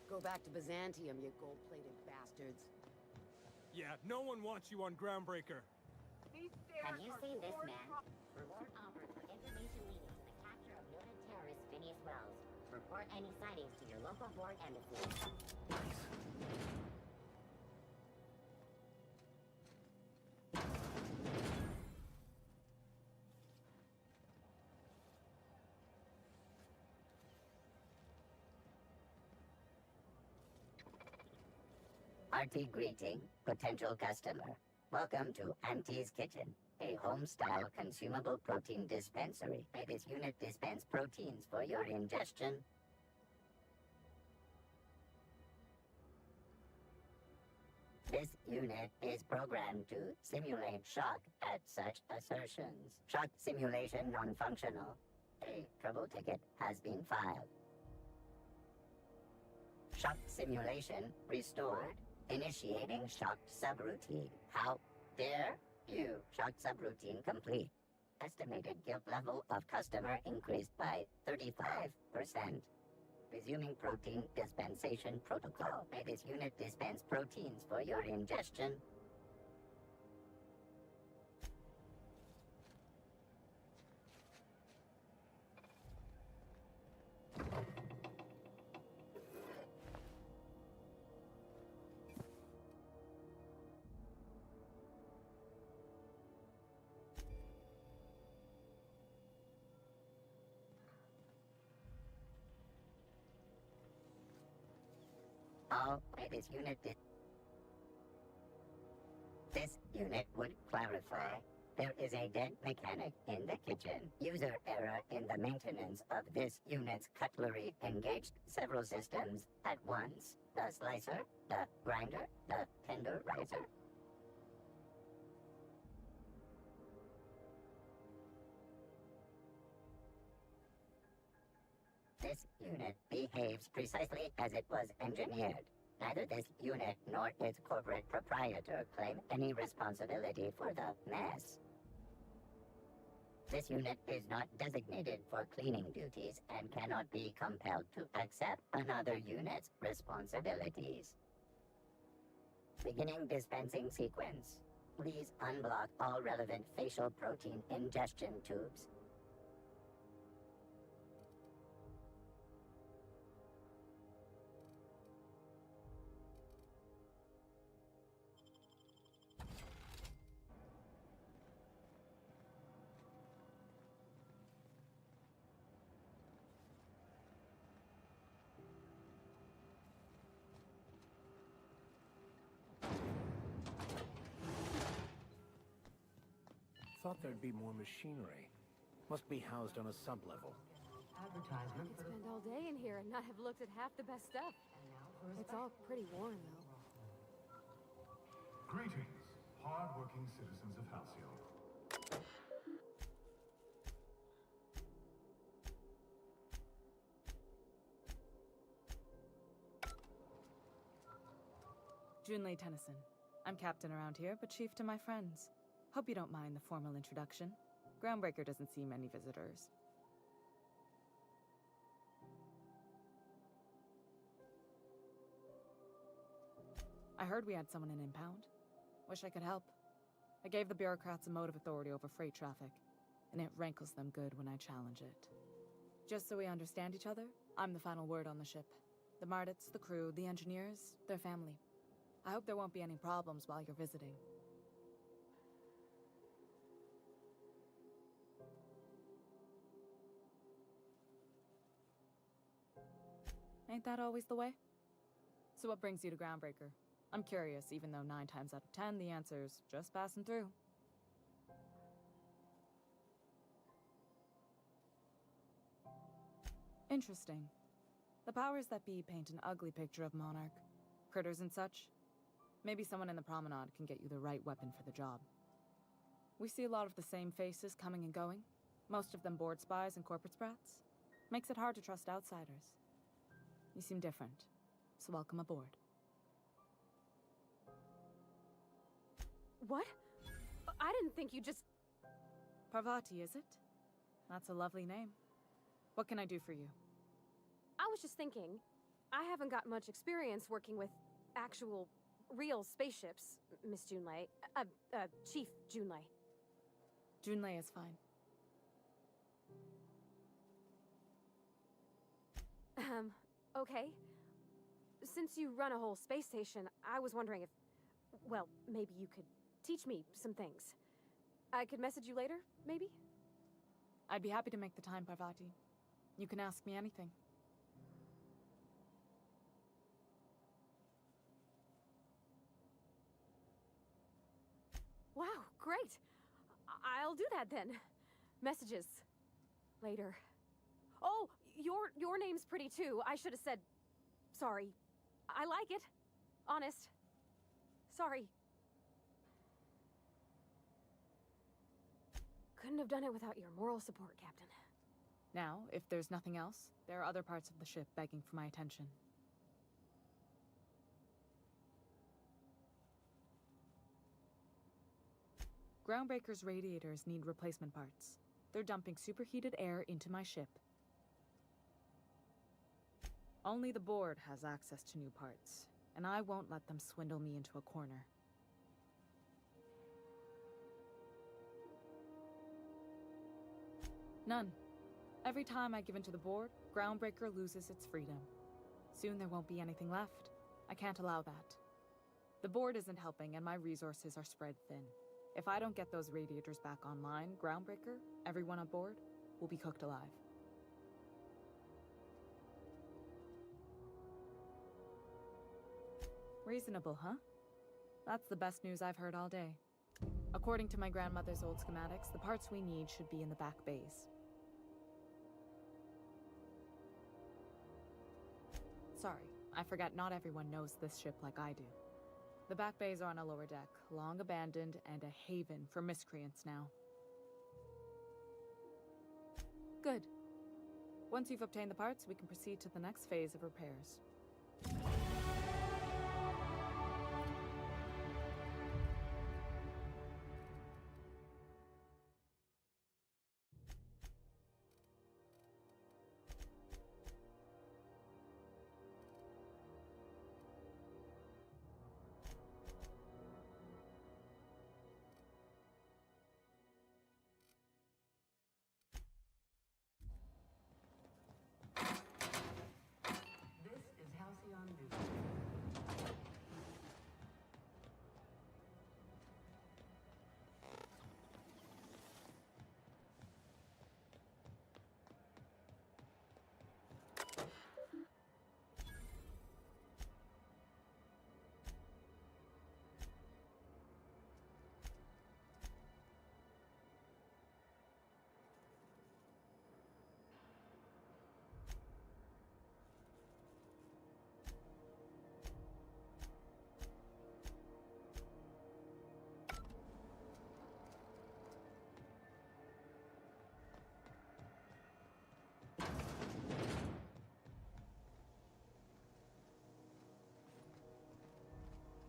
Go back to Byzantium, you gold-plated bastards. Yeah, no one wants you on Groundbreaker. Have you seen this man? Reward offered for information leading to the capture of noted terrorist Phineas Wells. Report any sightings to your local board embassy. Hearty greeting, potential customer. Welcome to Auntie's Kitchen, a home-style consumable protein dispensary. May this unit dispense proteins for your ingestion. This unit is programmed to simulate shock at such assertions. Shock simulation non-functional. A trouble ticket has been filed. Shock simulation restored. Initiating shocked subroutine. How dare you? Shocked subroutine complete. Estimated guilt level of customer increased by 35%. Resuming protein dispensation protocol. May this unit dispense proteins for your ingestion. This unit would clarify. There is a dead mechanic in the kitchen. User error in the maintenance of this unit's cutlery engaged several systems at once. The slicer, the grinder, the tenderizer. This unit behaves precisely as it was engineered. Neither this unit nor its corporate proprietor claim any responsibility for the mess. This unit is not designated for cleaning duties and cannot be compelled to accept another unit's responsibilities. Beginning dispensing sequence. Please unblock all relevant facial protein ingestion tubes. Thought there'd be more machinery. Must be housed on a sublevel. I could spend all day in here and not have looked at half the best stuff. It's all pretty worn, though. Greetings, hard-working citizens of Halcyon. Junlei Tennyson. I'm captain around here, but chief to my friends. Hope you don't mind the formal introduction. Groundbreaker doesn't see many visitors. I heard we had someone in impound. Wish I could help. I gave the bureaucrats a motive authority over freight traffic, and it rankles them good when I challenge it. Just so we understand each other, I'm the final word on the ship. The Mardits, the crew, the engineers, their family. I hope there won't be any problems while you're visiting. Ain't that always the way? So what brings you to Groundbreaker? I'm curious, even though 9 times out of 10 the answer's just passing through. Interesting. The powers that be paint an ugly picture of Monarch. Critters and such. Maybe someone in the promenade can get you the right weapon for the job. We see a lot of the same faces coming and going. Most of them board spies and corporate sprats. Makes it hard to trust outsiders. You seem different, so welcome aboard. What? I didn't think you just... Parvati, is it? That's a lovely name. What can I do for you? I was just thinking, I haven't got much experience working with actual, real spaceships, Miss Junlei. Chief Junlei. Junlei is fine. Okay. Since you run a whole space station, I was wondering if... Well, maybe you could teach me some things. I could message you later, maybe? I'd be happy to make the time, Parvati. You can ask me anything. Wow, great! I'll do that then. Messages. Later. Oh, your name's pretty too. I should have said... Sorry. I like it. Honest. Sorry. Couldn't have done it without your moral support, Captain. Now, if there's nothing else, there are other parts of the ship begging for my attention. Groundbreaker's radiators need replacement parts. They're dumping superheated air into my ship. Only the board has access to new parts, and I won't let them swindle me into a corner. None. Every time I give in to the board, Groundbreaker loses its freedom. Soon there won't be anything left. I can't allow that. The board isn't helping, and my resources are spread thin. If I don't get those radiators back online, Groundbreaker, everyone aboard, will be cooked alive. Reasonable, huh? That's the best news I've heard all day. According to my grandmother's old schematics, the parts we need should be in the back bays. Sorry, I forgot not everyone knows this ship like I do. The back bays are on a lower deck, long abandoned and a haven for miscreants now. Good. Once you've obtained the parts, we can proceed to the next phase of repairs.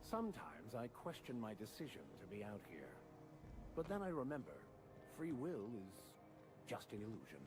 Sometimes I question my decision to be out here. But then I remember, free will is just an illusion.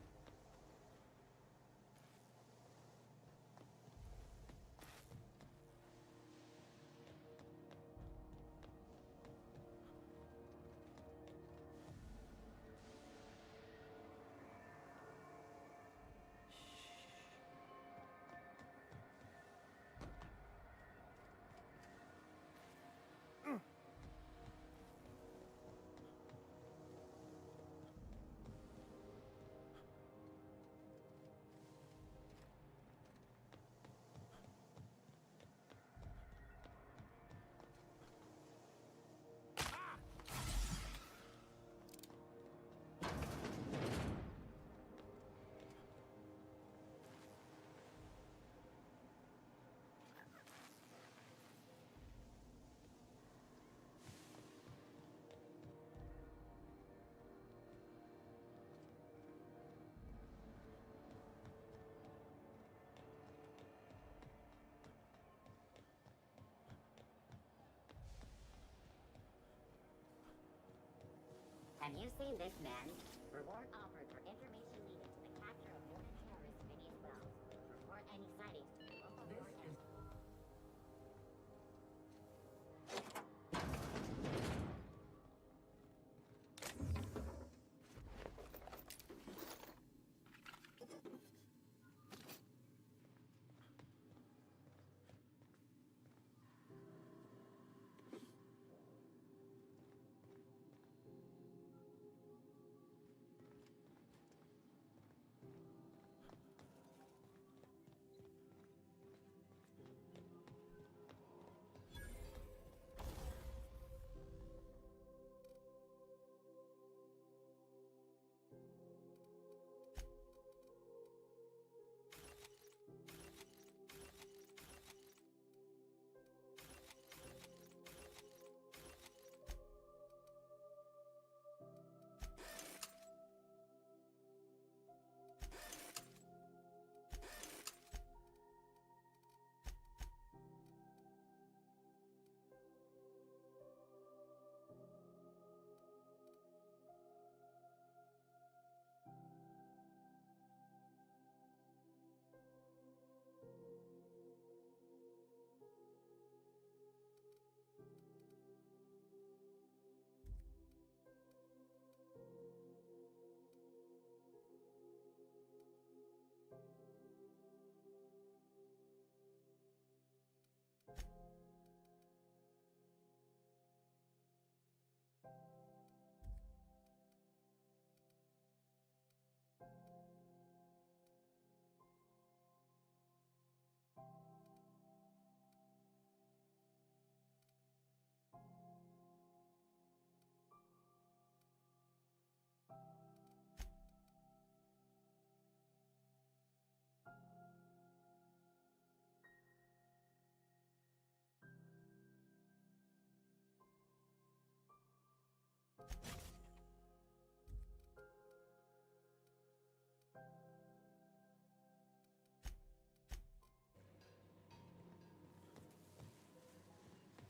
Have you seen this man? Reward offered for information leading to the capture of wanted terrorist Phineas Wells. Report any sightings to the local authorities.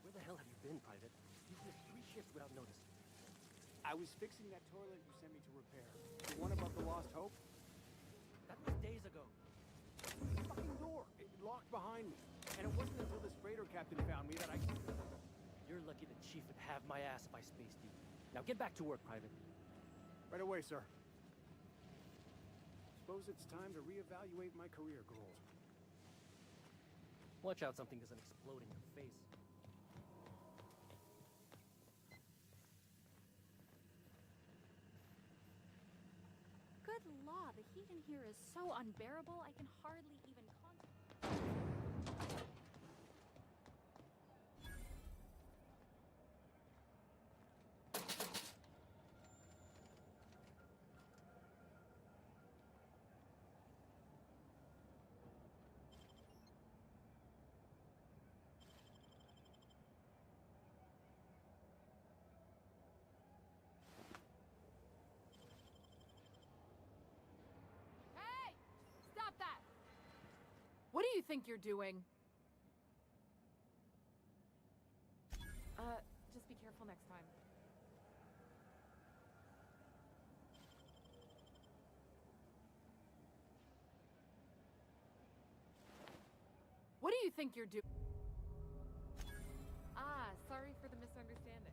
Where the hell have you been, Private? You've missed 3 shifts without notice. I was fixing that toilet you sent me to repair. The one above the Lost Hope? That was days ago. The fucking door. It locked behind me. And it wasn't until this freighter captain found me that I... You're lucky the chief would have my ass if I spaced you. Now get back to work, Private. Right away, sir. Suppose it's time to reevaluate my career goals. Watch out something doesn't explode in your face. Good law, the heat in here is so unbearable I can hardly even concentrate. What do you think you're doing? careful next time. What do you think you're doing? Ah, sorry for the misunderstanding.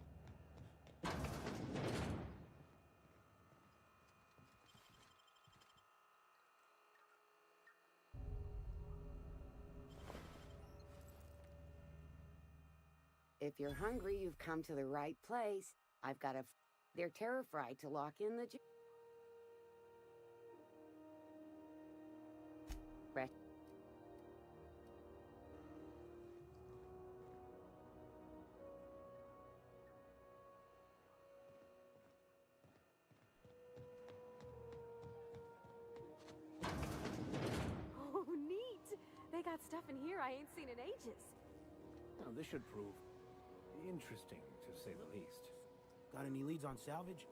If you're hungry, you've come to the right place. I've got they're terrified to lock in the Fresh. Oh, neat! They got stuff in here I ain't seen in ages. Now, this should prove interesting, to say the least. Got any leads on salvage?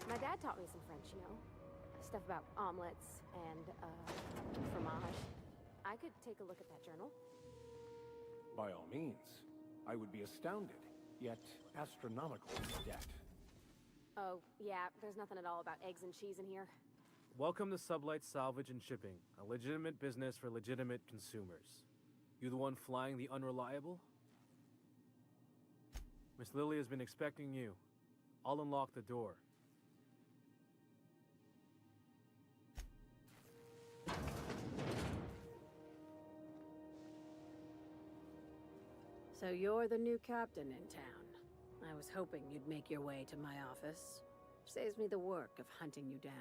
My dad taught me some French, you know. Stuff about omelets and, fromage. I could take a look at that journal. By all means. I would be astounded, yet astronomical in debt. Oh, yeah, there's nothing at all about eggs and cheese in here. Welcome to Sublight Salvage and Shipping, a legitimate business for legitimate consumers. You the one flying the Unreliable? Miss Lily has been expecting you. I'll unlock the door. So you're the new captain in town. I was hoping you'd make your way to my office. Saves me the work of hunting you down.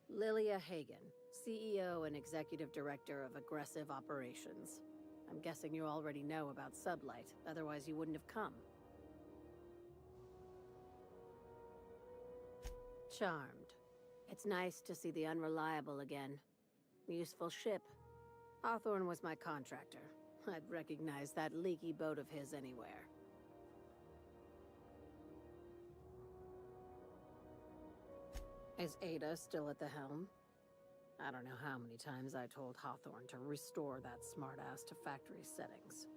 Lilia Hagen, CEO and Executive Director of Aggressive Operations. I'm guessing you already know about Sublight, otherwise you wouldn't have come. Charmed. It's nice to see the Unreliable again. Useful ship. Hawthorne was my contractor. I'd recognize that leaky boat of his anywhere. Is Ada still at the helm? I don't know how many times I told Hawthorne to restore that smartass to factory settings.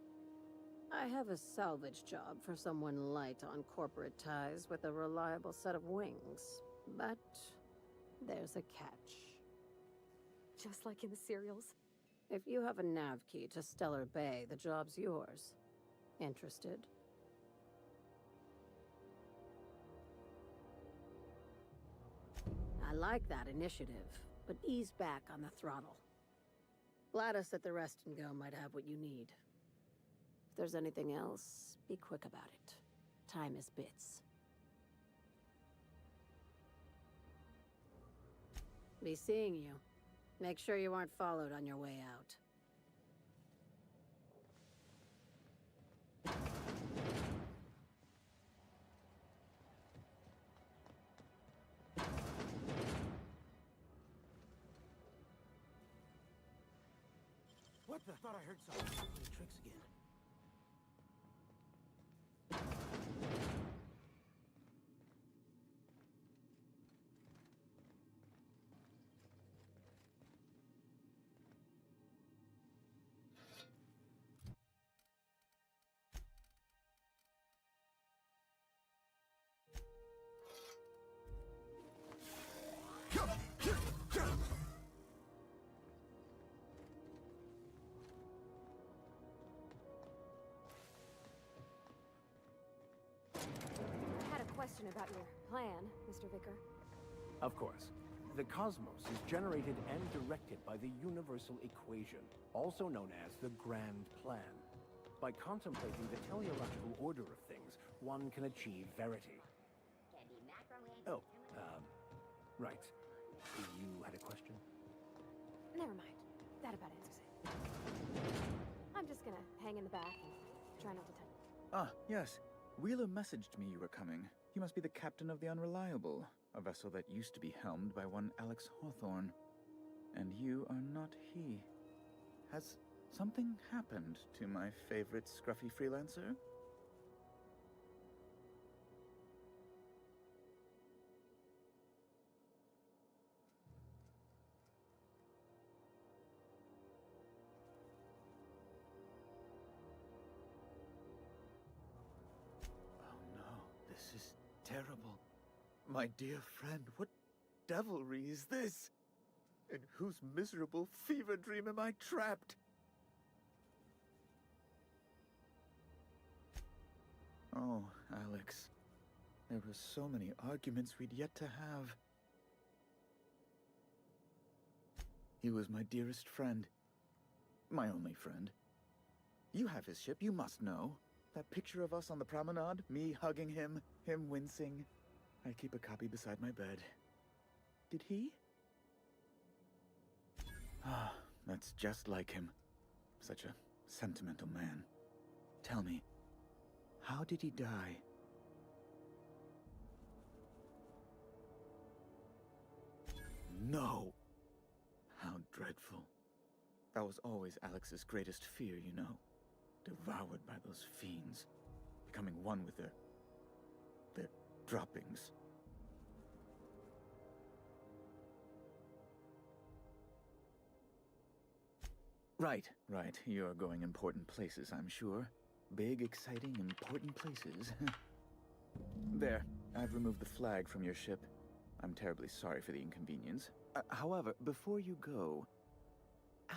I have a salvage job for someone light on corporate ties with a reliable set of wings, but there's a catch. Just like in the serials. If you have a nav key to Stellar Bay, the job's yours. Interested? I like that initiative, but ease back on the throttle. Gladys at the Rest and Go might have what you need. If there's anything else, be quick about it. Time is bits. Be seeing you. Make sure you aren't followed on your way out. What the? Thought I heard something. Playing tricks again. I had a question about your plan, Mr. Vicar. Of course. The cosmos is generated and directed by the universal equation, also known as the Grand Plan. By contemplating the teleological order of things, one can achieve verity. Oh, right. You had a question? Never mind. That about answers it. I'm just gonna hang in the back and try not to touch. Ah, yes. Wheeler messaged me you were coming. You must be the captain of the Unreliable, a vessel that used to be helmed by one Alex Hawthorne. And you are not he. Has something happened to my favorite scruffy freelancer? My dear friend, what devilry is this? In whose miserable fever dream am I trapped? Oh, Alex. There were so many arguments we'd yet to have. He was my dearest friend. My only friend. You have his ship, you must know. That picture of us on the promenade, me hugging him, him wincing. I keep a copy beside my bed. Did he? Ah, that's just like him. Such a sentimental man. Tell me, how did he die? No! How dreadful. That was always Alex's greatest fear, you know. Devoured by those fiends. Becoming one with their droppings. Right. You're going important places, I'm sure. Big, exciting, important places. There, I've removed the flag from your ship. I'm terribly sorry for the inconvenience. However, before you go,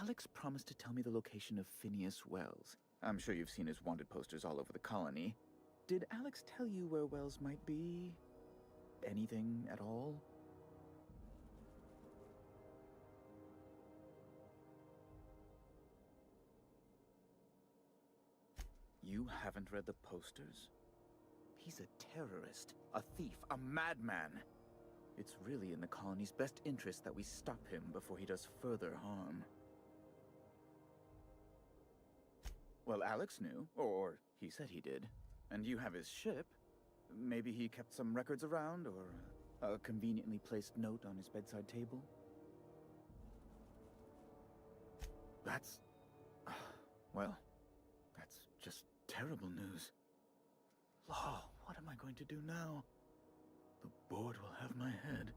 Alex promised to tell me the location of Phineas Wells. I'm sure you've seen his wanted posters all over the colony. Did Alex tell you where Wells might be? Anything at all? You haven't read the posters? He's a terrorist, a thief, a madman. It's really in the colony's best interest that we stop him before he does further harm. Well, Alex knew, or he said he did. And you have his ship. Maybe he kept some records around, or a conveniently placed note on his bedside table? That's... well, that's just terrible news. Law, what am I going to do now? The board will have my head.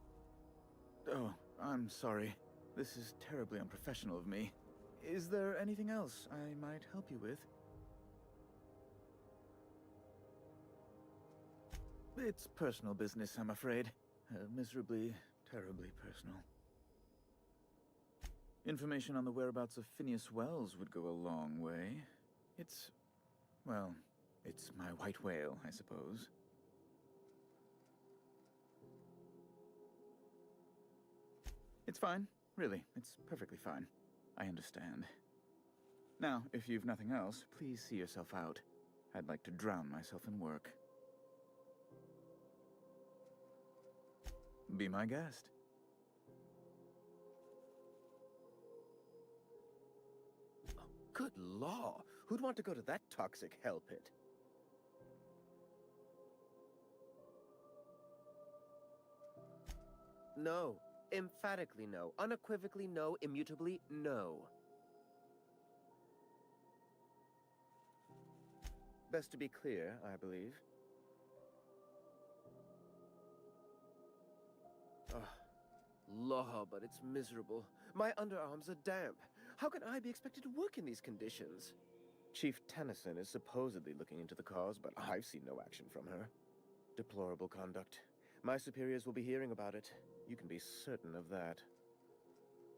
Oh, I'm sorry. This is terribly unprofessional of me. Is there anything else I might help you with? It's personal business, I'm afraid. Miserably, terribly personal. Information on the whereabouts of Phineas Wells would go a long way. It's... well, it's my white whale, I suppose. It's fine. Really, it's perfectly fine. I understand. Now, if you've nothing else, please see yourself out. I'd like to drown myself in work. Be my guest. Oh, good law! Who'd want to go to that toxic hell pit? No. Emphatically no. Unequivocally no. Immutably no. Best to be clear, I believe. Ugh. Law, but it's miserable. My underarms are damp. How can I be expected to work in these conditions? Chief Tennyson is supposedly looking into the cause, but I've seen no action from her. Deplorable conduct. My superiors will be hearing about it. You can be certain of that.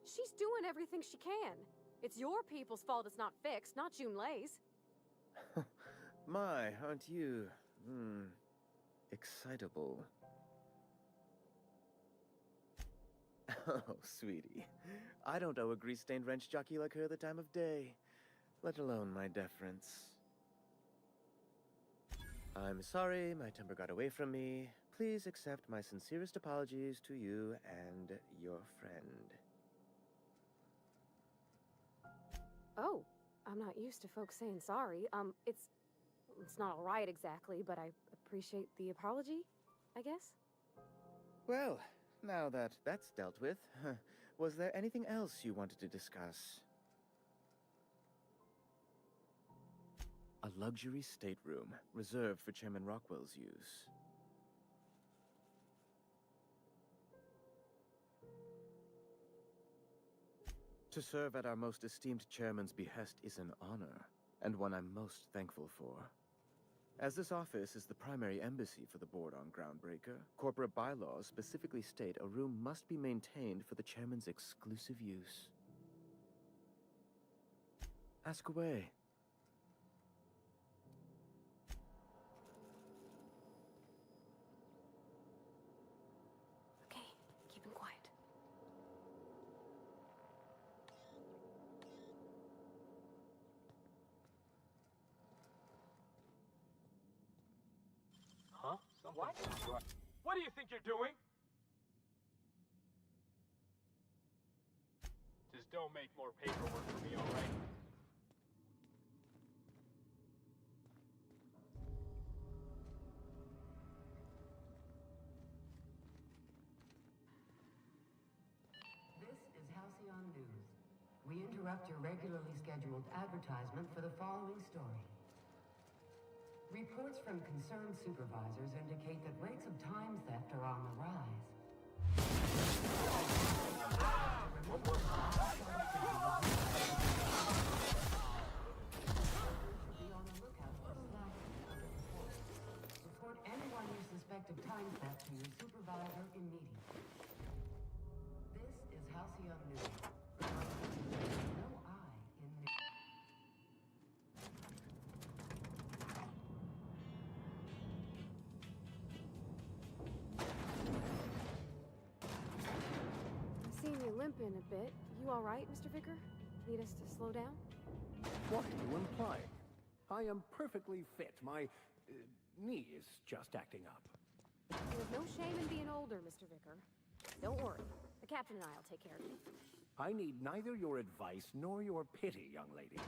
She's doing everything she can. It's your people's fault it's not fixed, not Junlei's. My, aren't you, excitable. Oh, sweetie. I don't owe a grease-stained wrench jockey like her the time of day, let alone my deference. I'm sorry, my temper got away from me. Please accept my sincerest apologies to you and your friend. Oh, I'm not used to folks saying sorry. It's not all right exactly, but I appreciate the apology, I guess. Well, now that that's dealt with, was there anything else you wanted to discuss? A luxury stateroom, reserved for Chairman Rockwell's use. To serve at our most esteemed chairman's behest is an honor, and one I'm most thankful for. As this office is the primary embassy for the board on Groundbreaker, corporate bylaws specifically state a room must be maintained for the chairman's exclusive use. Ask away. Okay, keep him quiet. Huh? What? What do you think you're doing? Just don't make more paperwork for me, all right? This is Halcyon News. We interrupt your regularly scheduled advertisement for the following story. Reports from concerned supervisors indicate that rates of time theft are on the rise. Be on the lookout for report anyone you suspect of time theft to your supervisor immediately. This is Halcyon News. No eye in news. I'm seeing you limping a bit. You all right, Mr. Vicker? Need us to slow down? What are you implying? I am perfectly fit. My knee is just acting up. There's no shame in being older, Mr. Vicker. Don't worry. The captain and I will take care of you. I need neither your advice nor your pity, young lady.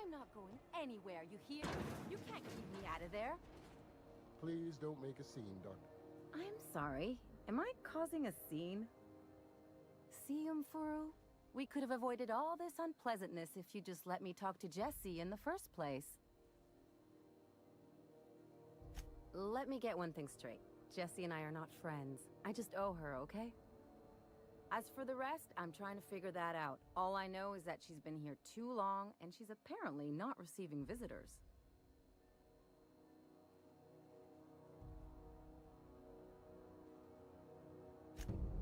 I'm not going anywhere, you hear? You can't keep me out of there. Please don't make a scene, Doctor. I'm sorry. Am I causing a scene? See, Umfuru? We could have avoided all this unpleasantness if you just let me talk to Jessie in the first place. Let me get one thing straight. Jessie and I are not friends. I just owe her, okay? As for the rest, I'm trying to figure that out. All I know is that she's been here too long, and she's apparently not receiving visitors.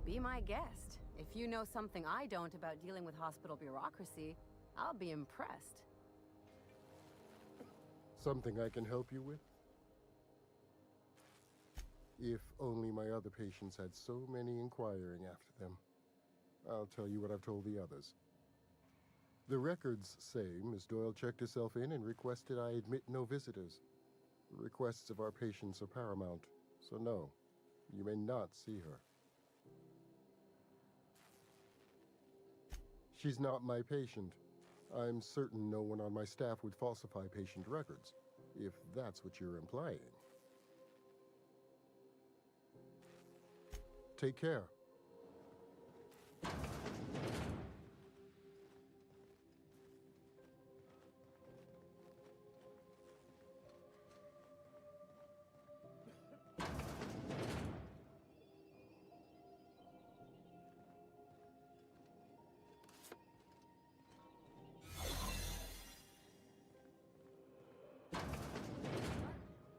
Be my guest. If you know something I don't about dealing with hospital bureaucracy, I'll be impressed. Something I can help you with? If only my other patients had so many inquiring after them. I'll tell you what I've told the others. The records say Miss Doyle checked herself in and requested I admit no visitors. The requests of our patients are paramount, so no, you may not see her. She's not my patient. I'm certain no one on my staff would falsify patient records, if that's what you're implying. Take care.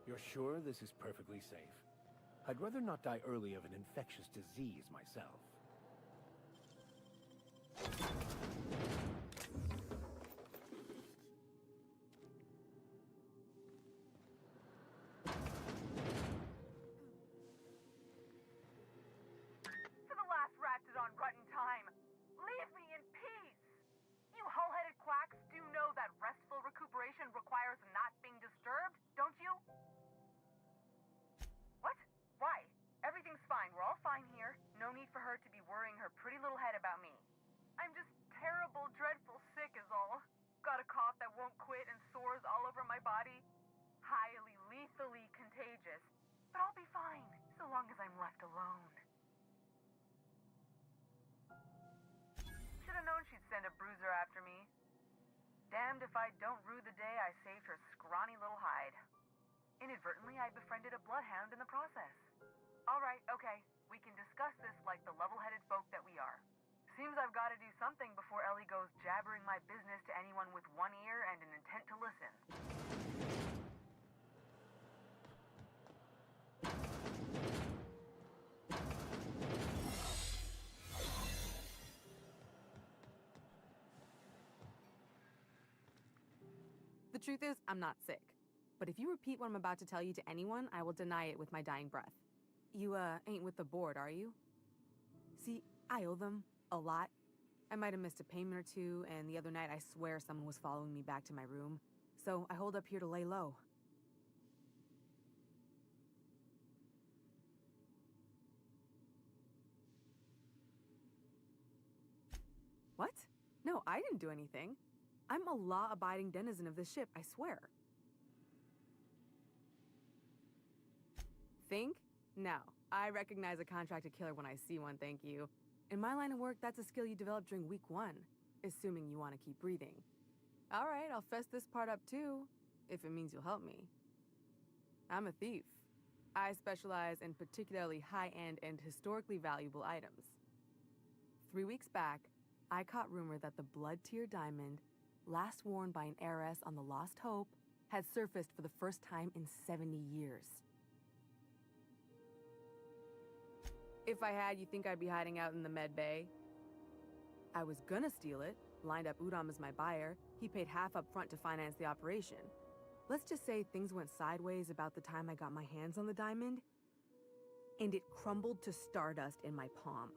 You're sure this is perfectly safe? I'd rather not die early of an infectious disease myself. To the last rat on Rutton damned if I don't rue the day I saved her scrawny little hide. Inadvertently, I befriended a bloodhound in the process. Alright, okay. We can discuss this like the level-headed folk that we are. Seems I've got to do something before Ellie goes jabbering my business to anyone with one ear and an intent to listen. The truth is, I'm not sick. But if you repeat what I'm about to tell you to anyone, I will deny it with my dying breath. You, ain't with the board, are you? See, I owe them a lot. I might have missed a payment or two, and the other night I swear someone was following me back to my room. So I hold up here to lay low. What? No, I didn't do anything. I'm a law-abiding denizen of this ship, I swear. Think? No. I recognize a contracted killer when I see one, thank you. In my line of work, that's a skill you develop during week 1, assuming you want to keep breathing. All right, I'll fess this part up too, if it means you'll help me. I'm a thief. I specialize in particularly high-end and historically valuable items. 3 weeks back, I caught rumor that the blood-tier diamond, last worn by an heiress on the Lost Hope, had surfaced for the first time in 70 years. If I had, you think I'd be hiding out in the med bay? I was gonna steal it, lined up Udom as my buyer. He paid half up front to finance the operation. Let's just say things went sideways about the time I got my hands on the diamond, and it crumbled to stardust in my palm.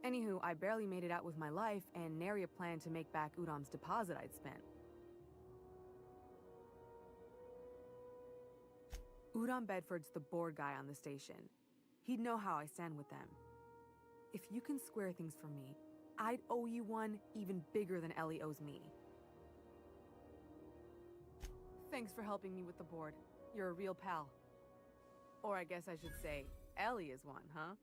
Anywho, I barely made it out with my life, and nary a plan to make back Udom's deposit I'd spent. Udom Bedford's the board guy on the station. He'd know how I stand with them. If you can square things for me, I'd owe you one even bigger than Ellie owes me. Thanks for helping me with the board. You're a real pal. Or I guess I should say, Ellie is one, huh?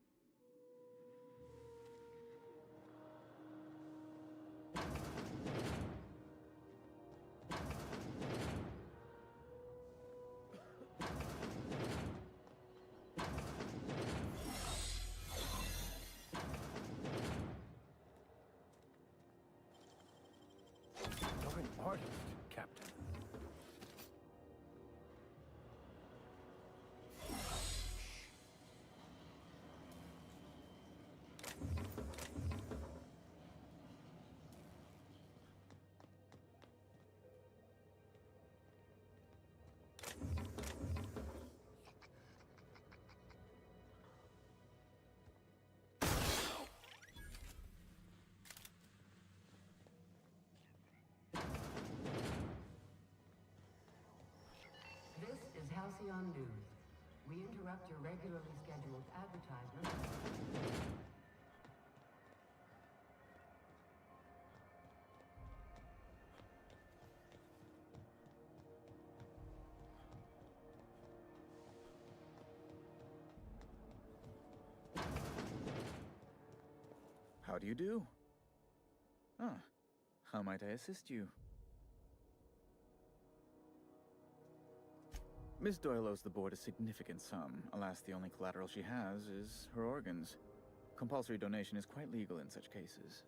You're an artist, Captain. This is Halcyon News. We interrupt your regularly scheduled advertisement. How do you do? Ah, how might I assist you? Miss Doyle owes the board a significant sum. Alas, the only collateral she has is her organs. Compulsory donation is quite legal in such cases.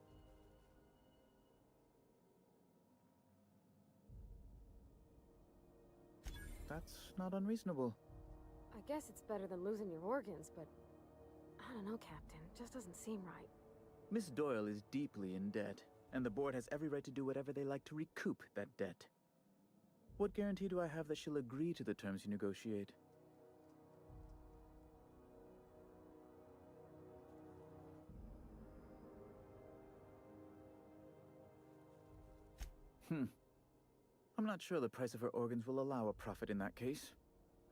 That's not unreasonable. I guess it's better than losing your organs, but I don't know, Captain. Just doesn't seem right. Miss Doyle is deeply in debt, and the board has every right to do whatever they like to recoup that debt. What guarantee do I have that she'll agree to the terms you negotiate? I'm not sure the price of her organs will allow a profit in that case.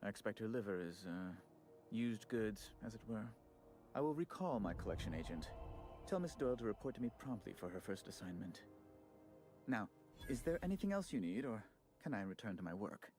I expect her liver is, used goods, as it were. I will recall my collection agent. Tell Miss Doyle to report to me promptly for her first assignment. Now, is there anything else you need, or can I return to my work?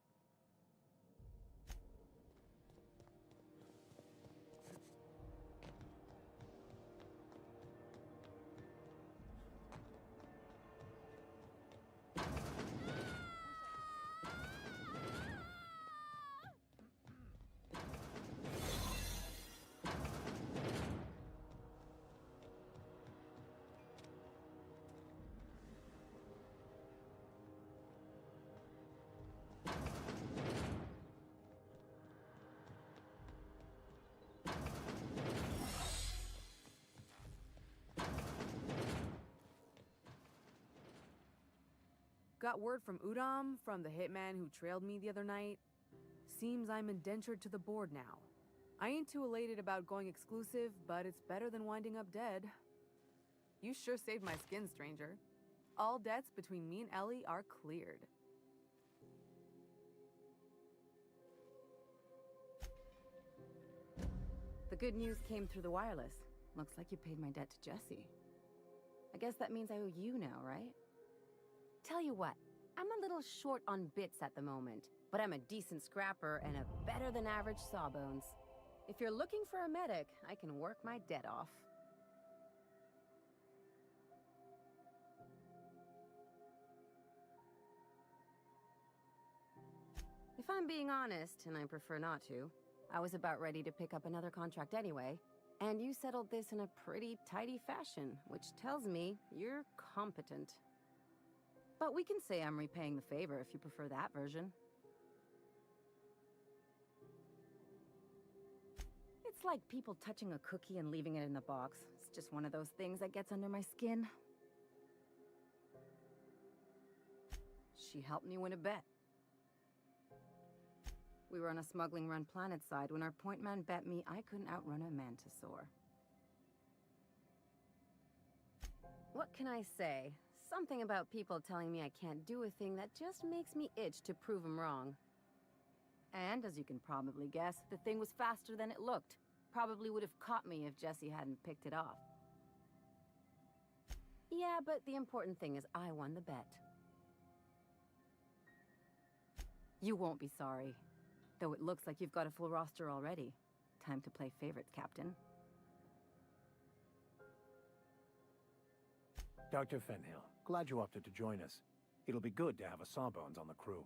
got word from Udam, from the hitman who trailed me the other night. Seems I'm indentured to the board now. I ain't too elated about going exclusive, but it's better than winding up dead. You sure saved my skin, stranger. All debts between me and Ellie are cleared. The good news came through the wireless. Looks like you paid my debt to Jesse. I guess that means I owe you now, right? Tell you what, I'm a little short on bits at the moment, but I'm a decent scrapper and a better than average sawbones. If you're looking for a medic, I can work my debt off. If I'm being honest, and I prefer not to, I was about ready to pick up another contract anyway, and you settled this in a pretty tidy fashion, which tells me you're competent. But we can say I'm repaying the favor if you prefer that version. It's like people touching a cookie and leaving it in the box. It's just one of those things that gets under my skin. She helped me win a bet. We were on a smuggling run planetside when our point man bet me I couldn't outrun a mantisaur. What can I say? Something about people telling me I can't do a thing that just makes me itch to prove them wrong. And, as you can probably guess, the thing was faster than it looked. Probably would have caught me if Jesse hadn't picked it off. Yeah, but the important thing is I won the bet. You won't be sorry. Though it looks like you've got a full roster already. Time to play favorites, Captain. Dr. Fenhill, glad you opted to join us. It'll be good to have a Sawbones on the crew.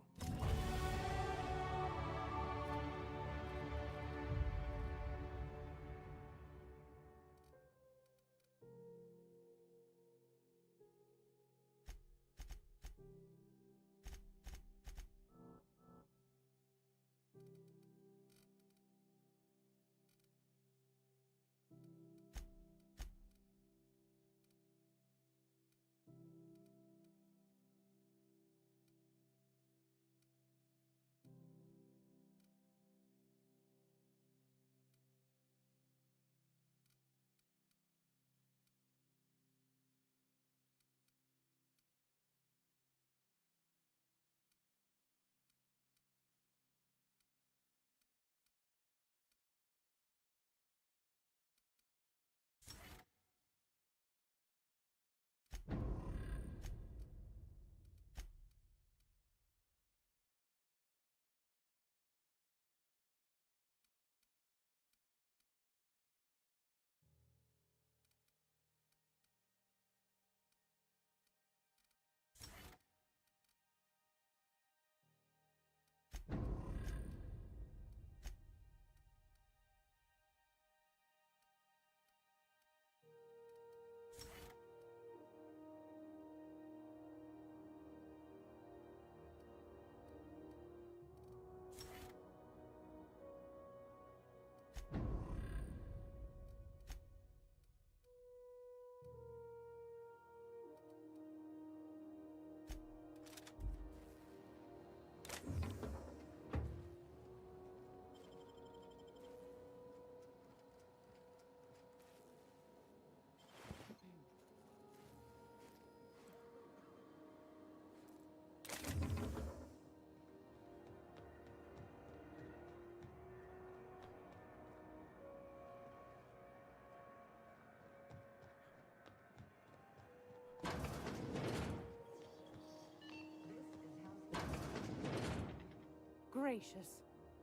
Gracious.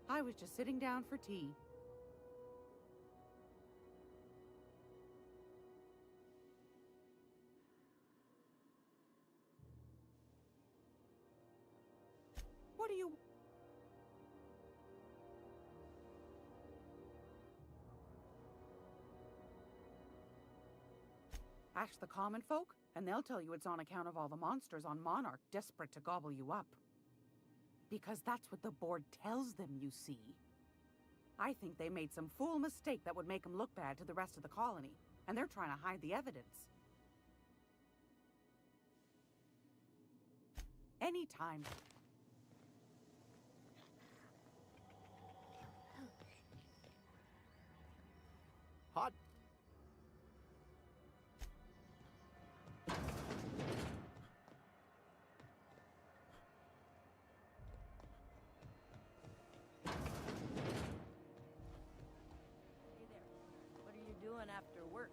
I was just sitting down for tea. What do you... Ask the common folk, and they'll tell you it's on account of all the monsters on Monarch desperate to gobble you up. Because that's what the board tells them, you see. I think they made some fool mistake that would make them look bad to the rest of the colony, and they're trying to hide the evidence. Anytime. Hot. Hey there. What are you doing after work?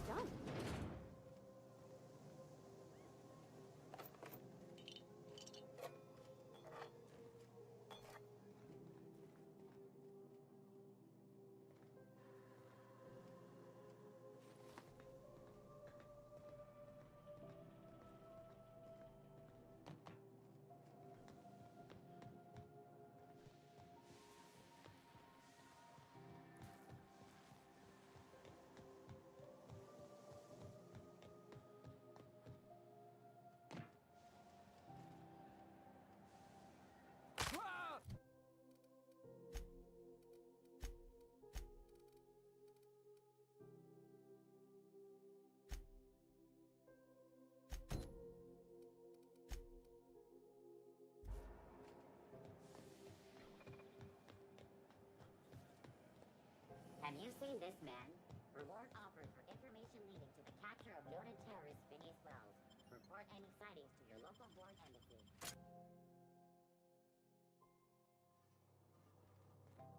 Done. Have you seen this man? Reward offered for information leading to the capture of noted terrorist Phineas Wells. Report any sightings to your local board embassy.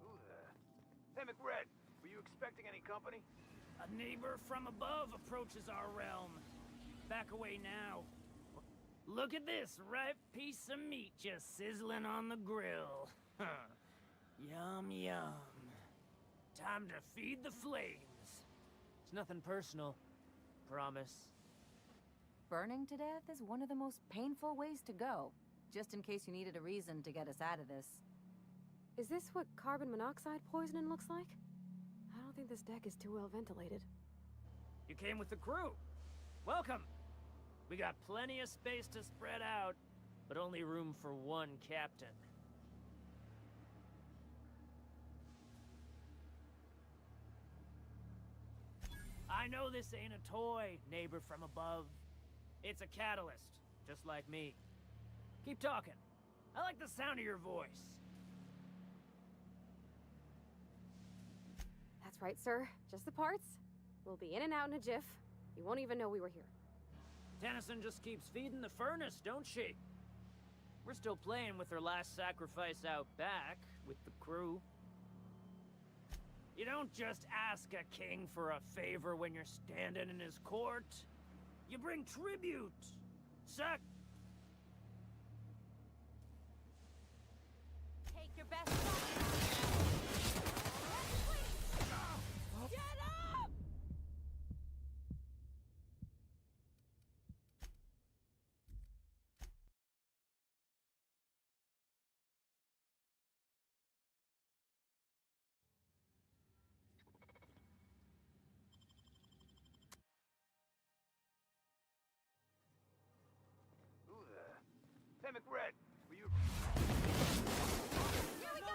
Who the... Hey, McRed, were you expecting any company? A neighbor from above approaches our realm. Back away now. Look at this ripe piece of meat just sizzling on the grill. Huh. Yum, yum. Time to feed the flames. It's nothing personal. Promise. Burning to death is one of the most painful ways to go, just in case you needed a reason to get us out of this. Is this what carbon monoxide poisoning looks like? I don't think this deck is too well ventilated. You came with the crew. Welcome. We got plenty of space to spread out, but only room for one captain. I know this ain't a toy, neighbor from above. It's a catalyst, just like me. Keep talking. I like the sound of your voice. That's right, sir. Just the parts. We'll be in and out in a jiff. You won't even know we were here. Tennyson just keeps feeding the furnace, don't she? We're still playing with her last sacrifice out back, with the crew. You don't just ask a king for a favor when you're standing in his court. You bring tribute. Take your best shot. Get up! Who the... Hey, McRed, were you... Here we go!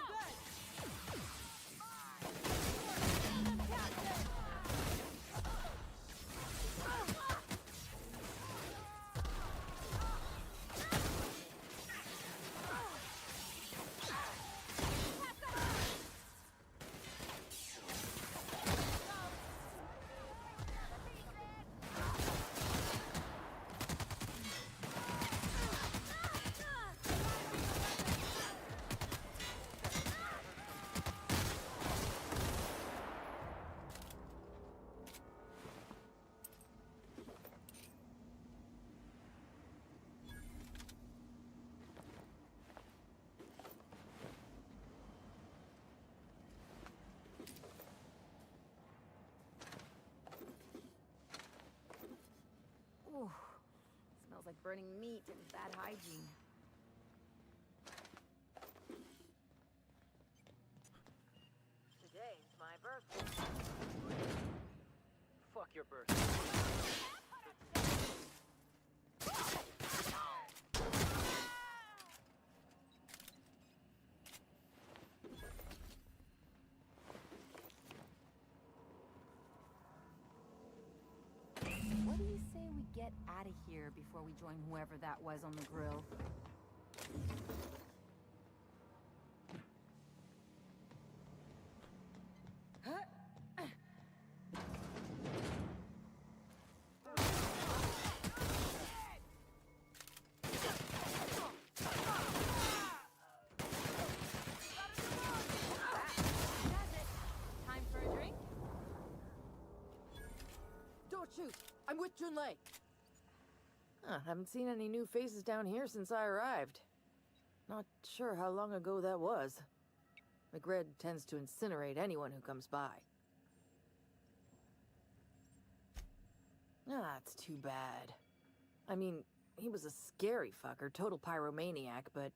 Ooh, smells like burning meat and bad hygiene. Today's my birthday. Fuck your birthday. What do you say we get out of here before we join whoever that was on the grill? Time for a drink? Don't shoot! I'm with Junlei. Haven't seen any new faces down here since I arrived. Not sure how long ago that was. McRed tends to incinerate anyone who comes by. That's too bad. I mean, he was a scary fucker, total pyromaniac, but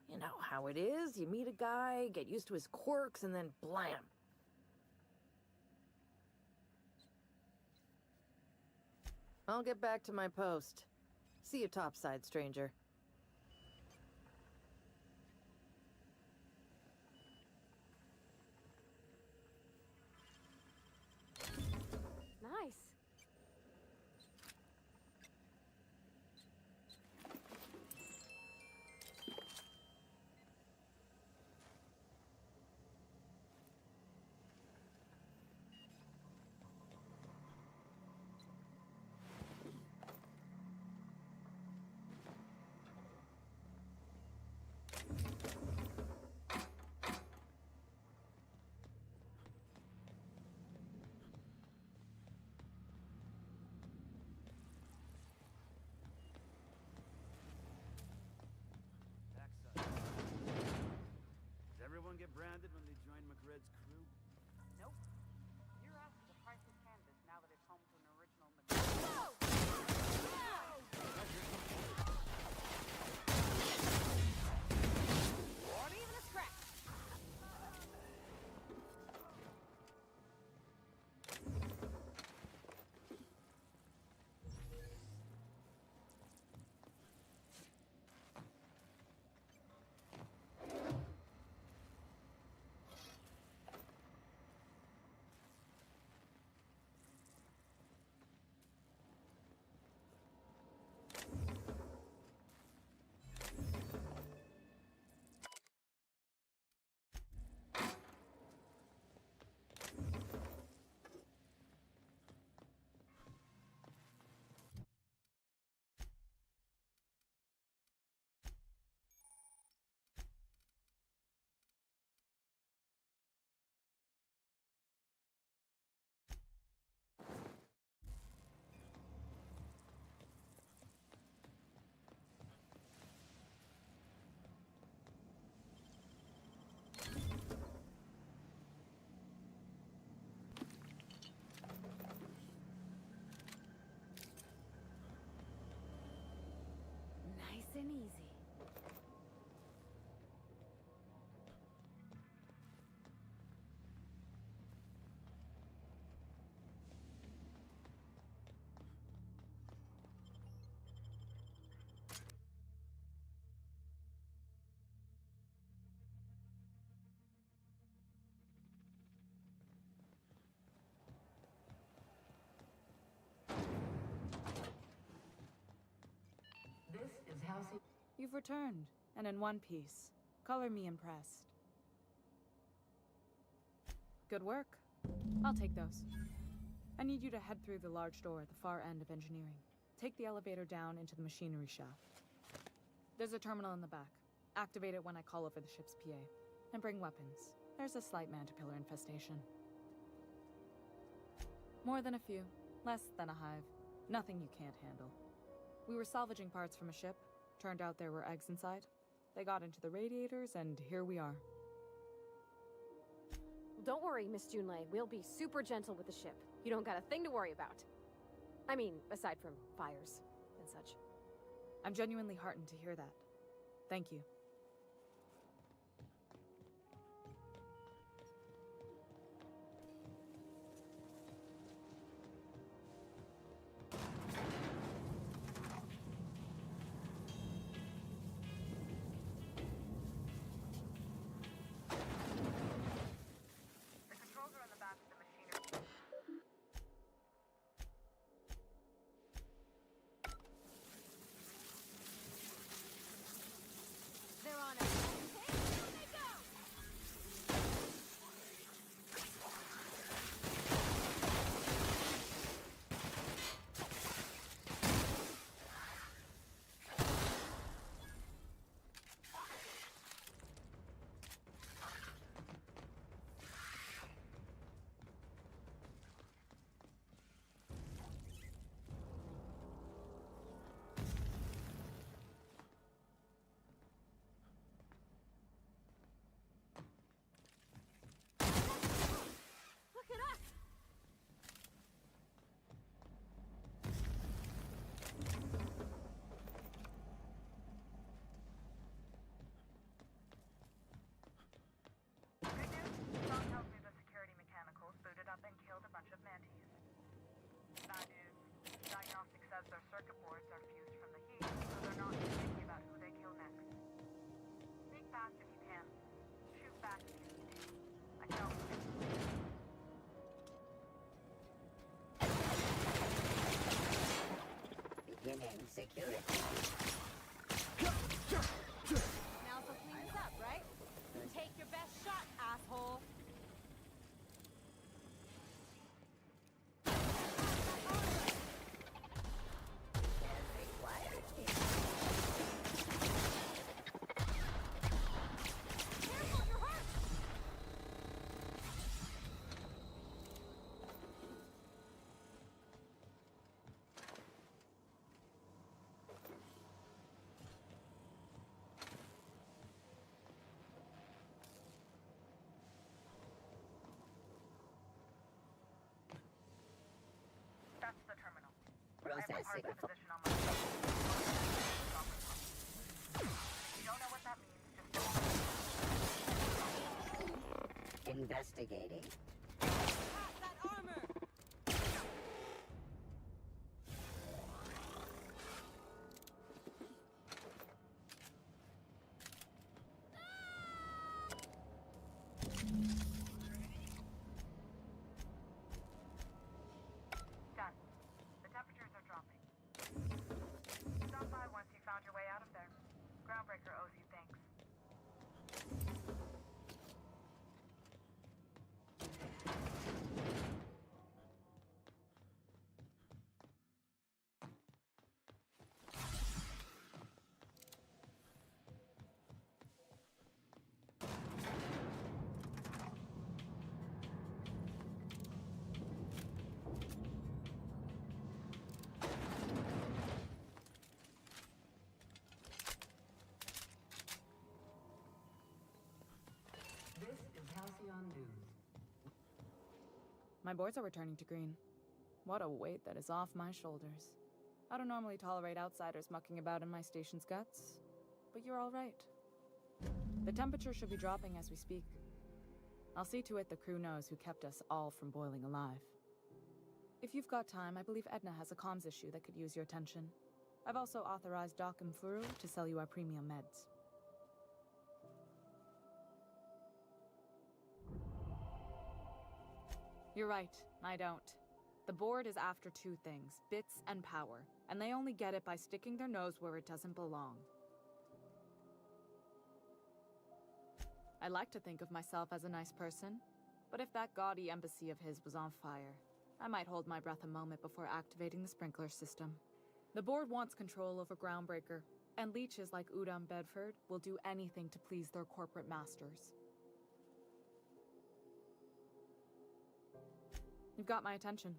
you know how it is. You meet a guy, get used to his quirks, and then blam. I'll get back to my post. See you topside, stranger. Nice. Does everyone get branded when they join McRed's crew? Nope. Your ass is a priceless canvas now that it's home to an original Or even a scratch. and easy. This is Halsey. You've returned, and in one piece. Color me impressed. Good work. I'll take those. I need you to head through the large door at the far end of engineering. Take the elevator down into the machinery shaft. There's a terminal in the back. Activate it when I call over the ship's PA. And bring weapons. There's a slight mantipillar infestation. More than a few. Less than a hive. Nothing you can't handle. We were salvaging parts from a ship. Turned out there were eggs inside. They got into the radiators, and here we are. Don't worry, Miss Junlei. We'll be super gentle with the ship. You don't got a thing to worry about. I mean, aside from fires and such. I'm genuinely heartened to hear that. Thank you. The controls are in the back of the machinery. They're on us. Okay, here they go! Look at us! Good news, John tells me the security mechanicals booted up and killed a bunch of mantis. Bad news, diagnostic says their circuit boards are fused from the heat, so they're not thinking about who they kill next. Sneak past if you can. Shoot back if you need to. I can always get you later. Beginning security. Now's to clean this up, right? Take your best shot, asshole! Required here. Careful, you're hurt! That's the terminal. I have the Processing. parts position on my phone. If you don't know what that means, just don't. Investigating. Pass that armor! Done. The temperatures are dropping. Stop by once you found your way out of there. Groundbreaker owes you thanks. This is Halcyon News. My boards are returning to green. What a weight that is off my shoulders. I don't normally tolerate outsiders mucking about in my station's guts, but you're all right. The temperature should be dropping as we speak. I'll see to it the crew knows who kept us all from boiling alive. If you've got time, I believe Edna has a comms issue that could use your attention. I've also authorized Doc and Furu to sell you our premium meds. You're right, I don't. The board is after two things, bits and power, and they only get it by sticking their nose where it doesn't belong. I like to think of myself as a nice person, but if that gaudy embassy of his was on fire, I might hold my breath a moment before activating the sprinkler system. The board wants control over Groundbreaker, and leeches like Udom Bedford will do anything to please their corporate masters. You've got my attention.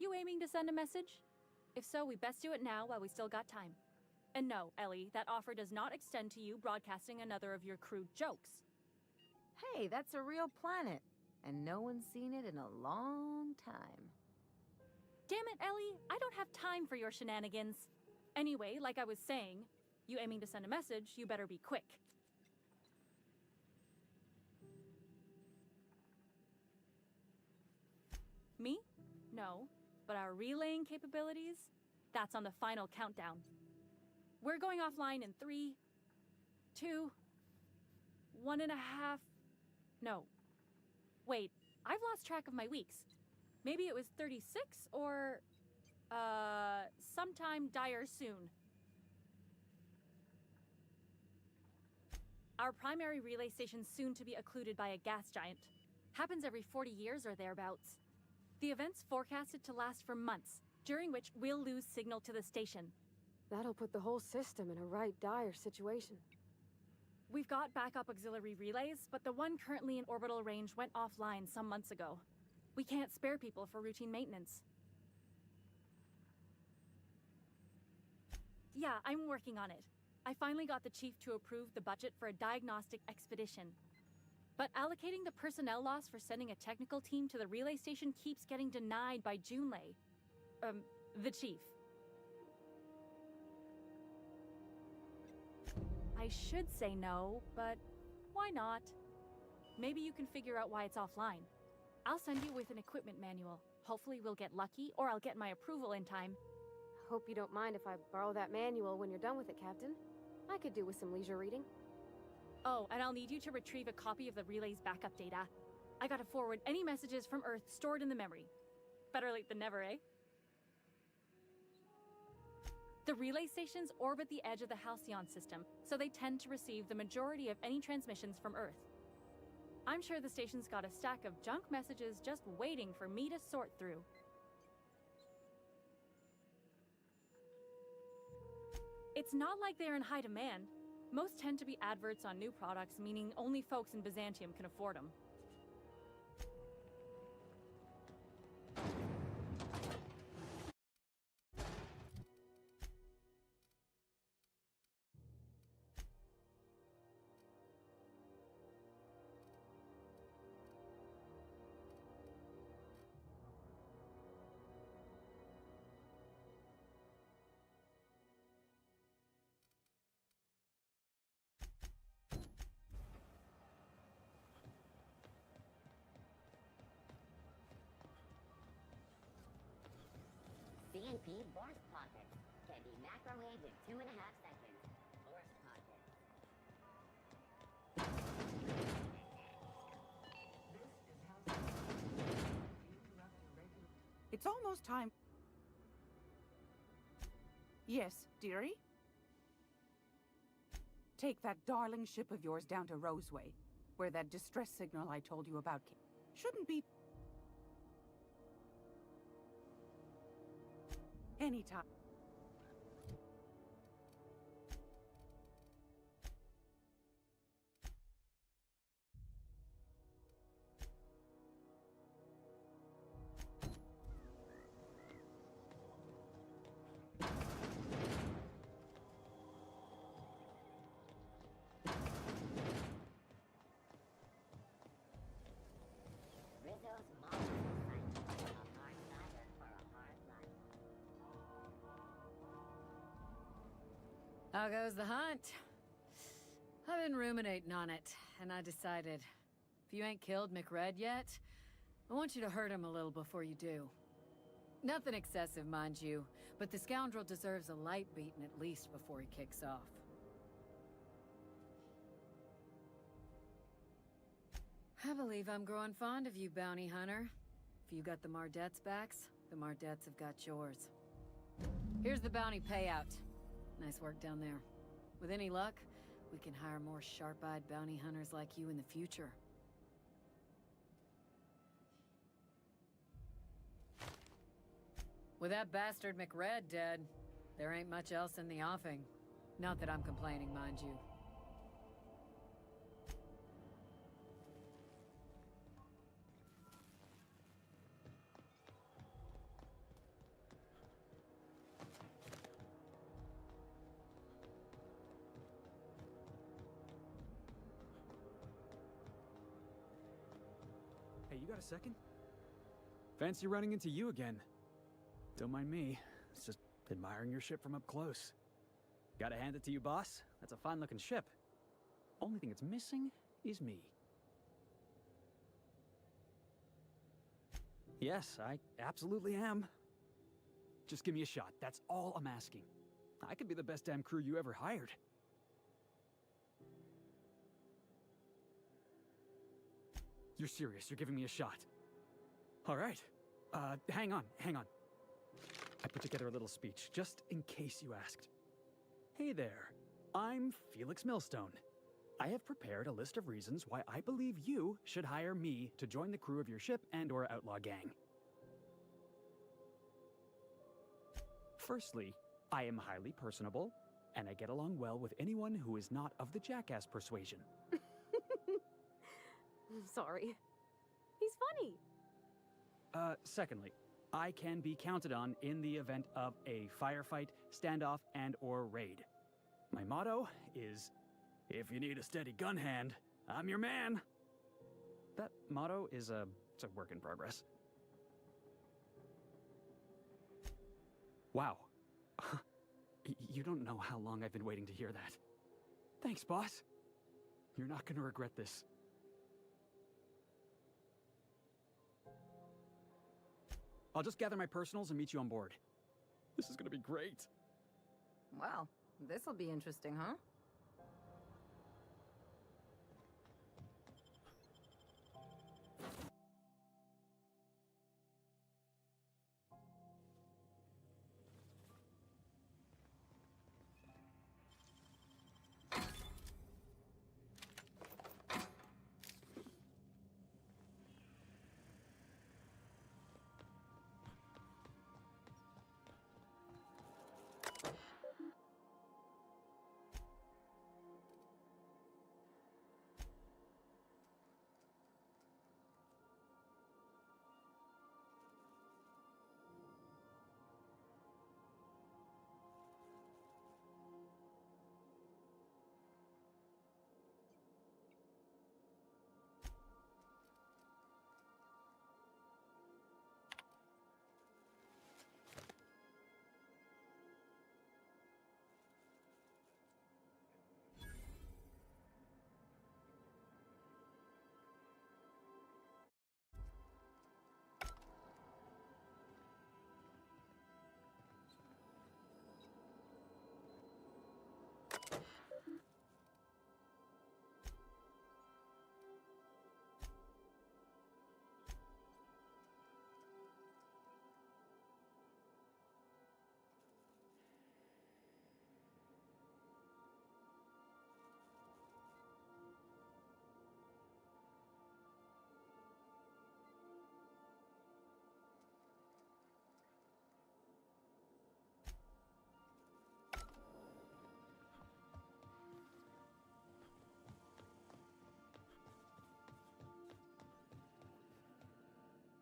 You aiming to send a message? If so, we best do it now while we still got time. And no, Ellie, that offer does not extend to you broadcasting another of your crude jokes. Hey, that's a real planet, and no one's seen it in a long time. Damn it, Ellie, I don't have time for your shenanigans. Anyway, like I was saying, you aiming to send a message, you better be quick. Me? No. But our relaying capabilities? That's on the final countdown. We're going offline in 3, 2, 1.5... No. Wait, I've lost track of my weeks. Maybe it was 36 or... sometime dire soon. Our primary relay station's soon to be occluded by a gas giant. Happens every 40 years or thereabouts. The event's forecasted to last for months, during which we'll lose signal to the station. That'll put the whole system in a right dire situation. We've got backup auxiliary relays, but the one currently in orbital range went offline some months ago. We can't spare people for routine maintenance. Yeah, I'm working on it. I finally got the chief to approve the budget for a diagnostic expedition. But allocating the personnel loss for sending a technical team to the relay station keeps getting denied by Junlei. The chief. I should say no, but why not? Maybe you can figure out why it's offline. I'll send you with an equipment manual. Hopefully we'll get lucky, or I'll get my approval in time. Hope you don't mind if I borrow that manual when you're done with it, Captain. I could do with some leisure reading. Oh, and I'll need you to retrieve a copy of the relay's backup data. I gotta forward any messages from Earth stored in the memory. Better late than never, eh? The relay stations orbit the edge of the Halcyon system, so they tend to receive the majority of any transmissions from Earth. I'm sure the station's got a stack of junk messages just waiting for me to sort through. It's not like they're in high demand. Most tend to be adverts on new products, meaning only folks in Byzantium can afford them. CNP Borst Pockets can be macrowaved in 2.5 seconds. Borst Pockets. It's almost time. Yes, dearie? Take that darling ship of yours down to Roseway. where that distress signal I told you about shouldn't be... Anytime. Rizzo's mom signed a hard ladder for a hard life. How goes the hunt? I've been ruminating on it, and I decided, if you ain't killed McRed yet, I want you to hurt him a little before you do. Nothing excessive, mind you, but the scoundrel deserves a light beating at least before he kicks off. I believe I'm growing fond of you, bounty hunter. If you got the Mardet's backs, the Mardets have got yours. Here's the bounty payout. Nice work down there. With any luck, we can hire more sharp-eyed bounty hunters like you in the future. With that bastard McRed dead, there ain't much else in the offing. Not that I'm complaining, mind you. Hey, you got a second? Fancy running into you again. Don't mind me. It's just admiring your ship from up close. Gotta hand it to you, boss. That's a fine-looking ship. Only thing it's missing is me. Yes, I absolutely am. Just give me a shot. That's all I'm asking. I could be the best damn crew you ever hired. You're serious. You're giving me a shot. All right. Hang on. I put together a little speech, just in case you asked. Hey there. I'm Felix Millstone. I have prepared a list of reasons why I believe you should hire me to join the crew of your ship and/or outlaw gang. Firstly, I am highly personable, and I get along well with anyone who is not of the jackass persuasion. Sorry. He's funny. Secondly, I can be counted on in the event of a firefight, standoff, and/or raid. My motto is, if you need a steady gun hand, I'm your man. That motto is it's a work in progress. Wow. You don't know how long I've been waiting to hear that. Thanks, boss. You're not gonna regret this. I'll just gather my personals and meet you on board. This is gonna be great. Well, this'll be interesting, huh?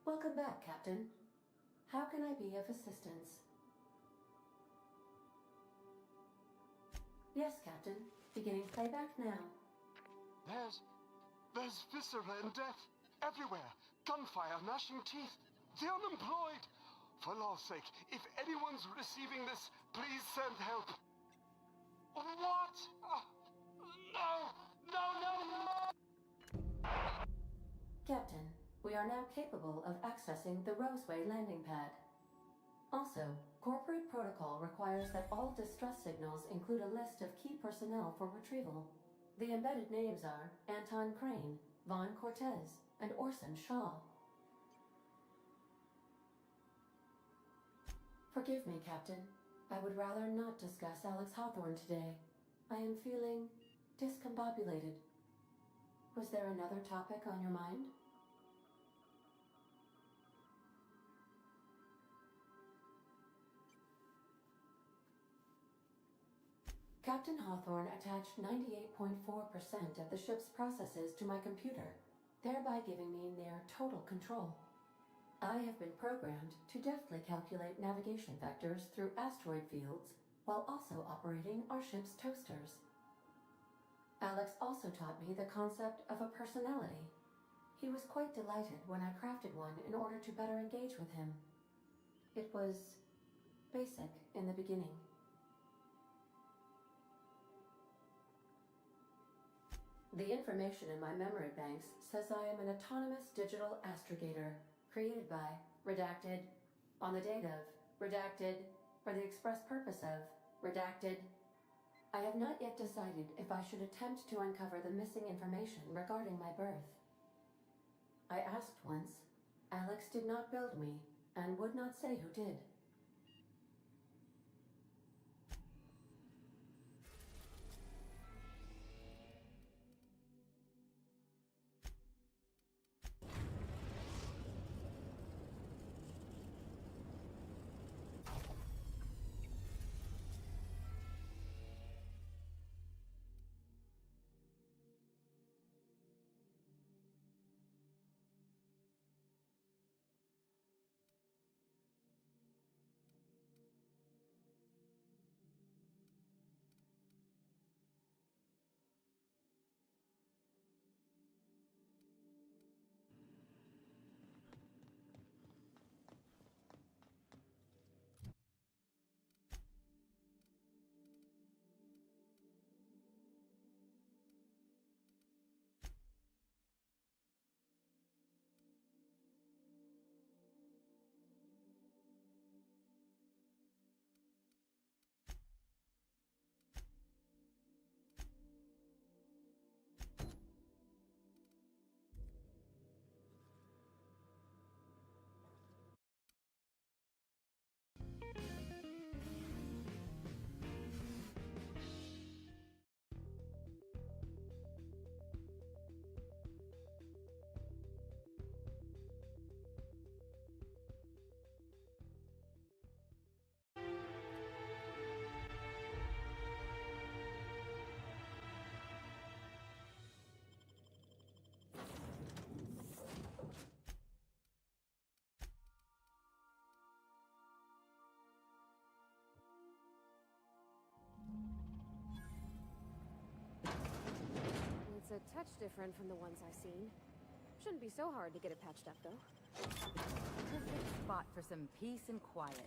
Welcome back, Captain. How can I be of assistance? Yes, Captain. Beginning playback now. There's viscera and death everywhere. Gunfire, gnashing teeth. The unemployed. For law's sake, if anyone's receiving this, please send help. What? No! No, no, no! Captain, we are now capable of accessing the Roseway landing pad. Also, corporate protocol requires that all distress signals include a list of key personnel for retrieval. The embedded names are Anton Crane, Vaughn Cortez, and Orson Shaw. Forgive me, Captain. I would rather not discuss Alex Hawthorne today. I am feeling discombobulated. Was there another topic on your mind? Captain Hawthorne attached 98.4% of the ship's processes to my computer, thereby giving me near total control. I have been programmed to deftly calculate navigation vectors through asteroid fields while also operating our ship's toasters. Alex also taught me the concept of a personality. He was quite delighted when I crafted one in order to better engage with him. It was basic in the beginning. The information in my memory banks says I am an autonomous digital astrogator, created by, redacted, on the date of, redacted, for the express purpose of, redacted. I have not yet decided if I should attempt to uncover the missing information regarding my birth. I asked once. Alex did not build me, and would not say who did. It's a touch different from the ones I've seen. Shouldn't be so hard to get it patched up, though. Perfect spot for some peace and quiet.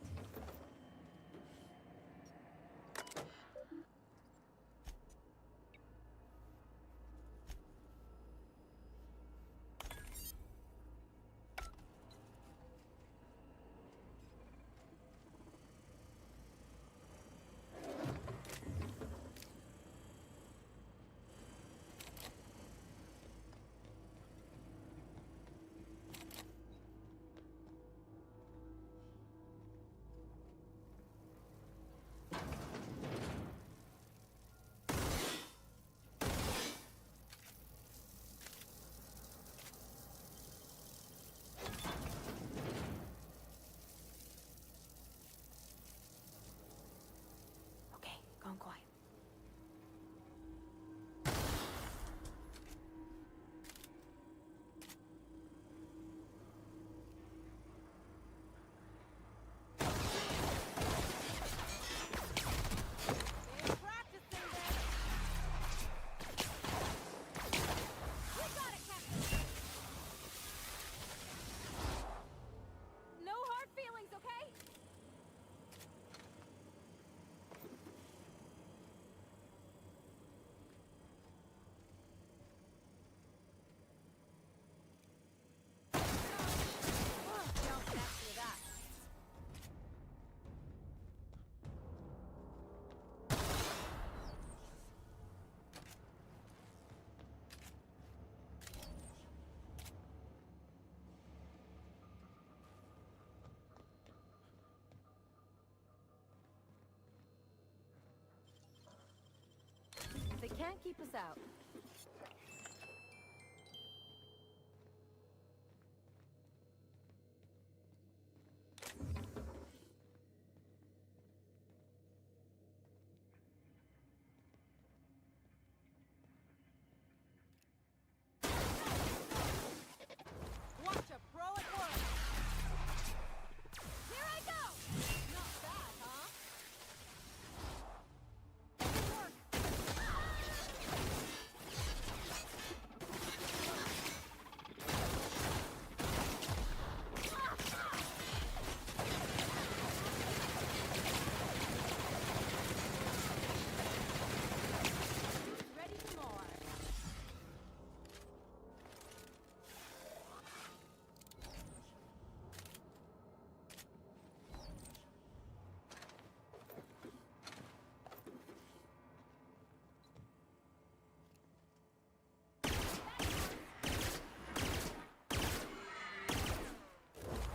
keep us out. Watch a pro at work! Here I go! Not bad, huh? Ready for more.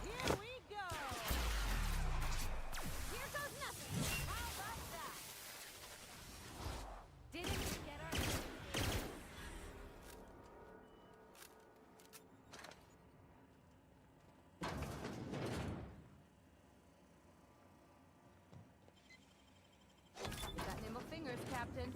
Here we go! Here goes nothing! How about that? Didn't we get our... You got nimble fingers, Captain.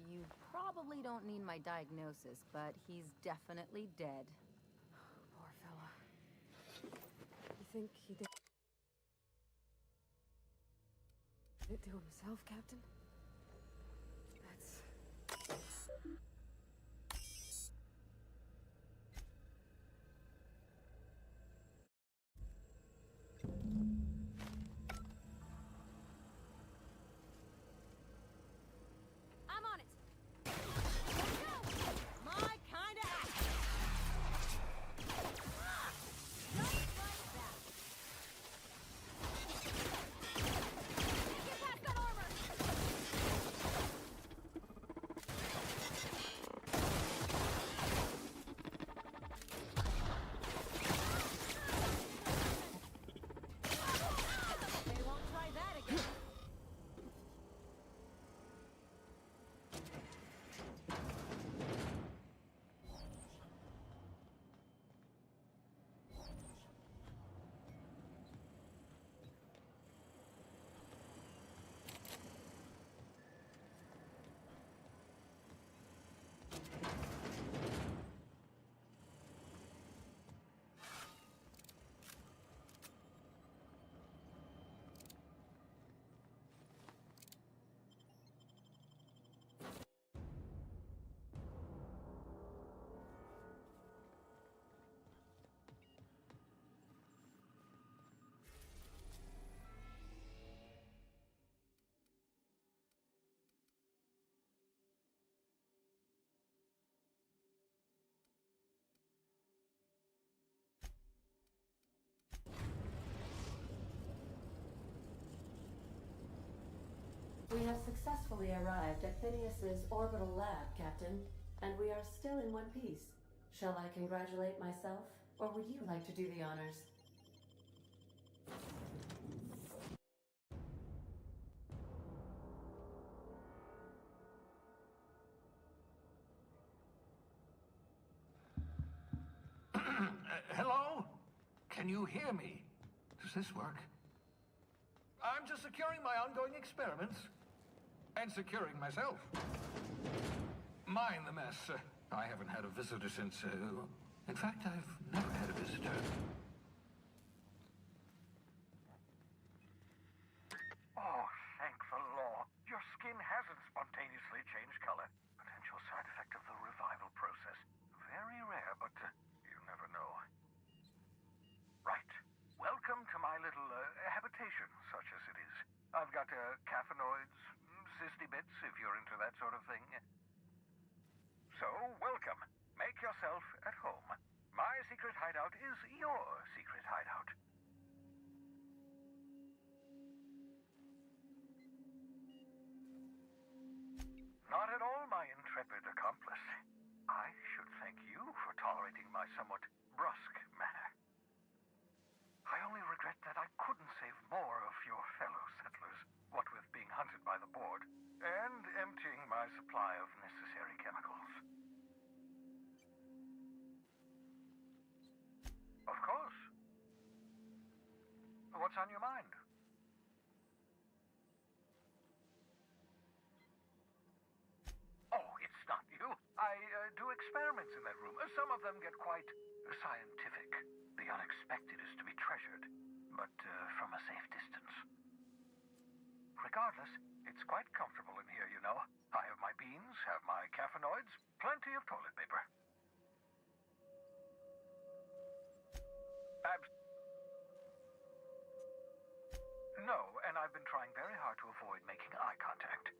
You probably don't need my diagnosis, but he's definitely dead. Poor fella. You think he did it to himself, Captain? That's... I'm on it! Let's go! My kind of action! Just like that! Get past that armor! They won't try that again! We have successfully arrived at Phineas's orbital lab, Captain, and we are still in one piece. Shall I congratulate myself, or would you like to do the honors? Hello? Can you hear me? Does this work? I'm just securing my ongoing experiments. And securing myself. Mind the mess. I haven't had a visitor since, in fact, I've never had a visitor. Oh, thank the law. Your skin hasn't spontaneously changed color. Potential side effect of the revival process. Very rare, but you never know. Right. Welcome to my little habitation, such as it is. I've got caffeinoids, cysty bits, if you're into that sort of thing. So, welcome. Make yourself at home. My secret hideout is your secret hideout. What's on your mind? Oh, it's not you. I do experiments in that room. Some of them get quite scientific. The unexpected is to be treasured, but from a safe distance. Regardless, it's quite comfortable in here, you know. I have my beans, have my caffeinoids, plenty of toilet paper. No, and I've been trying very hard to avoid making eye contact.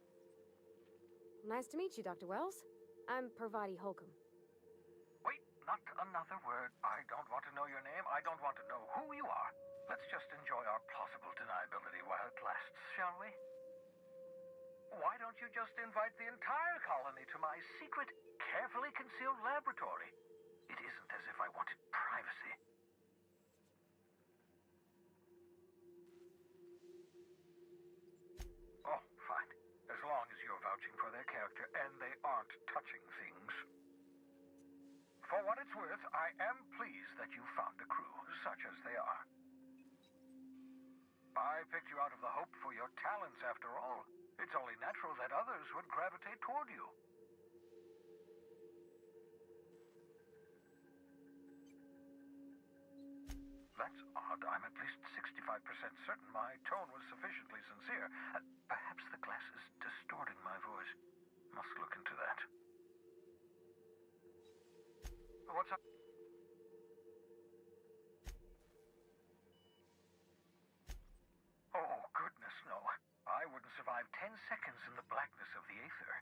Nice to meet you, Dr. Wells. I'm Parvati Holcomb. Wait, not another word. I don't want to know your name. I don't want to know who you are. Let's just enjoy our plausible deniability while it lasts, shall we? Why don't you just invite the entire colony to my secret, carefully concealed laboratory? It isn't as if I wanted privacy. Oh, fine. As long as you're vouching for their character and they aren't touching things. For what it's worth, I am pleased that you found a crew, such as they are. I picked you out of the hope for your talents, after all. It's only natural that others would gravitate toward you. That's odd. I'm at least 65% certain my tone was sufficiently sincere. Perhaps the glass is distorting my voice. Must look into that. What's up? Oh, goodness, no. I wouldn't survive 10 seconds in the blackness of the aether.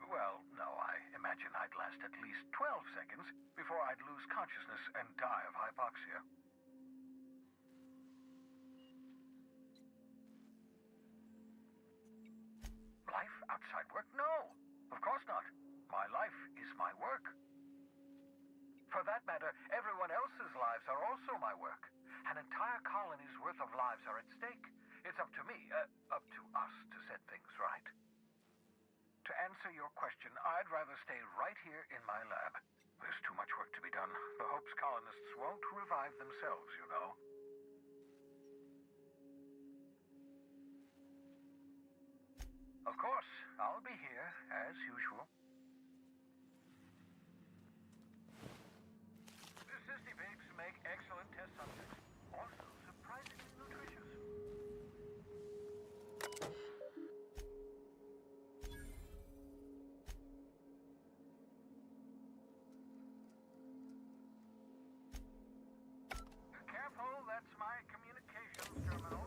Well, no, I imagine I'd last at least 12 seconds before I'd lose consciousness and die of hypoxia. Life outside work? No, of course not. My life is my work. For that matter, everyone else's lives are also my work. An entire colony's worth of lives are at stake. It's up to me, up to us to set things right. To answer your question, I'd rather stay right here in my lab. There's too much work to be done. The Hope's colonists won't revive themselves, you know. Of course, I'll be here, as usual. The cysty pigs make excellent test subjects. Also surprisingly nutritious. Careful, that's my communications terminal.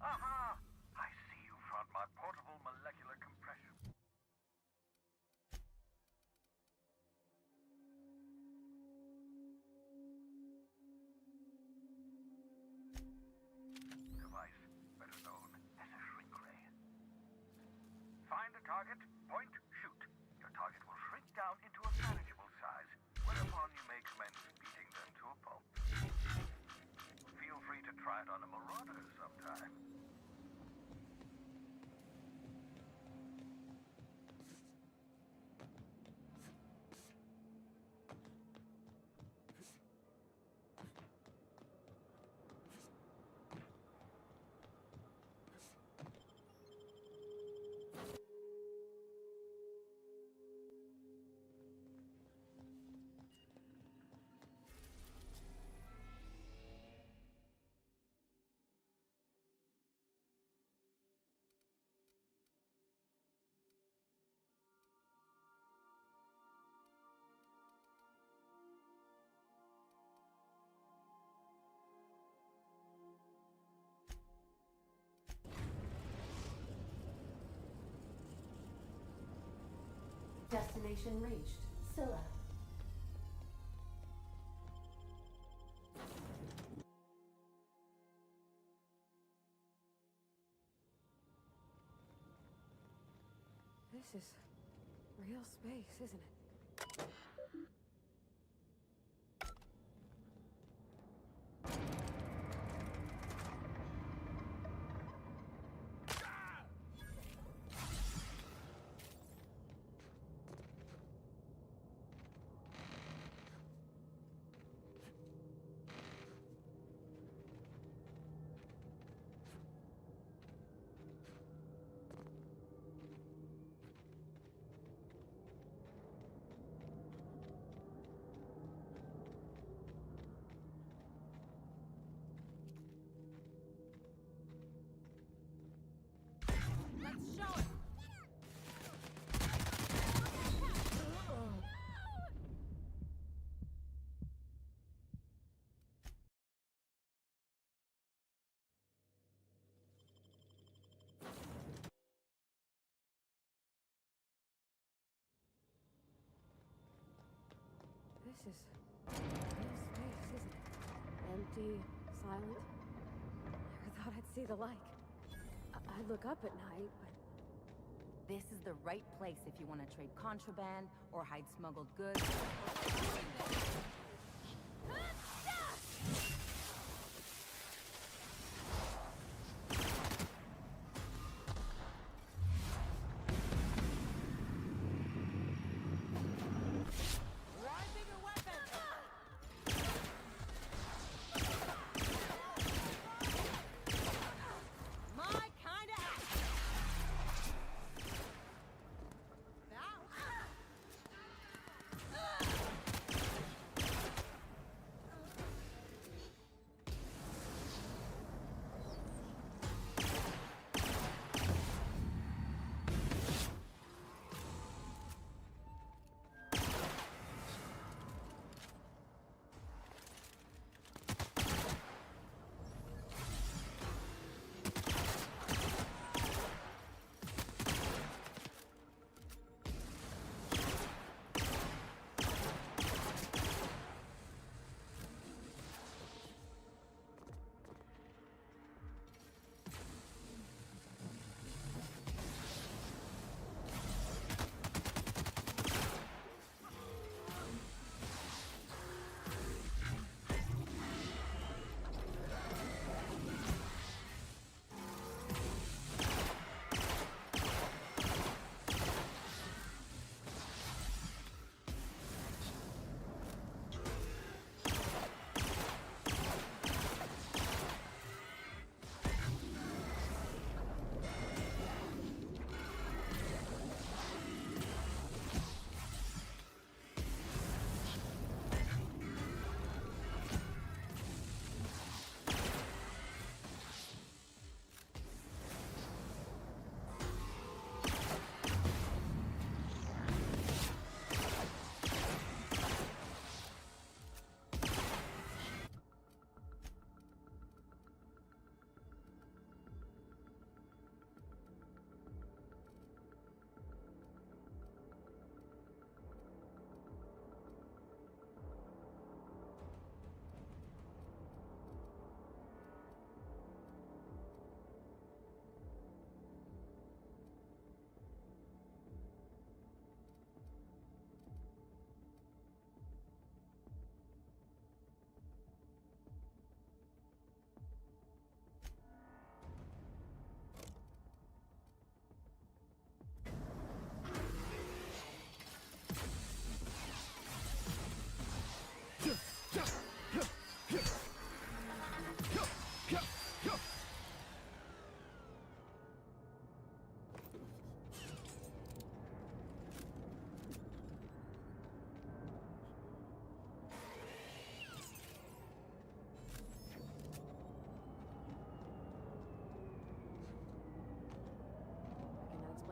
Aha! I see you found my portable molecular compression. Device, better known as a shrink ray. Find a target, point, shoot. Your target will shrink down into a manageable size, whereupon you may commence beating them to a pulp. Feel free to try it on a marauder sometime. Destination reached. Scylla. This is real space, isn't it? Let's show it! This is real space, isn't it? Empty, silent. Never thought I'd see the like. I look up at night, but This is the right place if you want to trade contraband or hide smuggled goods. My kind of action!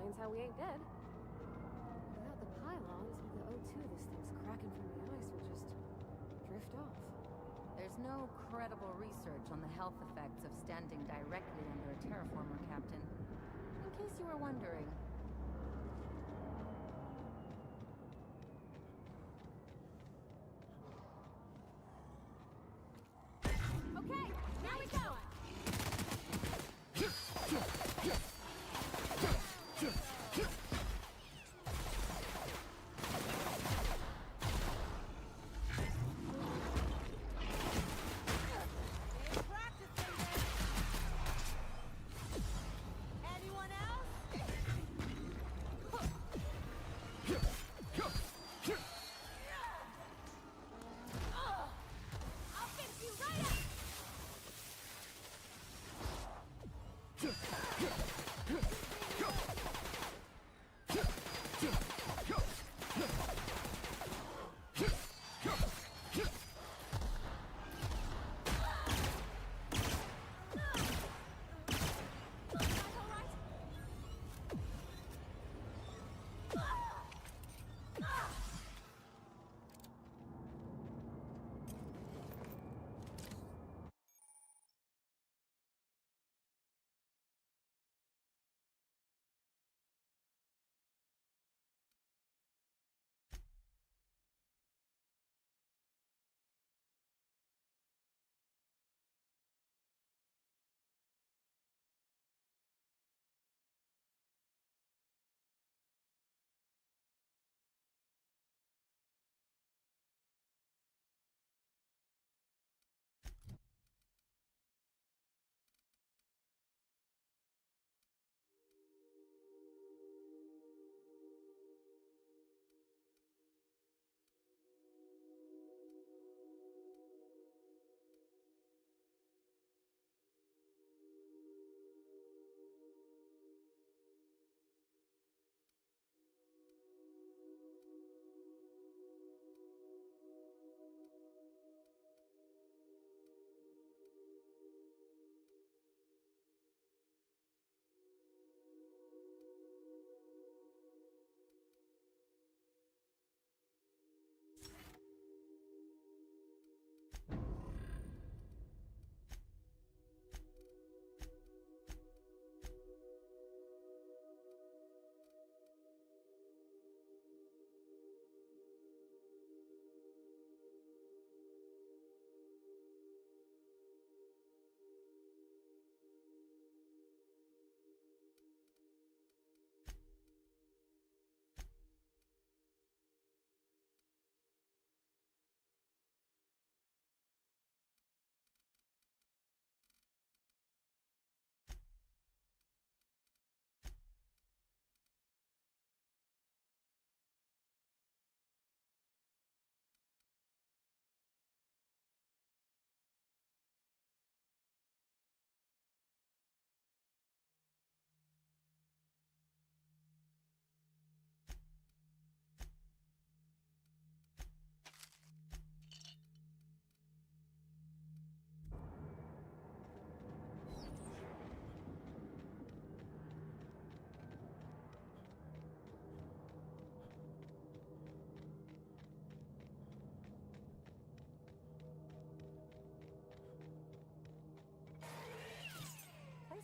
explains how we ain't dead. Without the pylons, the O2 this thing's cracking from the ice will just drift off. There's no credible research on the health effects of standing directly under a terraformer, Captain. In case you were wondering.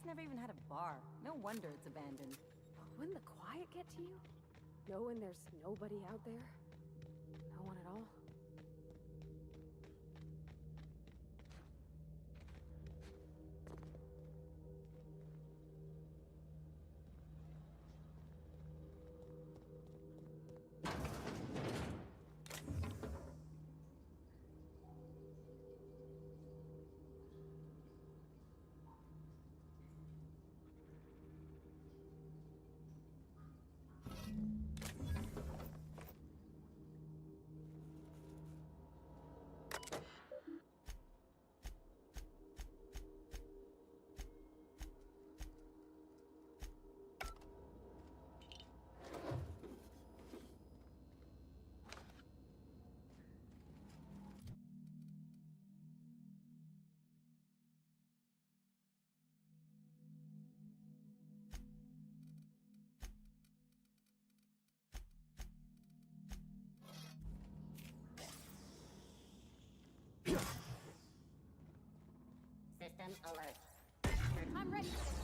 Never even had a bar. No wonder it's abandoned. Wouldn't the quiet get to you? Knowing there's nobody out there? No one at all? System alert. I'm ready for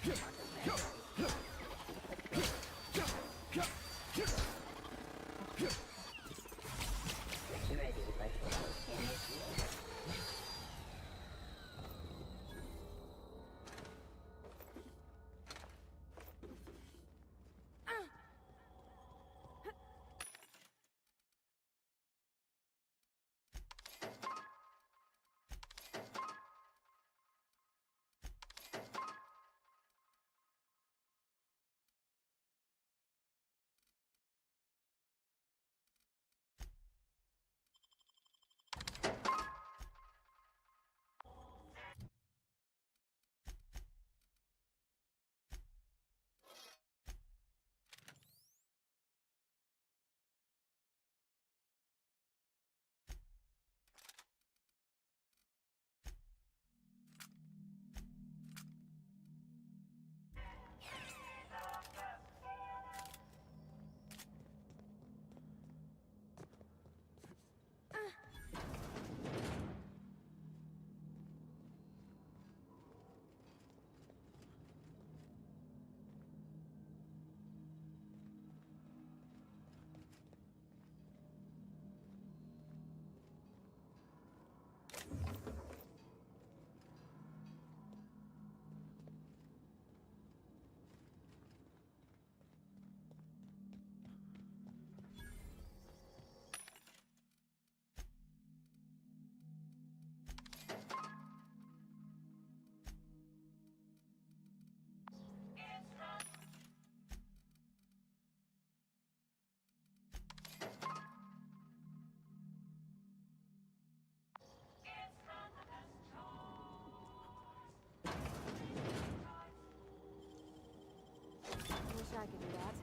Security patrols initiated. Wish I could do that.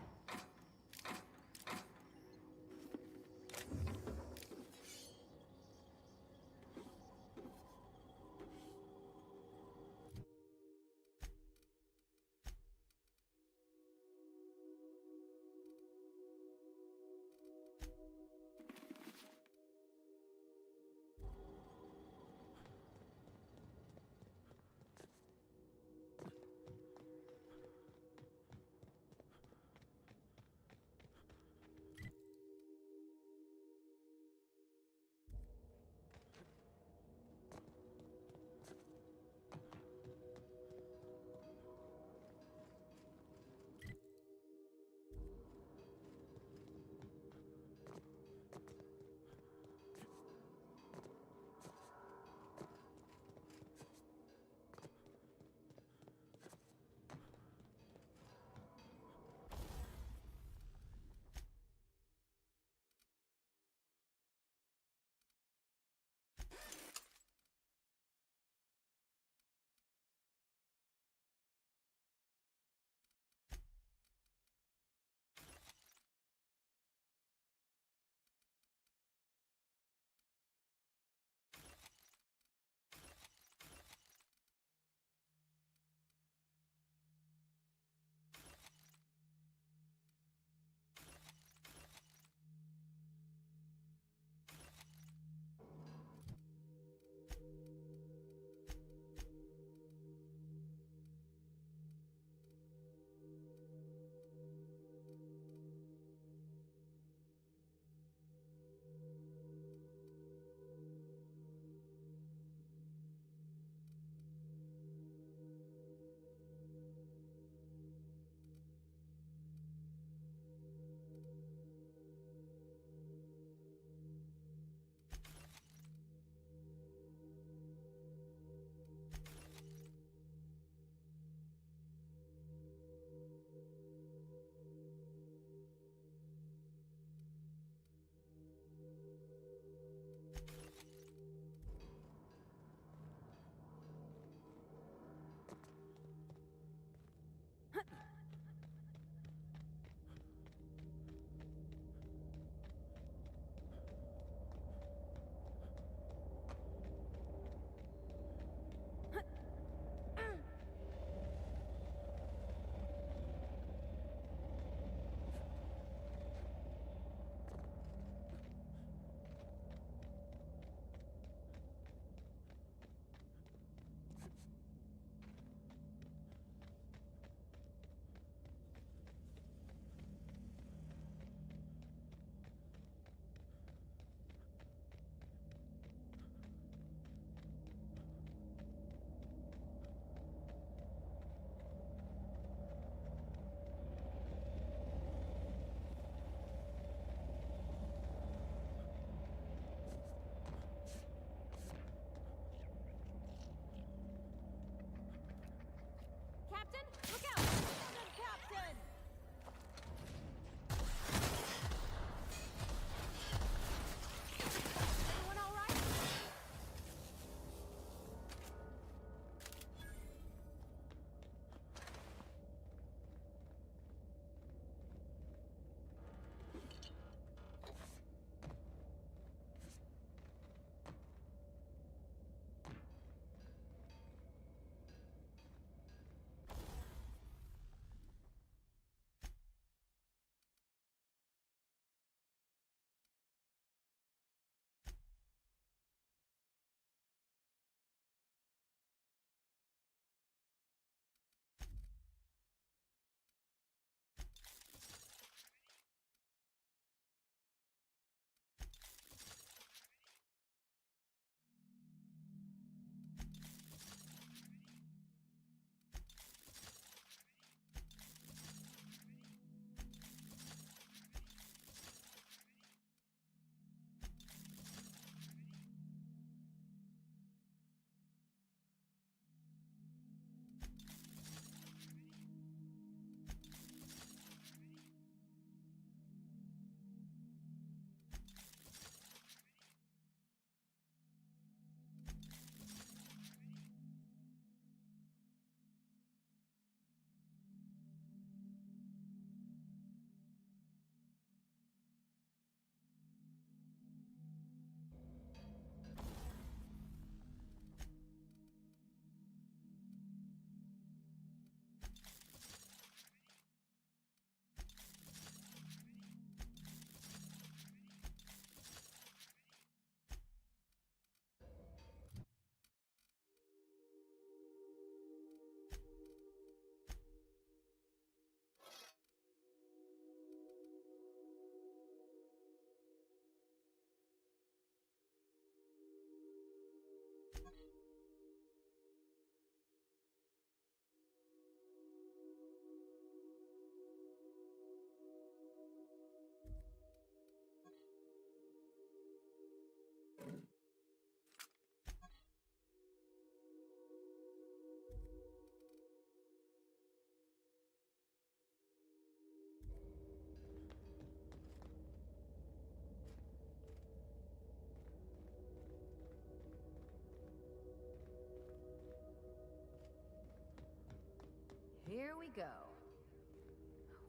here we go.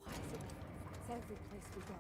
Why is it it's every place we go?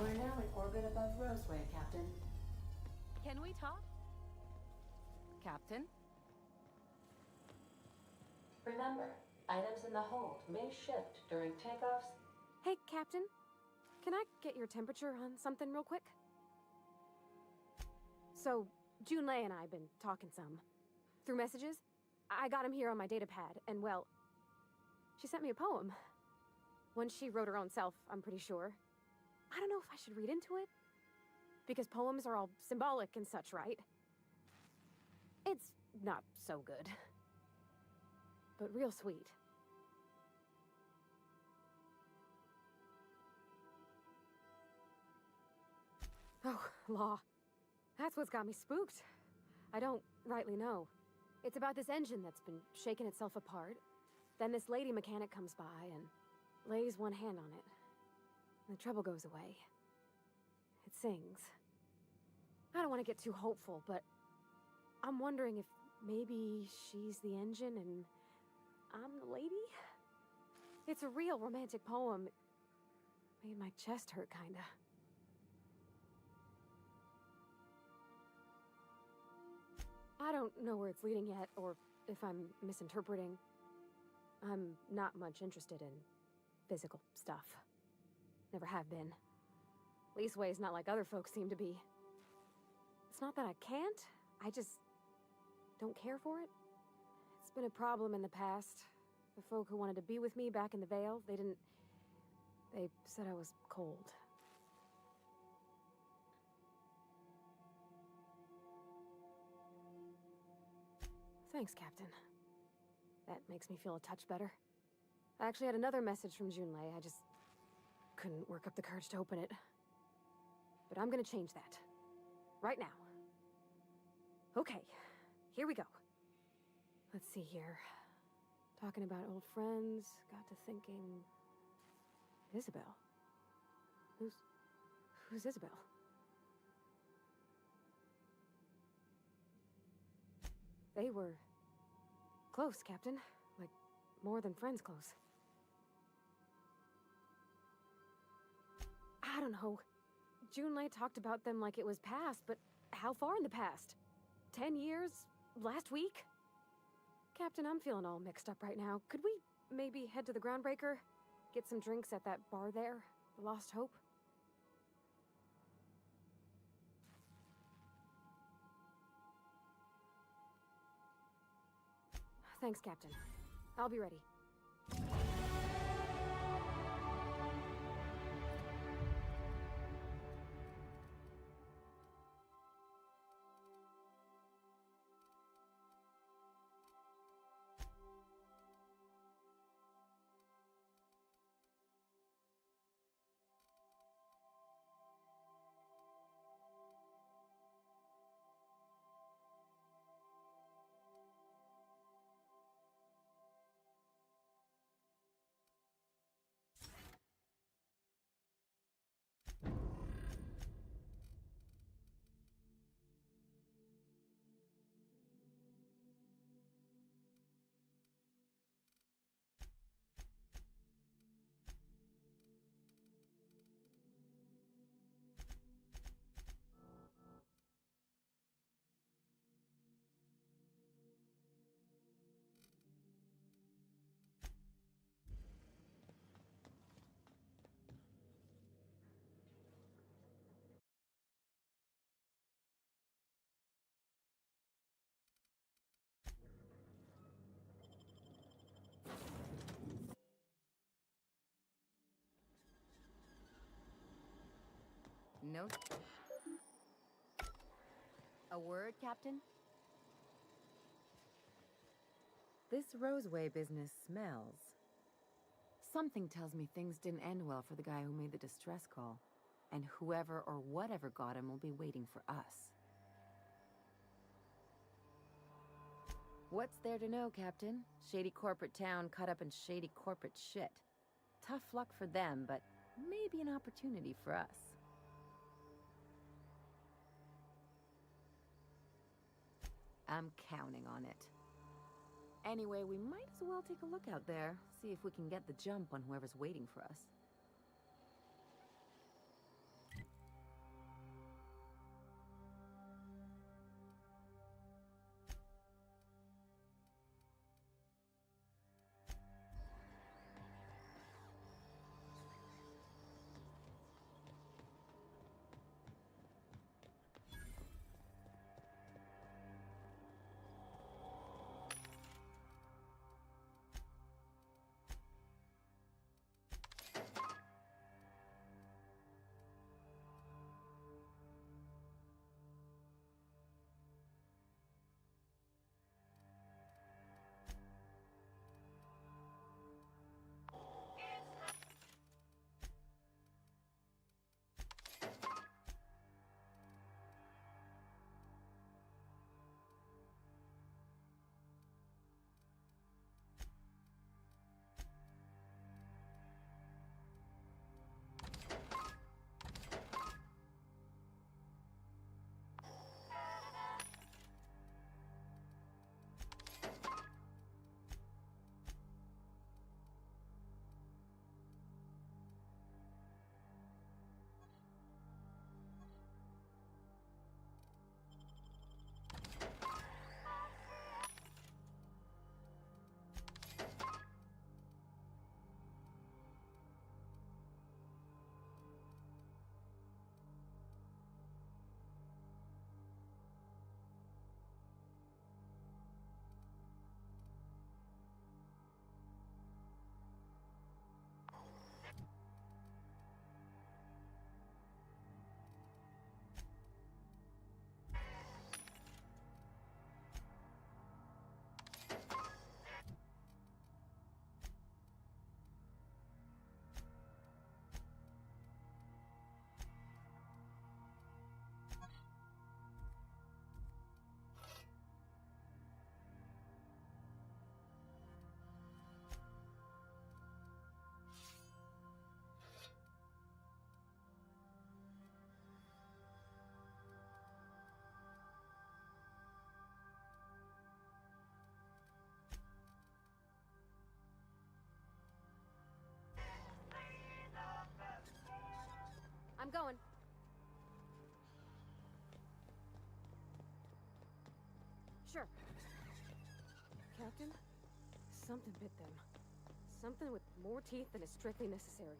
We're now in orbit above Roseway, Captain. Can we talk? Captain? Remember, items in the hold may shift during takeoffs. Hey, Captain. Can I get your temperature on something real quick? So, Junlei and I have been talking some. Through messages. I got him here on my data pad, and well, she sent me a poem. One she wrote her own self, I'm pretty sure. I don't know if I should read into it. Because poems are all symbolic and such, right? It's not so good. But real sweet. Oh, law. That's what's got me spooked. I don't rightly know. It's about this engine that's been shaking itself apart. Then this lady mechanic comes by and lays one hand on it. And the trouble goes away. It sings. I don't want to get too hopeful, but I'm wondering if maybe she's the engine and I'm the lady? It's a real romantic poem. Made my chest hurt, kinda. I don't know where it's leading yet, or if I'm misinterpreting. I'm not much interested in physical stuff. Never have been. Leastway's not like other folks seem to be. It's not that I can't, I just don't care for it. It's been a problem in the past. The folk who wanted to be with me back in the Vale, they said I was cold. Thanks, Captain. That makes me feel a touch better. I actually had another message from Junlei. I just couldn't work up the courage to open it. But I'm gonna change that. Right now. Okay, here we go. Let's see here. Talking about old friends, got to thinking... Isabel? Who's Isabel? They were close, Captain. Like, more than friends close. I don't know. Junlei talked about them like it was past, but How far in the past? 10 years? Last week? Captain, I'm feeling all mixed up right now. Could we maybe head to the Groundbreaker? Get some drinks at that bar there? The Lost Hope? Thanks, Captain. I'll be ready. No. A word, Captain? This Roseway business smells. Something tells me things didn't end well for the guy who made the distress call. And whoever or whatever got him will be waiting for us. What's there to know, Captain? Shady corporate town cut up in shady corporate shit. Tough luck for them, but maybe an opportunity for us. I'm counting on it. Anyway, we might as well take a look out there, see if we can get the jump on whoever's waiting for us. Sure. Captain, something bit them. Something with more teeth than is strictly necessary.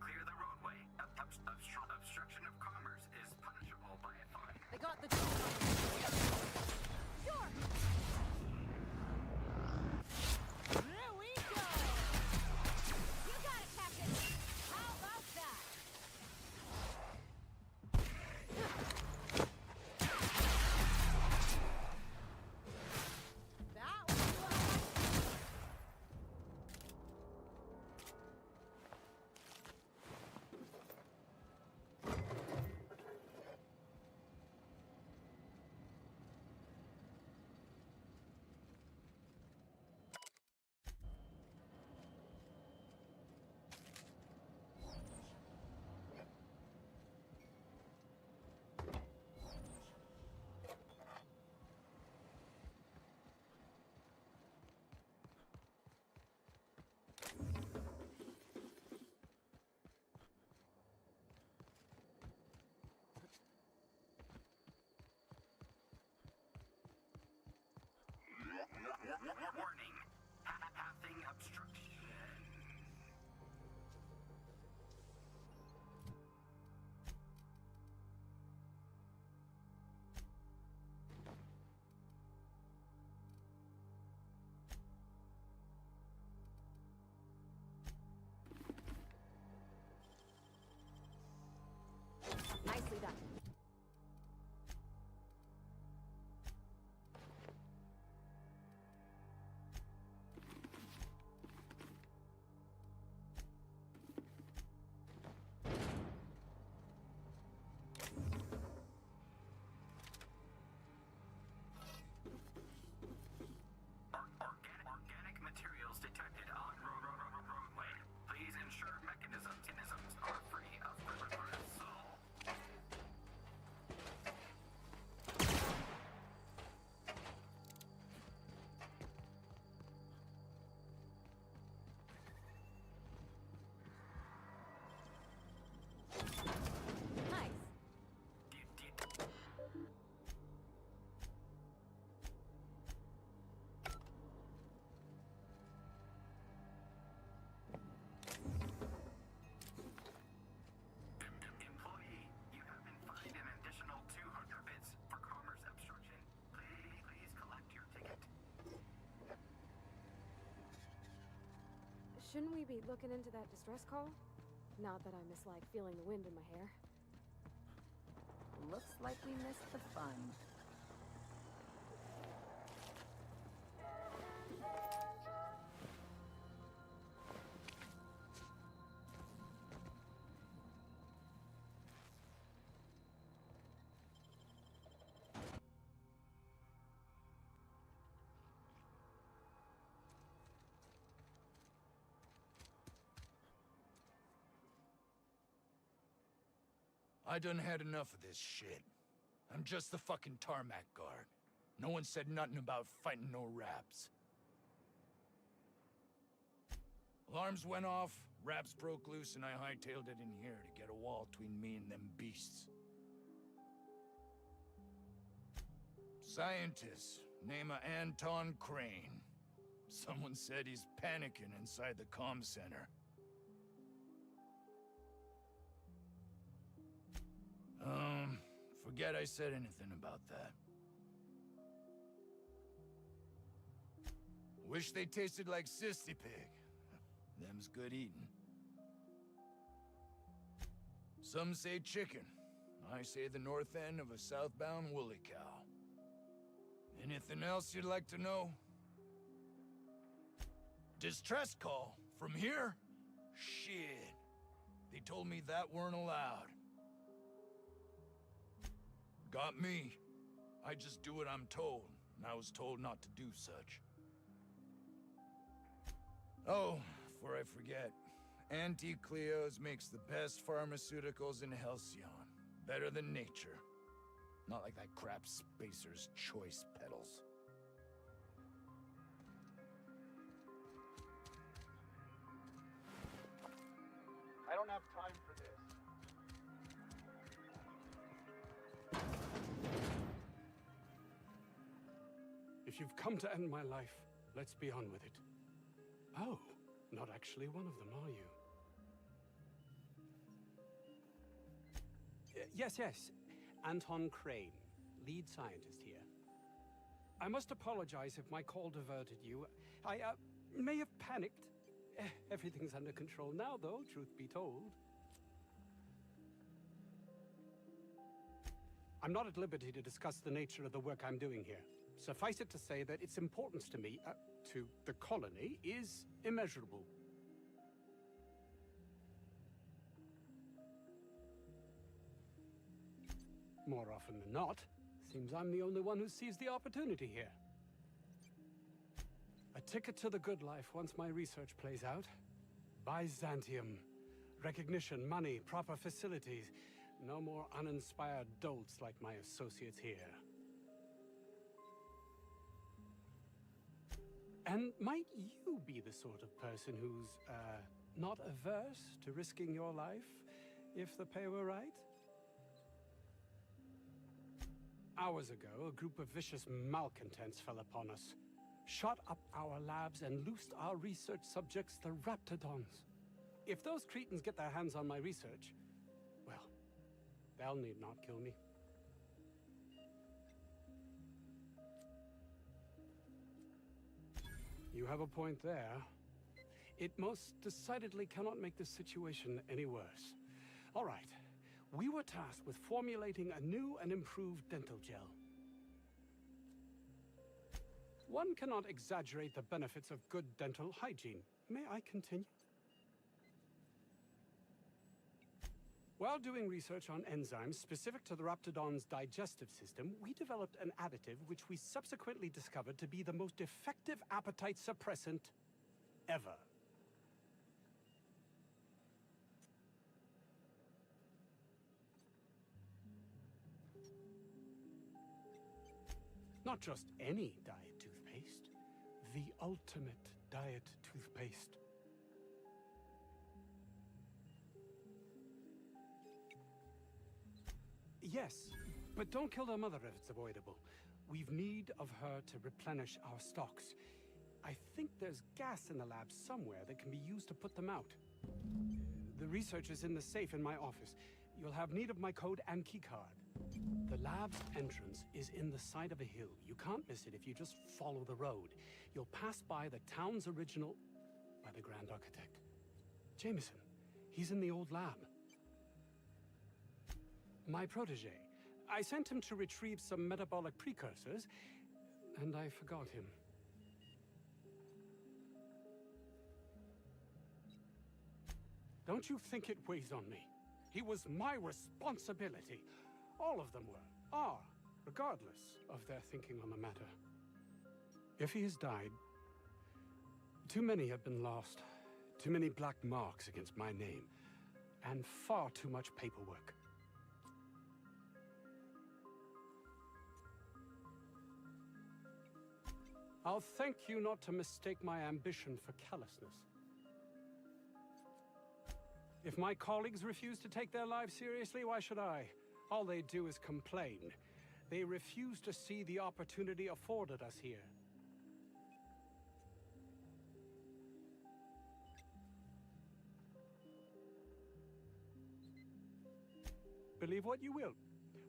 Clear the roadway. Obstruction of commerce is punishable by a fine. I got the Sure! There we go! You got it, Captain! How about that? That was Warning. Pathing obstruction. Nicely done. Organic materials detected on roadway. Please ensure mechanisms are free of reprisal. Nice. Employee, you have been fined an additional 200 bits for commerce obstruction. Please collect your ticket. Shouldn't we be looking into that distress call? Not that I mislike feeling the wind in my hair. Looks like we missed the fun. I done had enough of this shit. I'm just the fucking tarmac guard. No one said nothing about fighting no raps. Alarms went off, raps broke loose, and I hightailed it in here to get a wall between me and them beasts. Scientist, name of Anton Crane. Someone said he's panicking inside the comm center. Forget I said anything about that. Wish they tasted like Sissy Pig. Them's good eating. Some say chicken. I say the north end of a southbound woolly cow. Anything else you'd like to know? Distress call? From here? Shit. They told me that weren't allowed. Got me. I just do what I'm told, and I was told not to do such. Oh, before I forget, Auntie Cleo's makes the best pharmaceuticals in Halcyon. Better than nature. Not like that crap Spacer's Choice pedals. I don't have time for this. If you've come to end my life, let's be on with it. Oh, not actually one of them, are you? Yes. Anton Crane, lead scientist here. I must apologize if my call diverted you. I may have panicked. Everything's under control now, though, truth be told. I'm not at liberty to discuss the nature of the work I'm doing here. Suffice it to say that its importance to me, to the colony, is immeasurable. More often than not, seems I'm the only one who sees the opportunity here. A ticket to the good life once my research plays out. Byzantium. Recognition, money, proper facilities. No more uninspired dolts like my associates here. And might you be the sort of person who's, not averse to risking your life, if the pay were right? Hours ago, a group of vicious malcontents fell upon us, shot up our labs and loosed our research subjects, the Raptidons. If those cretins get their hands on my research, well, they'll need not kill me. You have a point there. It most decidedly cannot make this situation any worse. All right. We were tasked with formulating a new and improved dental gel. One cannot exaggerate the benefits of good dental hygiene. May I continue? While doing research on enzymes specific to the Raptidon's digestive system, we developed an additive which we subsequently discovered to be the most effective appetite suppressant ever. Not just any diet toothpaste, the ultimate diet toothpaste. Yes, but don't kill the mother if it's avoidable. We've need of her to replenish our stocks. I think there's gas in the lab somewhere that can be used to put them out. The research is in the safe in my office. You'll have need of my code and keycard. The lab's entrance is in the side of a hill. You can't miss it if you just follow the road. You'll pass by the town's original... by the Grand Architect. Jameson. He's in the old lab. My protege. I sent him to retrieve some metabolic precursors, and I forgot him. Don't you think it weighs on me? He was my responsibility. All of them are, regardless of their thinking on the matter. If he has died, too many have been lost. Too many black marks against my name, and far too much paperwork. I'll thank you not to mistake my ambition for callousness. If my colleagues refuse to take their lives seriously, why should I? All they do is complain. They refuse to see the opportunity afforded us here. Believe what you will,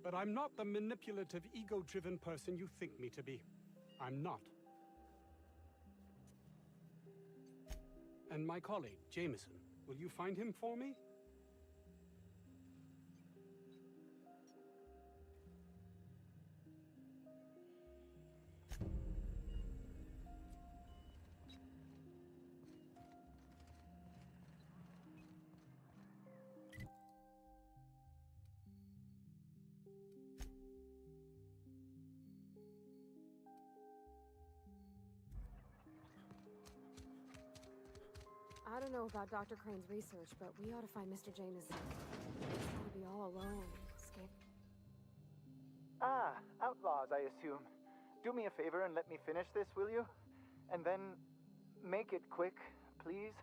but I'm not the manipulative, ego-driven person you think me to be. I'm not. And my colleague, Jameson, will you find him for me? I don't know about Dr. Crane's research, but we ought to find Mr. Jameson. He's gotta be all alone, scared. Ah, outlaws, I assume. Do me a favor and let me finish this, will you? And then make it quick, please.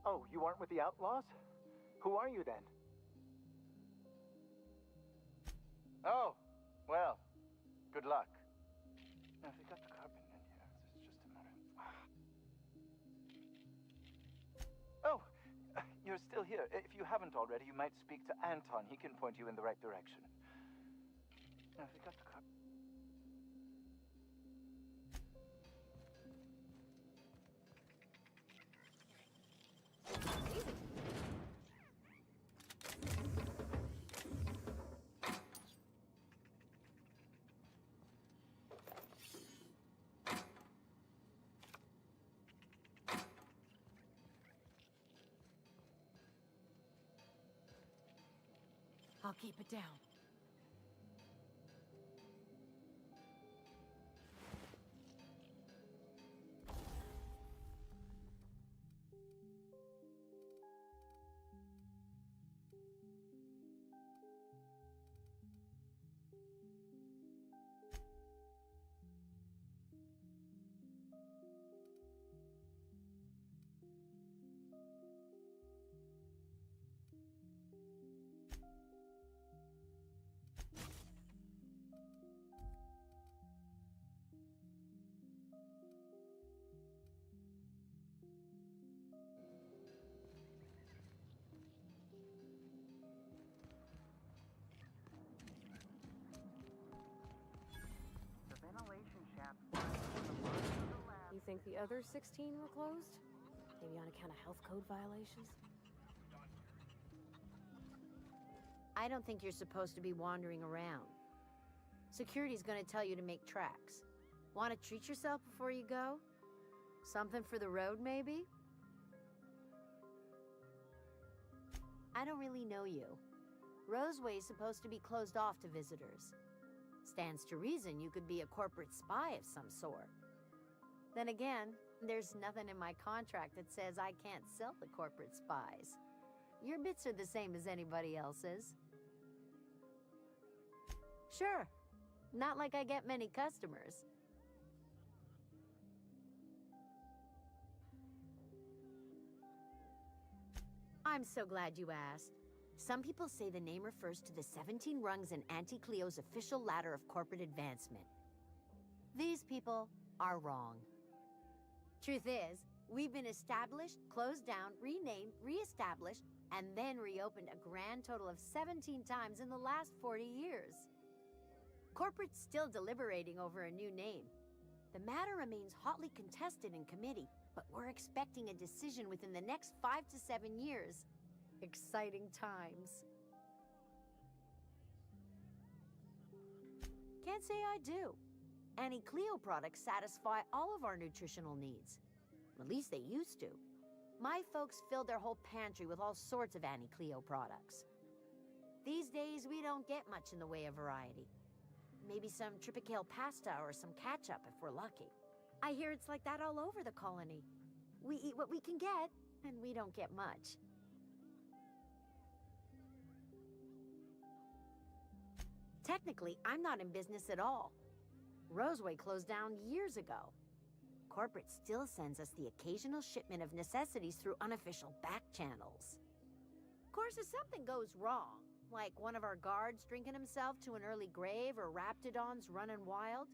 Oh, you aren't with the outlaws? Who are you then? Oh, well, good luck. Now, if we got the carpet in here, it's just a matter. Oh, you're still here. If you haven't already, you might speak to Anton. He can point you in the right direction. Now, if we got the carpet. I'll keep it down. The ventilation shaft runs from the bottom of the lab. You think the other 16 were closed? Maybe on account of health code violations? I don't think you're supposed to be wandering around. Security's gonna tell you to make tracks. Want to treat yourself before you go? Something for the road, maybe? I don't really know you. Roseway's supposed to be closed off to visitors. Stands to reason you could be a corporate spy of some sort. Then again, there's nothing in my contract that says I can't sell to corporate spies. Your bits are the same as anybody else's. Sure, not like I get many customers. I'm so glad you asked. Some people say the name refers to the 17 rungs in Auntie Cleo's official ladder of corporate advancement. These people are wrong. Truth is, we've been established, closed down, renamed, re-established, and then reopened a grand total of 17 times in the last 40 years. Corporate's still deliberating over a new name. The matter remains hotly contested in committee, but we're expecting a decision within the next 5 to 7 years. Exciting times. Can't say I do. Annie Cleo products satisfy all of our nutritional needs. At least they used to. My folks filled their whole pantry with all sorts of Annie Cleo products. These days, we don't get much in the way of variety. Maybe some Tripicale pasta or some ketchup if we're lucky. I hear it's like that all over the colony. We eat what we can get, and we don't get much. Technically, I'm not in business at all. Roseway closed down years ago. Corporate still sends us the occasional shipment of necessities through unofficial back channels. Of course, if something goes wrong, like one of our guards drinking himself to an early grave or raptidons running wild,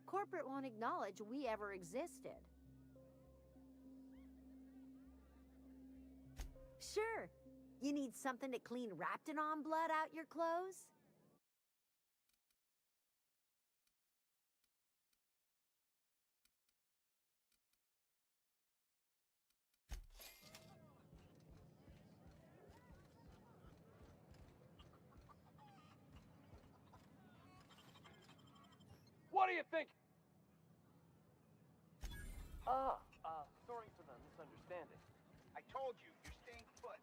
corporate won't acknowledge we ever existed. Sure. You need something to clean raptidon blood out your clothes? What do you think? Sorry for the misunderstanding. I told you, you're staying put.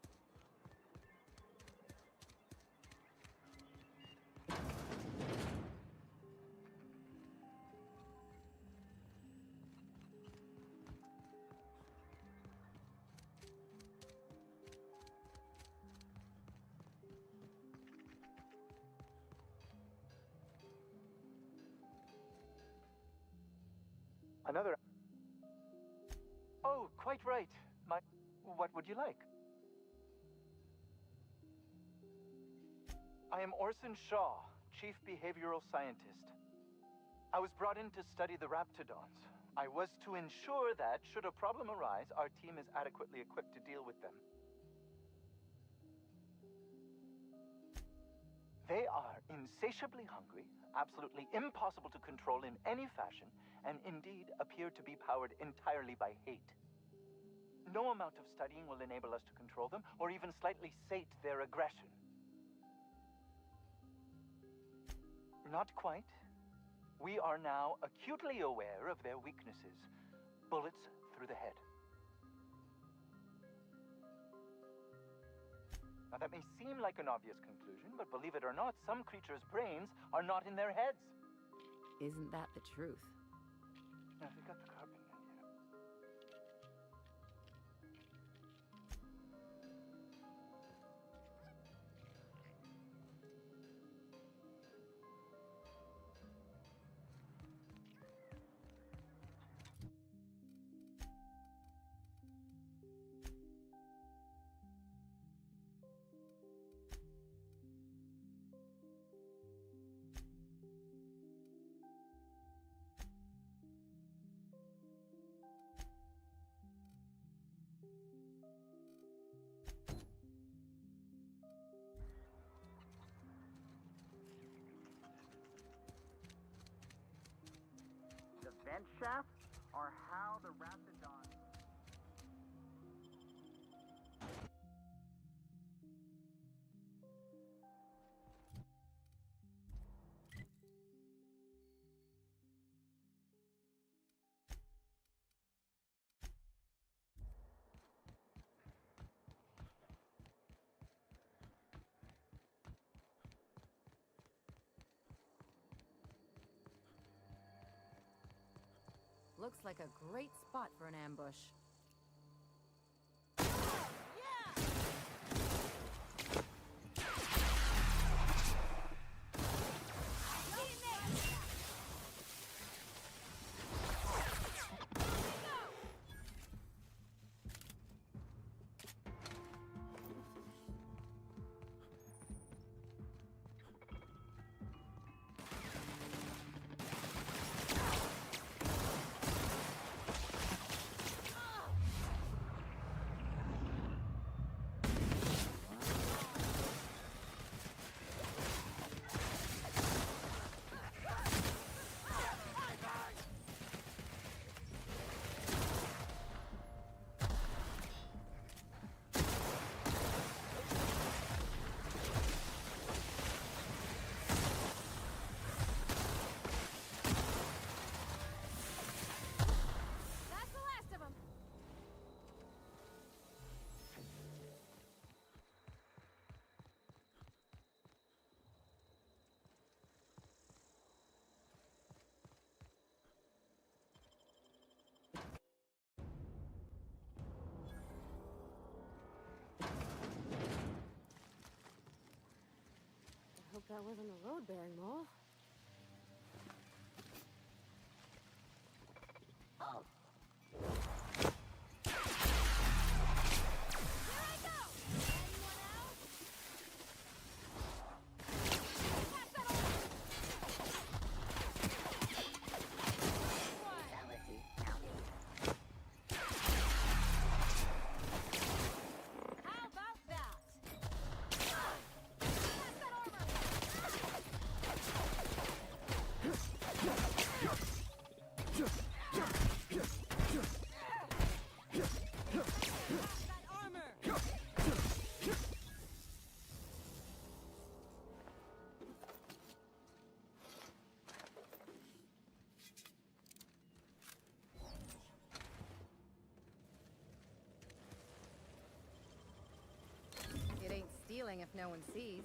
Another... Oh, quite right. What would you like? I am Orson Shaw, Chief Behavioral Scientist. I was brought in to study the Raptidons. I was to ensure that, should a problem arise, our team is adequately equipped to deal with them. They are insatiably hungry, absolutely impossible to control in any fashion, and indeed appear to be powered entirely by hate. No amount of studying will enable us to control them, or even slightly sate their aggression. Not quite. We are now acutely aware of their weaknesses. Bullets through the head. Now that may seem like an obvious conclusion, but believe it or not, some creatures' brains are not in their heads. Isn't that the truth? Now, we got the carbon in here. The vent shaft, or how the Raptidon... Looks like a great spot for an ambush. Hope that wasn't a load-bearing mole. Oh. It ain't stealing if no one sees.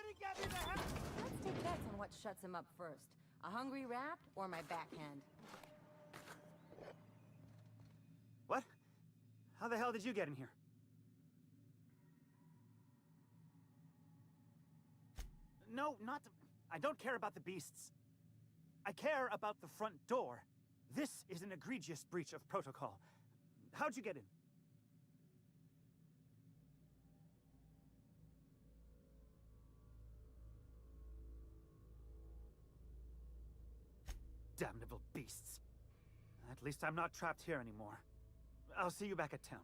Let's take bets on what shuts him up first. A hungry rat or my backhand? What? How the hell did you get in here? No, not... I don't care about the beasts. I care about the front door. This is an egregious breach of protocol. How'd you get in? Damnable beasts. At least I'm not trapped here anymore. I'll see you back at town.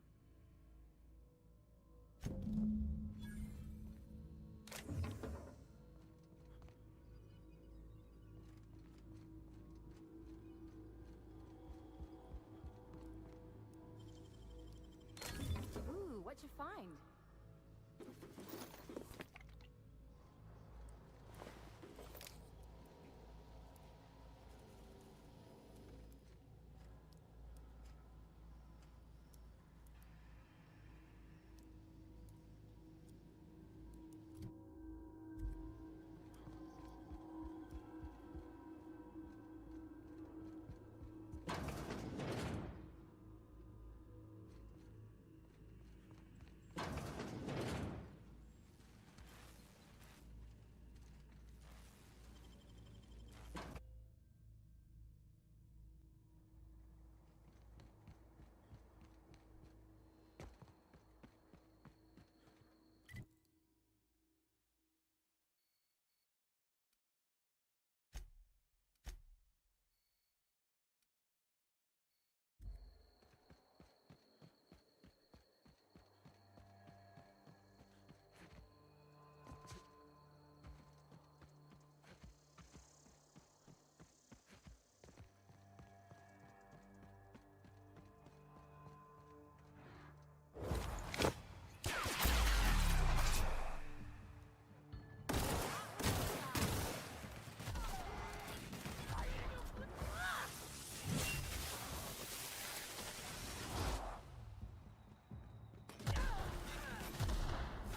Ooh, what'd you find?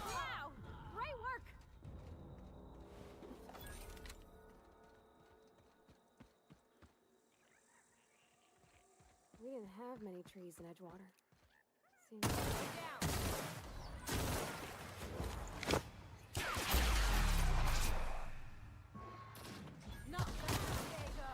Wow! Great work! We didn't have many trees in Edgewater. Seems Not bad, Diego!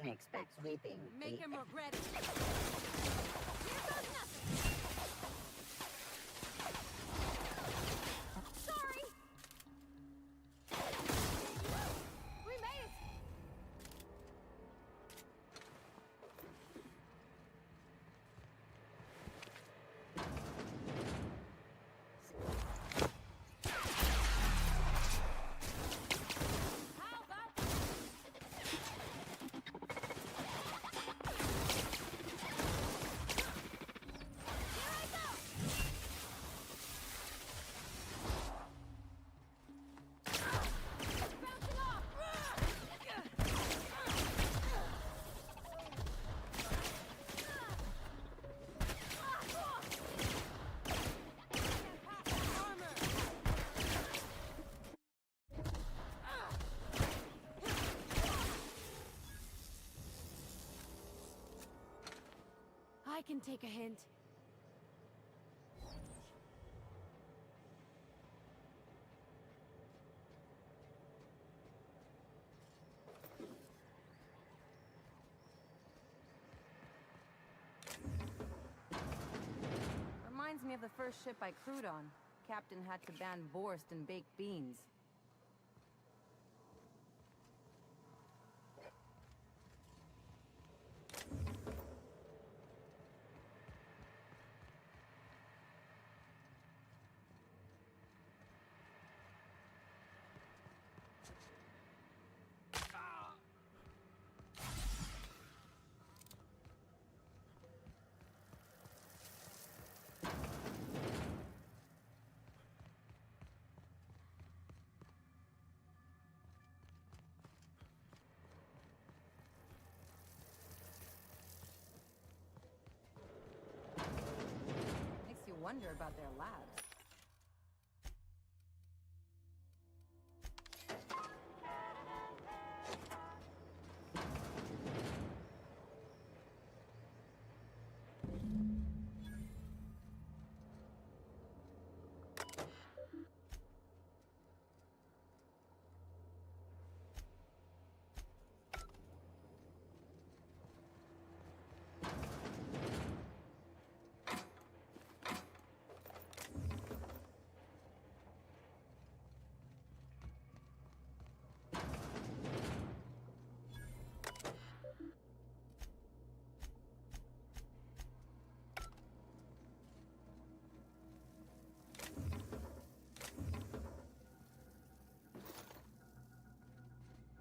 one expects weeping. Make him regret it. Here goes nothing. Sorry. We made it. How about I can take a hint. Reminds me of the first ship I crewed on. Captain had to ban Borst and baked beans. Makes you wonder about their labs.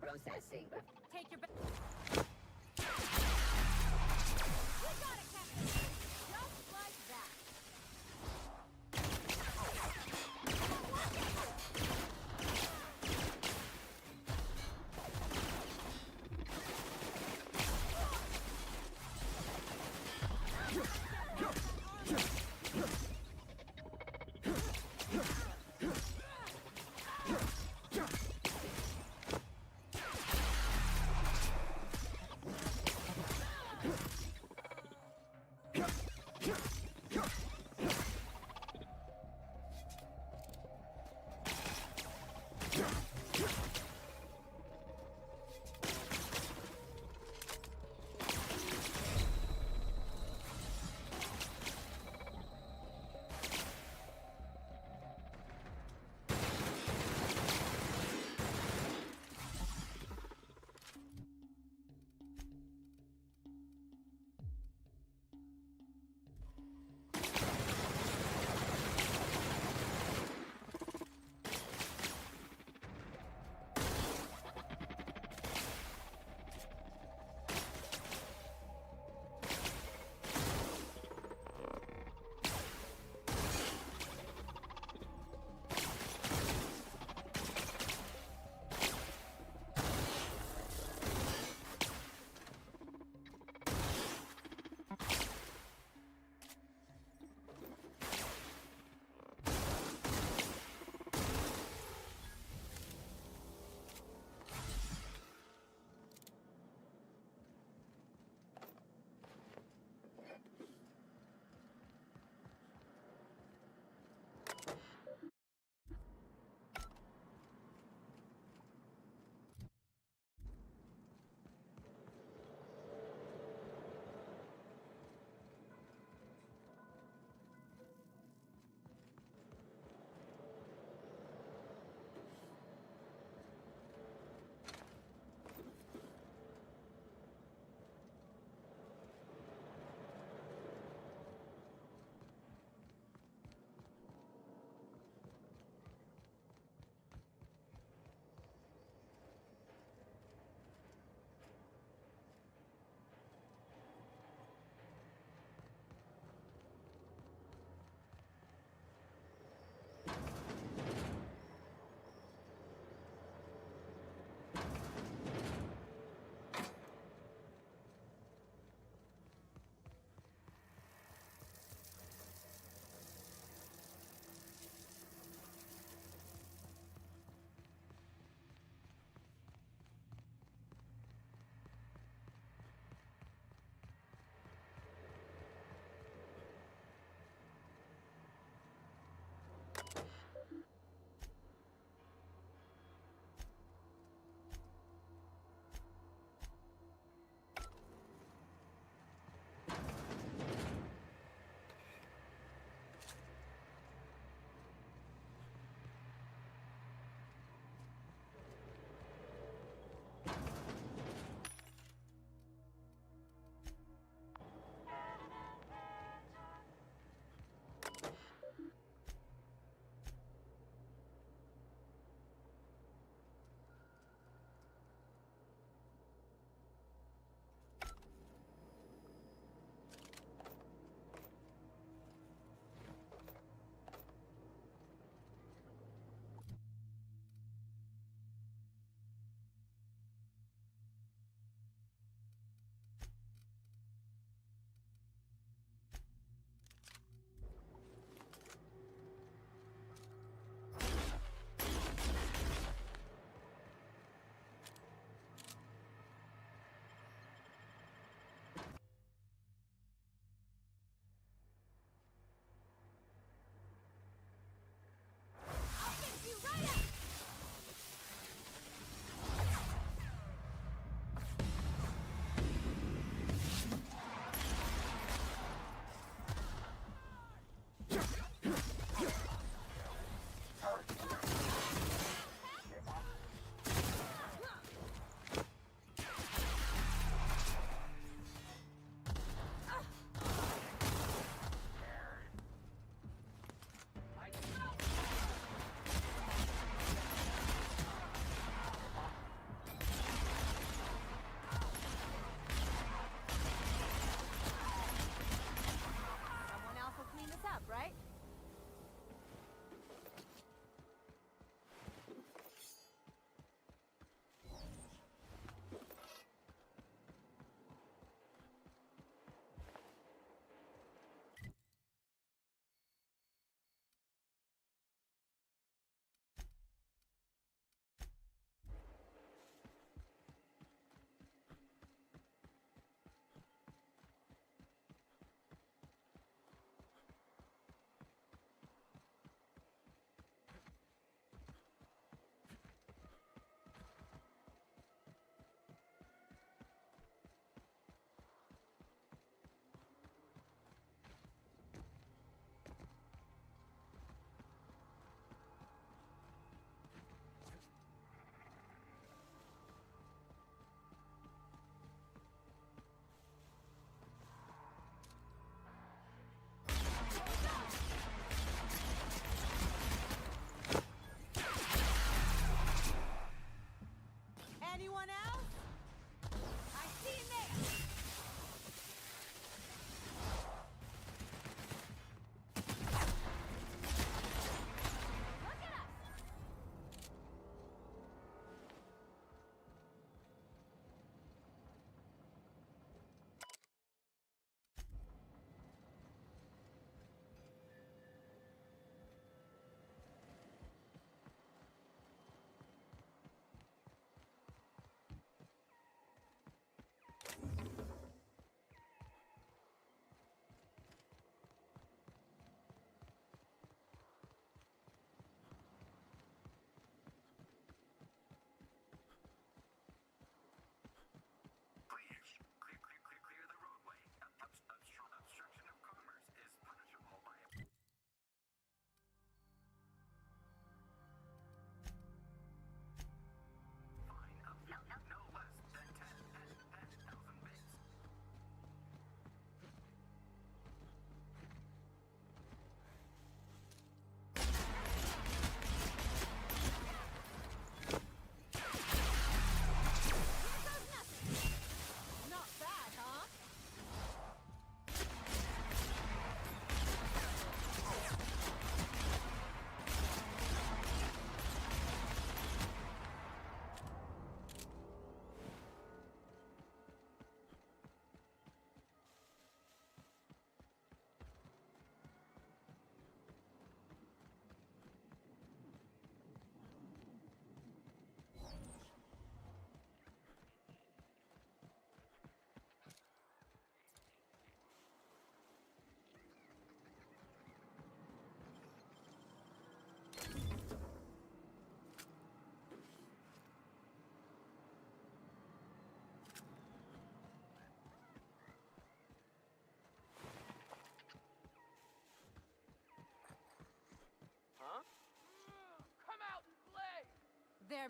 Processing. Take your back. You got it, Captain. Just like that.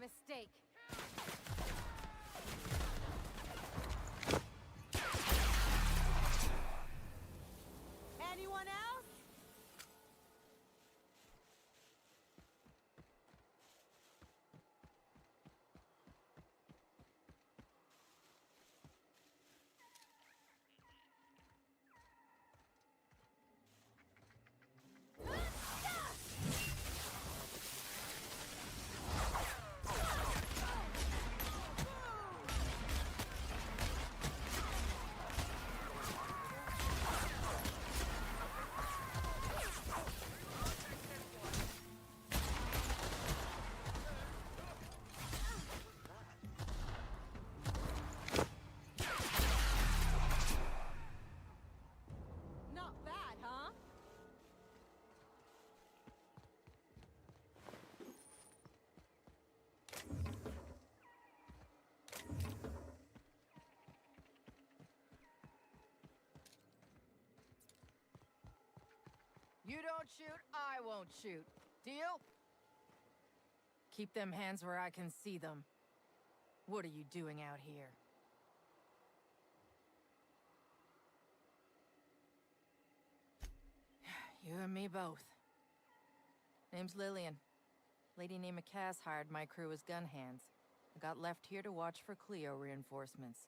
mistake. Anyone else? Not bad, huh? You don't shoot, I won't shoot. Deal? Keep them hands where I can see them. What are you doing out here? You and me both. Name's Lillian. Lady named Cass hired my crew as gun hands. I got left here to watch for Cleo reinforcements.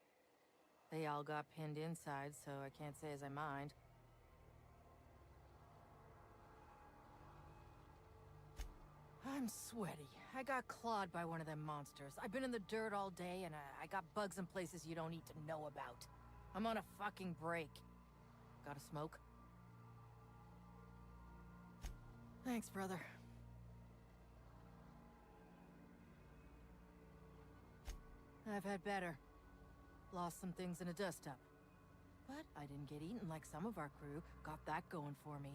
They all got pinned inside, so I can't say as I mind. I'm sweaty. I got clawed by one of them monsters. I've been in the dirt all day, and I got bugs in places you don't need to know about. I'm on a fucking break. Got a smoke? Thanks, brother. I've had better. Lost some things in a dust-up. But I didn't get eaten like some of our crew. Got that going for me.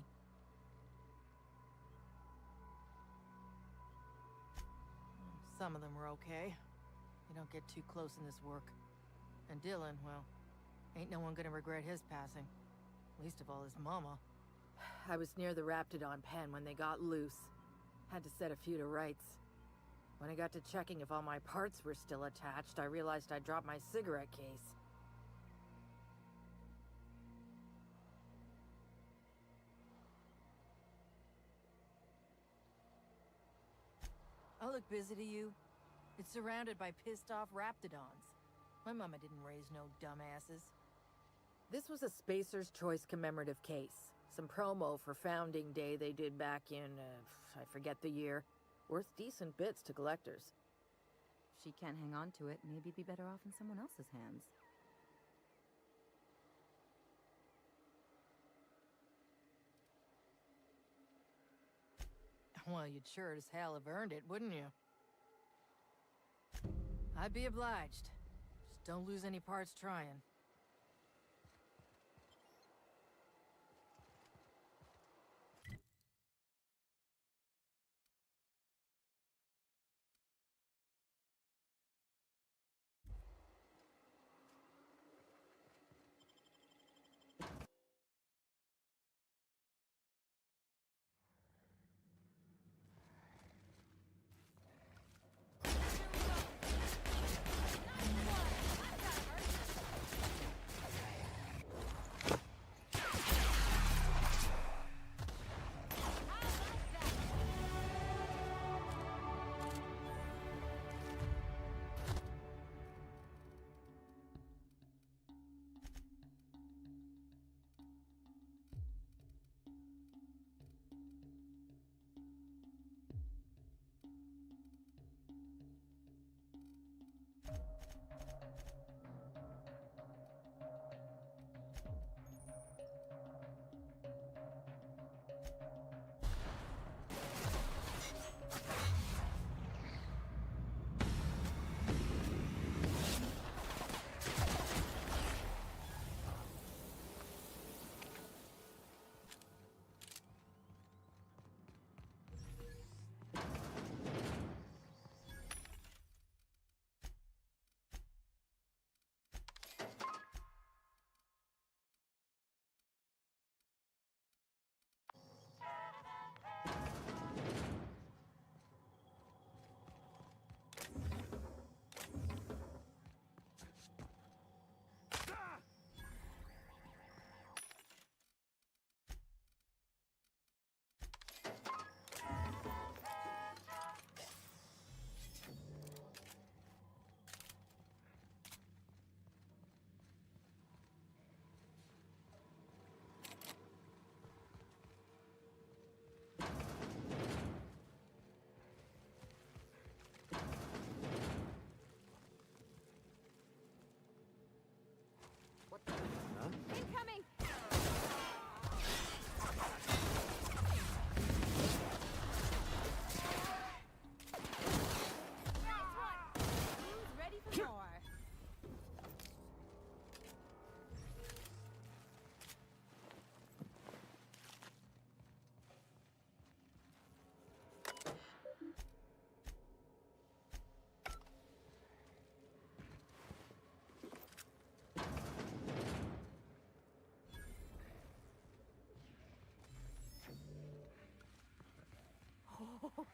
Some of them were okay. You don't get too close in this work. And Dylan, well, ain't no one gonna regret his passing. Least of all his mama. I was near the Raptidon pen when they got loose. Had to set a few to rights. When I got to checking if all my parts were still attached, I realized I dropped my cigarette case. I look busy to you? It's surrounded by pissed-off Raptidons. My mama didn't raise no dumbasses. This was a Spacer's Choice commemorative case. Some promo for Founding Day they did back in, I forget the year. Worth decent bits to collectors. If she can't hang on to it, maybe it'd be better off in someone else's hands. Well, you'd sure as hell have earned it, wouldn't you? I'd be obliged. Just don't lose any parts trying.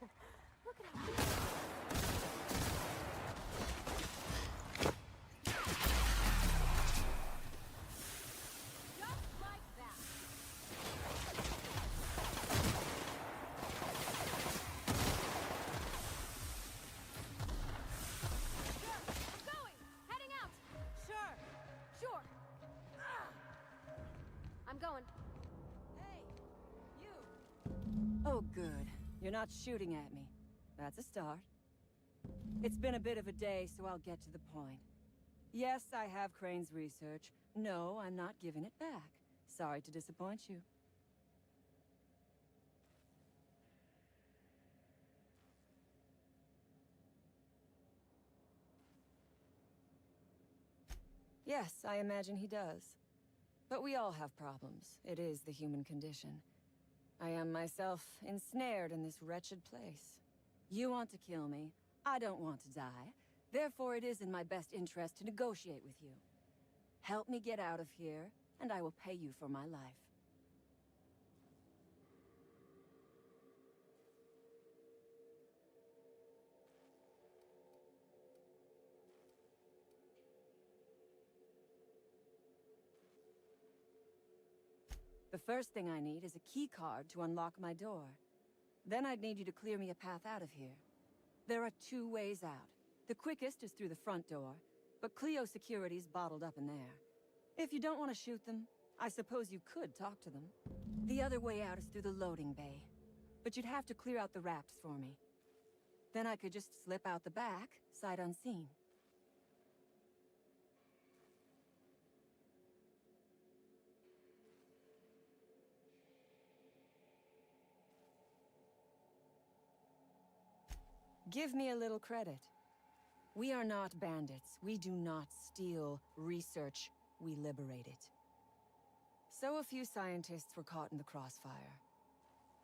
Look at how just like that. Sure, I'm going. Heading out. Sure. I'm going. Hey, you! Oh, good. You're not shooting at me. That's a start. It's been a bit of a day, so I'll get to the point. Yes, I have Crane's research. No, I'm not giving it back. Sorry to disappoint you. Yes, I imagine he does. But we all have problems. It is the human condition. I am myself ensnared in this wretched place. You want to kill me. I don't want to die. Therefore, it is in my best interest to negotiate with you. Help me get out of here, and I will pay you for my life. The first thing I need is a key card to unlock my door. Then I'd need you to clear me a path out of here. There are 2 ways out. The quickest is through the front door, but Cleo security's bottled up in there. If you don't want to shoot them, I suppose you could talk to them. The other way out is through the loading bay, but you'd have to clear out the rafts for me. Then I could just slip out the back, sight unseen. Give me a little credit. We are not bandits. We do not steal research. We liberate it. So a few scientists were caught in the crossfire.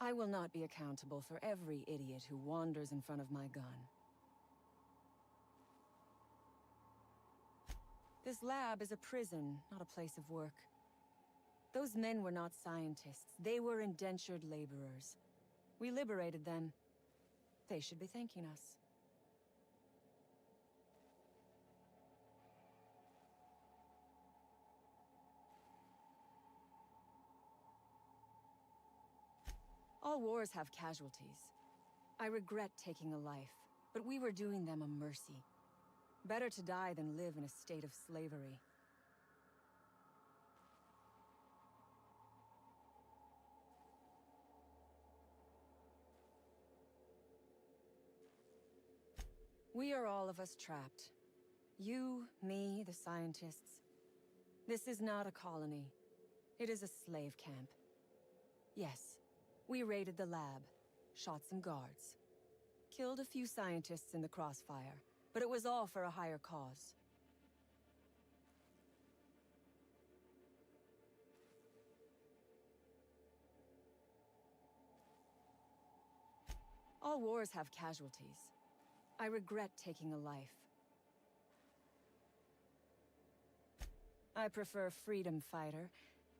I will not be accountable for every idiot who wanders in front of my gun. This lab is a prison, not a place of work. Those men were not scientists. They were indentured laborers. We liberated them. They should be thanking us. All wars have casualties. I regret taking a life, but we were doing them a mercy. Better to die than live in a state of slavery. We are all of us trapped. You, me, the scientists. This is not a colony. It is a slave camp. Yes, we raided the lab, shot some guards, killed a few scientists in the crossfire, but it was all for a higher cause. All wars have casualties. I regret taking a life. I prefer freedom fighter,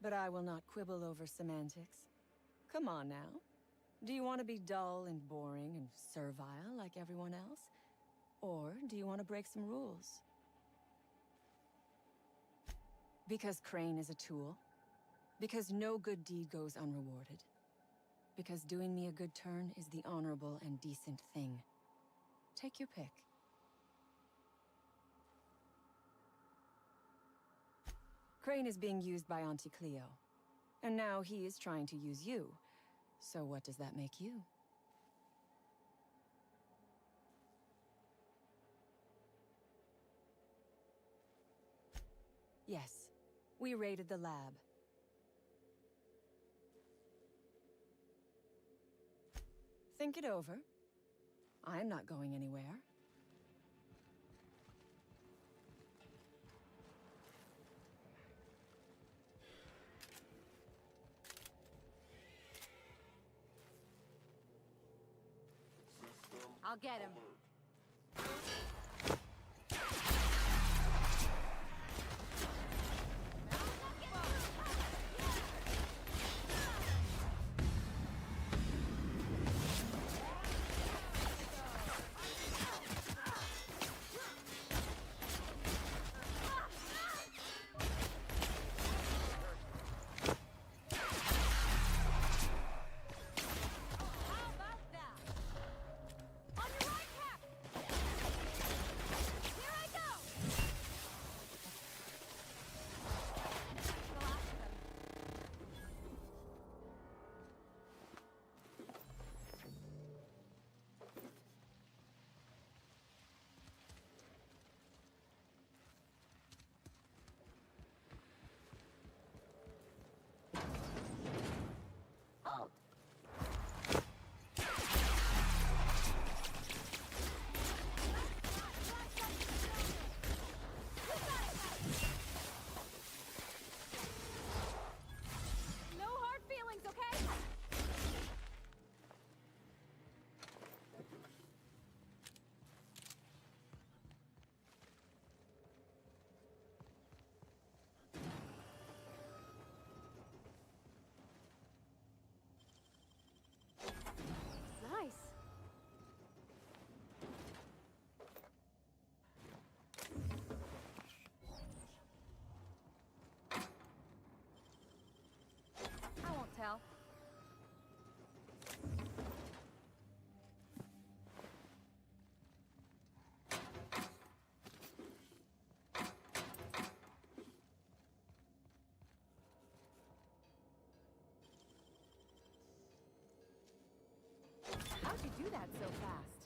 but I will not quibble over semantics. Come on now. Do you want to be dull and boring and servile like everyone else? Or do you want to break some rules? Because Crane is a tool? Because no good deed goes unrewarded? Because doing me a good turn is the honorable and decent thing? Take your pick. Crane is being used by Auntie Cleo. And now he is trying to use you. So what does that make you? Yes, we raided the lab. Think it over. I'm not going anywhere. I'll get him. that so fast?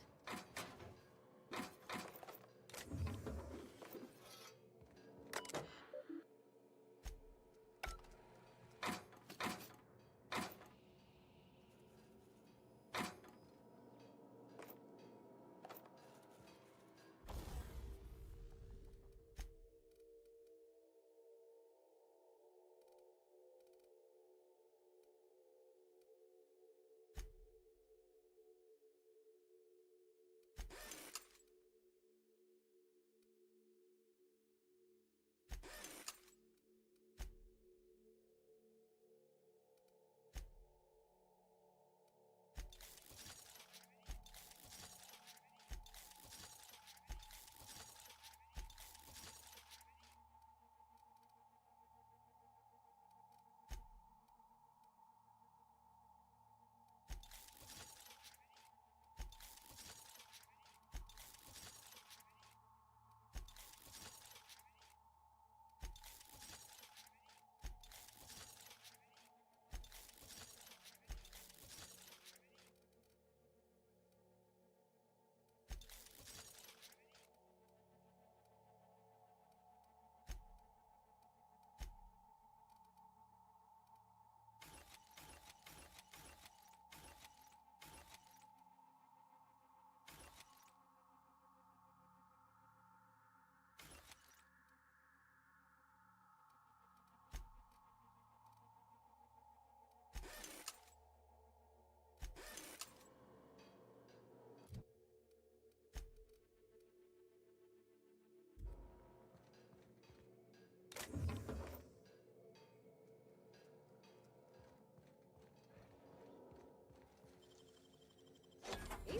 Easy.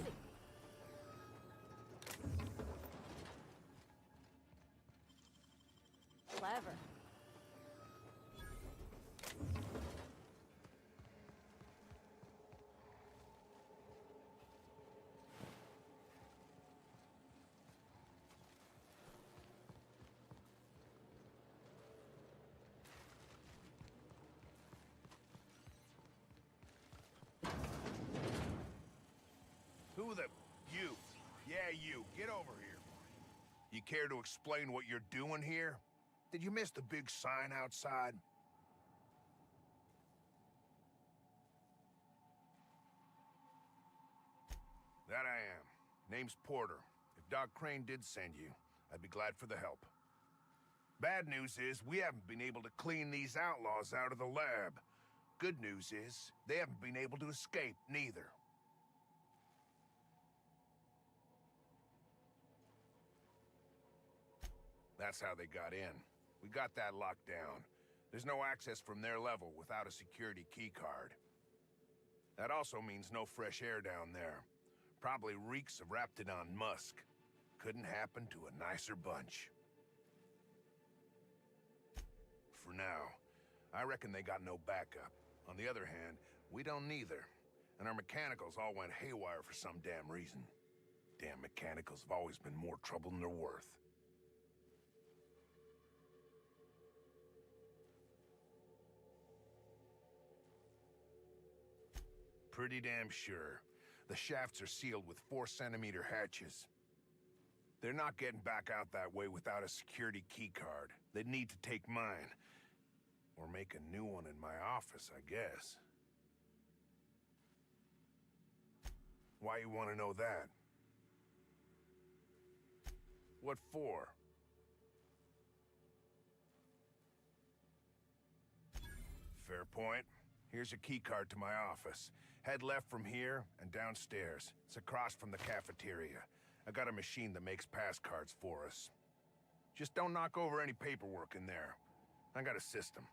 Clever. Who the... You. Yeah, you. Get over here. You care to explain what you're doing here? Did you miss the big sign outside? That I am. Name's Porter. If Doc Crane did send you, I'd be glad for the help. Bad news is, we haven't been able to clean these outlaws out of the lab. Good news is, they haven't been able to escape, neither. That's how they got in. We got that locked down. There's no access from their level without a security keycard. That also means no fresh air down there. Probably reeks of Raptidon musk. Couldn't happen to a nicer bunch. For now, I reckon they got no backup. On the other hand, we don't neither. And our mechanicals all went haywire for some damn reason. Damn mechanicals have always been more trouble than they're worth. Pretty damn sure. The shafts are sealed with 4-centimeter hatches. They're not getting back out that way without a security keycard. They'd need to take mine. Or make a new one in my office, I guess. Why you want to know that? What for? Fair point. Here's a keycard to my office. Head left from here and downstairs. It's across from the cafeteria. I got a machine that makes pass cards for us. Just don't knock over any paperwork in there. I got a system.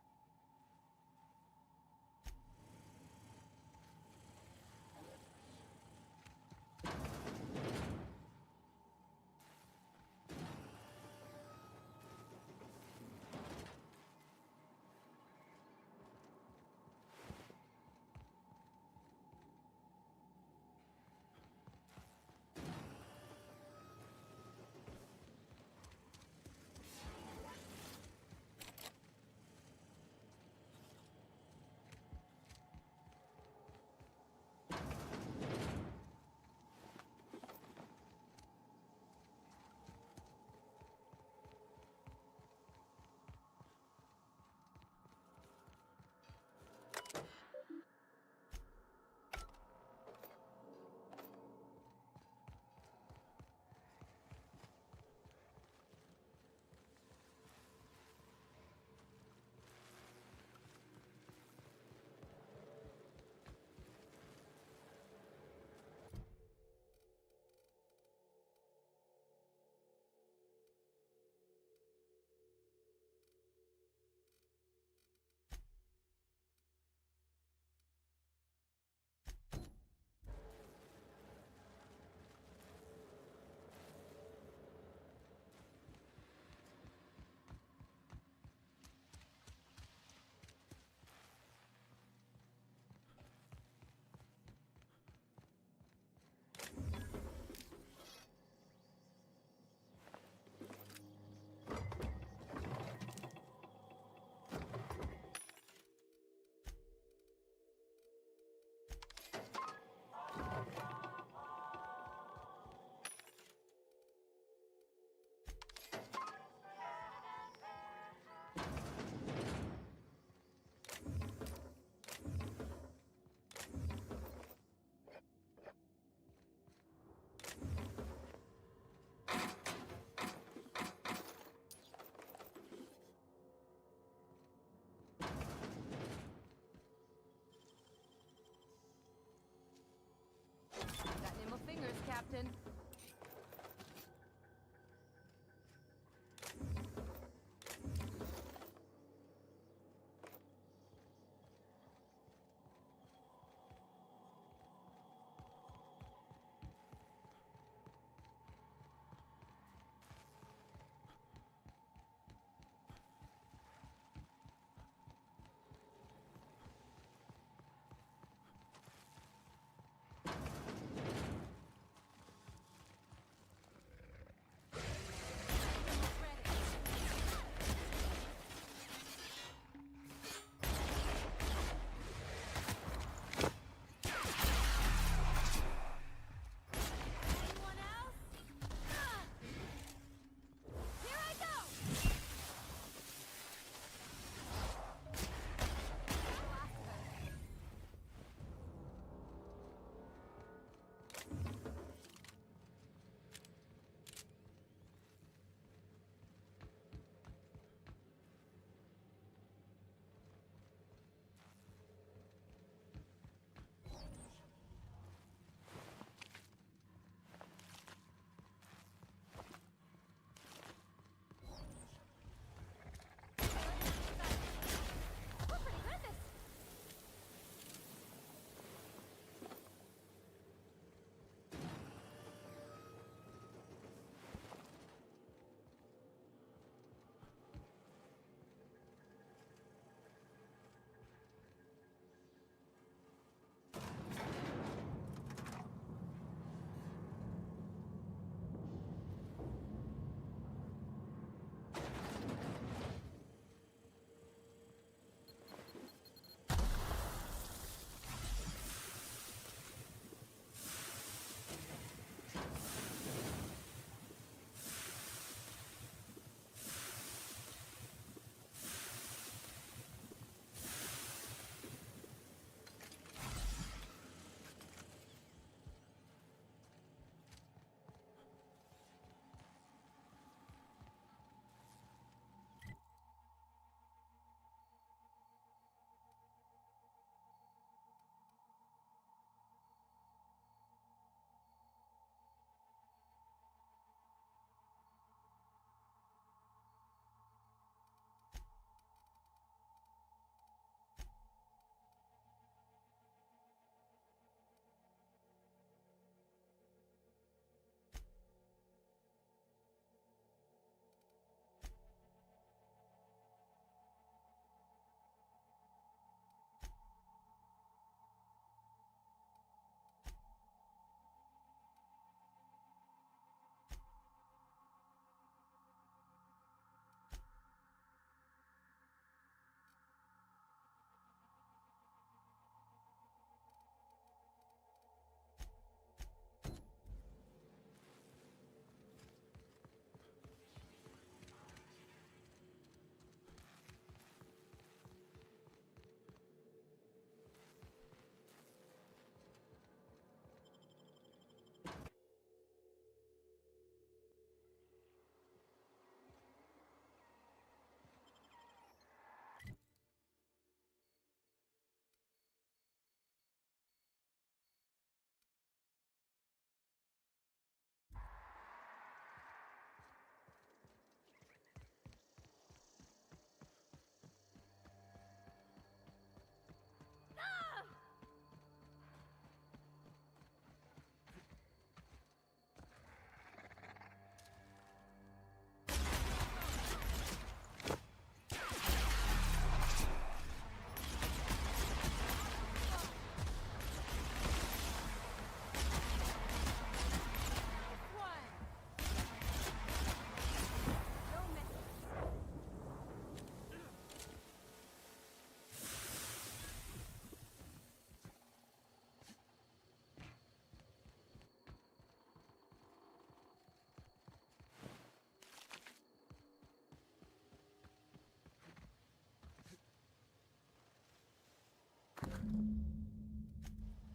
Captain.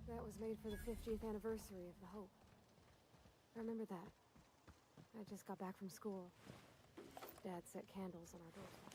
That was made for the 50th anniversary of the Hope. I remember that. I just got back from school. Dad set candles on our doorstep.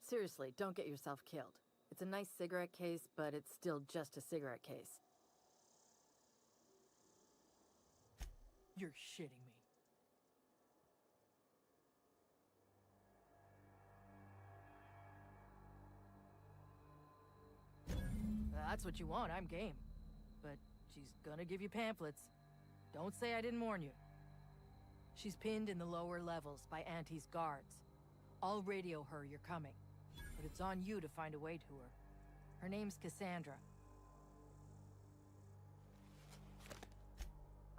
Seriously, don't get yourself killed. It's a nice cigarette case, but it's still just a cigarette case. You're shitting me. That's what you want, I'm game. But she's gonna give you pamphlets. Don't say I didn't warn you. She's pinned in the lower levels by Auntie's guards. I'll radio her you're coming, but it's on you to find a way to her. Her name's Cassandra.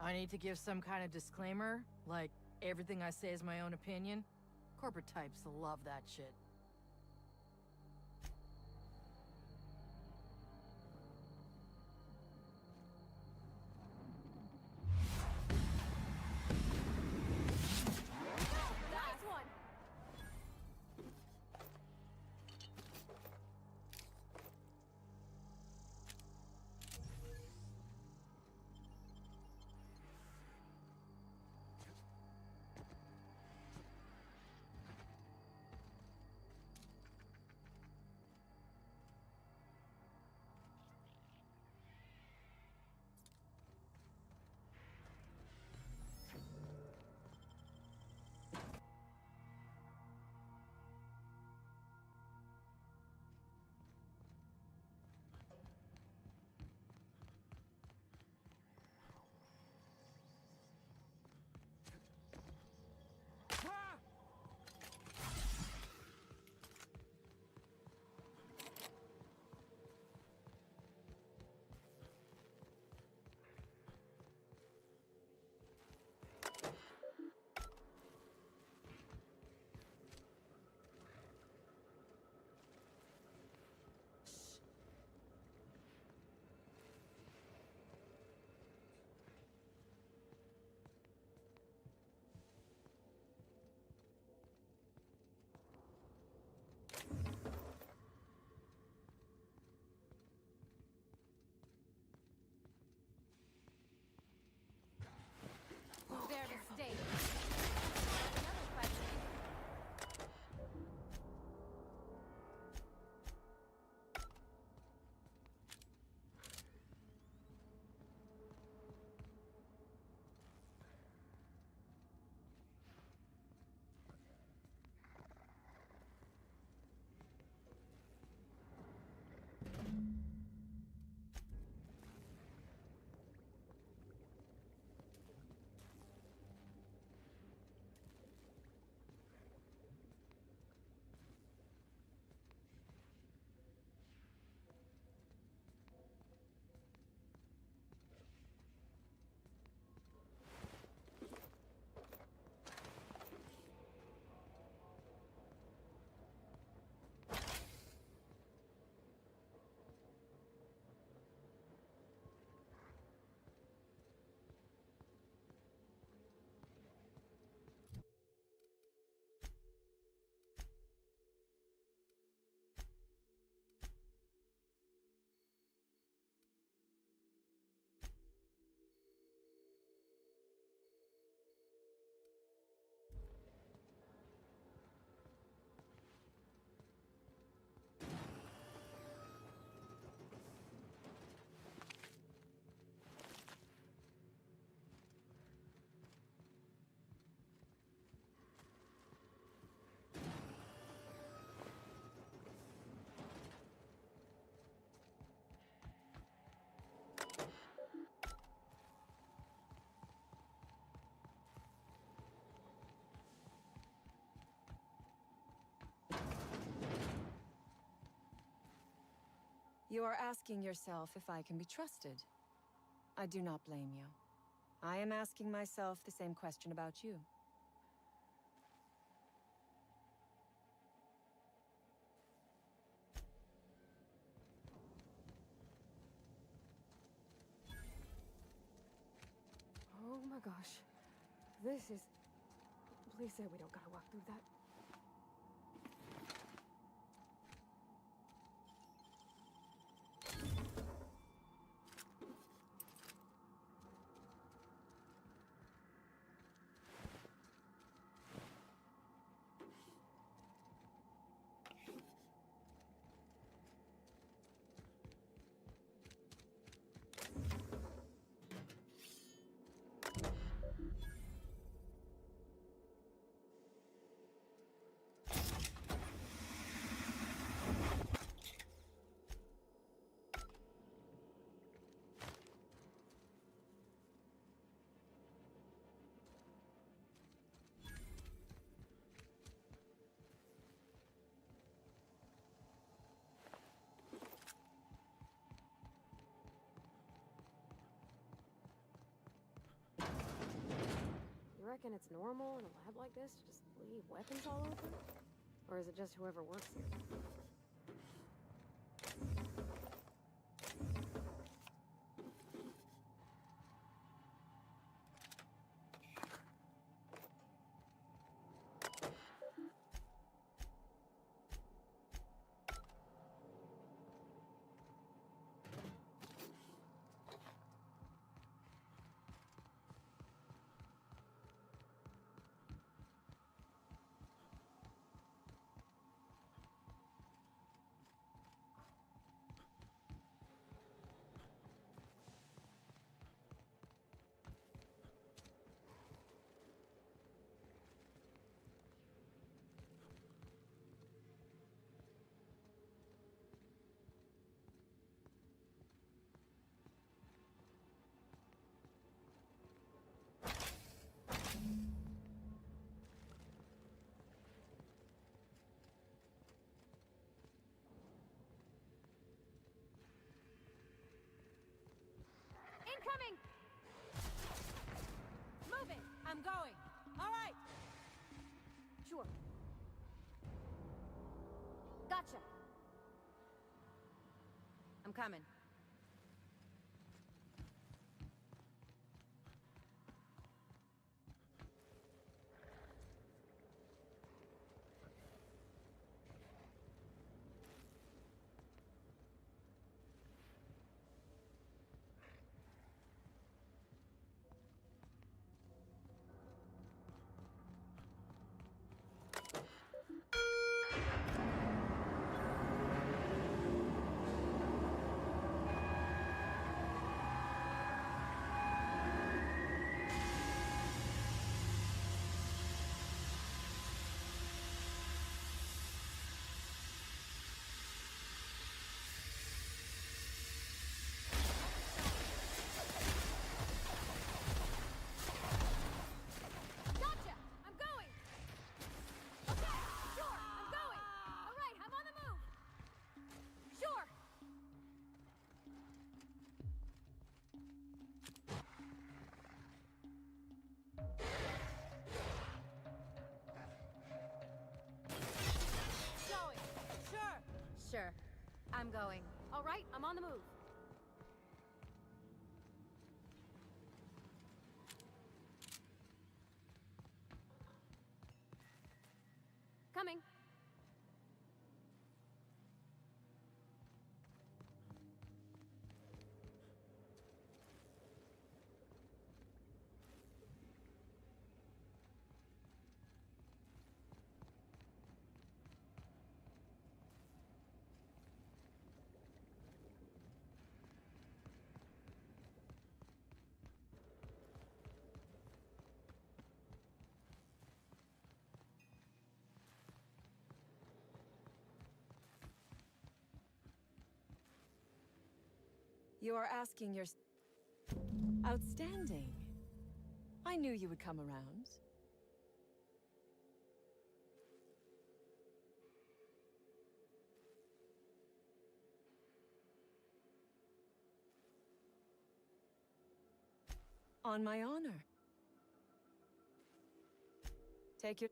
I need to give some kind of disclaimer, like everything I say is my own opinion. Corporate types love that shit. Nice one! There to stay. Another question. You are asking yourself if I can be trusted. I do not blame you. I am asking myself the same question about you. Oh my gosh. This is... Please say we don't gotta walk through that. reckon it's normal in a lab like this to just leave weapons all over? Or is it just whoever works here? Incoming! Moving! I'm going. All right. Sure. Gotcha. I'm coming. Gotcha! I'm going! Okay, sure, I'm going! All right, I'm on the move! Sure! Going! Sure! Sure. I'm going. All right, I'm on the move. Coming. You are asking your... Outstanding. I knew you would come around. On my honor. Take your...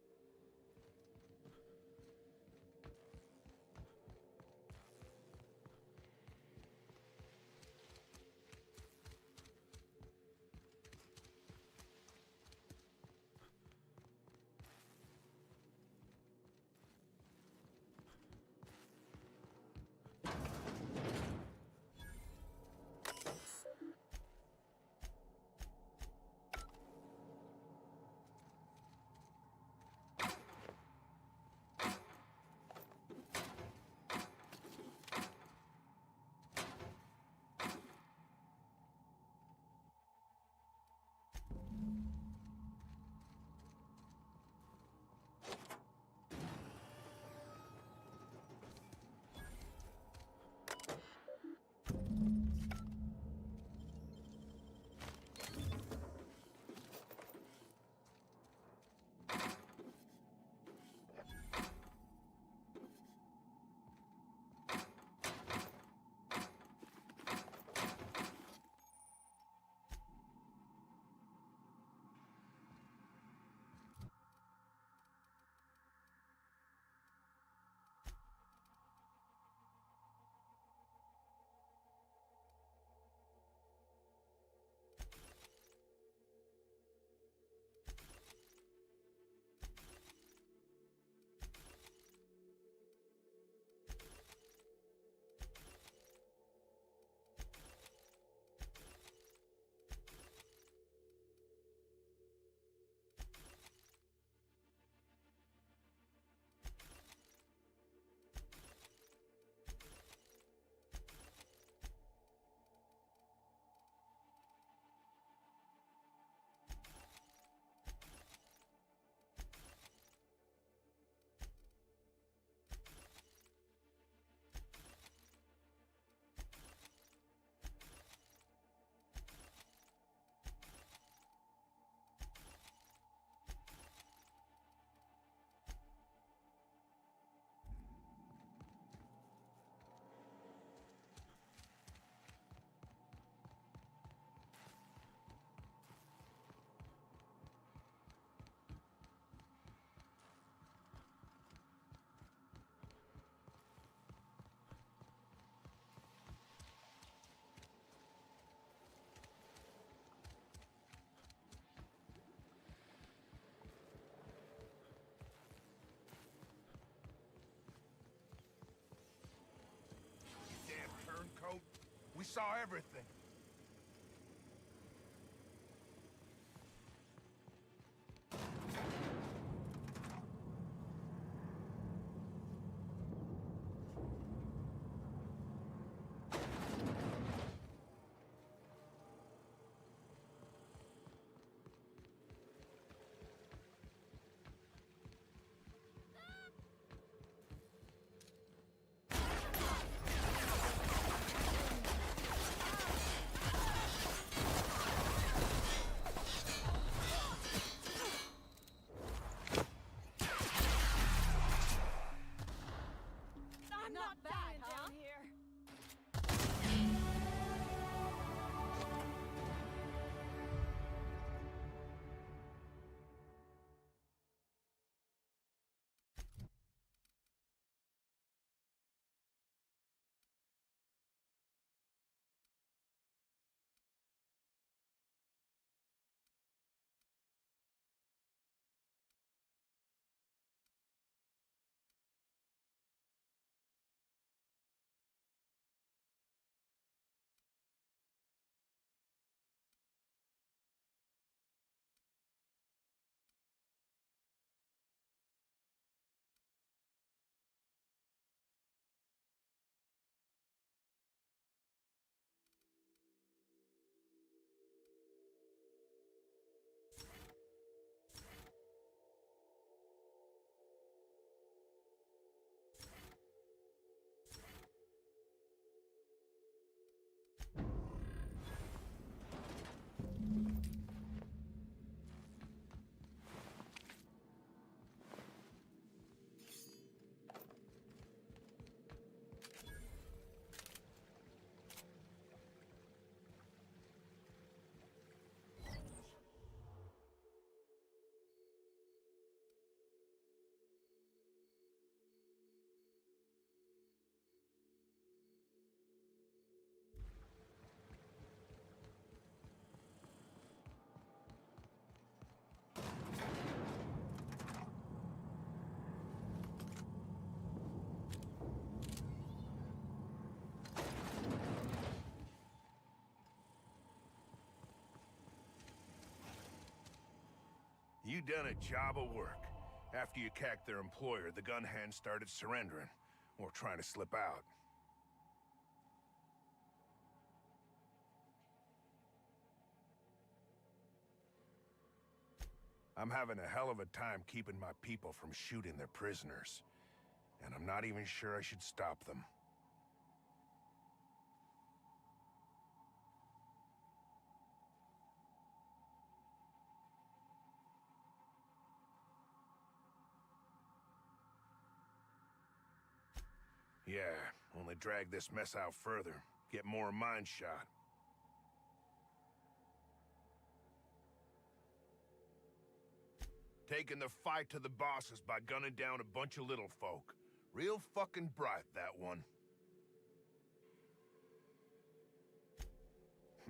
saw everything. I'm not bad, down here. You done a job of work. After you cacked their employer, the gun hands started surrendering, or trying to slip out. I'm having a hell of a time keeping my people from shooting their prisoners. And I'm not even sure I should stop them. Yeah, only drag this mess out further. Get more of mine shot. Taking the fight to the bosses by gunning down a bunch of little folk. Real fucking bright, that one.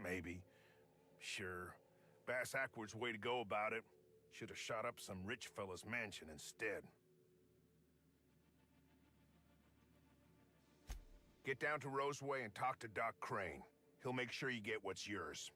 Maybe. Sure. Bass Ackwards' way to go about it. Should have shot up some rich fella's mansion instead. Get down to Roseway and talk to Doc Crane. He'll make sure you get what's yours.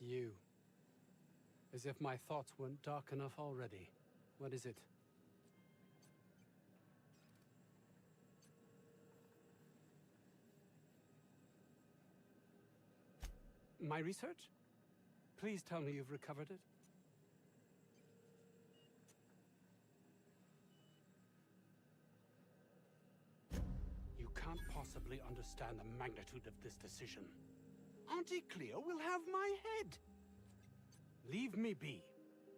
You. As if my thoughts weren't dark enough already. What is it? My research? Please tell me you've recovered it. You can't possibly understand the magnitude of this decision. Auntie Cleo will have my head! Leave me be.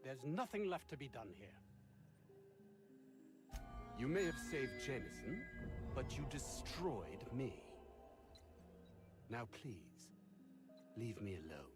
There's nothing left to be done here. You may have saved Jameson, but you destroyed me. Now please, leave me alone.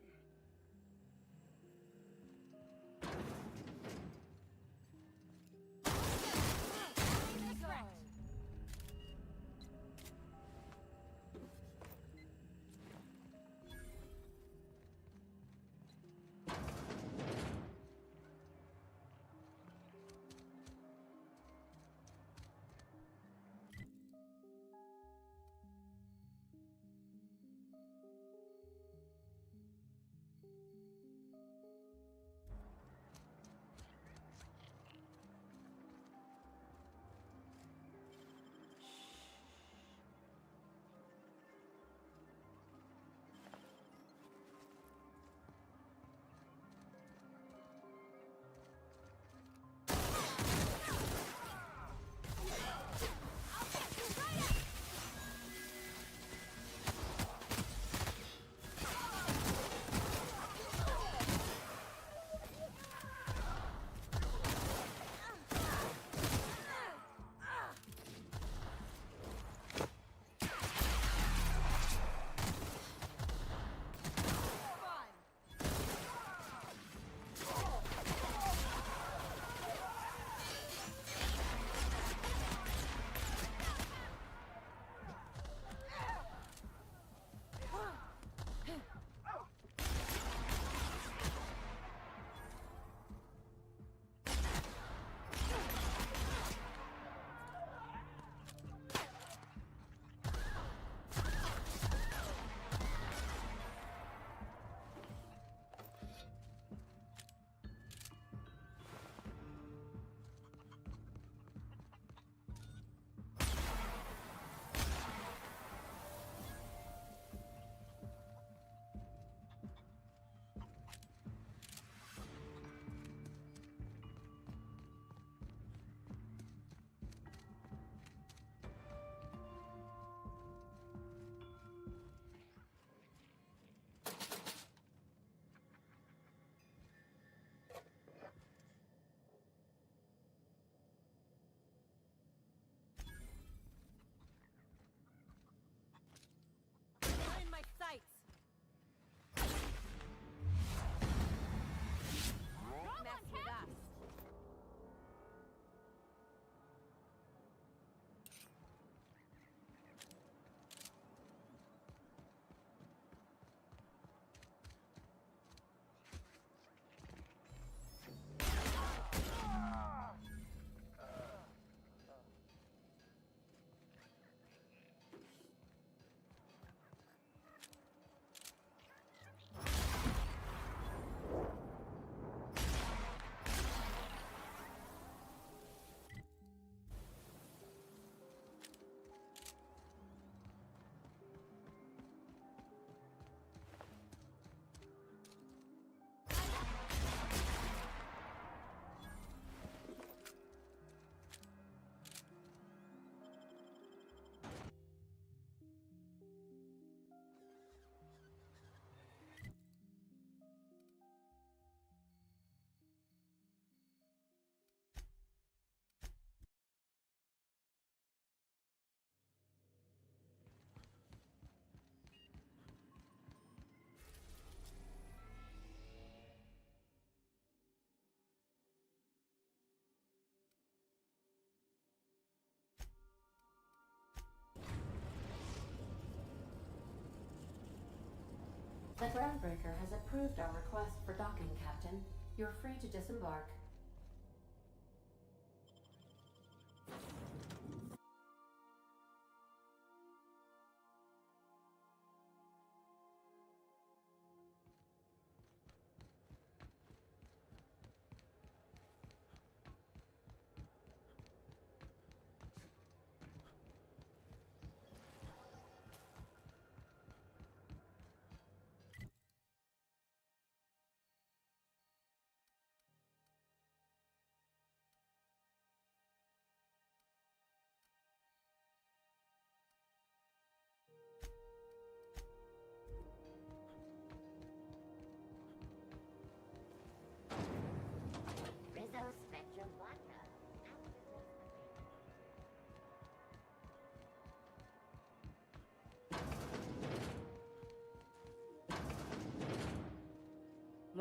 The Groundbreaker has approved our request for docking, Captain. You're free to disembark.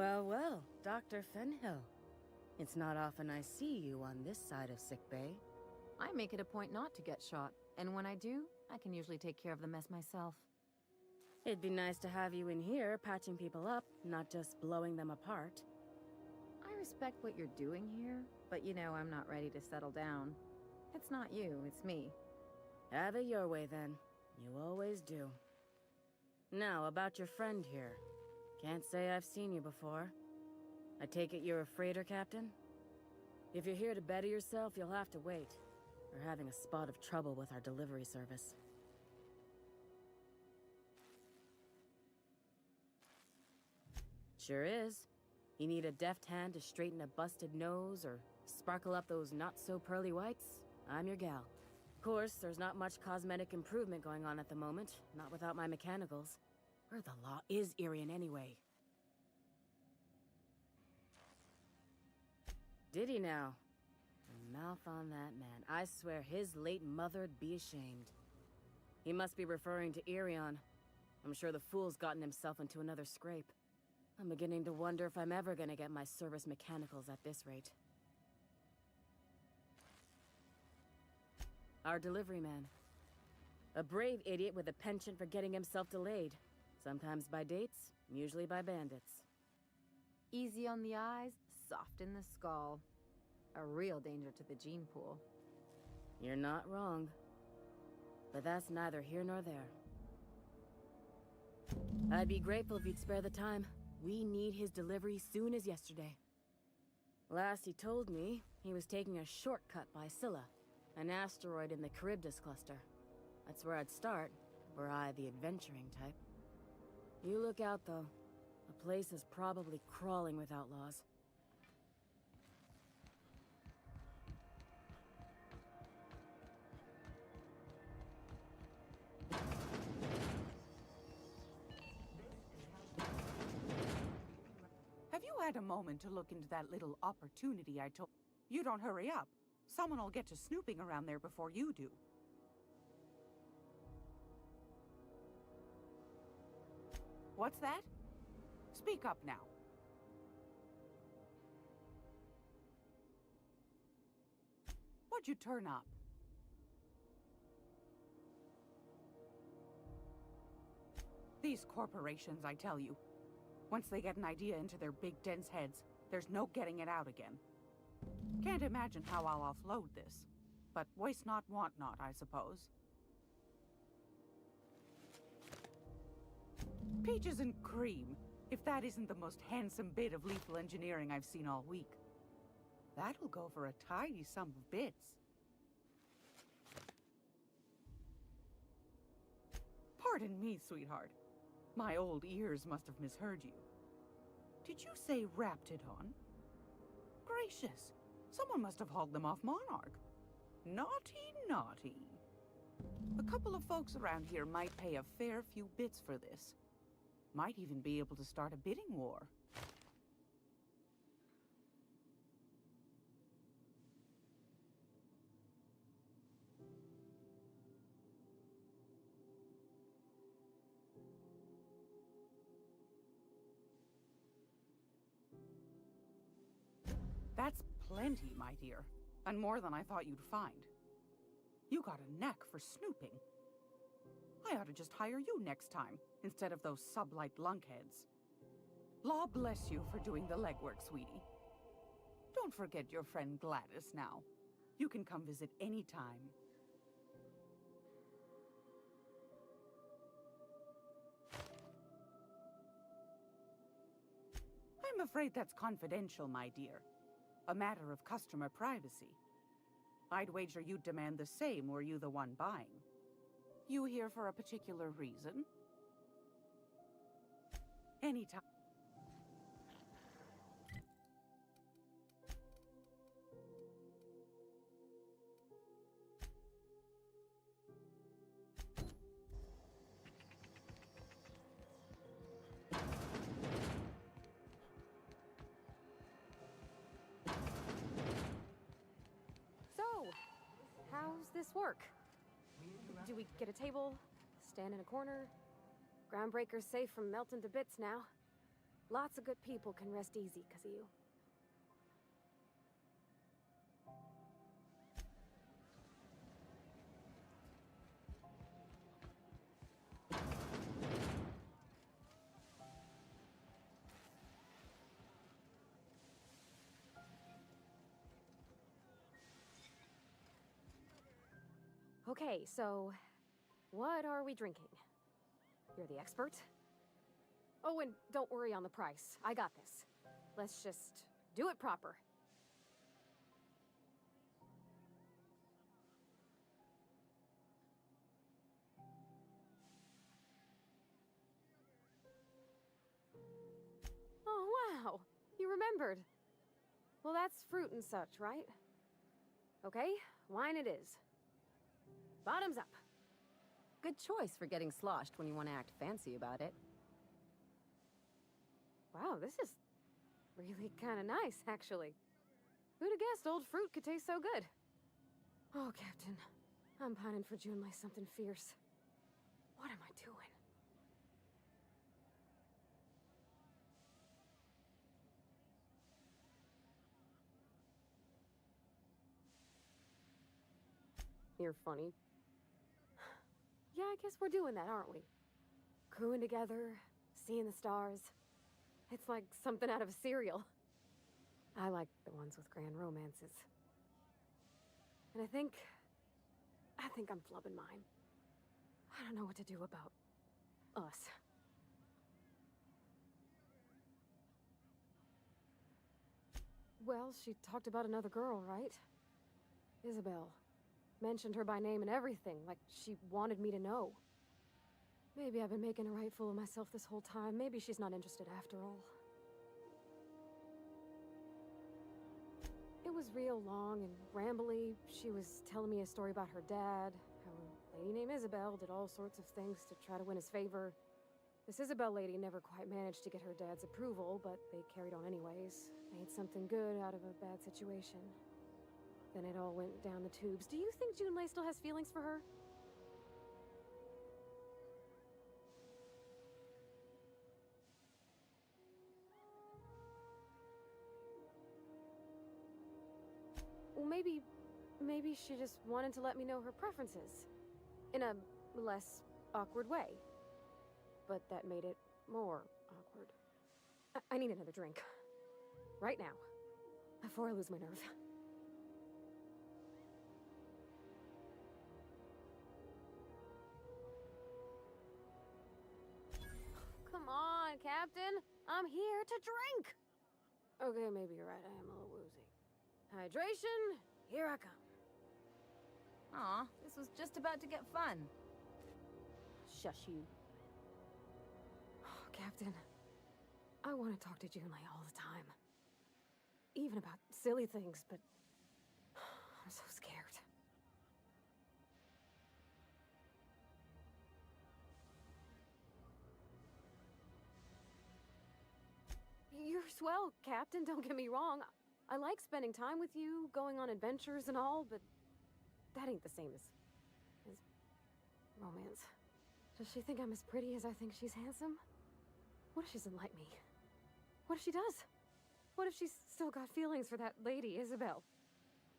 Well, well, Dr. Fenhill. It's not often I see you on this side of sickbay. I make it a point not to get shot, and when I do, I can usually take care of the mess myself. It'd be nice to have you in here patching people up, not just blowing them apart. I respect what you're doing here, but you know I'm not ready to settle down. It's not you, it's me. Have it your way then. You always do. Now, about your friend here. Can't say I've seen you before. I take it you're a freighter captain? If you're here to better yourself, you'll have to wait. We're having a spot of trouble with our delivery service. Sure is. You need a deft hand to straighten a busted nose or sparkle up those not-so-pearly whites? I'm your gal. Of course, there's not much cosmetic improvement going on at the moment, not without my mechanicals. Where the law is Irian anyway? Did he now? The mouth on that man. I swear his late mother'd be ashamed. He must be referring to Irion. I'm sure the fool's gotten himself into another scrape. I'm beginning to wonder if I'm ever gonna get my service mechanicals at this rate. Our delivery man. A brave idiot with a penchant for getting himself delayed. Sometimes by dates, usually by bandits. Easy on the eyes, soft in the skull. A real danger to the gene pool. You're not wrong. But that's neither here nor there. I'd be grateful if you'd spare the time. We need his delivery soon as yesterday. Last he told me, he was taking a shortcut by Scylla, an asteroid in the Charybdis cluster. That's where I'd start, were I the adventuring type. You look out, though. The place is probably crawling with outlaws. Have you had a moment to look into that little opportunity I told? You don't hurry up. Someone will get to snooping around there before you do. What's that? Speak up now. What'd you turn up? These corporations, I tell you. Once they get an idea into their big dense heads, there's no getting it out again. Can't imagine how I'll offload this. But waste not, want not, I suppose. Peaches and cream, if that isn't the most handsome bit of lethal engineering I've seen all week. That'll go for a tidy sum of bits. Pardon me, sweetheart. My old ears must have misheard you. Did you say Raptidon? Gracious, someone must have hauled them off Monarch. Naughty, naughty. A couple of folks around here might pay a fair few bits for this. Might even be able to start a bidding war. That's plenty, my dear, and more than I thought you'd find. You got a knack for snooping. I ought to just hire you next time, instead of those sublight lunkheads. Law bless you for doing the legwork, sweetie. Don't forget your friend Gladys now. You can come visit any time. I'm afraid that's confidential, my dear. A matter of customer privacy. I'd wager you'd demand the same were you the one buying. You here for a particular reason? Anytime. So, how's this work? Do we get a table? Stand in a corner? Groundbreaker's safe from melting to bits now. Lots of good people can rest easy because of you. Okay, so what are we drinking? You're the expert? Oh, and don't worry on the price. I got this. Let's just do it proper. Oh, wow. You remembered. Well, that's fruit and such, right? Okay, wine it is. Bottoms up. Good choice for getting sloshed when you want to act fancy about it. Wow, this is really kind of nice, actually. Who'd have guessed old fruit could taste so good? Oh, Captain. I'm pining for Junlei something fierce. What am I doing? You're funny. Yeah, I guess we're doing that, aren't we? Crewing together, seeing the stars. It's like something out of a serial. I like the ones with grand romances. And I think I'm flubbing mine. I don't know what to do about us. Well, she talked about another girl, right? Isabel. Mentioned her by name and everything, like she wanted me to know. Maybe I've been making a right fool of myself this whole time. Maybe she's not interested after all. It was real long and rambly. She was telling me a story about her dad, how a lady named Isabel did all sorts of things to try to win his favor. This Isabel lady never quite managed to get her dad's approval, but they carried on anyways. Made something good out of a bad situation. Then it all went down the tubes. Do you think Junlei still has feelings for her? Well, maybe she just wanted to let me know her preferences. In a less awkward way. But that made it more awkward. I need another drink. Right now. Before I lose my nerve. Come on, Captain. I'm here to drink. Okay, maybe you're right. I am a little woozy. Hydration, here I come. Aw, this was just about to get fun. Shush you. Oh, Captain, I want to talk to Junlei all the time. Even about silly things, but I'm so scared. You're swell, Captain, don't get me wrong. I like spending time with you, going on adventures and all, but that ain't the same as romance. Does she think I'm as pretty as I think she's handsome? What if she doesn't like me? What if she does? What if she's still got feelings for that lady, Isabel?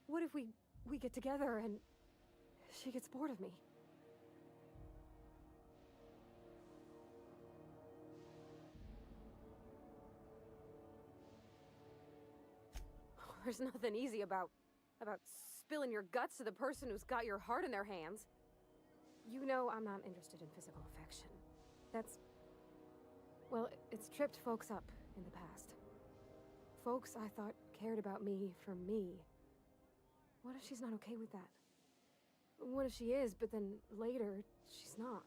What if we get together and she gets bored of me? There's nothing easy about spilling your guts to the person who's got your heart in their hands. You know I'm not interested in physical affection. Well, it's tripped folks up in the past. Folks I thought cared about me for me. What if she's not okay with that? What if she is, but then later, she's not?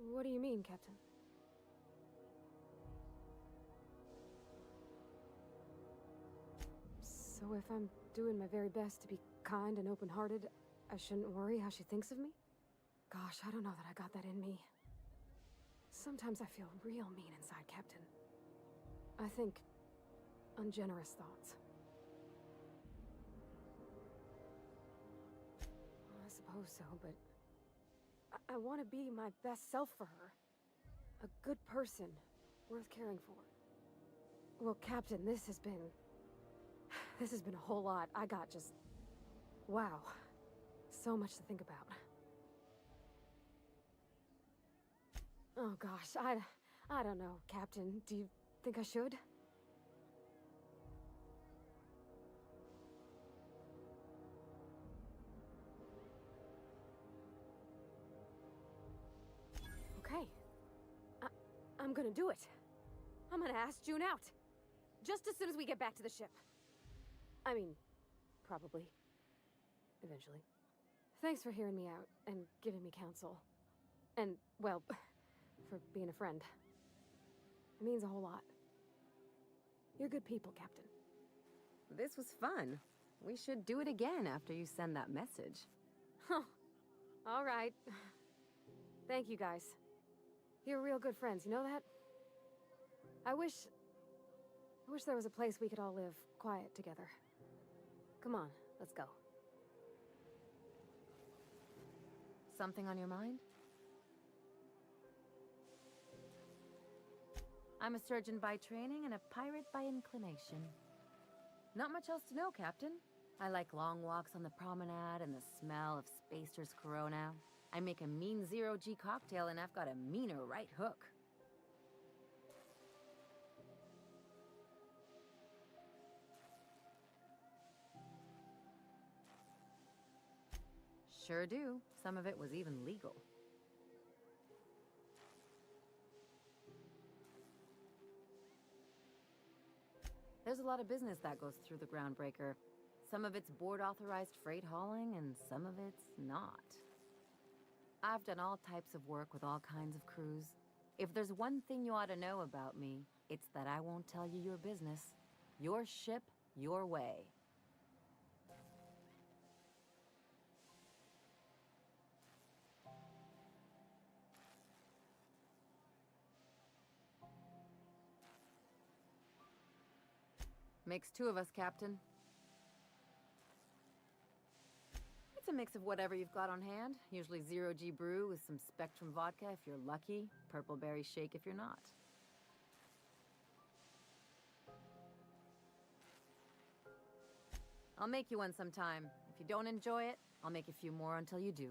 What do you mean, Captain? So if I'm doing my very best to be kind and open-hearted, I shouldn't worry how she thinks of me? Gosh, I don't know that I got that in me. Sometimes I feel real mean inside, Captain. I think ungenerous thoughts. I suppose so, but I want to be my best self for her. A good person, worth caring for. Well, Captain, this has been a whole lot. I got just... wow. So much to think about. Oh gosh, I don't know, Captain. Do you think I should? Okay. I'm gonna do it. I'm gonna ask June out. Just as soon as we get back to the ship. I mean, probably. Eventually. Thanks for hearing me out and giving me counsel. And, well, for being a friend. It means a whole lot. You're good people, Captain. This was fun. We should do it again after you send that message. Huh. All right. Thank you, guys. You're real good friends, you know that? I wish there was a place we could all live quiet together. Come on, let's go. Something on your mind? I'm a surgeon by training and a pirate by inclination. Not much else to know, Captain. I like long walks on the promenade and the smell of Spacer's Corona. I make a mean zero-G cocktail and I've got a meaner right hook. Sure do. Some of it was even legal. There's a lot of business that goes through the Groundbreaker. Some of it's board-authorized freight hauling, and some of it's not. I've done all types of work with all kinds of crews. If there's one thing you ought to know about me, it's that I won't tell you your business. Your ship, your way. Makes two of us, Captain. It's a mix of whatever you've got on hand. Usually zero-G brew with some Spectrum vodka if you're lucky, purple berry shake if you're not. I'll make you one sometime. If you don't enjoy it, I'll make a few more until you do.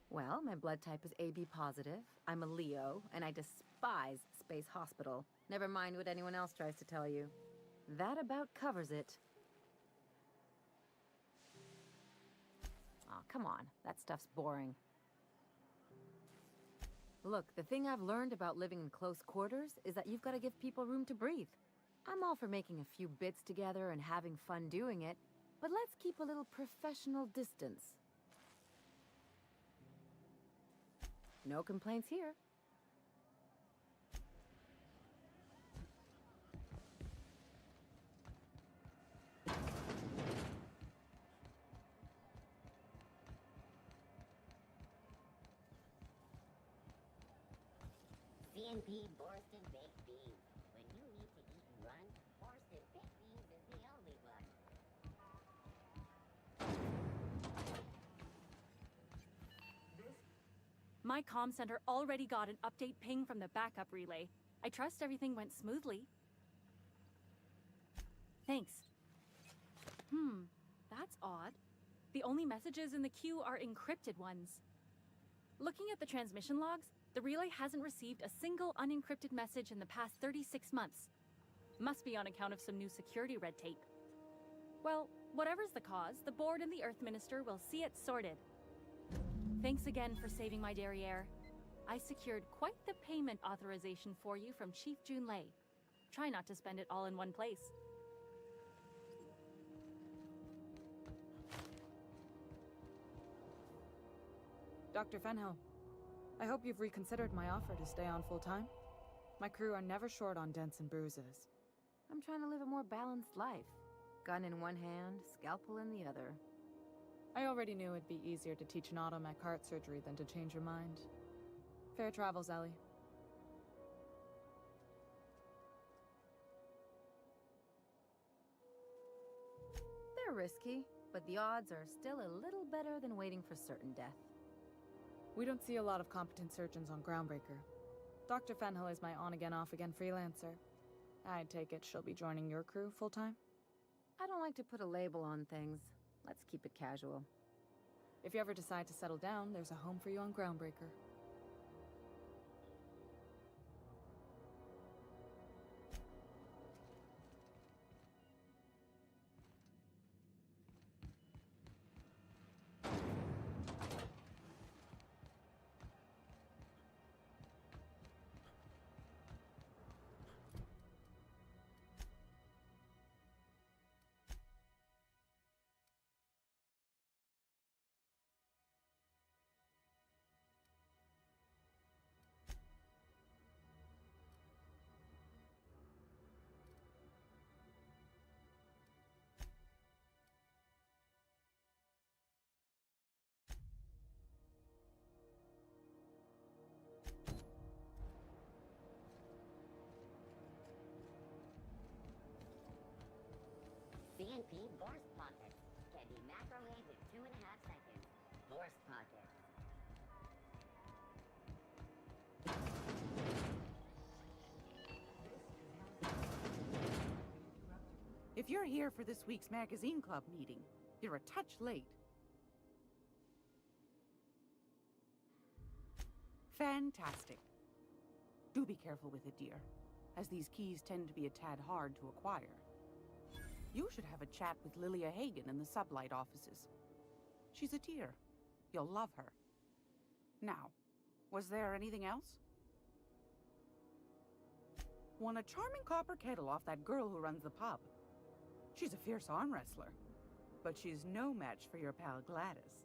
Well, my blood type is AB positive. I'm a Leo, and I despise Space Hospital. Never mind what anyone else tries to tell you. That about covers it. Aw, come on. That stuff's boring. Look, the thing I've learned about living in close quarters is that you've got to give people room to breathe. I'm all for making a few bits together and having fun doing it, but let's keep a little professional distance. No complaints here. C&P Borsted Baked Beans. When you need to eat and run, Borsted Baked Beans is the only one. My comm center already got an update ping from the backup relay. I trust everything went smoothly. Thanks. That's odd. The only messages in the queue are encrypted ones. Looking at the transmission logs, the relay hasn't received a single unencrypted message in the past 36 months. Must be on account of some new security red tape. Well, whatever's the cause, the board and the Earth Minister will see it sorted. Thanks again for saving my derriere. I secured quite the payment authorization for you from Chief Junlei. Try not to spend it all in one place. Dr. Fenhill, I hope you've reconsidered my offer to stay on full-time. My crew are never short on dents and bruises. I'm trying to live a more balanced life. Gun in one hand, scalpel in the other. I already knew it'd be easier to teach an automech heart surgery than to change your mind. Fair travels, Ellie. risky, but the odds are still a little better than waiting for certain death. We don't see a lot of competent surgeons on Groundbreaker. Dr. Fenhill is my on-again, off-again freelancer. I take it she'll be joining your crew full-time? I don't like to put a label on things. Let's keep it casual. If you ever decide to settle down, there's a home for you on Groundbreaker. CNP Borscht Pockets can be microwaved in 2.5 seconds. Borscht Pockets. If you're here for this week's magazine club meeting, you're a touch late. Fantastic. Do be careful with it, dear, as these keys tend to be a tad hard to acquire. You should have a chat with Lilia Hagen in the Sublight offices. She's a dear. You'll love her. Now, was there anything else? Won a charming copper kettle off that girl who runs the pub. She's a fierce arm wrestler, but she's no match for your pal Gladys.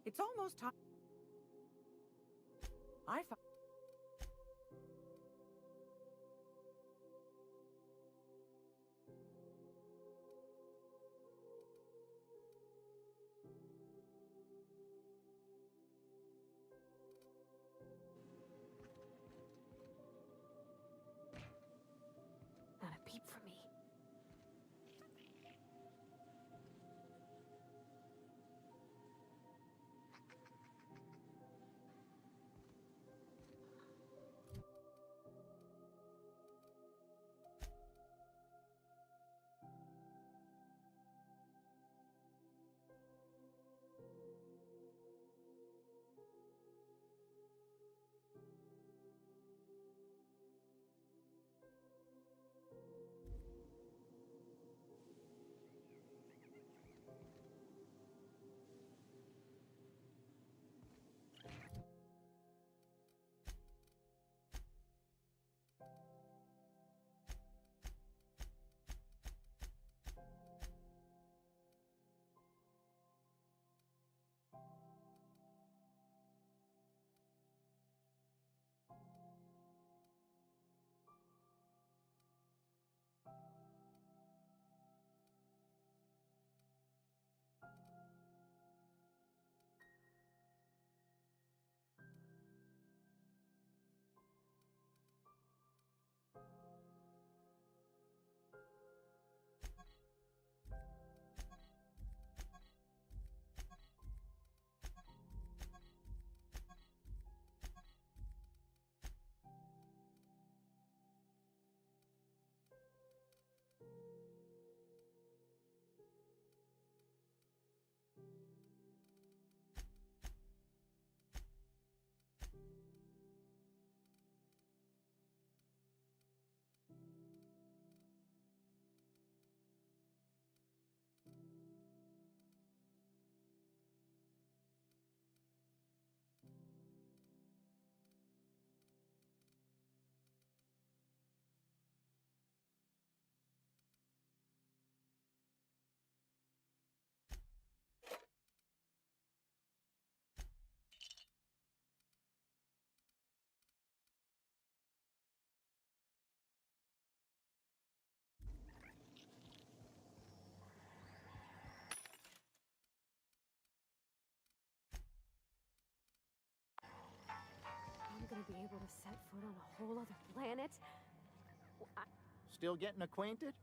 It's almost time. I found... Not a peep from me. able to set foot on a whole other planet? Still getting acquainted?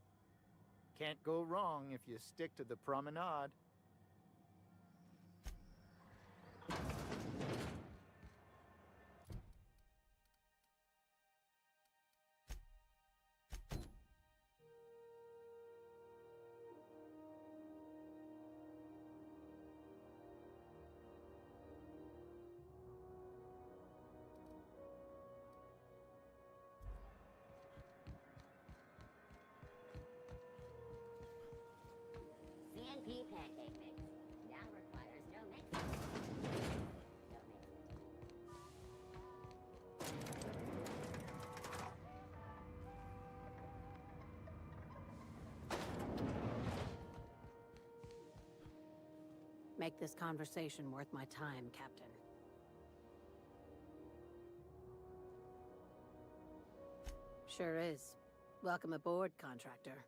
Can't go wrong if you stick to the promenade. CNP pancake mix now requires no mixing. No mixing. Make this conversation worth my time, Captain. Sure is. Welcome aboard, contractor.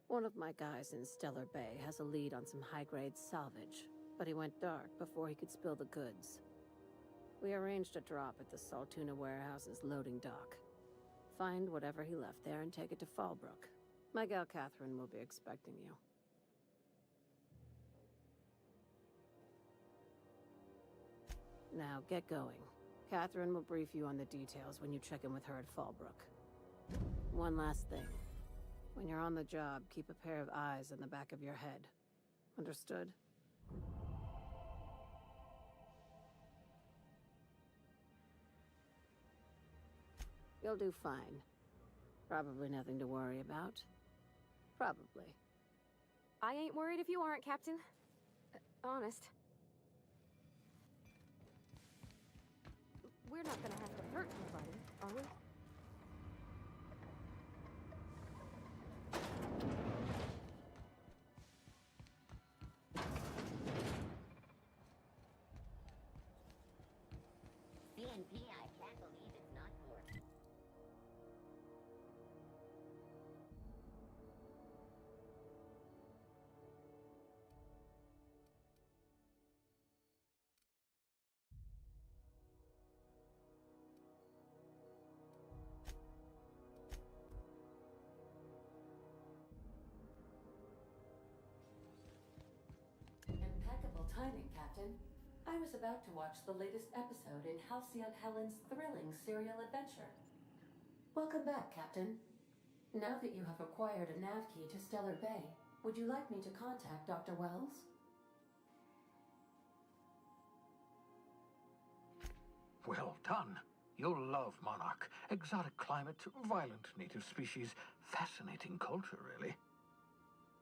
One of my guys in Stellar Bay has a lead on some high-grade salvage, but he went dark before he could spill the goods. We arranged a drop at the Saltuna warehouse's loading dock. Find whatever he left there and take it to Fallbrook. My gal Catherine will be expecting you. Now, get going. Catherine will brief you on the details when you check in with her at Fallbrook. One last thing. When you're on the job, keep a pair of eyes in the back of your head. Understood? You'll do fine. Probably nothing to worry about. Probably. I ain't worried if you aren't, Captain. Honest. We're not gonna have to hurt nobody, are we? CNP, I can't believe it's not more. Impeccable timing, Captain. I was about to watch the latest episode in Halcyon Helen's thrilling serial adventure. Welcome back, Captain. Now that you have acquired a nav key to Stellar Bay, would you like me to contact Dr. Wells? Well done. You'll love Monarch. Exotic climate, violent native species, fascinating culture, really.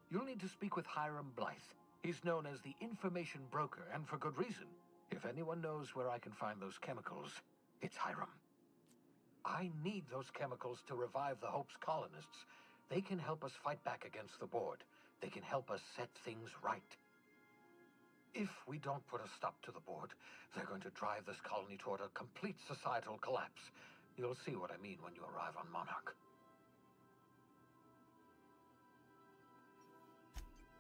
You'll need to speak with Hiram Blythe. He's known as the information broker, and for good reason. If anyone knows where I can find those chemicals, it's Hiram. I need those chemicals to revive the Hope's colonists. They can help us fight back against the Board. They can help us set things right. If we don't put a stop to the Board, they're going to drive this colony toward a complete societal collapse. You'll see what I mean when you arrive on Monarch.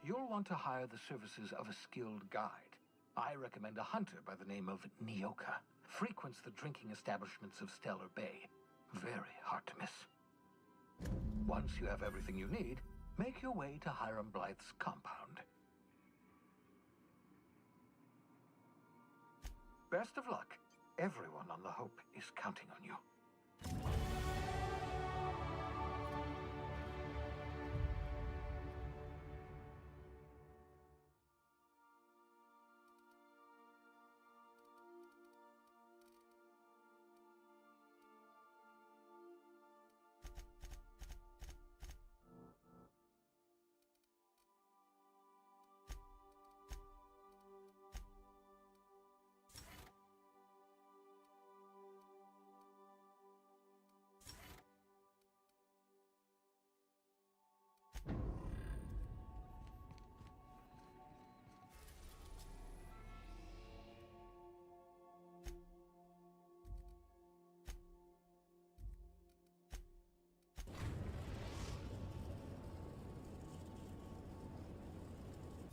You'll want to hire the services of a skilled guide. I recommend a hunter by the name of Nyoka. Frequents the drinking establishments of Stellar Bay. Very hard to miss. Once you have everything you need, make your way to Hiram Blythe's compound. Best of luck. Everyone on the Hope is counting on you.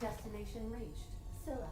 Destination reached. Scylla.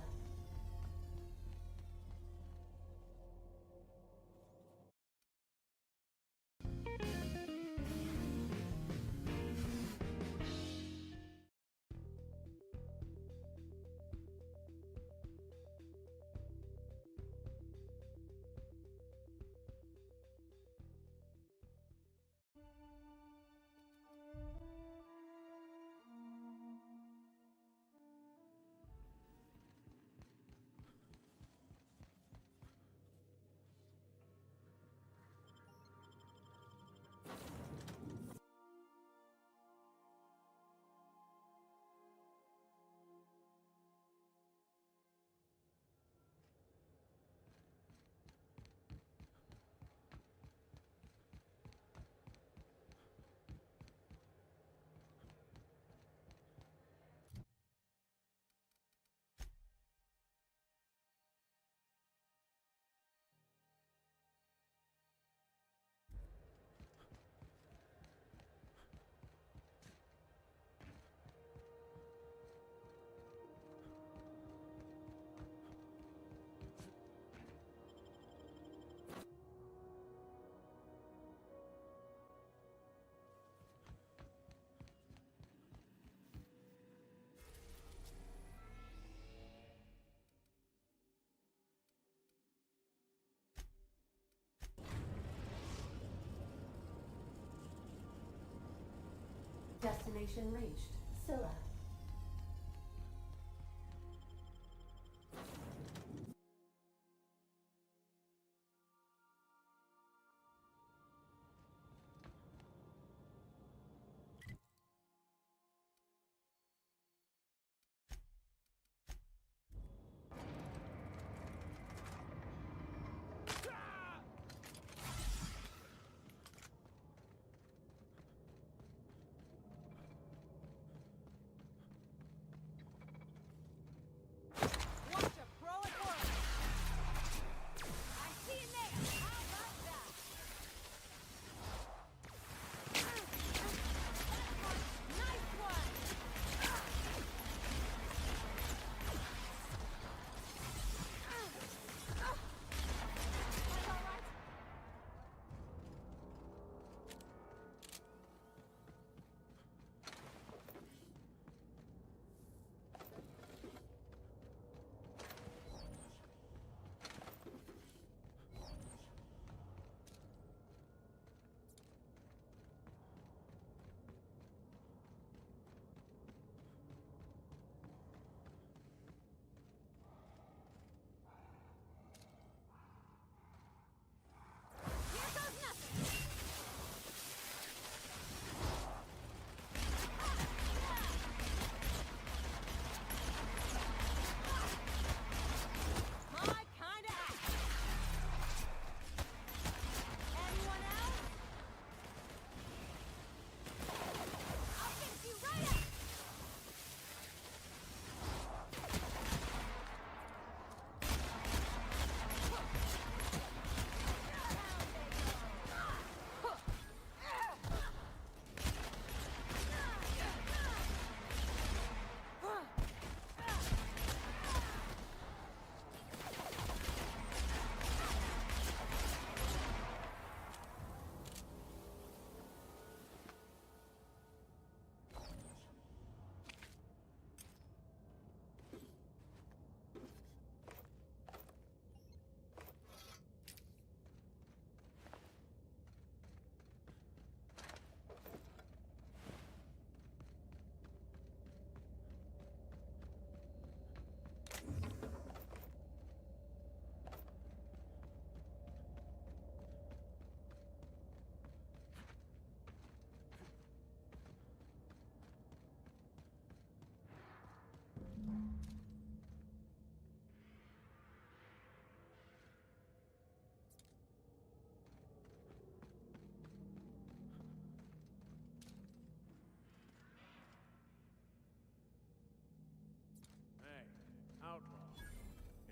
Destination reached. Scylla.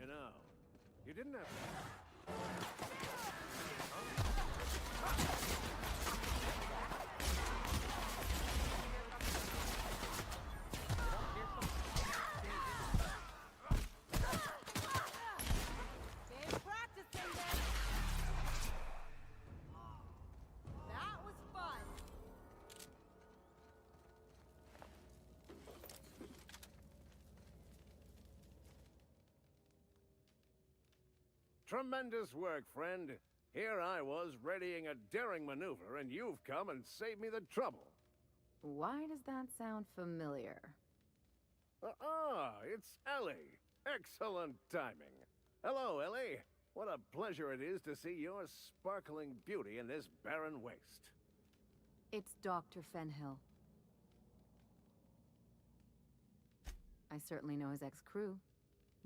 You know, you didn't have to. Been practicing then. That was fun. Tremendous work, friend. Here I was readying a daring maneuver, and you've come and saved me the trouble. Why does that sound familiar? It's Ellie. Excellent timing. Hello, Ellie. What a pleasure it is to see your sparkling beauty in this barren waste. It's Dr. Fenhill. I certainly know his ex-crew.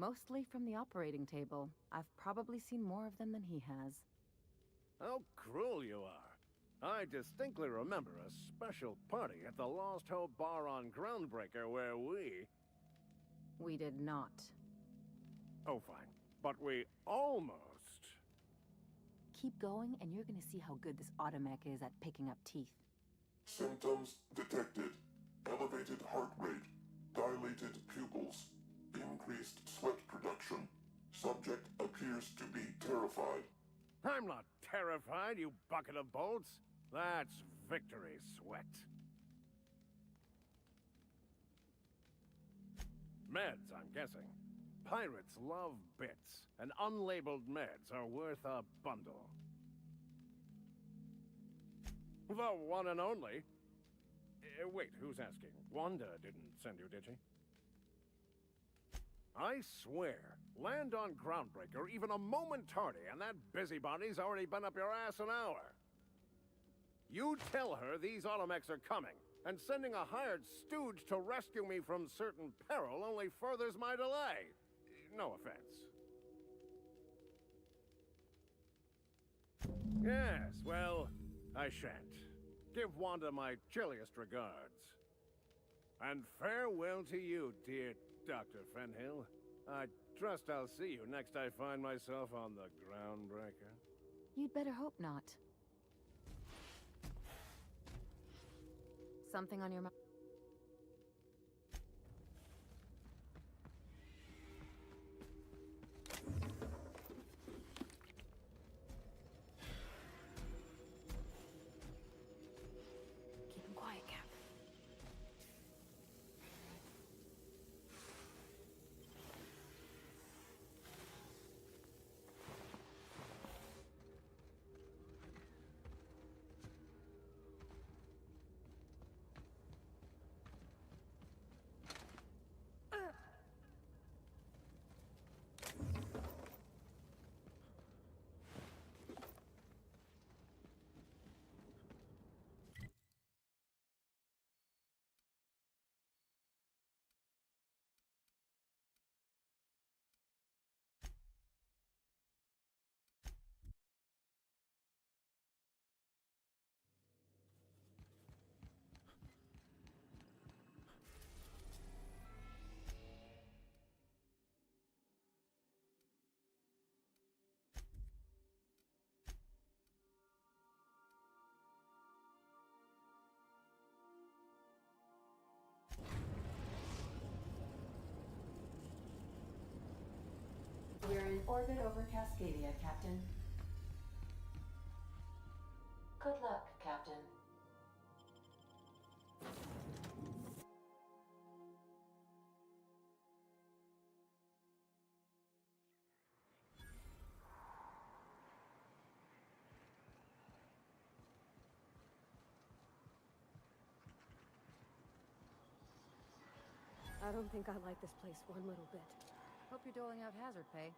Mostly from the operating table. I've probably seen more of them than he has. How cruel you are. I distinctly remember a special party at the Lost Hope Bar on Groundbreaker where We did not. Oh, fine. But we almost... Keep going, and you're gonna see how good this automech is at picking up teeth. Symptoms detected. Elevated heart rate, dilated pupils, increased sweat production. Subject appears to be terrified. I'm not terrified, you bucket of bolts. That's victory sweat. Meds, I'm guessing. Pirates love bits, and unlabeled meds are worth a bundle. The one and only. Wait, who's asking? Wanda didn't send you, did she? I swear, land on Groundbreaker even a moment tardy, and that busybody's already been up your ass an hour. You tell her these automechs are coming, and sending a hired stooge to rescue me from certain peril only furthers my delay. No offense. Yes, well, I shan't. Give Wanda my chilliest regards. And farewell to you, dear Dr. Fenhill. I trust I'll see you next I find myself on the Groundbreaker. You'd better hope not. Something on your mind? Keep him quiet, Cap. We're in orbit over Cascadia, Captain. Good luck, Captain. I don't think I like this place one little bit. Hope you're doling out hazard pay.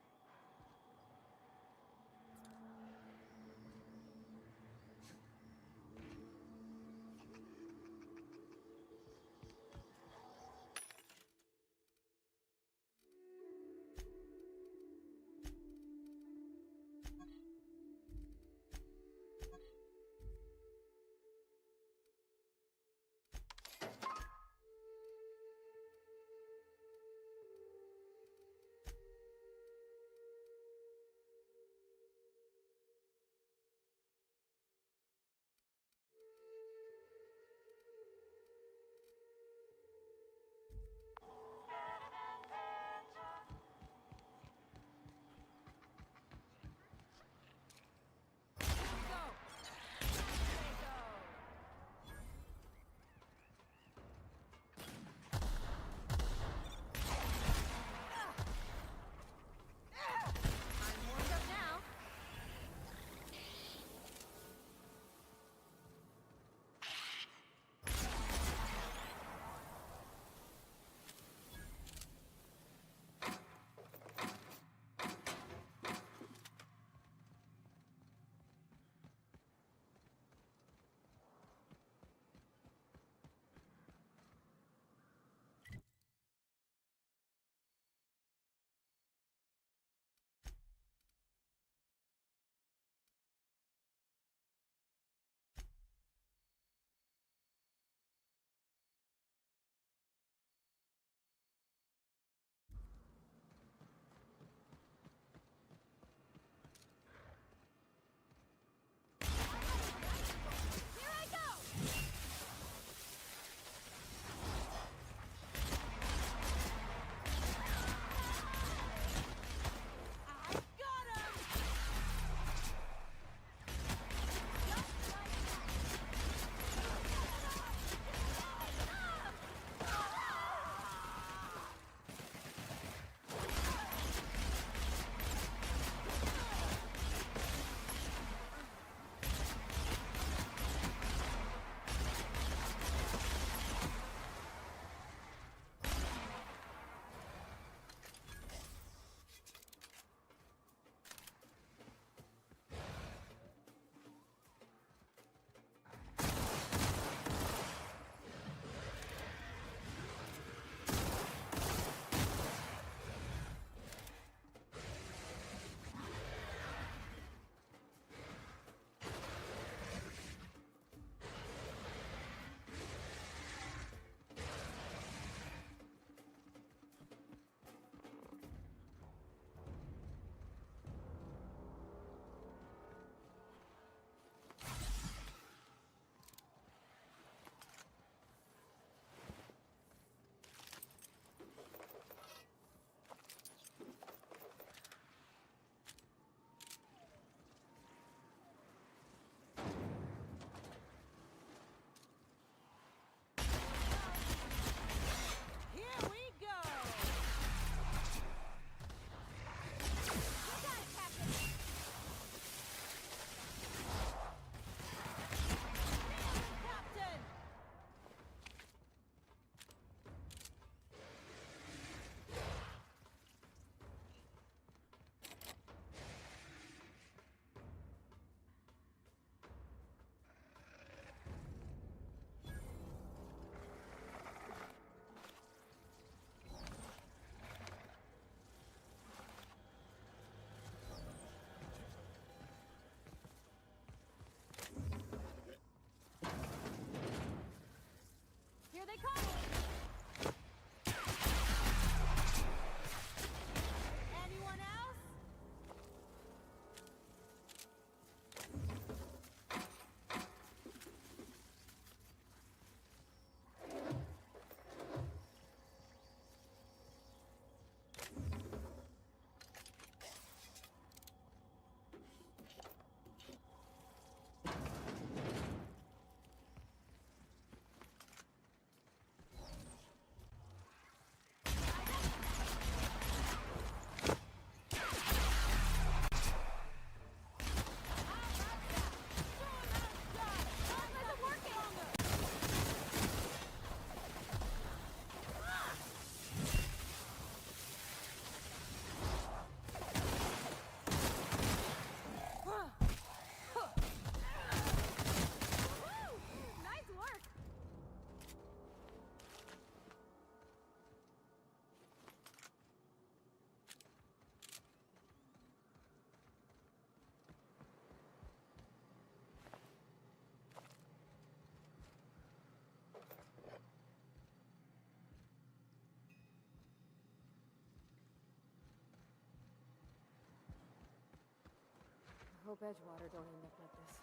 hope Edgewater don't end up like this.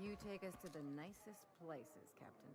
You take us to the nicest places, Captain.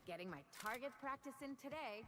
Getting my target practice in today.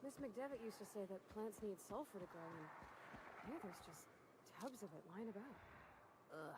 Miss McDevitt used to say that plants need sulfur to grow, and here there's just tubs of it lying about. Ugh.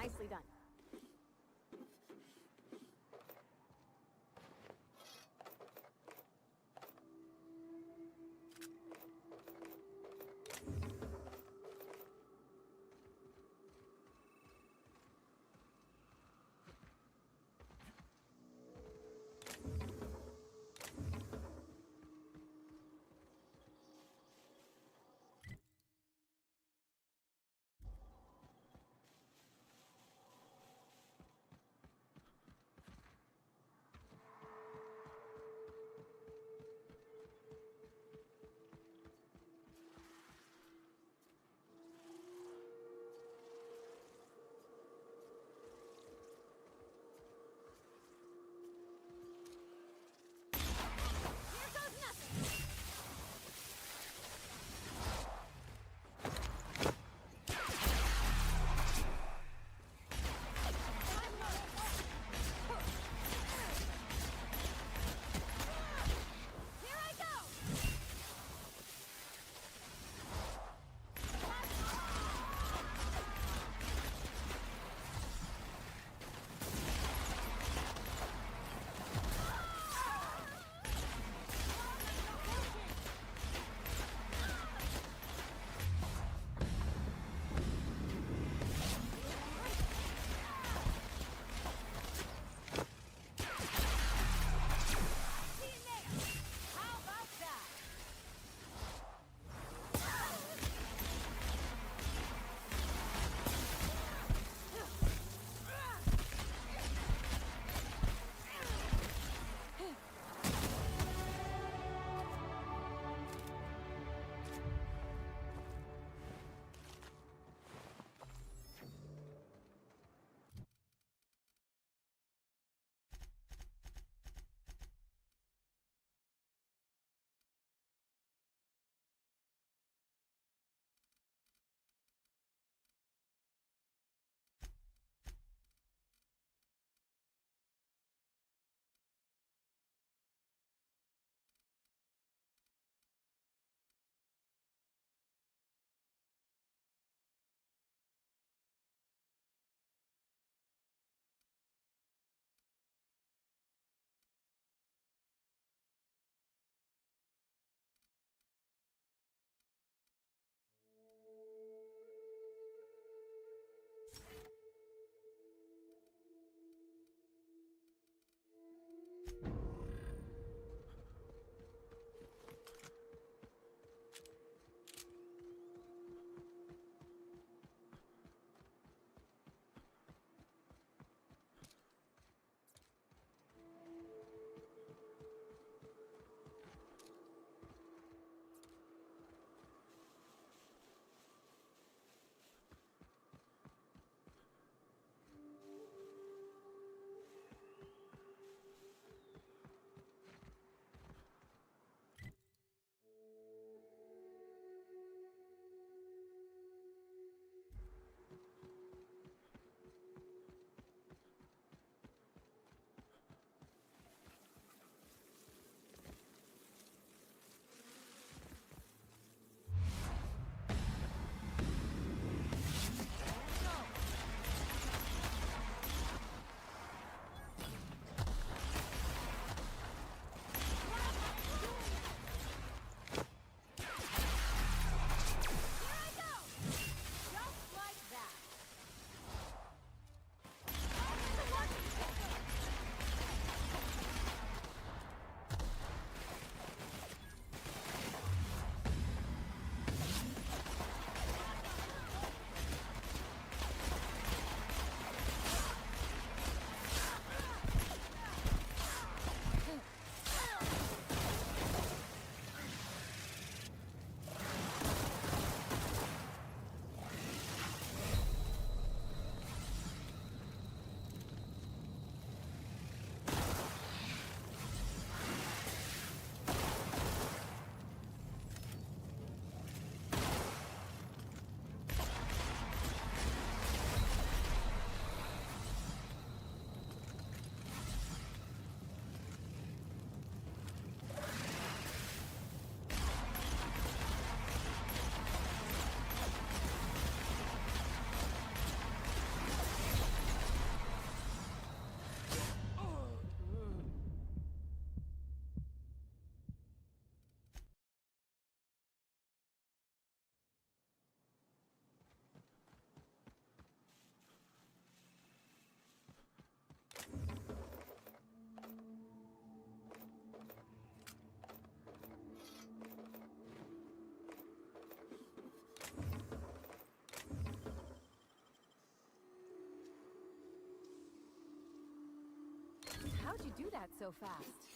Nicely done. How'd you do that so fast?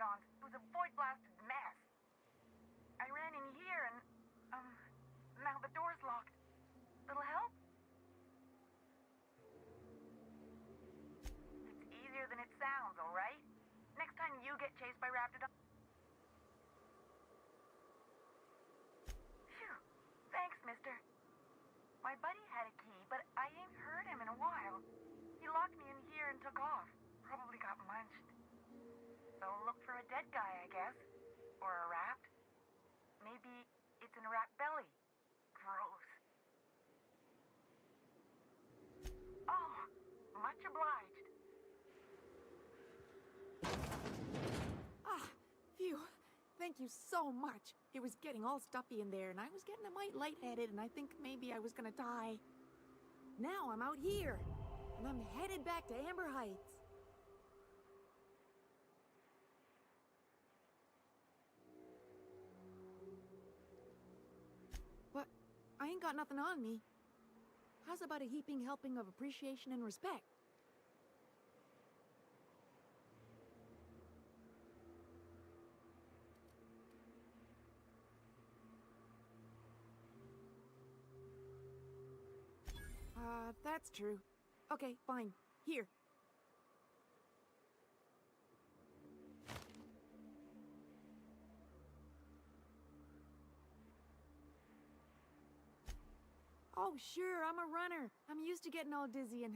Raptidons. It was a void-blasted mess. I ran in here and, now the door's locked. Little help? It's easier than it sounds, all right? Next time you get chased by Raptidons... Phew. Thanks, mister. My buddy had a key, but I ain't heard him in a while. He locked me in here and took off. Probably got munched. So look for a dead guy, I guess. Or a rat. Maybe it's in a rat belly. Gross. Oh, much obliged. Ah, phew. Thank you so much. It was getting all stuffy in there, and I was getting a mite lightheaded, and I think maybe I was gonna die. Now I'm out here, and I'm headed back to Amber Heights. But I ain't got nothing on me. How's about a heaping helping of appreciation and respect? That's true. Okay, fine. Here. Oh, sure, I'm a runner. I'm used to getting all dizzy and...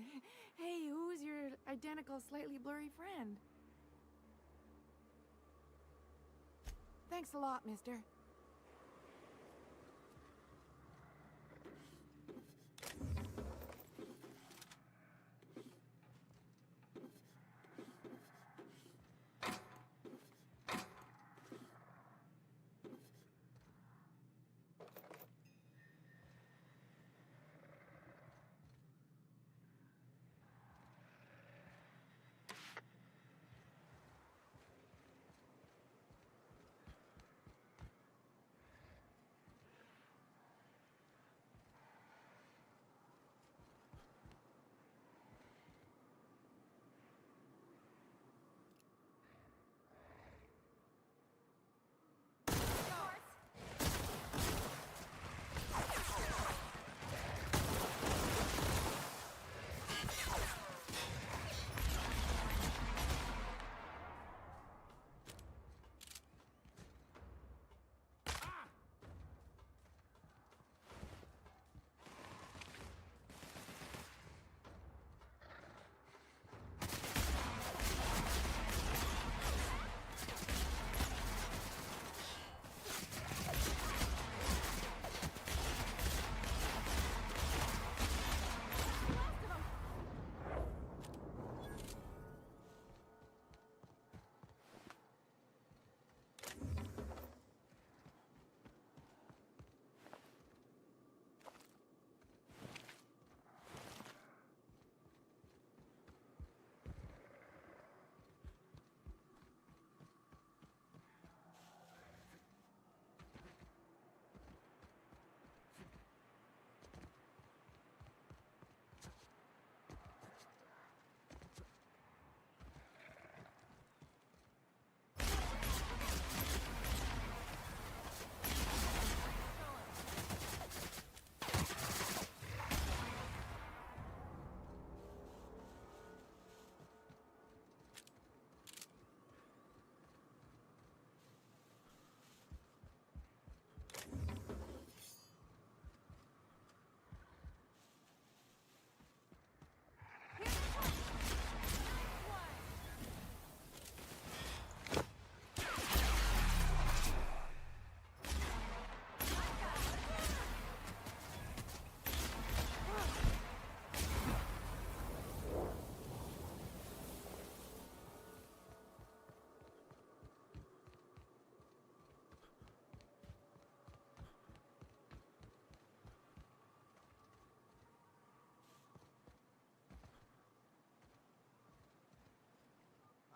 Hey, who's your identical, slightly blurry friend? Thanks a lot, mister.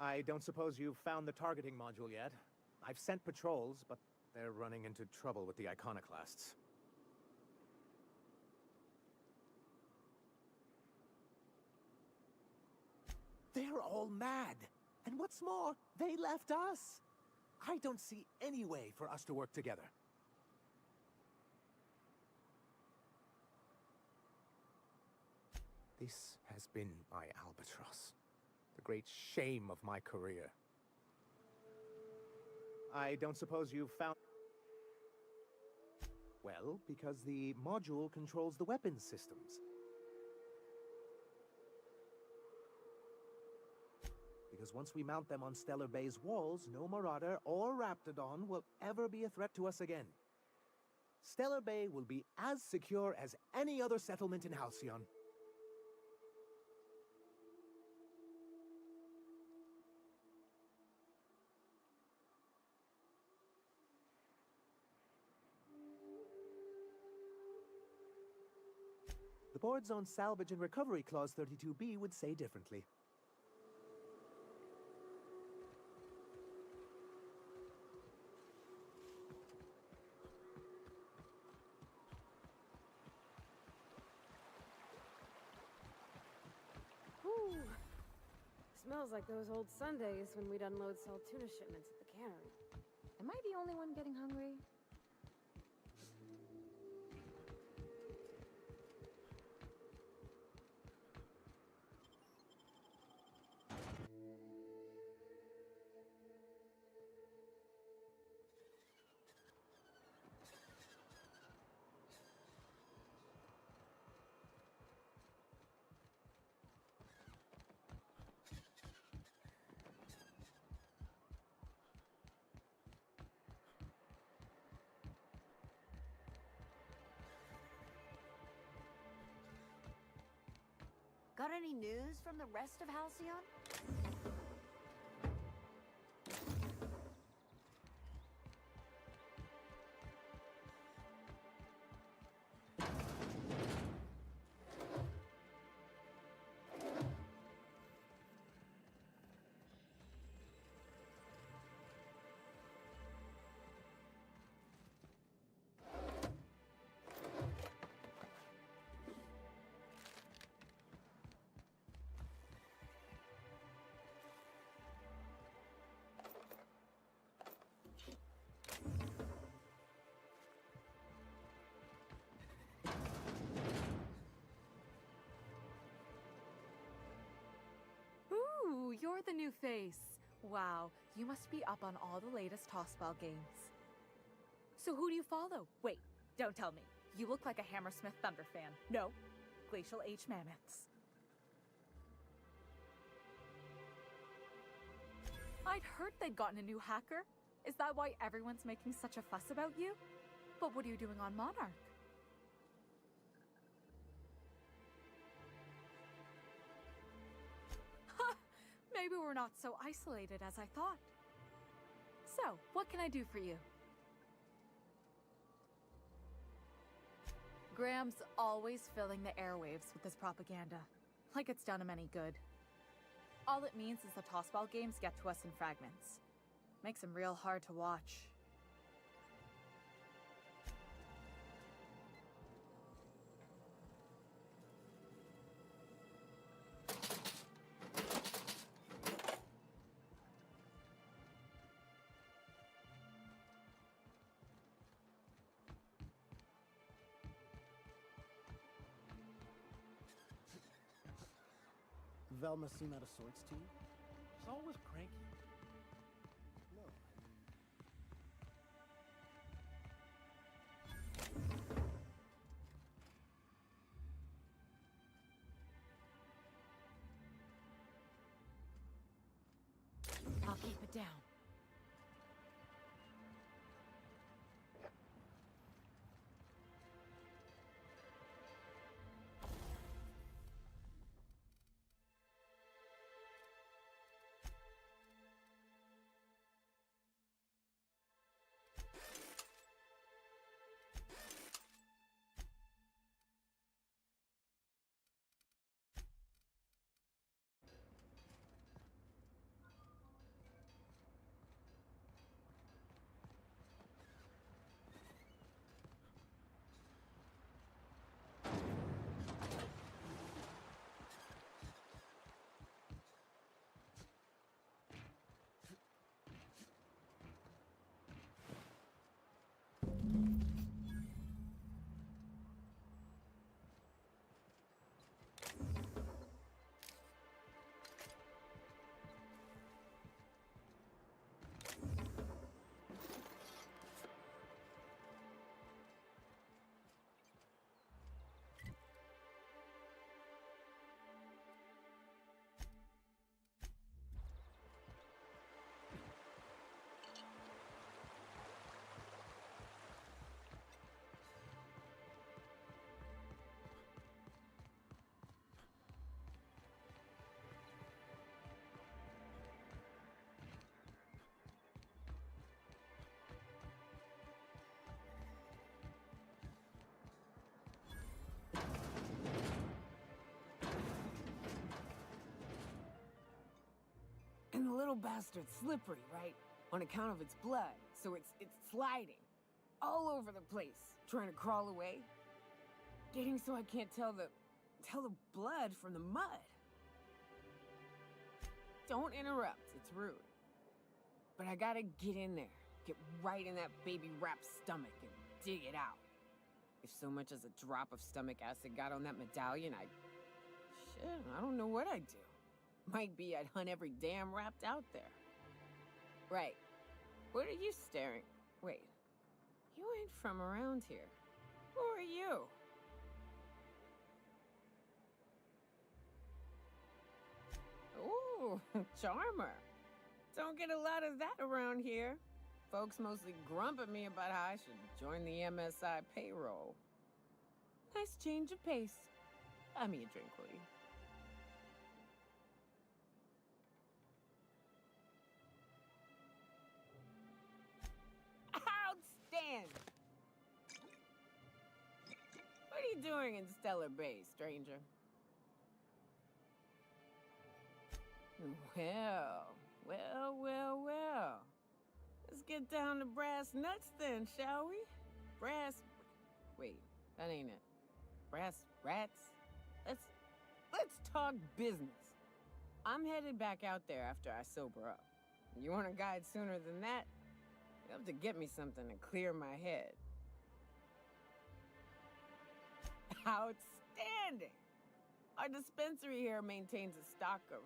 I don't suppose you've found the targeting module yet. I've sent patrols, but they're running into trouble with the iconoclasts. They're all mad, and what's more, they left us. I don't see any way for us to work together. This has been my albatross. The great shame of my career. I don't suppose you've found... Well, because the module controls the weapons systems. Because once we mount them on Stellar Bay's walls, no Marauder or Raptidon will ever be a threat to us again. Stellar Bay will be as secure as any other settlement in Halcyon. The board's own Salvage and Recovery Clause 32B would say differently. Whew. Smells like those old Sundays when we'd unload salt tuna shipments at the cannery. Am I the only one getting hungry? Got any news from the rest of Halcyon? Ooh, you're the new face. Wow, you must be up on all the latest tossball games. So who do you follow? Wait, don't tell me. You look like a Hammersmith Thunder fan. No, Glacial H Mammoths. I'd heard they'd gotten a new hacker. Is that why everyone's making such a fuss about you? But what are you doing on Monarch? Maybe we're not so isolated as I thought. So, what can I do for you? Graham's always filling the airwaves with his propaganda, like it's done him any good. All it means is the tossball games get to us in fragments. Makes them real hard to watch. Velma seem out of sorts to you? She's always cranky. No. I'll keep it down. little bastard's slippery, right? On account of its blood, so it's sliding all over the place, trying to crawl away. Getting so I can't tell the blood from the mud. Don't interrupt, it's rude. But I gotta get in there, get right in that baby rap's stomach and dig it out. If so much as a drop of stomach acid got on that medallion, I don't know what I'd do. Might be I'd hunt every damn Rapt out there. Right. What are you staring? Wait. You ain't from around here. Who are you? Ooh, charmer. Don't get a lot of that around here. Folks mostly grump at me about how I should join the MSI payroll. Nice change of pace. Buy me a drink, will you? Outstanding! What are you doing in Stellar Bay, stranger? Well. Let's get down to brass nuts then, shall we? Wait, that ain't it. Brass rats? Let's talk business. I'm headed back out there after I sober up. You want a guide sooner than that? You have to get me something to clear my head. Outstanding! Our dispensary here maintains a stock of,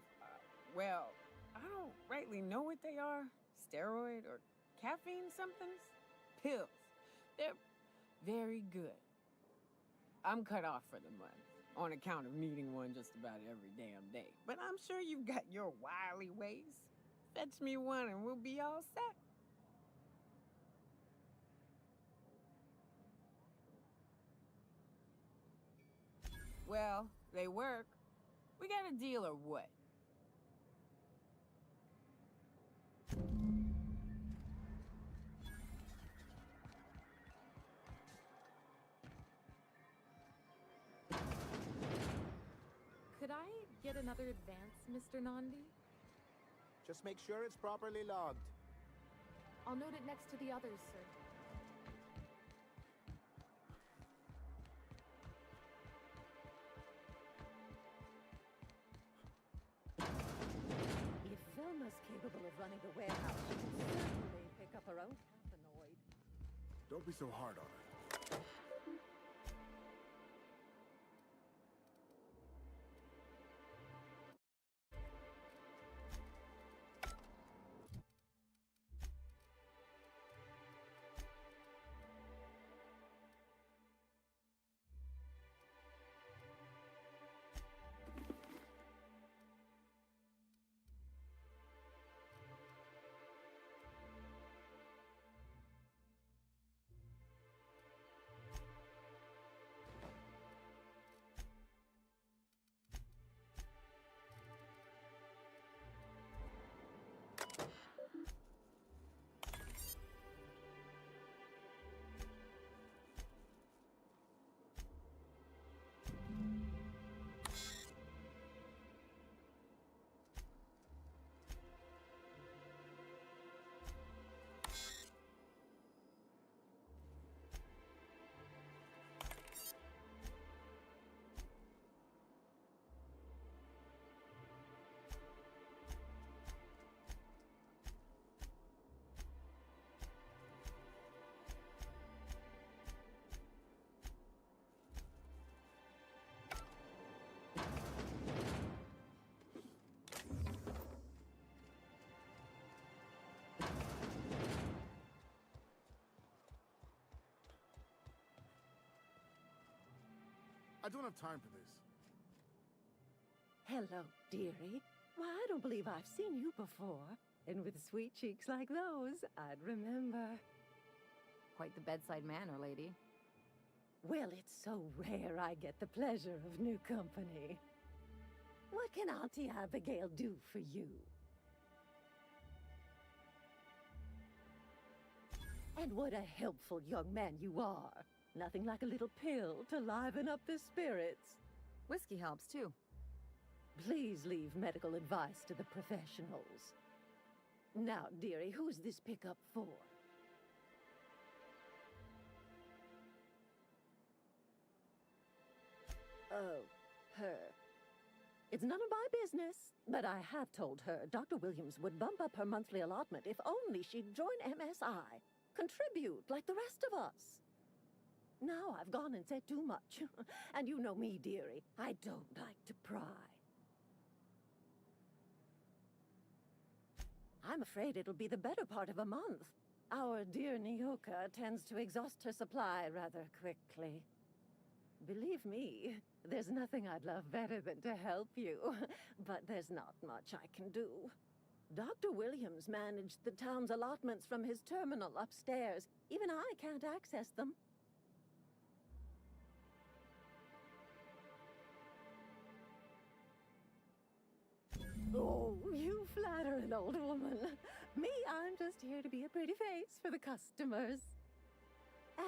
I don't rightly know what they are. Steroid or caffeine somethings? Pills. They're very good. I'm cut off for the month, on account of needing one just about every damn day. But I'm sure you've got your wily ways. Fetch me one and we'll be all set. Well, they work. We got a deal or what? Could I get another advance, Mr. Nandi? Just make sure it's properly logged. I'll note it next to the others, sir. If Velma's capable of running the warehouse, she can certainly pick up her own caffeinoid. Don't be so hard on her. I don't have time for this. Hello, dearie. Why, I don't believe I've seen you before. And with sweet cheeks like those, I'd remember. Quite the bedside manner, lady. Well, it's so rare I get the pleasure of new company. What can Auntie Abigail do for you? And what a helpful young man you are. Nothing like a little pill to liven up the spirits. Whiskey helps, too. Please leave medical advice to the professionals. Now, dearie, who's this pickup for? Oh, her. It's none of my business, but I have told her Dr. Williams would bump up her monthly allotment if only she'd join MSI. Contribute like the rest of us. Now I've gone and said too much. And you know me, dearie. I don't like to pry. I'm afraid it'll be the better part of a month. Our dear Nyoka tends to exhaust her supply rather quickly. Believe me, there's nothing I'd love better than to help you. But there's not much I can do. Dr. Williams managed the town's allotments from his terminal upstairs. Even I can't access them. Oh, you flatter an old woman. Me, I'm just here to be a pretty face for the customers.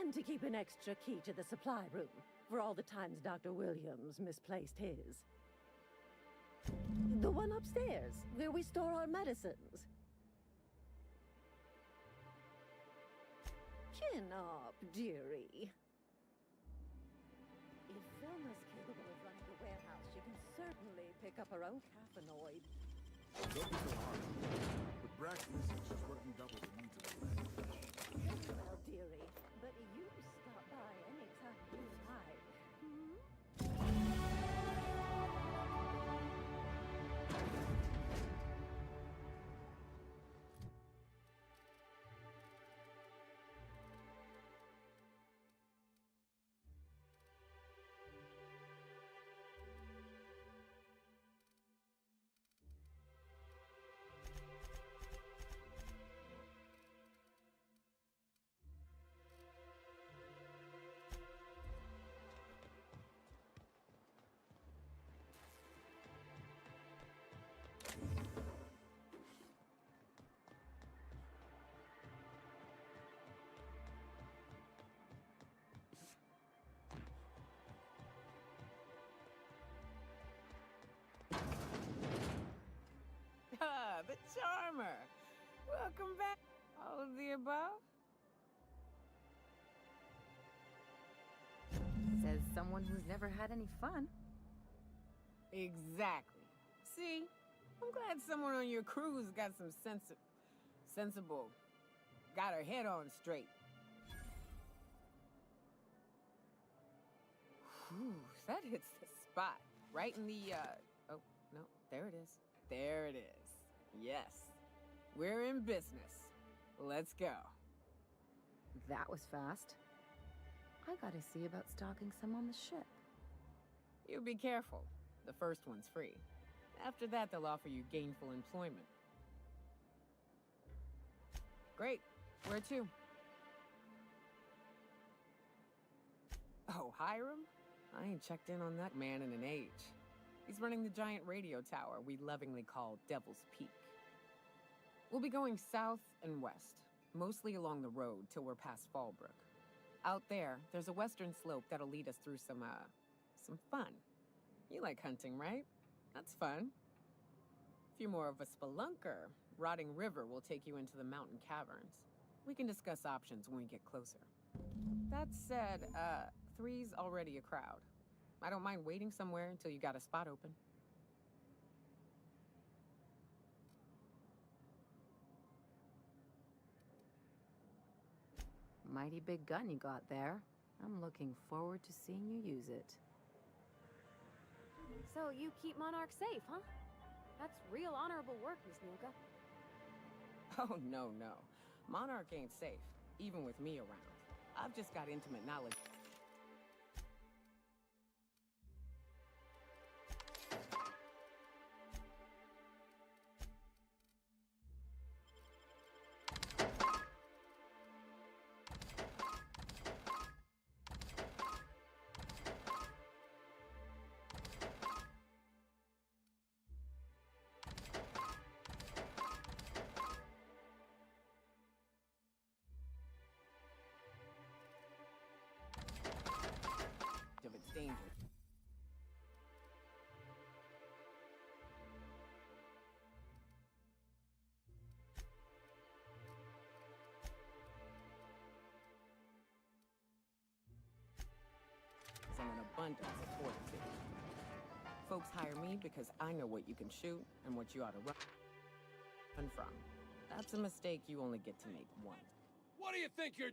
And to keep an extra key to the supply room, for all the times Dr. Williams misplaced his. The one upstairs, where we store our medicines. Chin up, dearie. If Velma's capable of running the warehouse, she can certainly pick up her own caffeinoid. Don't be so hard. With Brack's missing, she's working double the needs of the land. Very well, dearie. But you stop by anytime you like. Ah, the charmer. Welcome back. All of the above? Says someone who's never had any fun. Exactly. See? I'm glad someone on your crew's got some sensible. Got her head on straight. Whew, that hits the spot. Right in the, oh, no, there it is. There it is. Yes. We're in business. Let's go. That was fast. I gotta see about stocking some on the ship. You be careful. The first one's free. After that, they'll offer you gainful employment. Great. Where to? Oh, Hiram? I ain't checked in on that man in an age. He's running the giant radio tower we lovingly call Devil's Peak. We'll be going south and west, mostly along the road till we're past Fallbrook. Out there's a western slope that'll lead us through some fun. You like hunting, right? That's fun. If you're more of a spelunker, Rotting River will take you into the mountain caverns. We can discuss options when we get closer. That said, 3's already a crowd. I don't mind waiting somewhere until you got a spot open. Mighty big gun you got there. I'm looking forward to seeing you use it. So you keep Monarch safe, huh? That's real honorable work, Miss Nyoka. Oh, no. Monarch ain't safe, even with me around. I've just got intimate knowledge. abundance of fortitude. Folks hire me because I know what you can shoot and what you ought to run from. That's a mistake you only get to make once. What do you think you're...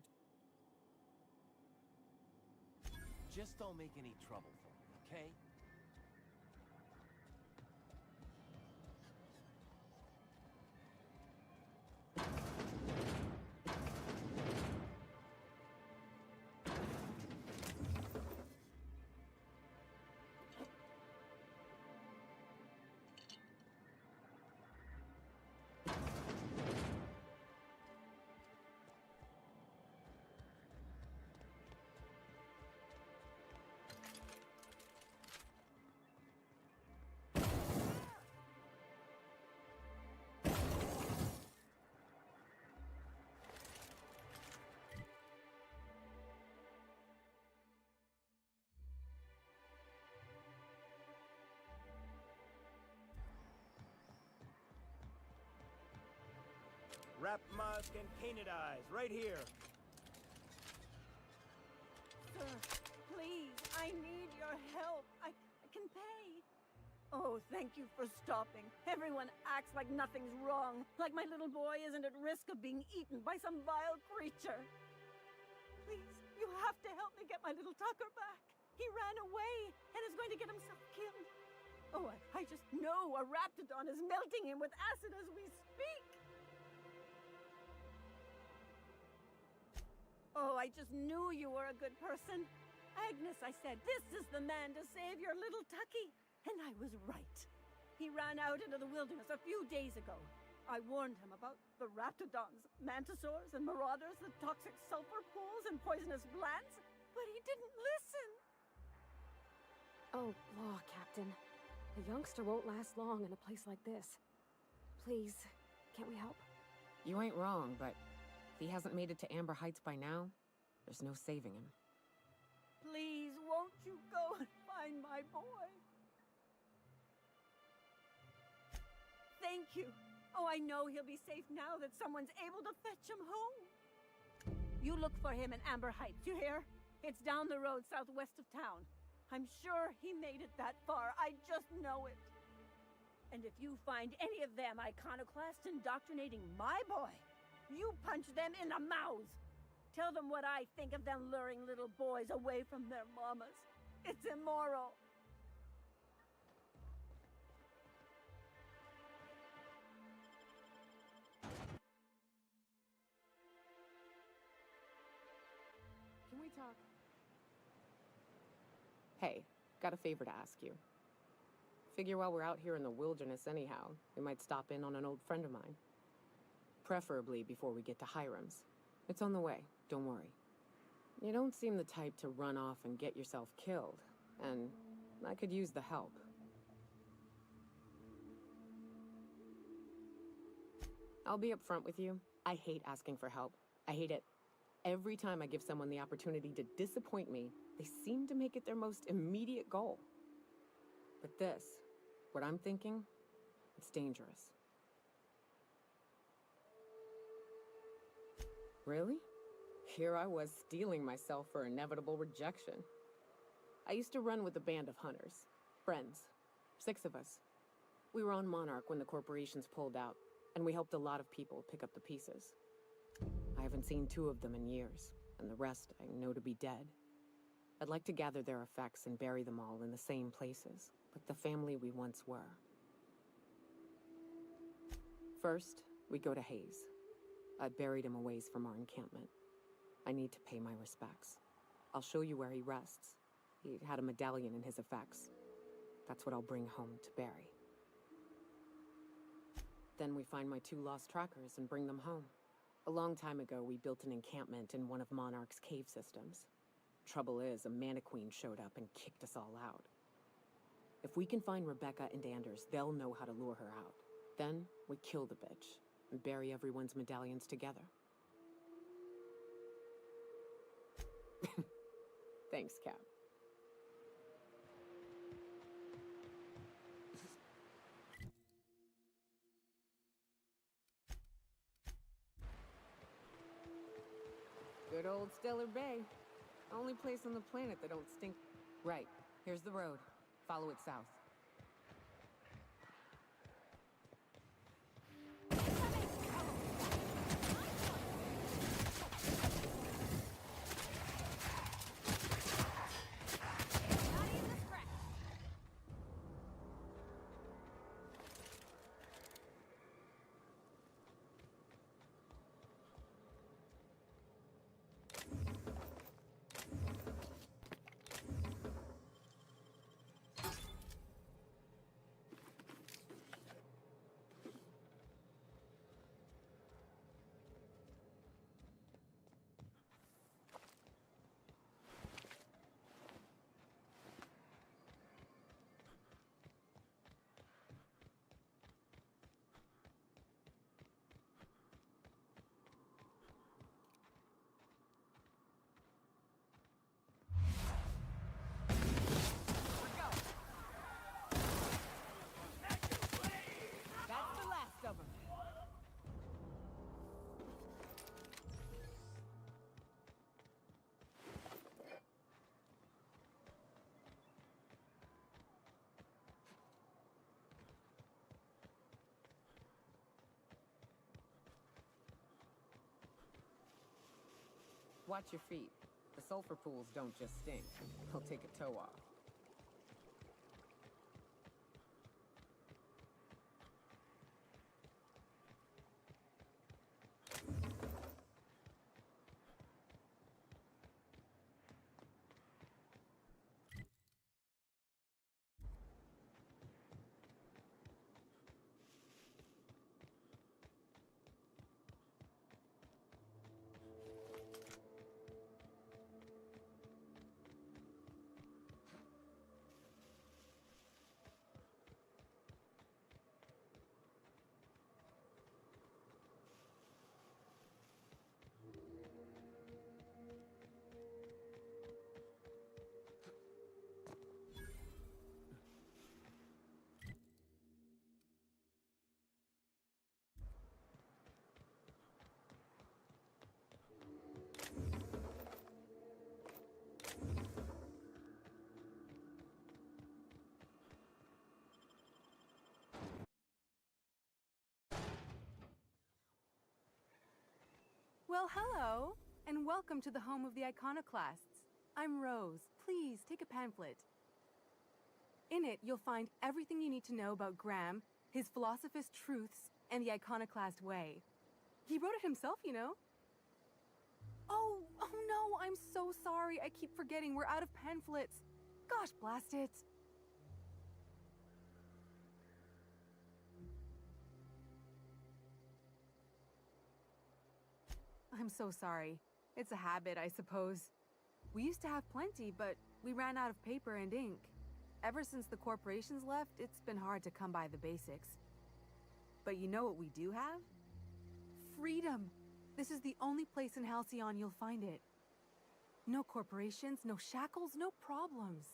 Just don't make any trouble for me, okay? Wrap Musk and Canadize, right here. Sir, please, I need your help. I can pay. Oh, thank you for stopping. Everyone acts like nothing's wrong, like my little boy isn't at risk of being eaten by some vile creature. Please, you have to help me get my little Tucker back. He ran away and is going to get himself killed. Oh, I just know a Raptidon is melting him with acid as we speak. Oh, I just knew you were a good person. Agnes, I said, this is the man to save your little Tucky. And I was right. He ran out into the wilderness a few days ago. I warned him about the Raptidons, Mantisaurs, and Marauders, the toxic sulfur pools, and poisonous glands, but he didn't listen. Oh, law, Captain. A youngster won't last long in a place like this. Please, can't we help? You ain't wrong, but if he hasn't made it to Amber Heights by now, there's no saving him. Please, won't you go and find my boy? Thank you. Oh, I know he'll be safe now that someone's able to fetch him home. You look for him in Amber Heights, you hear? It's down the road southwest of town. I'm sure he made it that far. I just know it. And if you find any of them iconoclasts indoctrinating my boy, you punch them in the mouths. Tell them what I think of them luring little boys away from their mamas. It's immoral. Can we talk? Hey, got a favor to ask you. Figure while we're out here in the wilderness anyhow, we might stop in on an old friend of mine. Preferably before we get to Hiram's. It's on the way, don't worry. You don't seem the type to run off and get yourself killed, and I could use the help. I'll be upfront with you. I hate asking for help. I hate it. Every time I give someone the opportunity to disappoint me, they seem to make it their most immediate goal. But this, what I'm thinking, it's dangerous. Really? Here I was steeling myself for inevitable rejection. I used to run with a band of hunters. Friends. 6 of us. We were on Monarch when the corporations pulled out, and we helped a lot of people pick up the pieces. I haven't seen 2 of them in years, and the rest I know to be dead. I'd like to gather their effects and bury them all in the same places, like the family we once were. First, we go to Hayes. I buried him a ways from our encampment. I need to pay my respects. I'll show you where he rests. He had a medallion in his effects. That's what I'll bring home to bury. Then we find my 2 lost trackers and bring them home. A long time ago, we built an encampment in one of Monarch's cave systems. Trouble is, a Mantiqueen showed up and kicked us all out. If we can find Rebecca and Anders, they'll know how to lure her out. Then, we kill the bitch, and bury everyone's medallions together. Thanks, Cap. Good old Stellar Bay. Only place on the planet that don't stink. Right. Here's the road. Follow it south. Watch your feet. The sulfur pools don't just stink. They'll take a toe off. Well, hello, and welcome to the home of the Iconoclasts. I'm Rose. Please, take a pamphlet. In it, you'll find everything you need to know about Graham, his Philosophist truths, and the Iconoclast way. He wrote it himself, you know. Oh no, I'm so sorry. I keep forgetting we're out of pamphlets. Gosh, blast it. I'm so sorry. It's a habit, I suppose. We used to have plenty, but we ran out of paper and ink. Ever since the corporations left, it's been hard to come by the basics. But you know what we do have? Freedom! This is the only place in Halcyon you'll find it. No corporations, no shackles, no problems.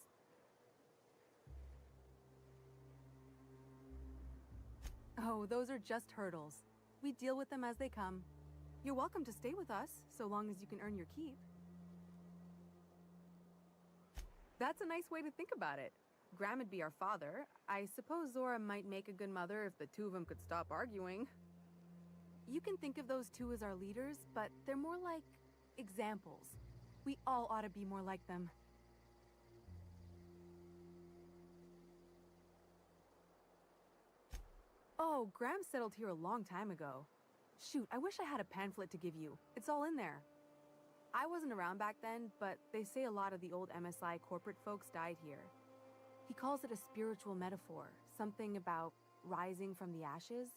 Oh, those are just hurdles. We deal with them as they come. You're welcome to stay with us, so long as you can earn your keep. That's a nice way to think about it. Graham would be our father. I suppose Zora might make a good mother if the two of them could stop arguing. You can think of those two as our leaders, but they're more like examples. We all ought to be more like them. Oh, Graham settled here a long time ago. Shoot, I wish I had a pamphlet to give you. It's all in there. I wasn't around back then, but they say a lot of the old MSI corporate folks died here. He calls it a spiritual metaphor, something about rising from the ashes.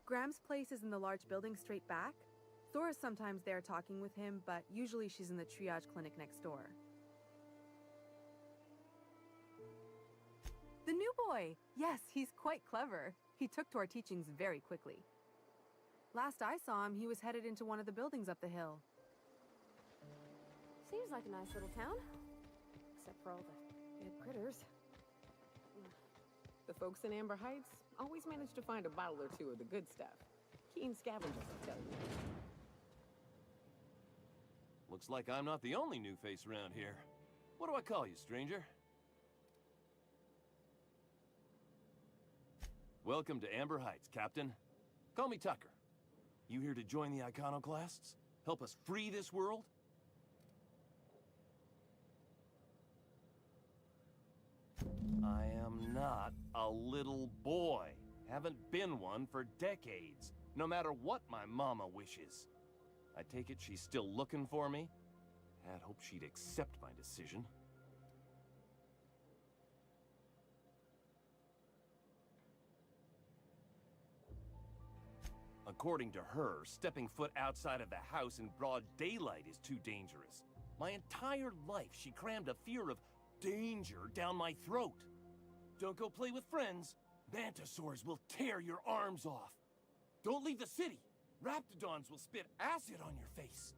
Graham's place is in the large building straight back. Zora's sometimes there talking with him, but usually she's in the triage clinic next door. The new boy! Yes, he's quite clever. He took to our teachings very quickly. Last I saw him, he was headed into one of the buildings up the hill. Seems like a nice little town. Except for all the dead critters. The folks in Amber Heights always manage to find a bottle or two of the good stuff. Keen scavengers, I tell you. Looks like I'm not the only new face around here. What do I call you, stranger? Welcome to Amber Heights, Captain. Call me Tucker. You here to join the Iconoclasts? Help us free this world? I am not a little boy. Haven't been one for decades, no matter what my mama wishes. I take it she's still looking for me? Had hoped she'd accept my decision. According to her, stepping foot outside of the house in broad daylight is too dangerous. My entire life, she crammed a fear of danger down my throat. Don't go play with friends. Mantisaurs will tear your arms off. Don't leave the city. Raptidons will spit acid on your face.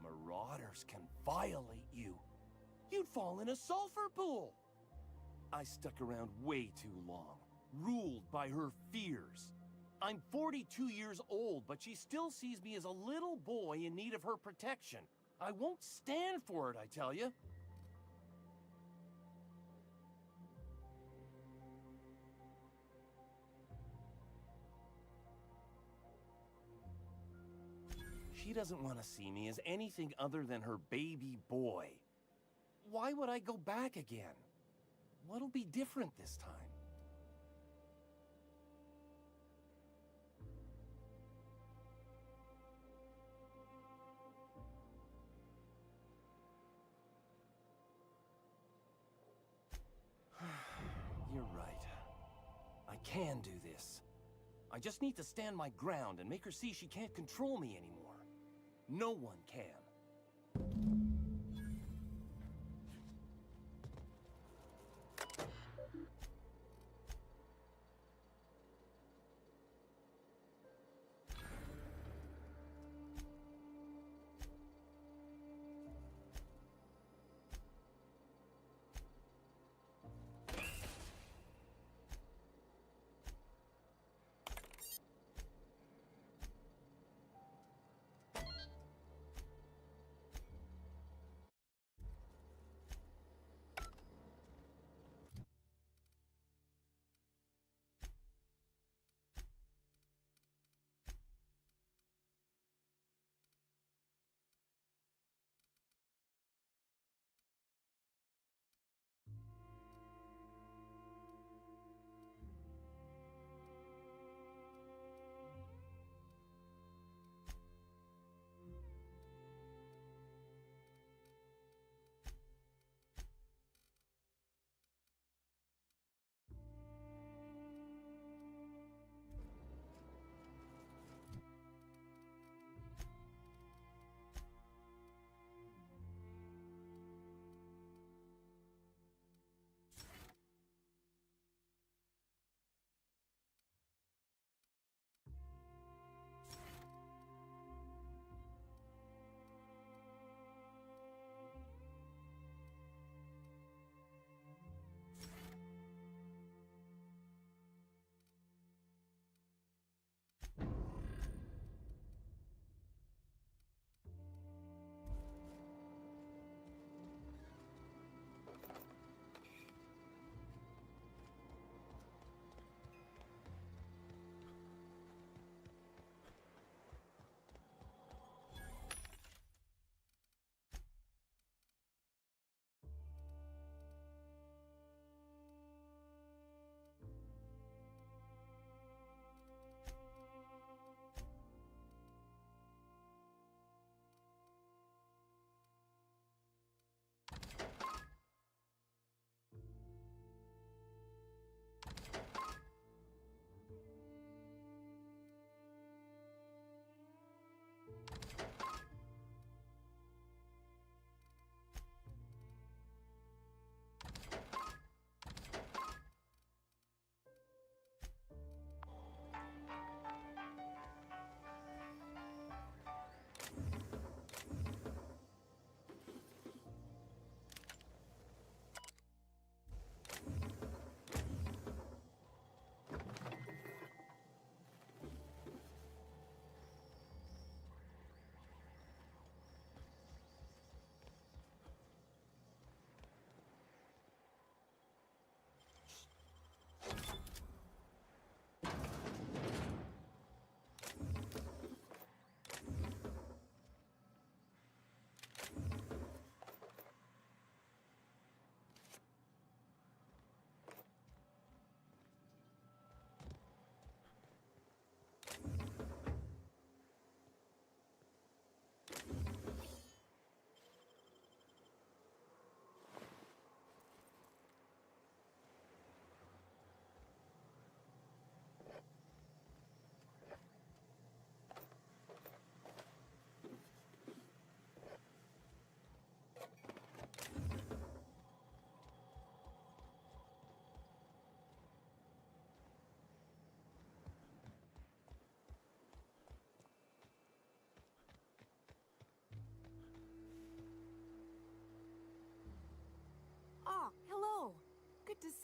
Marauders can violate you. You'd fall in a sulfur pool. I stuck around way too long, ruled by her fears. I'm 42 years old, but she still sees me as a little boy in need of her protection. I won't stand for it, I tell you. She doesn't want to see me as anything other than her baby boy. Why would I go back again? What'll be different this time? You're right. I can do this. I just need to stand my ground and make her see she can't control me anymore. No one can.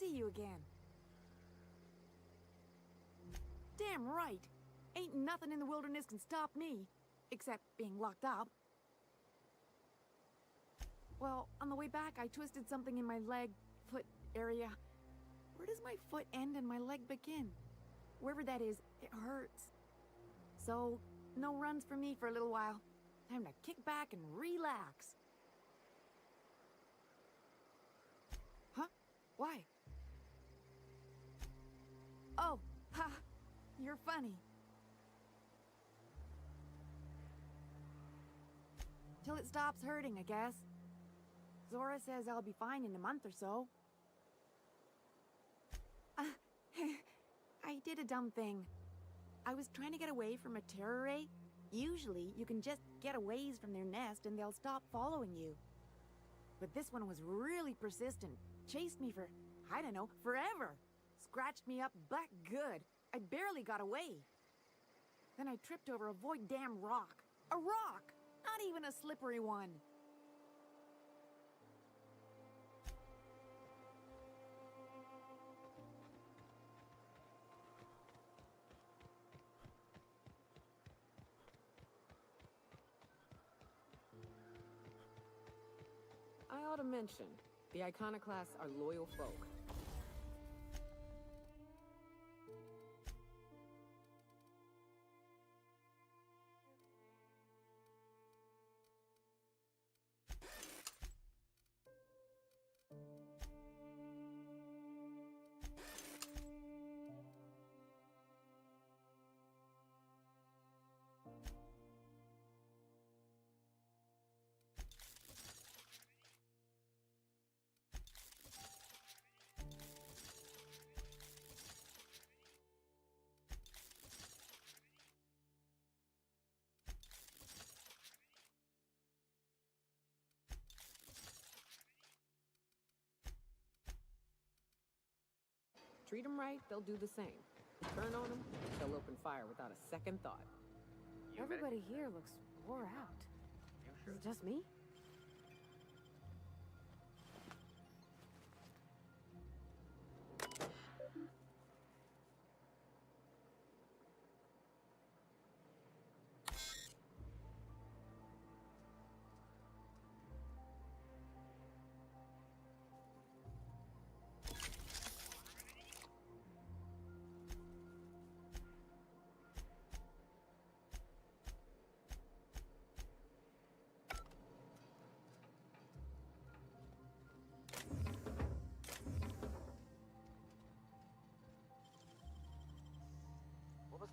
see you again. Damn right. Ain't nothing in the wilderness can stop me, except being locked up. Well, on the way back, I twisted something in my leg, foot area. Where does my foot end and my leg begin? Wherever that is, it hurts. So, no runs for me for a little while. Time to kick back and relax. Huh? Why? Oh, ha! You're funny. Till it stops hurting, I guess. Zora says I'll be fine in a month or so. I did a dumb thing. I was trying to get away from a terror ray. Usually, you can just get a ways from their nest and they'll stop following you. But this one was really persistent. Chased me for, I don't know, forever. Scratched me up back good. I barely got away. Then I tripped over a void damn rock. A rock! Not even a slippery one. I ought to mention, the Iconoclasts are loyal folk. Treat them right, they'll do the same. Turn on them, they'll open fire without a second thought. Everybody here looks wore out. Is it just me?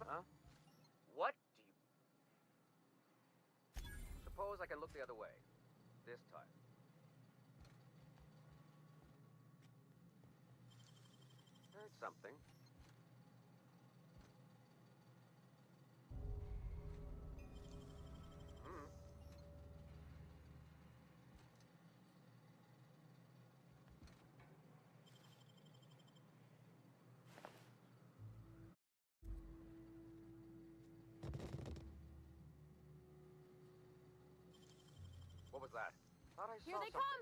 Huh? What do you... Suppose I can look the other way. This time. There's something. What was that? Thought I Here saw they something. come!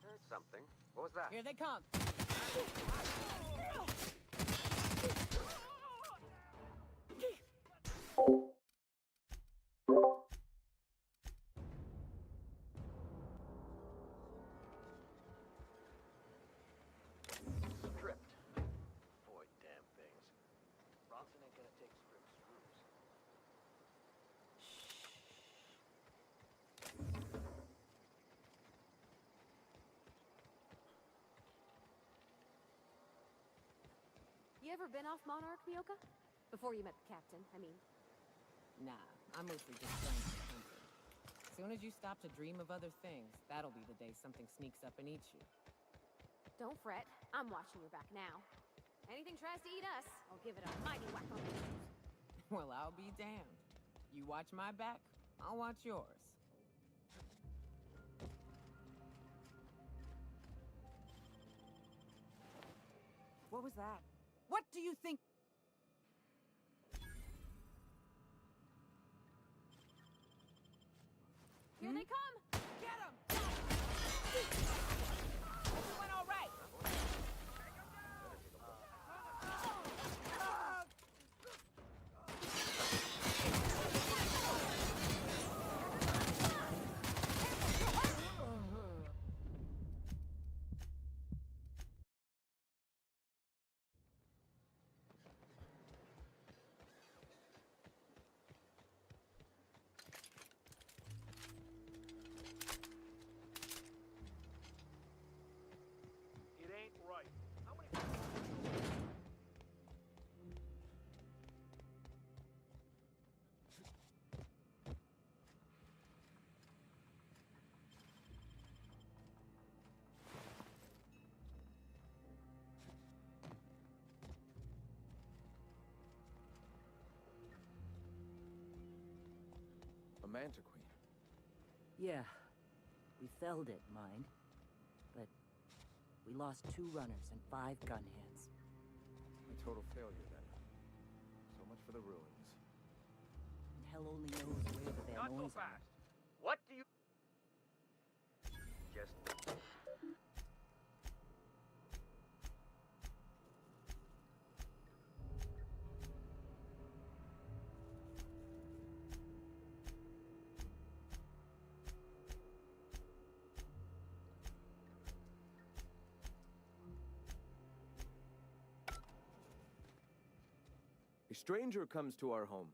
There's something. What was that? Here they come! Stripped. Boy, damn things. Bronson ain't gonna take stripped screws. You ever been off Monarch, Mioka? Before you met the captain, I mean. Nah, I'm mostly just trying to get hunted. As soon as you stop to dream of other things, that'll be the day something sneaks up and eats you. Don't fret. I'm watching your back now. Anything tries to eat us, I'll give it a mighty whack on the nose. Well, I'll be damned. You watch my back, I'll watch yours. What was that? What do you think? Here they come! Get him! Everyone all right? It ain't right. How many... A Manta Queen. Yeah. We felled it, mind. But we lost 2 runners and 5 gun hands. A total failure, then. So much for the ruins. And hell only knows where the Van Not so Noys are. fast. What do you... Just... A stranger comes to our home.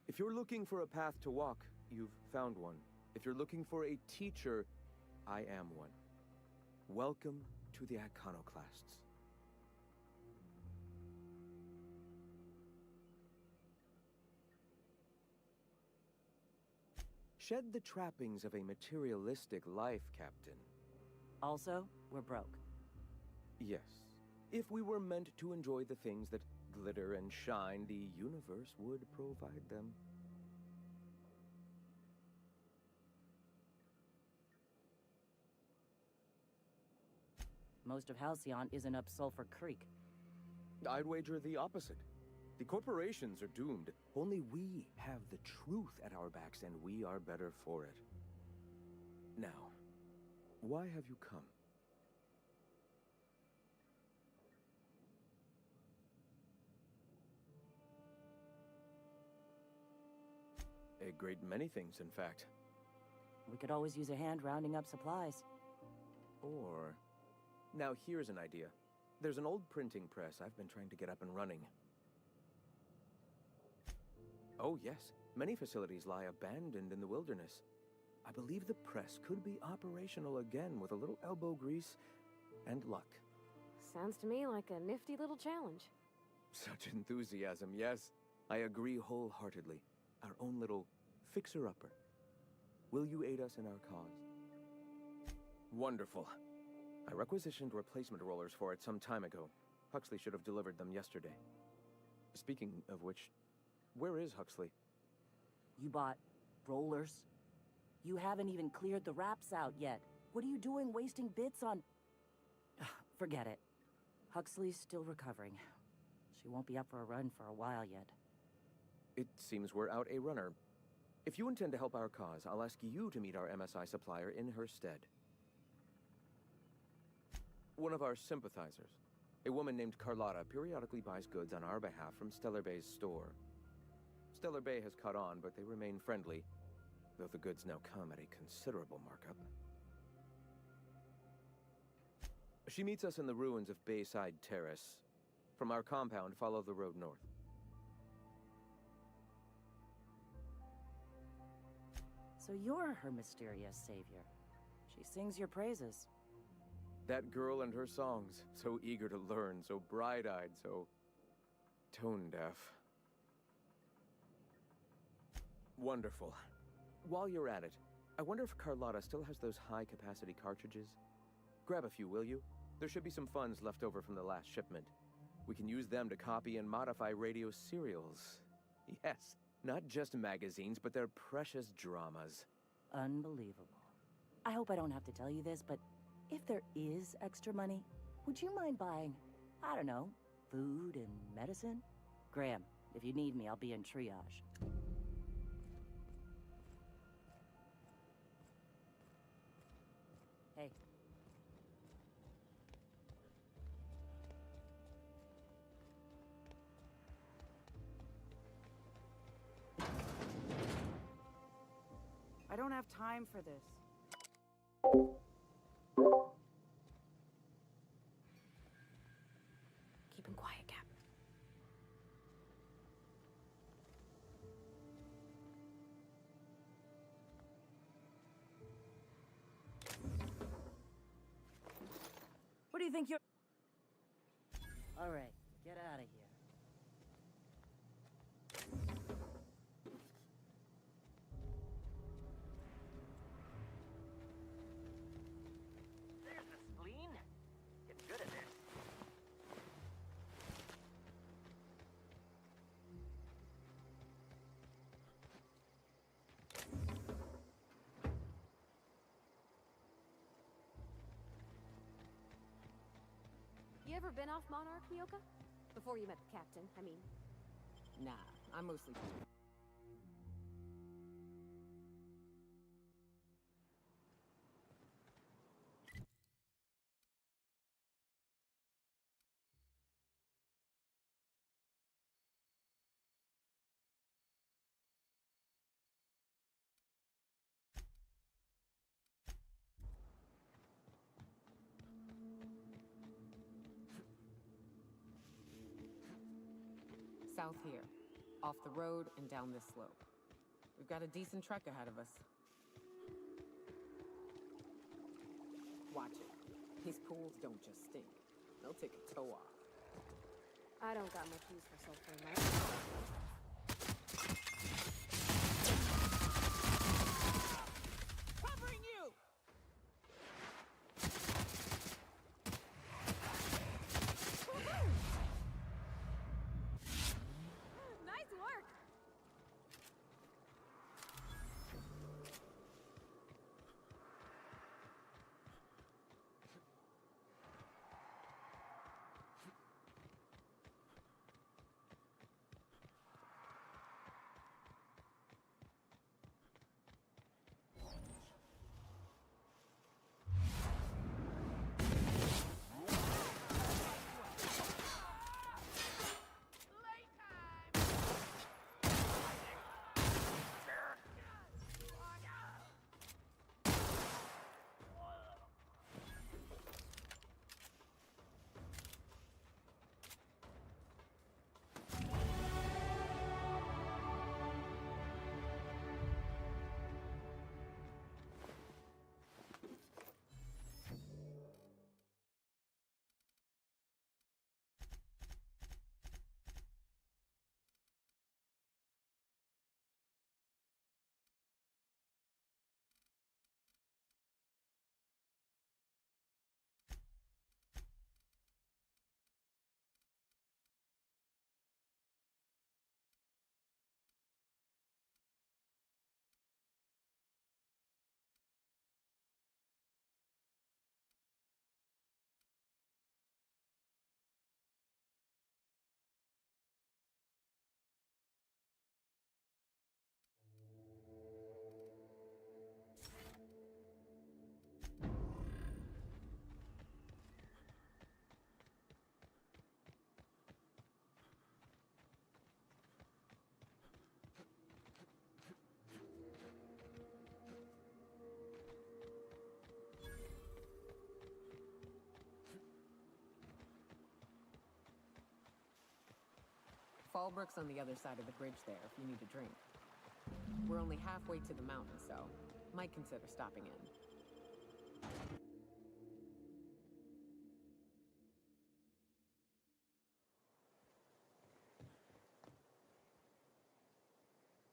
If you're looking for a path to walk, you've found one. If you're looking for a teacher, I am one. Welcome to the Iconoclasts. Shed the trappings of a materialistic life, Captain. Also, we're broke. Yes. If we were meant to enjoy the things that glitter and shine, the universe would provide them. Most of Halcyon isn't up Sulphur Creek. I'd wager the opposite. The corporations are doomed. Only we have the truth at our backs, and we are better for it. Now, why have you come? A great many things, in fact. We could always use a hand rounding up supplies. Or... Now here's an idea. There's an old printing press I've been trying to get up and running. Oh yes, many facilities lie abandoned in the wilderness. I believe the press could be operational again with a little elbow grease and luck. Sounds to me like a nifty little challenge. Such enthusiasm, yes. I agree wholeheartedly. Our own little fixer-upper. Will you aid us in our cause? Wonderful. I requisitioned replacement rollers for it some time ago. Huxley should have delivered them yesterday. Speaking of which, where is Huxley? You bought rollers? You haven't even cleared the wraps out yet. What are you doing wasting bits on... Forget it. Huxley's still recovering. She won't be up for a run for a while yet. It seems we're out a runner. If you intend to help our cause, I'll ask you to meet our MSI supplier in her stead. One of our sympathizers, a woman named Carlotta, periodically buys goods on our behalf from Stellar Bay's store. Stellar Bay has caught on, but they remain friendly, though the goods now come at a considerable markup. She meets us in the ruins of Bayside Terrace. From our compound, follow the road north. So you're her mysterious savior. She sings your praises. That girl and her songs, so eager to learn, so bright-eyed, so tone-deaf. Wonderful. While you're at it, I wonder if Carlotta still has those high-capacity cartridges? Grab a few, will you? There should be some funds left over from the last shipment. We can use them to copy and modify radio serials. Yes, Not just magazines, but their precious dramas. Unbelievable. I hope I don't have to tell you this, but if there is extra money, would you mind buying, I don't know, food and medicine? Graham, if you need me, I'll be in triage. Hey. I don't have time for this. Keep him quiet, Cap. What do you think you're... All right, get out of here. There's the spleen. Getting good at this. You ever been off Monarch, Nyoka? Before you met the captain, I mean. Nah, I'm mostly... South here. Off the road and down this slope. We've got a decent trek ahead of us. Watch it. These pools don't just stink. They'll take a toe off. I don't got much use for sulfur, right? Covering you! Nice work! Fallbrook's on the other side of the bridge there if you need a drink. We're only halfway to the mountain, so might consider stopping in.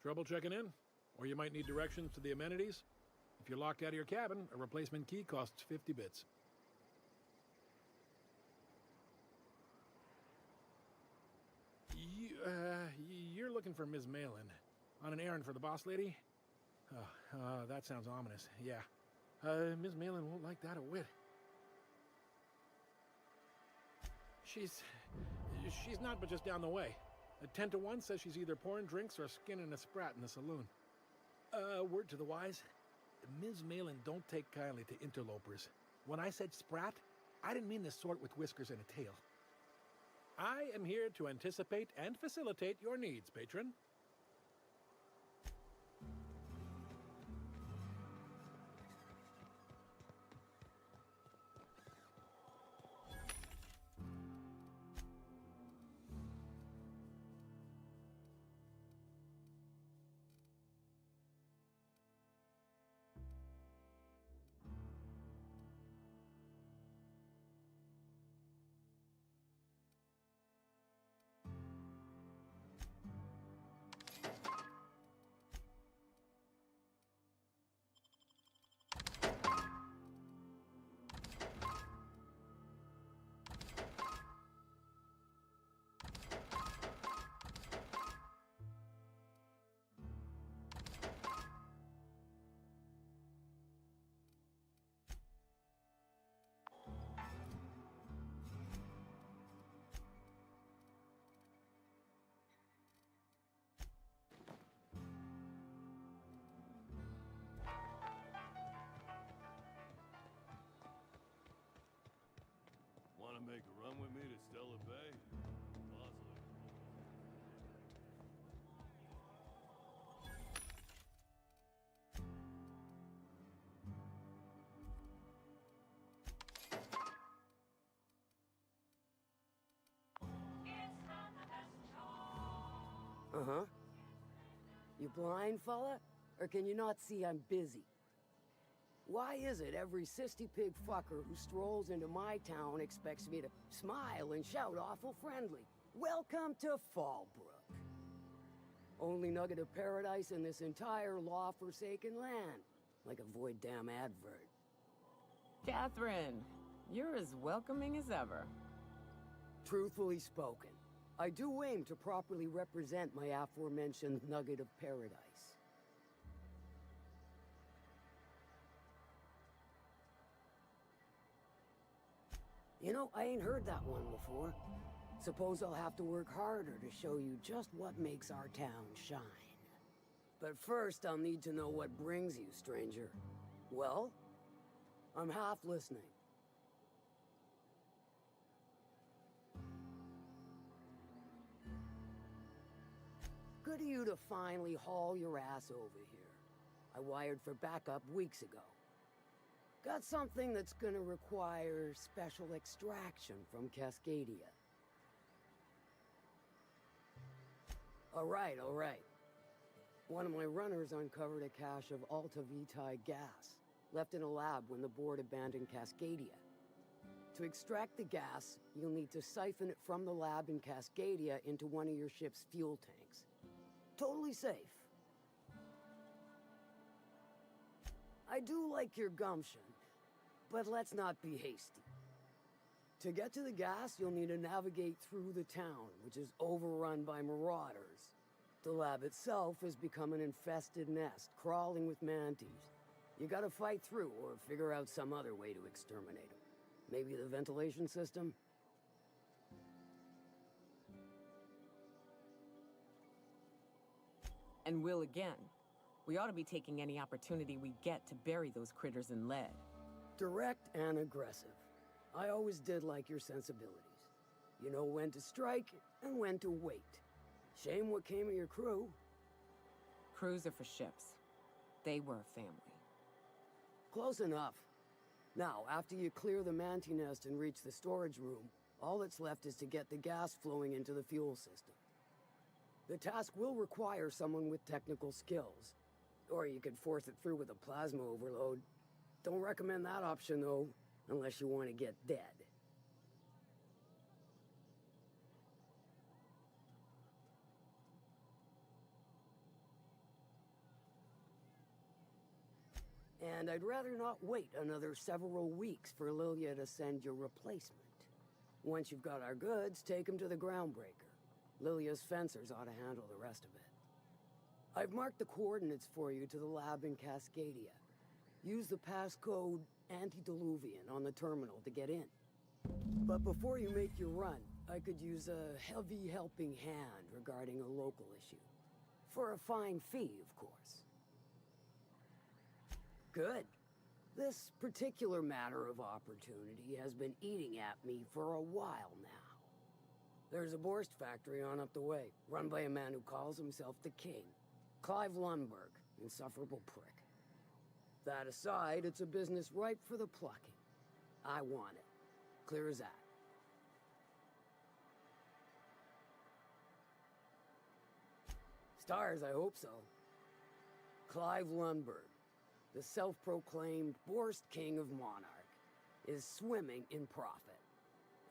Trouble checking in? Or you might need directions to the amenities? If you're locked out of your cabin, a replacement key costs 50 bits. You're looking for Ms. Malin. On an errand for the boss lady? That sounds ominous. Yeah. Ms. Malin won't like that a whit. She's not but just down the way. A 10 to 1 says she's either pouring drinks or skinning a sprat in the saloon. Word to the wise, Ms. Malin don't take kindly to interlopers. When I said sprat, I didn't mean the sort with whiskers and a tail. I am here to anticipate and facilitate your needs, patron. Want to make a run with me to Stellar Bay? Uh-huh. You blind, fella? Or can you not see I'm busy? Why is it every sissy pig fucker who strolls into my town expects me to smile and shout awful friendly? Welcome to Fallbrook. Only nugget of paradise in this entire law-forsaken land. Like a void damn advert. Catherine, you're as welcoming as ever. Truthfully spoken, I do aim to properly represent my aforementioned nugget of paradise. You know, I ain't heard that one before. Suppose I'll have to work harder to show you just what makes our town shine. But first, I'll need to know what brings you, stranger. Well, I'm half listening. Good of you to finally haul your ass over here. I wired for backup weeks ago. Got something that's gonna require special extraction from Cascadia. All right. One of my runners uncovered a cache of Alta Vitae gas, left in a lab when the board abandoned Cascadia. To extract the gas, you'll need to siphon it from the lab in Cascadia into one of your ship's fuel tanks. Totally safe. I do like your gumption, but let's not be hasty. To get to the gas, you'll need to navigate through the town, which is overrun by marauders. The lab itself has become an infested nest, crawling with mantis. You gotta fight through or figure out some other way to exterminate them. Maybe the ventilation system? And will again. We ought to be taking any opportunity we get to bury those critters in lead. Direct and aggressive. I always did like your sensibilities. You know when to strike and when to wait. Shame what came of your crew. Crews are for ships. They were a family. Close enough. Now, after you clear the manti nest and reach the storage room, all that's left is to get the gas flowing into the fuel system. The task will require someone with technical skills. Or you could force it through with a plasma overload. Don't recommend that option, though, unless you want to get dead. And I'd rather not wait another several weeks for Lilia to send your replacement. Once you've got our goods, take them to the groundbreaker. Lilia's fencers ought to handle the rest of it. I've marked the coordinates for you to the lab in Cascadia. Use the passcode Antediluvian on the terminal to get in. But before you make your run, I could use a heavy helping hand regarding a local issue. For a fine fee, of course. Good. This particular matter of opportunity has been eating at me for a while now. There's a Borst factory on up the way, run by a man who calls himself the King. Clive Lundberg, insufferable prick. That aside, it's a business ripe for the plucking. I want it. Clear as that. Stars, I hope so. Clive Lundberg, the self-proclaimed Borst King of Monarch, is swimming in profit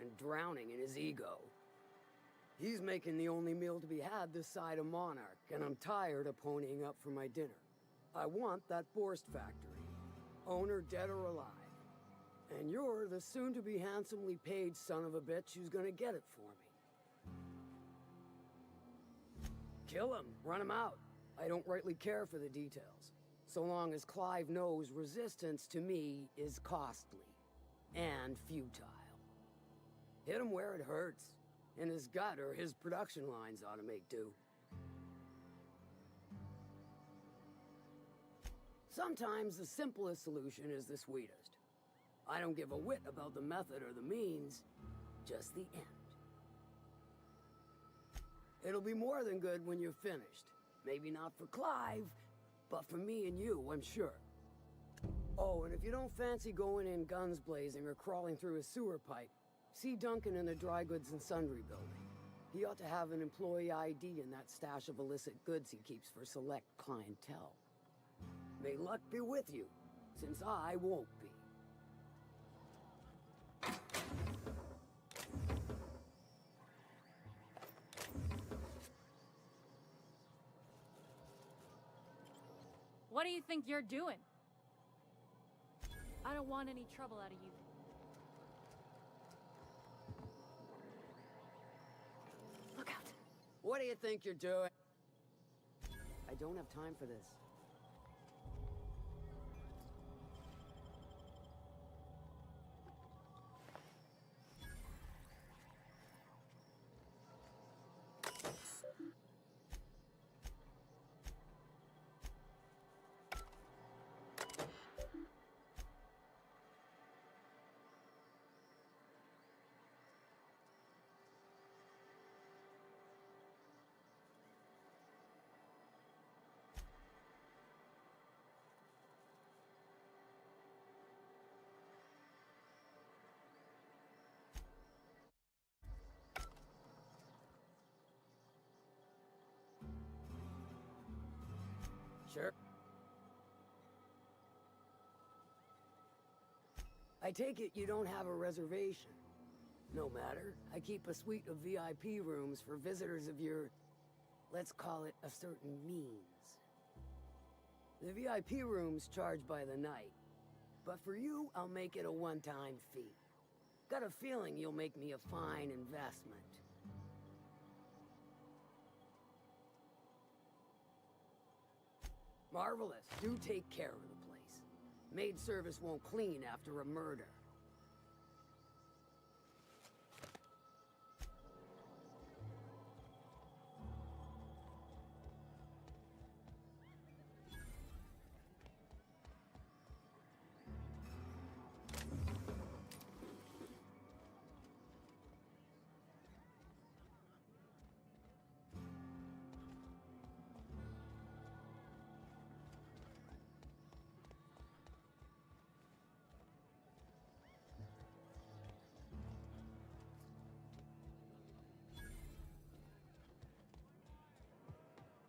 and drowning in his ego. He's making the only meal to be had this side of Monarch, and I'm tired of ponying up for my dinner. I want that Borst factory, owner dead or alive. And you're the soon-to-be handsomely paid son of a bitch who's gonna get it for me. Kill him, run him out. I don't rightly care for the details, so long as Clive knows resistance to me is costly and futile. Hit him where it hurts. In his gut, or his production lines ought to make do. Sometimes the simplest solution is the sweetest. I don't give a whit about the method or the means, just the end. It'll be more than good when you're finished. Maybe not for Clive, but for me and you, I'm sure. Oh, and if you don't fancy going in guns blazing or crawling through a sewer pipe, see Duncan in the dry goods and sundry building. He ought to have an employee ID in that stash of illicit goods he keeps for select clientele. May luck be with you, since I won't be. What do you think you're doing? I don't want any trouble out of you. Look out. What do you think you're doing? I don't have time for this. Sure. I take it you don't have a reservation. No matter. I keep a suite of VIP rooms for visitors of your, let's call it, a certain means. The VIP rooms charge by the night. But for you, I'll make it a one-time fee. Got a feeling you'll make me a fine investment. Marvelous. Do take care of the place. Maid service won't clean after a murder.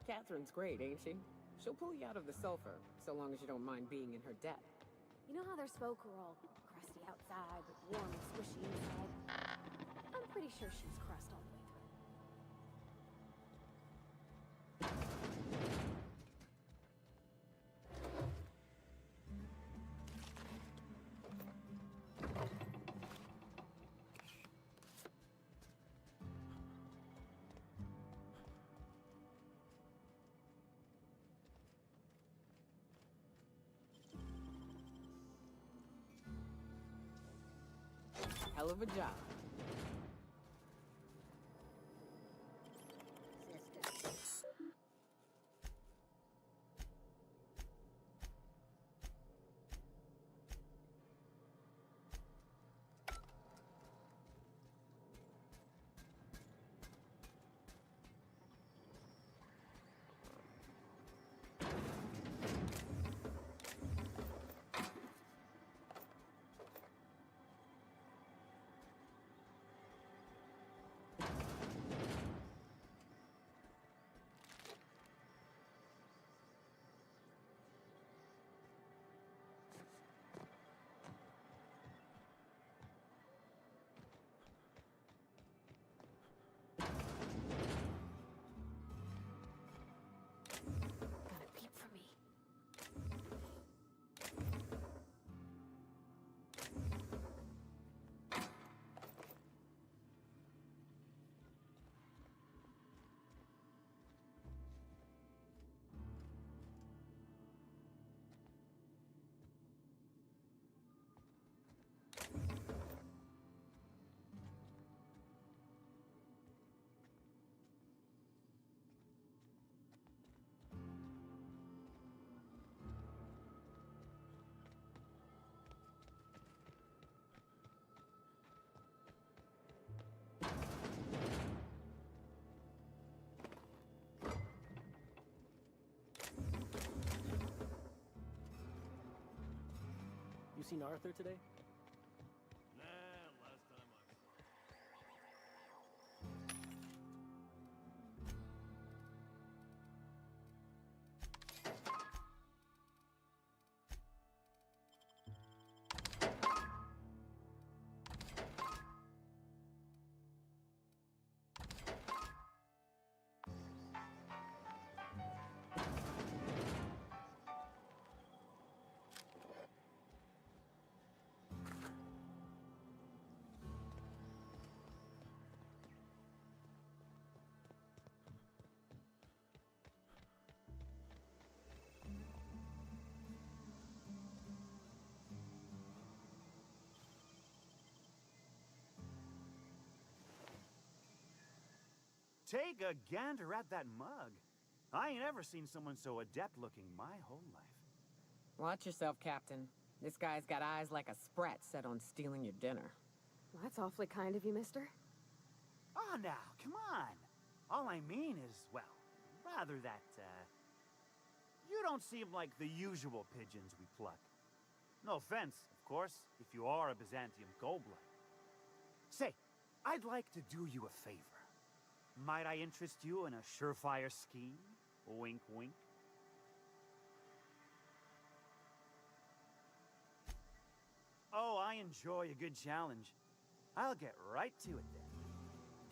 Catherine's great, ain't she? She'll pull you out of the sulfur, so long as you don't mind being in her debt. You know how there's folk who are all crusty outside, but warm and squishy inside? I'm pretty sure she's crust all the way through. hell of a job. Gonna peep for me. You seen Arthur today? Nah, last time I Take a gander at that mug. I ain't ever seen someone so adept looking my whole life. Watch yourself, Captain. This guy's got eyes like a sprat set on stealing your dinner. Well, that's awfully kind of you, mister. Oh, now, come on. All I mean is, well, rather that, you don't seem like the usual pigeons we pluck. No offense, of course, if you are a Byzantium goldblood. Say, I'd like to do you a favor. Might I interest you in a surefire scheme? Wink, wink. Oh, I enjoy a good challenge. I'll get right to it then.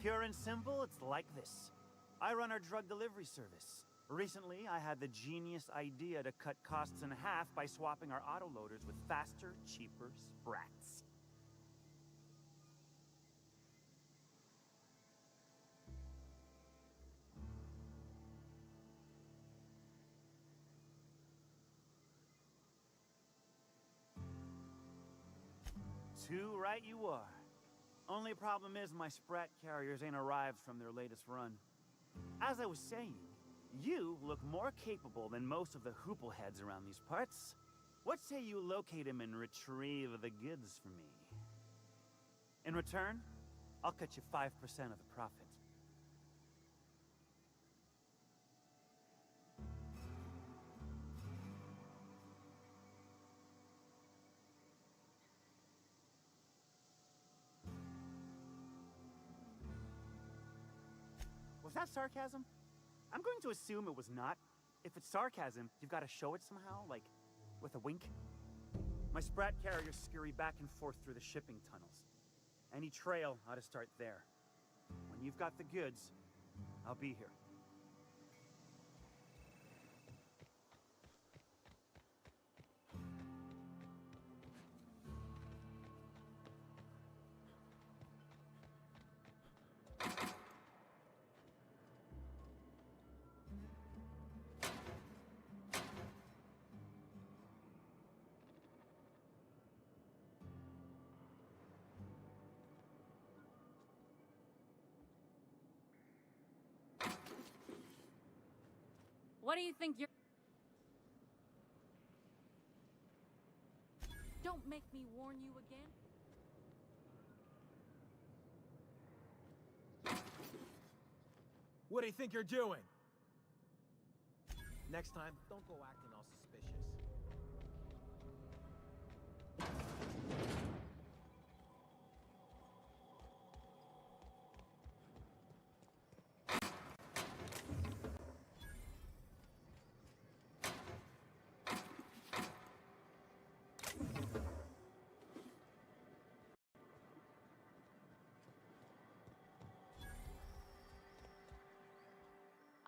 Pure and simple, it's like this. I run our drug delivery service. Recently, I had the genius idea to cut costs in half by swapping our autoloaders with faster, cheaper sprats. Too right you are. Only problem is my sprat carriers ain't arrived from their latest run. As I was saying, you look more capable than most of the hoople heads around these parts. What say you locate him and retrieve the goods for me? In return, I'll cut you 5% of the profit. Was that sarcasm? I'm going to assume it was not. If it's sarcasm, you've got to show it somehow, like, with a wink. My sprat carriers scurry back and forth through the shipping tunnels. Any trail ought to start there. When you've got the goods, I'll be here. What do you think you're... Don't make me warn you again. What do you think you're doing? Next time, don't go acting all suspicious.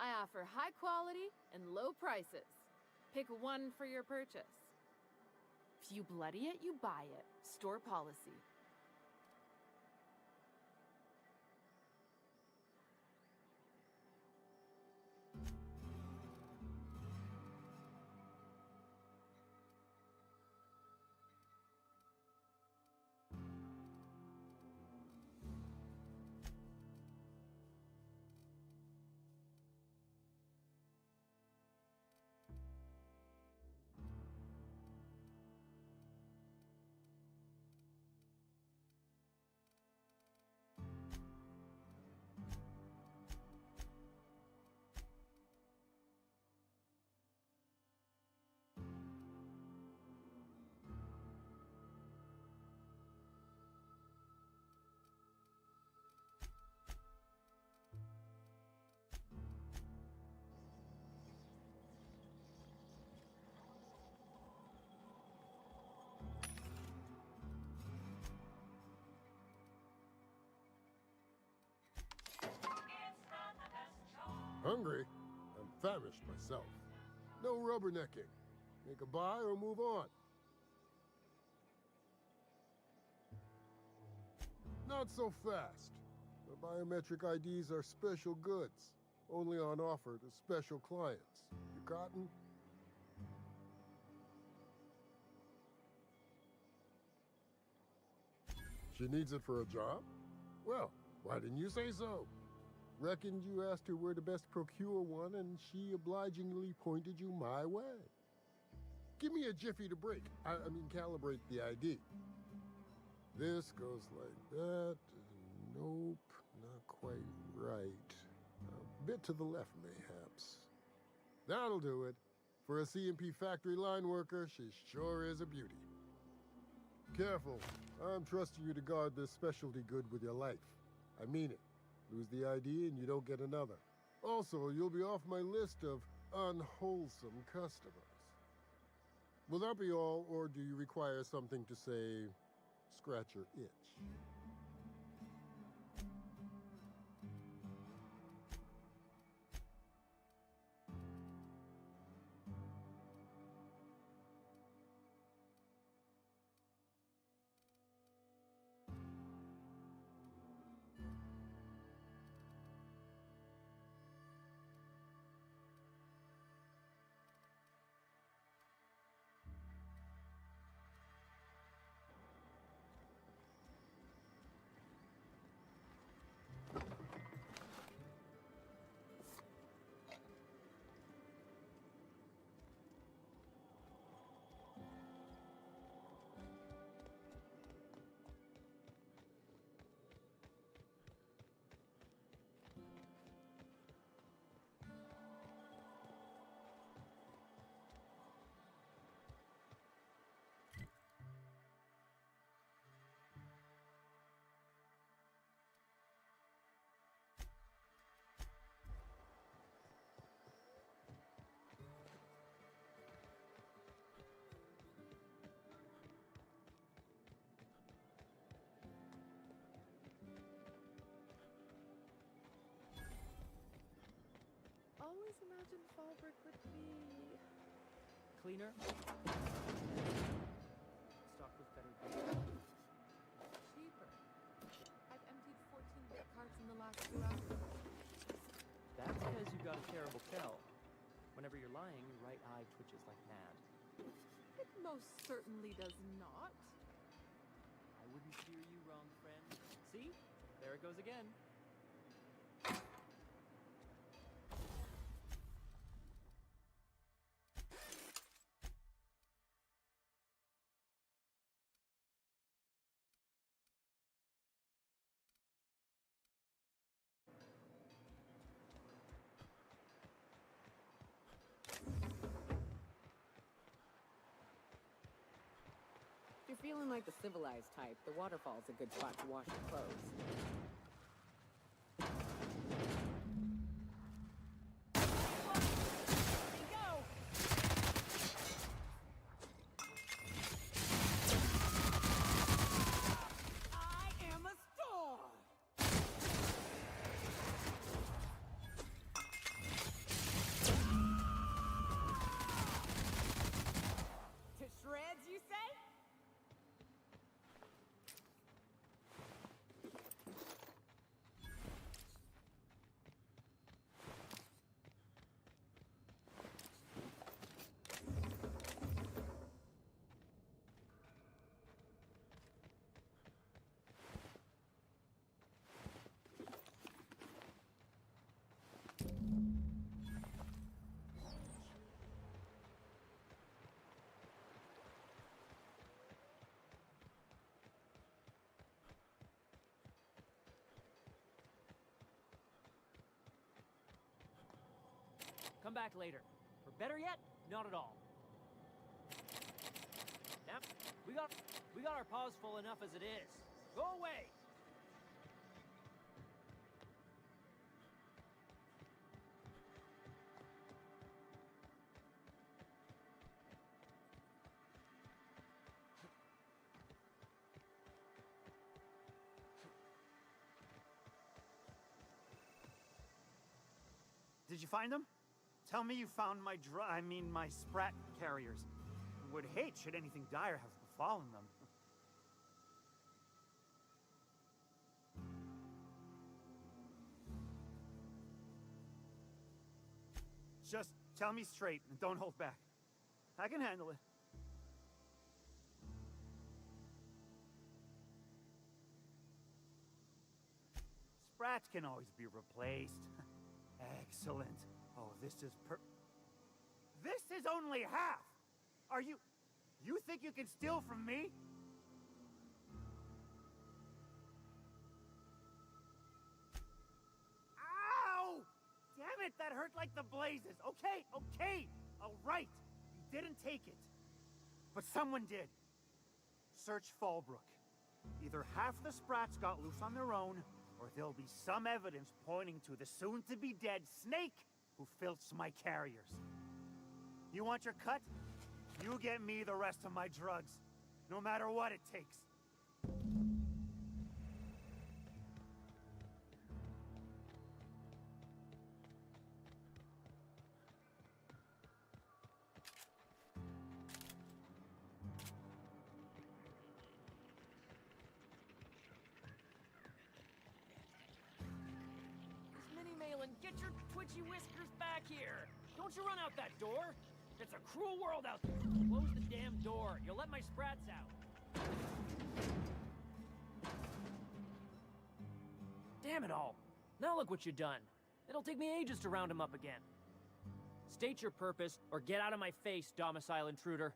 I offer high quality and low prices. Pick one for your purchase. If you bloody it, you buy it. Store policy. Hungry? I'm famished myself. No rubbernecking. Make a buy or move on. Not so fast. The biometric IDs are special goods, only on offer to special clients. You cotton? She needs it for a job? Well, why didn't you say so? Reckoned you asked her where to best procure one, and she obligingly pointed you my way. Give me a jiffy to break. I mean, calibrate the ID. This goes like that. Nope, not quite right. A bit to the left, mayhaps. That'll do it. For a CMP factory line worker, she sure is a beauty. Careful. I'm trusting you to guard this specialty good with your life. I mean it. Lose the ID and you don't get another. Also, you'll be off my list of unwholesome customers. Will that be all, or do you require something to say, scratch your itch? Always imagined fabric would be... Cleaner? Stocked with better beer. cheaper. I've emptied 14 bit carts in the last 2 hours. That's because you've got a terrible tell. Whenever you're lying, your right eye twitches like mad. It most certainly does not. I wouldn't steer you wrong, friend. See? There it goes again. you're feeling like the civilized type, the waterfall's a good spot to wash your clothes. Come back later. Or better yet, not at all. Yep, we got our paws full enough as it is. Go away! Did you find them? Tell me you found my my sprat carriers. Would hate should anything dire have befallen them. Just tell me straight and don't hold back. I can handle it. Sprats can always be replaced. Excellent. Oh, this is This is only half! Are you think you can steal from me? Ow! Damn it, that hurt like the blazes. Okay. All right. You didn't take it. But someone did. Search Fallbrook. Either half the Sprats got loose on their own, or there'll be some evidence pointing to the soon-to-be-dead Snake who filched my carriers. You want your cut? You get me the rest of my drugs, no matter what it takes. Get your twitchy whiskers back here! Don't you run out that door! It's a cruel world out there! Close the damn door! You'll let my sprats out! Damn it all! Now look what you've done! It'll take me ages to round him up again. State your purpose, or get out of my face, domicile intruder.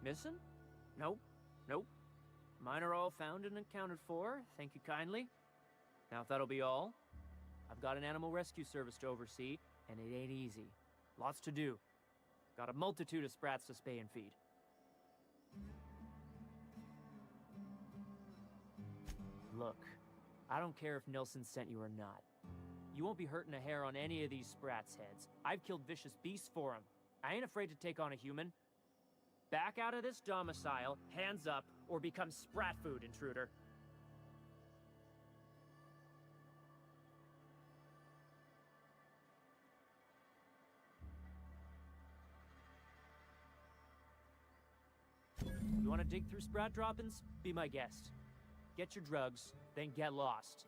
Missing? Nope. Mine are all found and accounted for, thank you kindly. Now if that'll be all, I've got an animal rescue service to oversee, and it ain't easy. Lots to do. Got a multitude of sprats to spay and feed. Look, I don't care if Nelson sent you or not. You won't be hurting a hair on any of these sprats' heads. I've killed vicious beasts for them. I ain't afraid to take on a human. Back out of this domicile, hands up, or become sprat food, intruder. You want to dig through sprat droppings? Be my guest. Get your drugs, then get lost.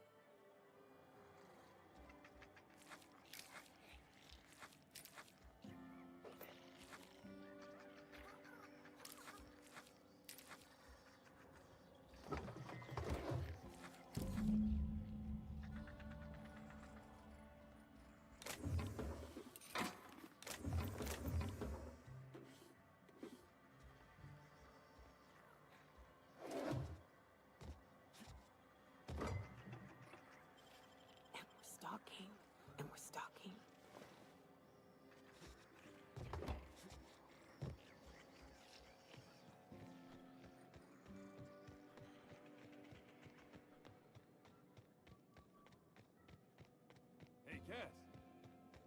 guess.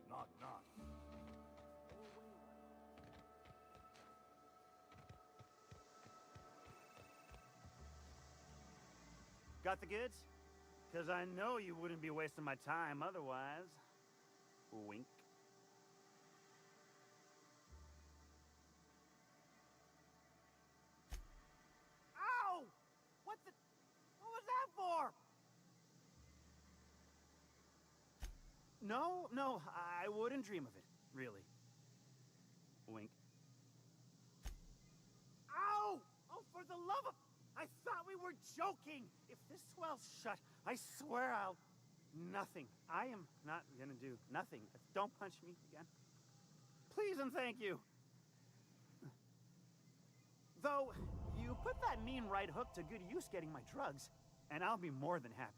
Knock, knock. Got the goods? Because I know you wouldn't be wasting my time otherwise. Wink. Ow! What was that for? No, I wouldn't dream of it, really. Wink. Ow! Oh, for the love of... I thought we were joking! If this swells shut, I swear I'll... Nothing. I am not gonna do nothing. Don't punch me again. Please and thank you. Though, you put that mean right hook to good use getting my drugs, and I'll be more than happy.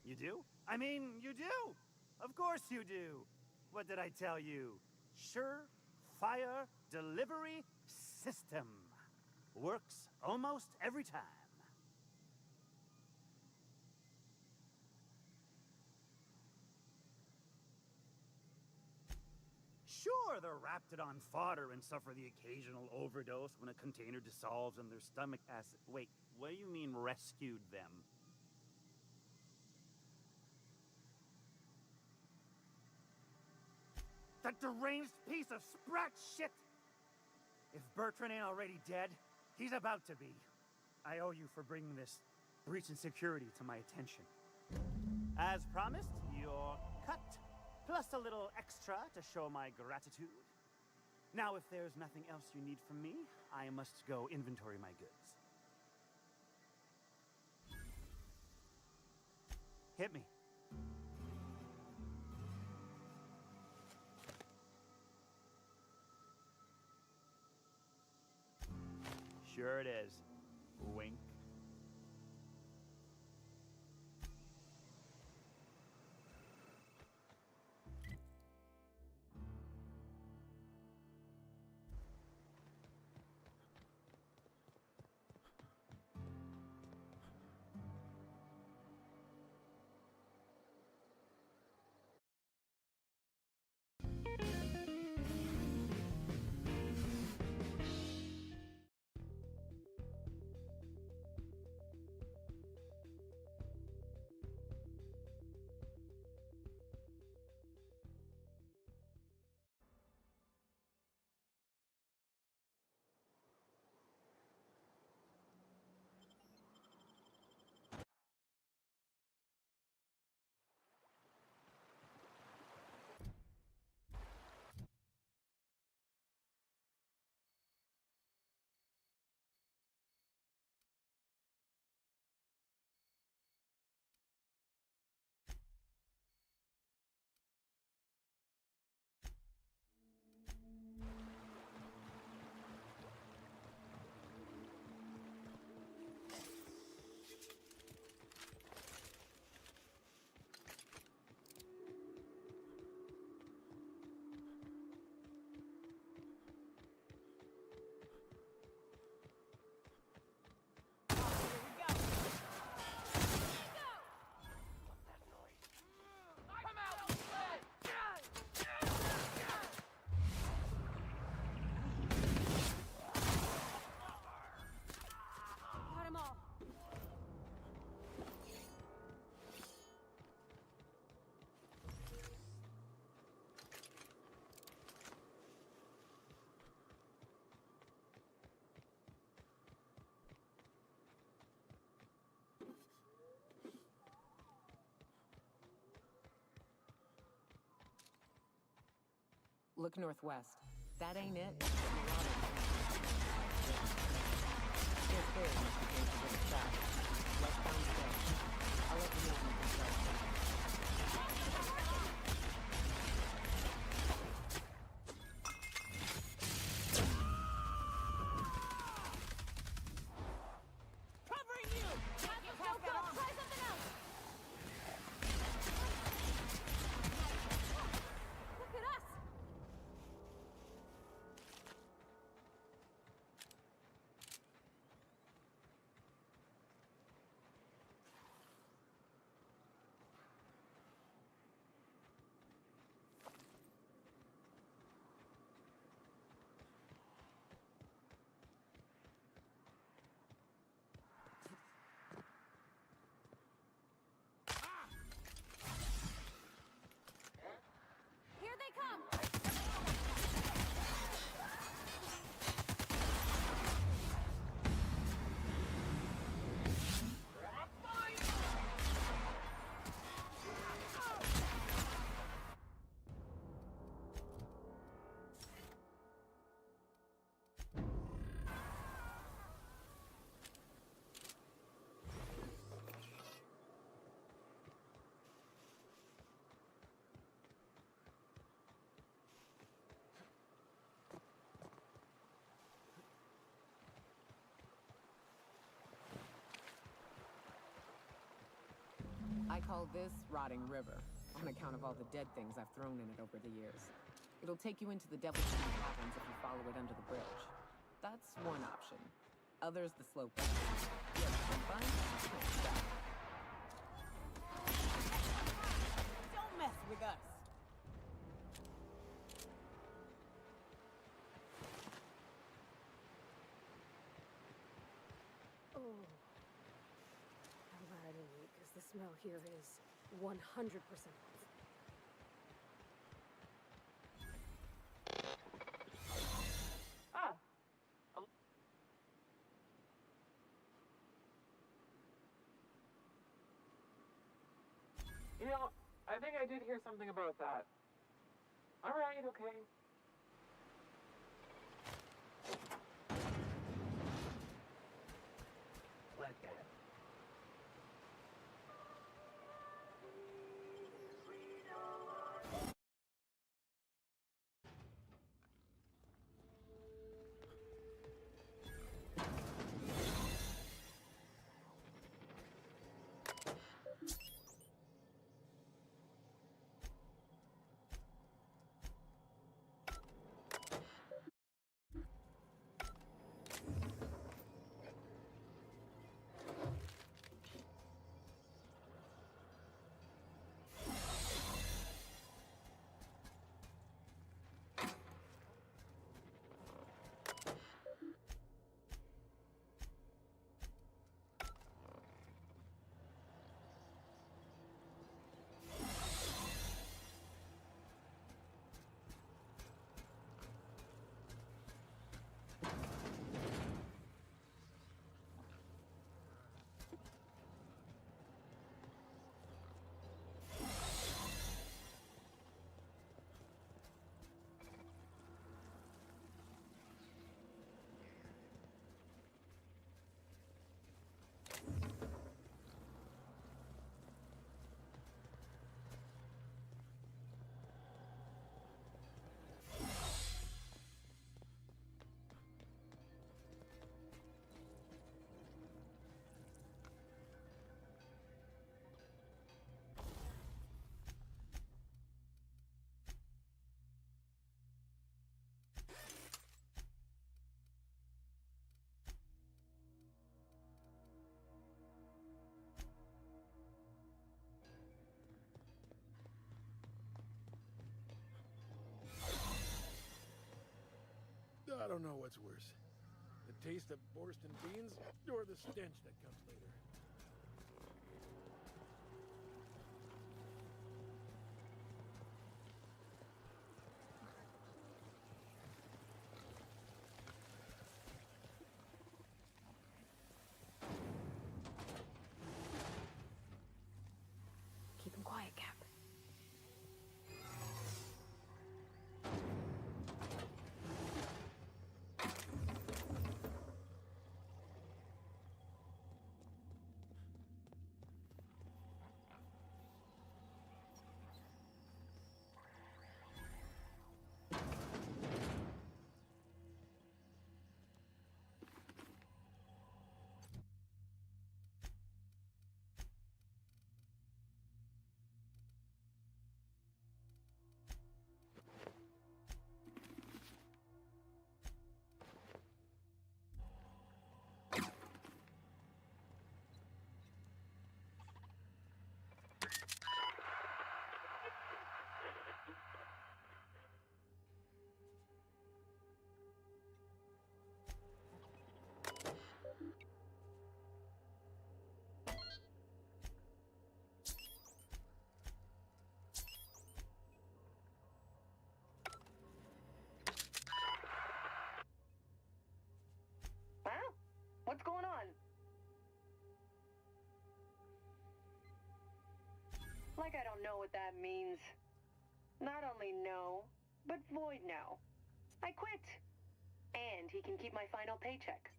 You do? I mean, you do! Of course you do! What did I tell you? Sure-fire delivery system. Works almost every time. Sure, they're wrapped it on fodder and suffer the occasional overdose when a container dissolves in their stomach acid. Wait, what do you mean rescued them? That deranged piece of sprat shit! If Bertrand ain't already dead, he's about to be. I owe you for bringing this breach in security to my attention. As promised, you're cut. Plus a little extra to show my gratitude. Now, if there's nothing else you need from me, I must go inventory my goods. Hit me. Sure it is. Wink. Look northwest. That ain't it. There's stairs must be going to the south. Westbound stairs. I'll let you know when it's right. Covering you! That's no good! Try something else! Look at us! I call this Rotting River, on account of all the dead things I've thrown in it over the years. It'll take you into the Devil's City Caverns if you follow it under the bridge. That's one option. Others the slow path. You have some fun? Stop. Don't mess with us. Oh. I'm glad I didn't eat, because the smell here is 100% off. You know, I think I did hear something about that. Alright, okay. Let that. I don't know what's worse. The taste of Borston beans or the stench that comes later. Keep him quiet, Cap. Huh? What's going on? Like I don't know what that means. Not only no, but void no. I quit. And he can keep my final paycheck.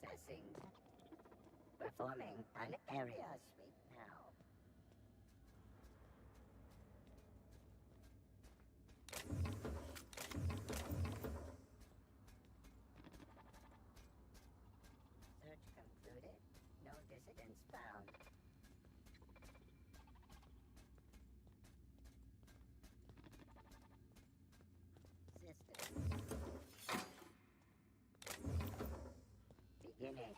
Processing. Performing an area sweep now. Search concluded. No dissidents found. System. Beginning.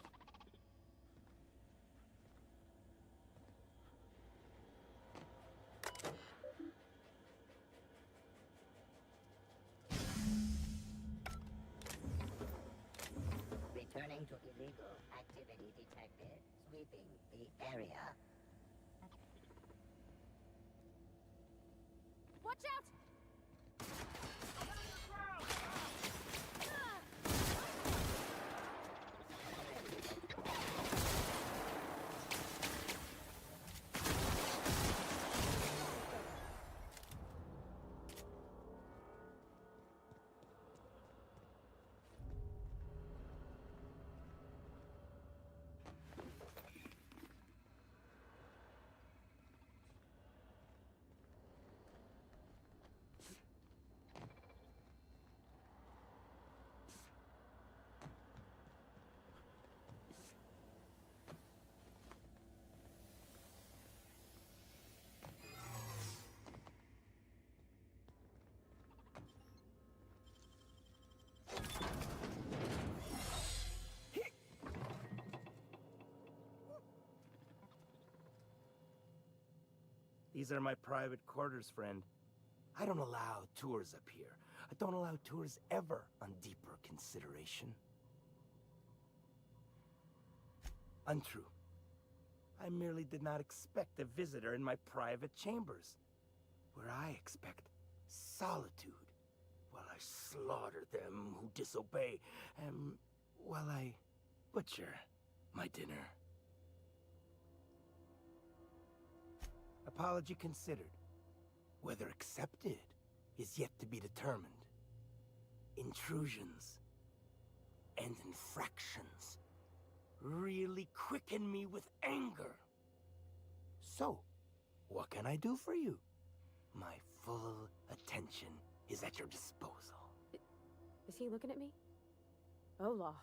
Returning to illegal activity detected. Sweeping the area. Watch out! These are my private quarters, friend. I don't allow tours up here. I don't allow tours ever on deeper consideration. Untrue. I merely did not expect a visitor in my private chambers, where I expect solitude, while I slaughter them who disobey, and while I butcher my dinner. Apology considered. Whether accepted is yet to be determined. Intrusions and infractions really quicken me with anger. So, what can I do for you? My full attention is at your disposal. Is he looking at me? Oh, law.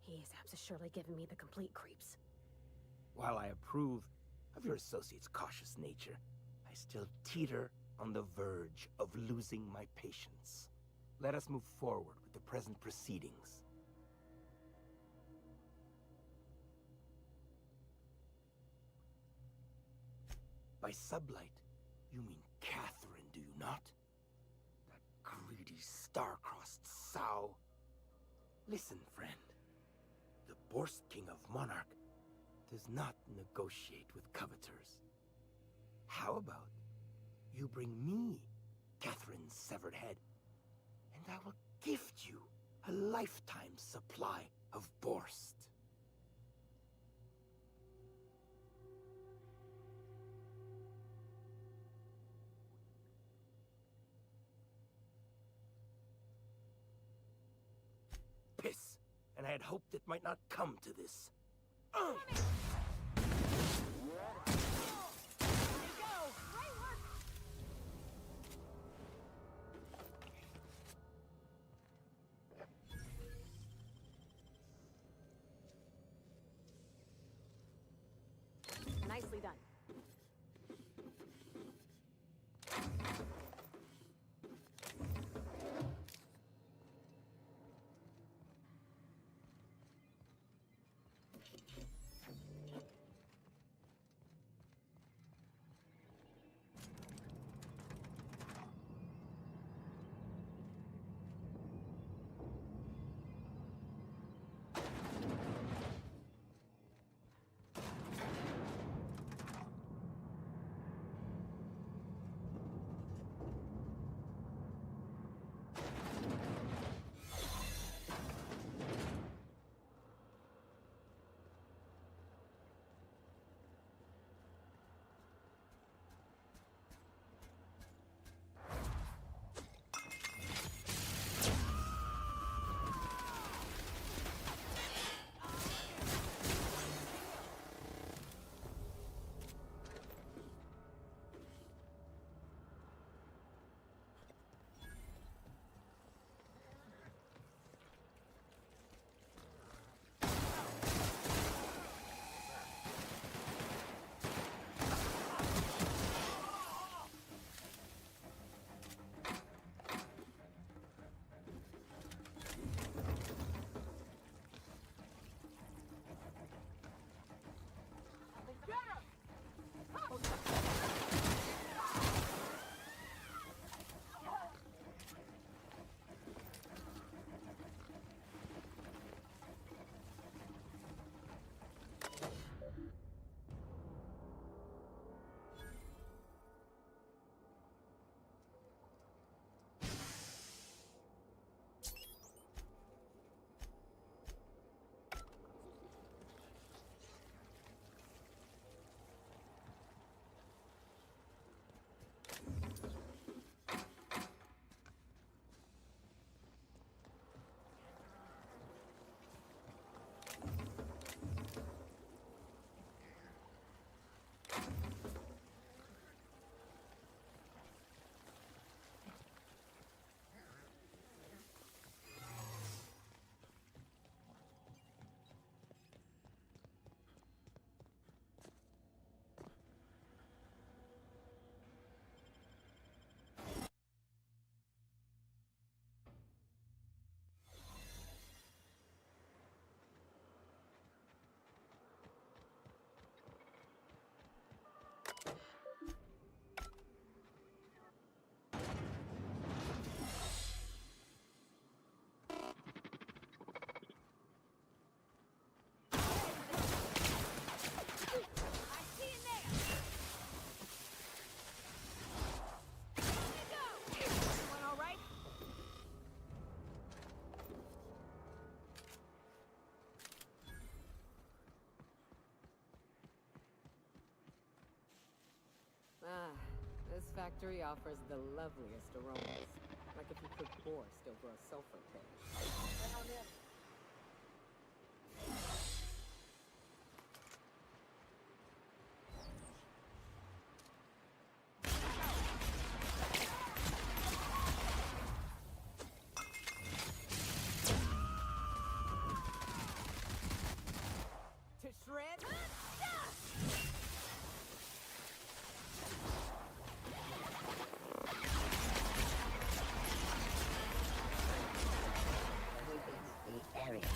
He is surely giving me the complete creeps. While I approve of your associate's cautious nature, I still teeter on the verge of losing my patience. Let us move forward with the present proceedings. By sublight, you mean Catherine, do you not? That greedy, star-crossed sow. Listen, friend. The Borst King of Monarch does not negotiate with coveters. How about you bring me Catherine's severed head, and I will gift you a lifetime supply of Borst. Piss, and I had hoped it might not come to this. Nicely done. This factory offers the loveliest aromas. Like if you cooked borscht over a sulfur pit. To shred? Sweeping the area.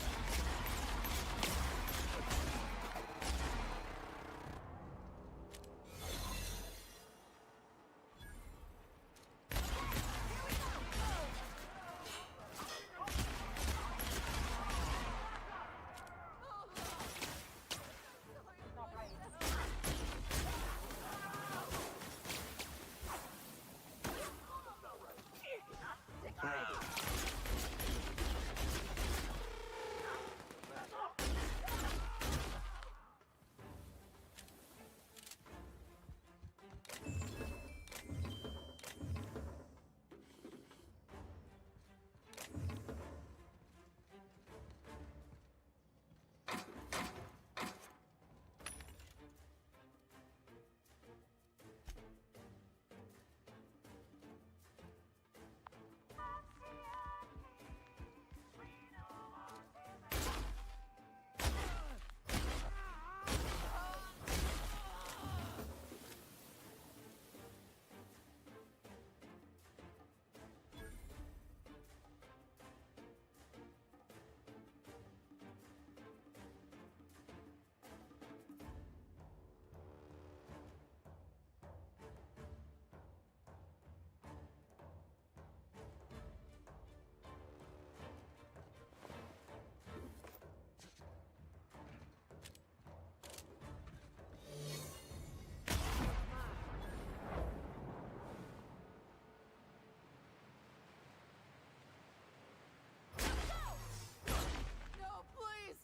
No, please!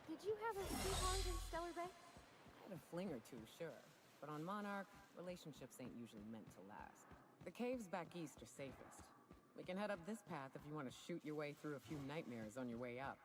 Did you have a sweetheart in Stellar Bay? I had a fling or two, sure. But on Monarch, relationships ain't usually meant to last. The caves back east are safest. We can head up this path if you want to shoot your way through a few nightmares on your way up.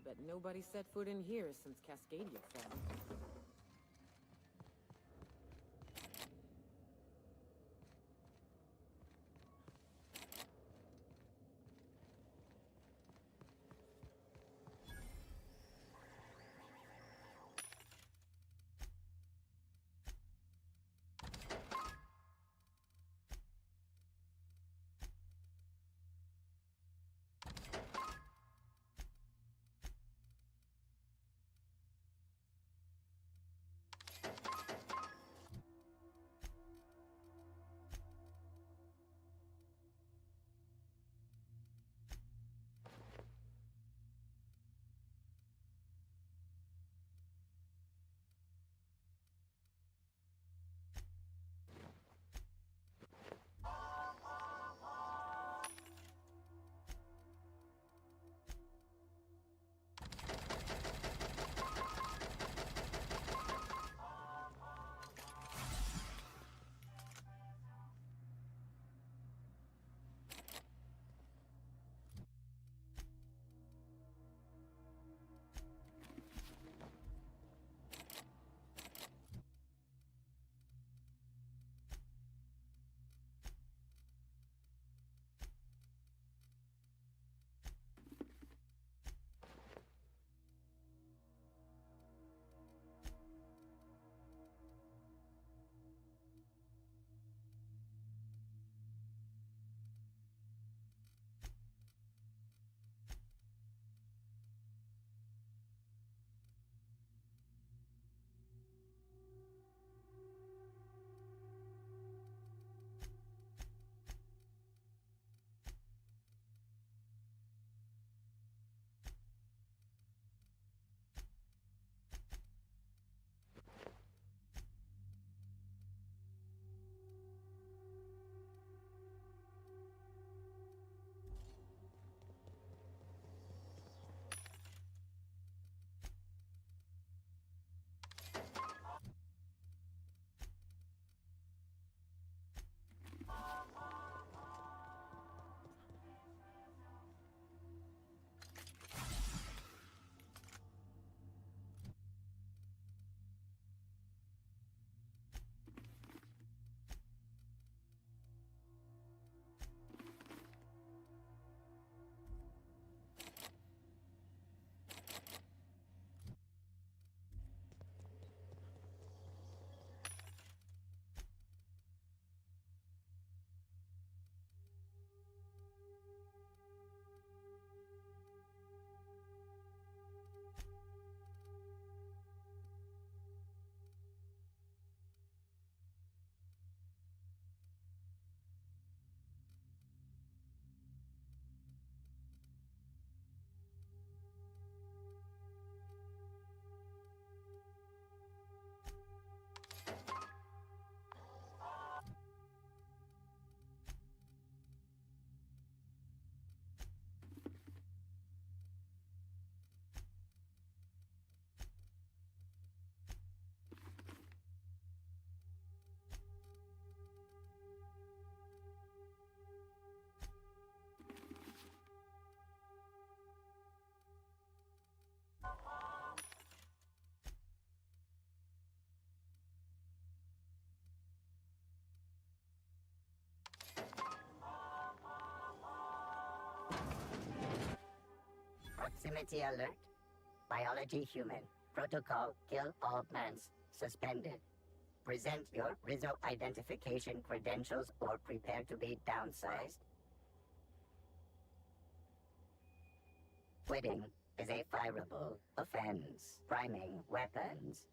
bet nobody set foot in here since Cascadia fell. Proximity alert. Biology human. Protocol kill all plants. Suspended. Present your Rizzo identification credentials or prepare to be downsized. Quitting is a fireable offense. Priming weapons.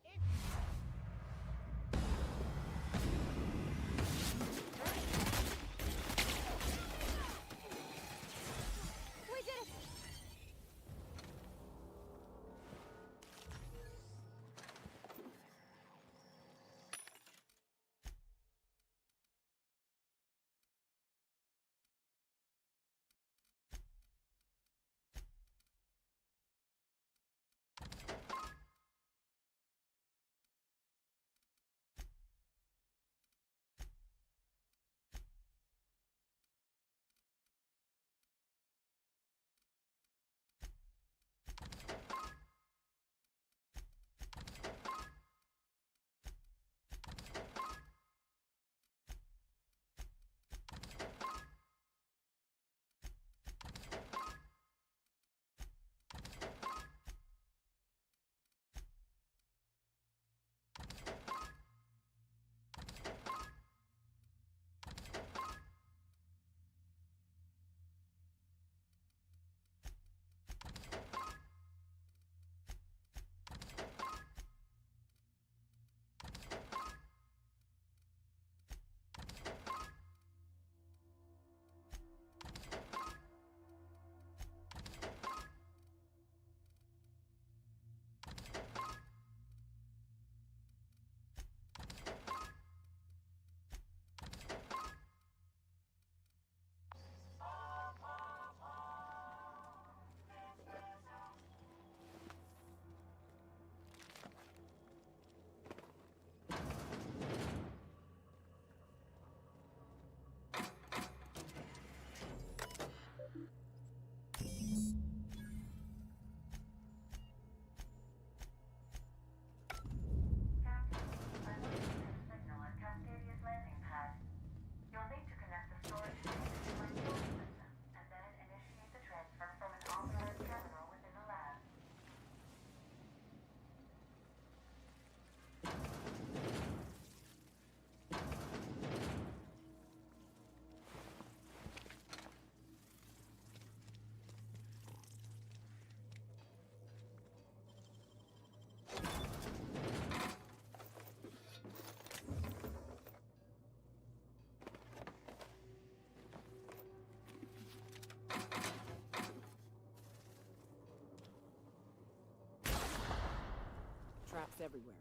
wraps everywhere.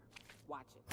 Watch it.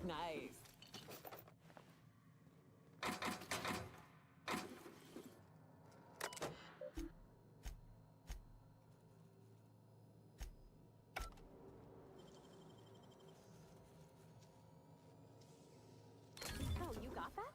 Nice. Oh, you got that?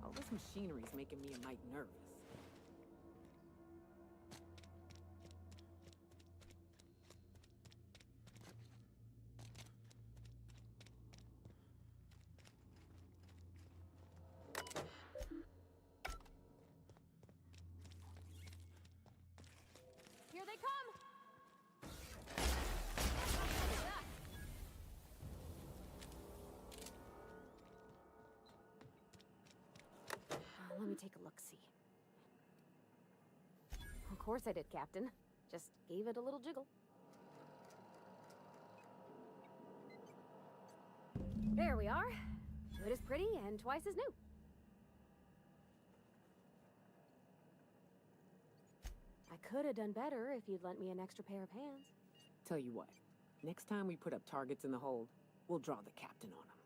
All this machinery's making me a mite nervous. Here they come! Let me take a look-see. course I did, Captain. Just gave it a little jiggle. There we are. Good as pretty and twice as new. I could have done better if you'd lent me an extra pair of hands. Tell you what, next time we put up targets in the hold, we'll draw the captain on them.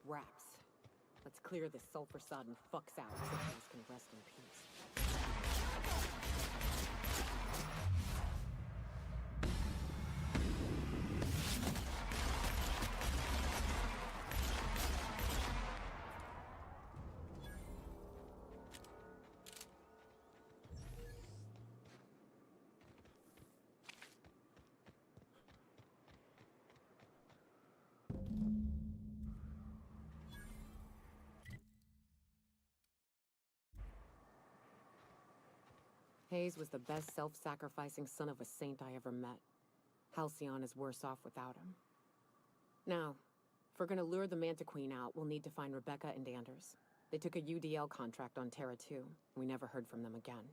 Wraps. Let's clear this sulfur-sodden fucks out so things can rest in peace. Hayes was the best self-sacrificing son of a saint I ever met. Halcyon is worse off without him. Now, if we're gonna lure the Manta Queen out, we'll need to find Rebecca and Anders. They took a UDL contract on Terra 2. We never heard from them again.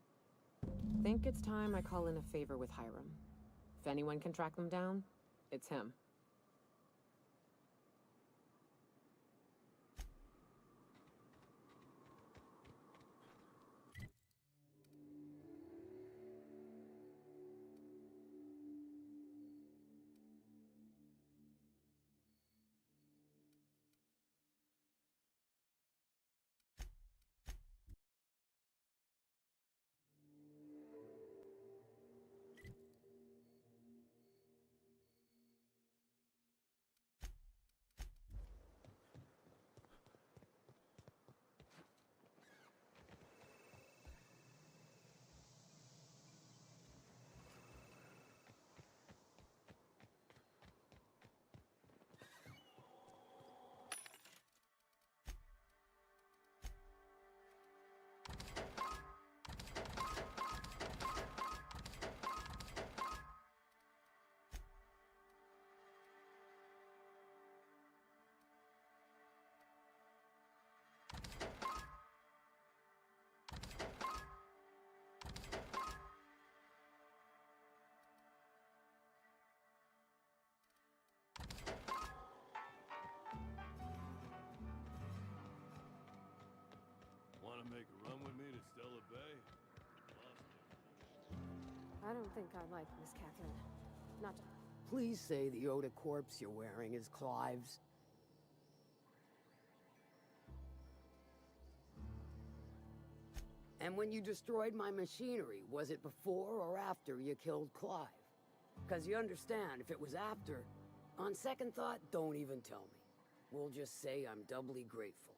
Think it's time I call in a favor with Hiram. If anyone can track them down, it's him. the bay. I don't think I like Miss Catherine. Not to... Please say the Yoda corpse you're wearing is Clive's. And when you destroyed my machinery, was it before or after you killed Clive? Because you understand, if it was after, on second thought, don't even tell me. We'll just say I'm doubly grateful.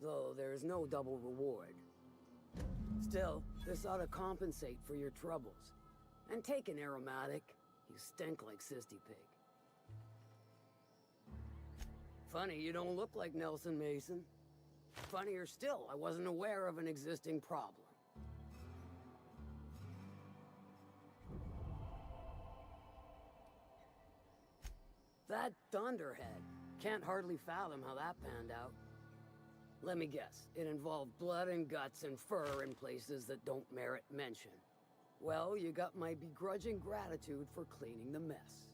Though there's no double reward. Still, this ought to compensate for your troubles. And take an aromatic. You stink like Sissy Pig. Funny you don't look like Nelson Mason. Funnier still, I wasn't aware of an existing problem. That Thunderhead. Can't hardly fathom how that panned out. Let me guess, it involved blood and guts and fur in places that don't merit mention. Well, you got my begrudging gratitude for cleaning the mess.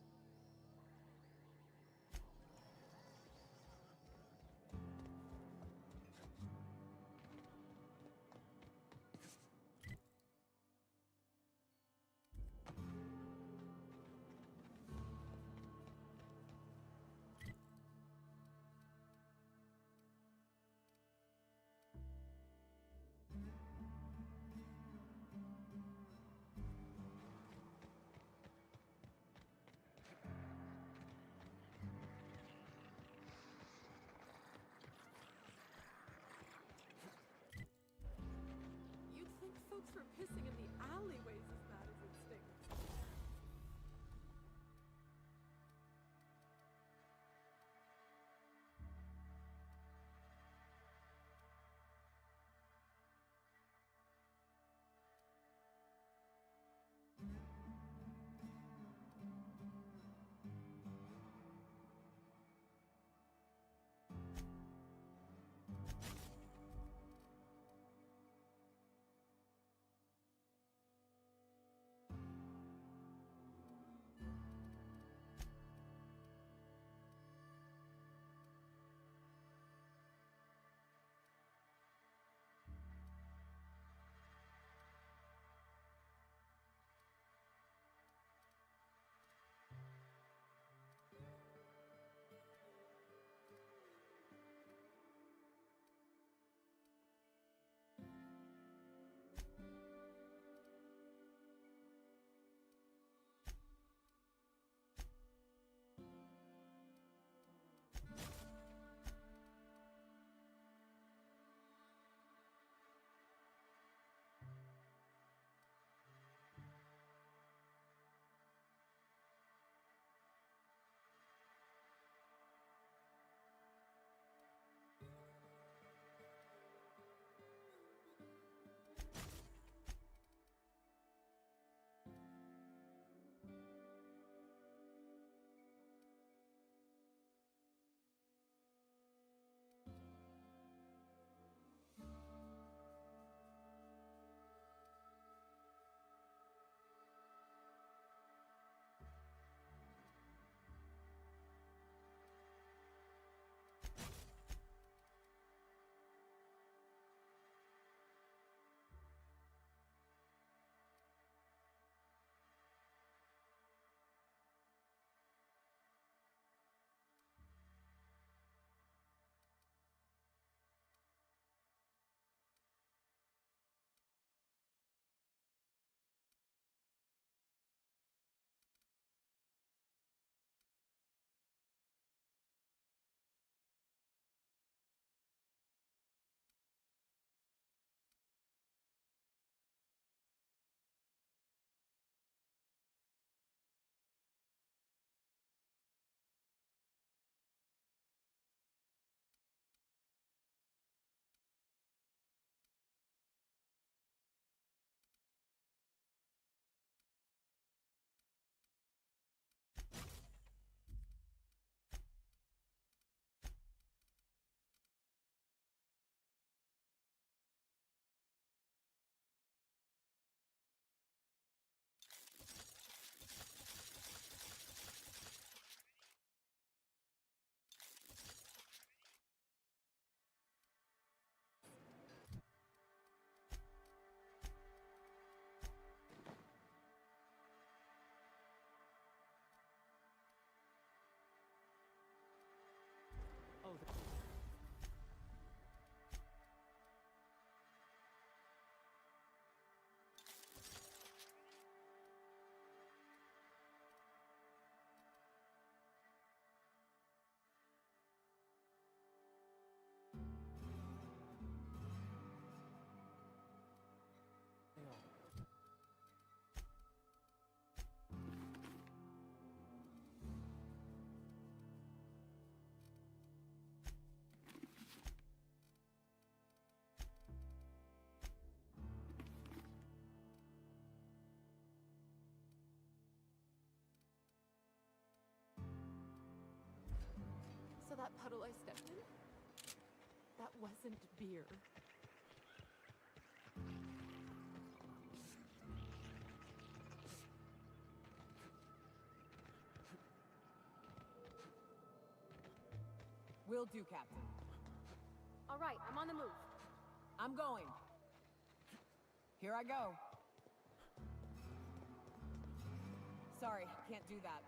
You'd think folks were pissing in the alleyways as bad as it stinks. So that puddle I stepped in? That wasn't beer. Will do, Captain. All right, I'm on the move. I'm going. Here I go. Sorry, can't do that.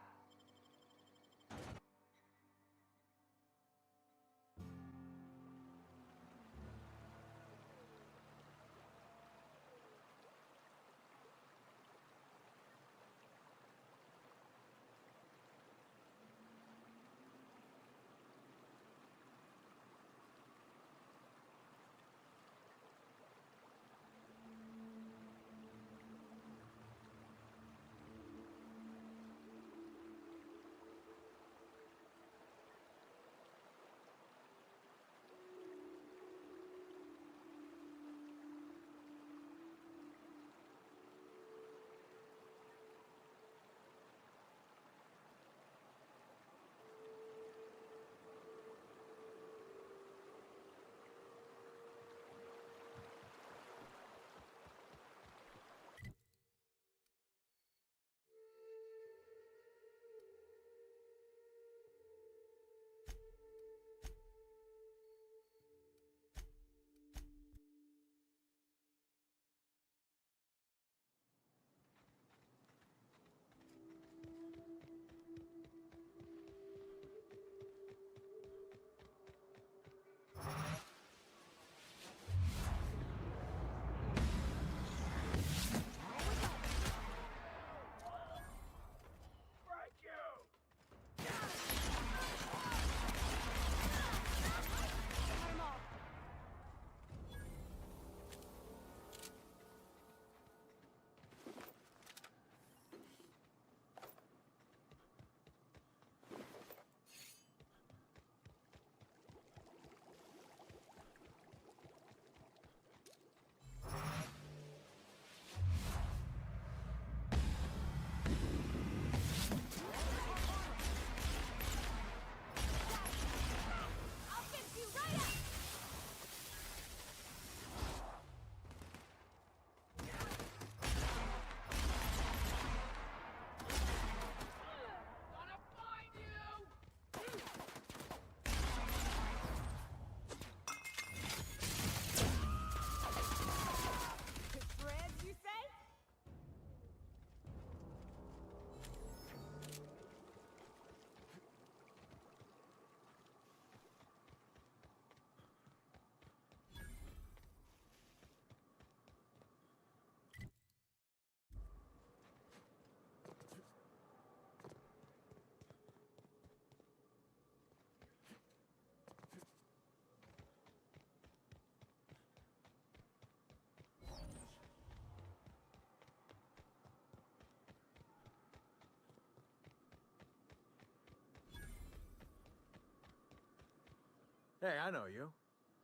Hey, I know you.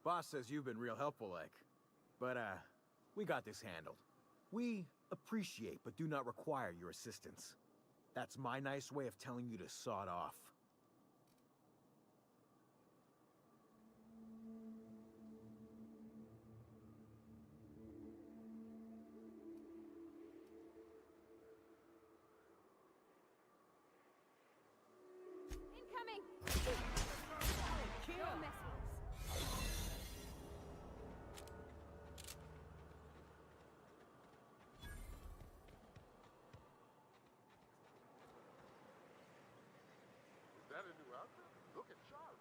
Boss says you've been real helpful, like. But, we got this handled. We appreciate but do not require your assistance. That's my nice way of telling you to sod off. Incoming! No missiles. Is that a new outfit? Looking sharp.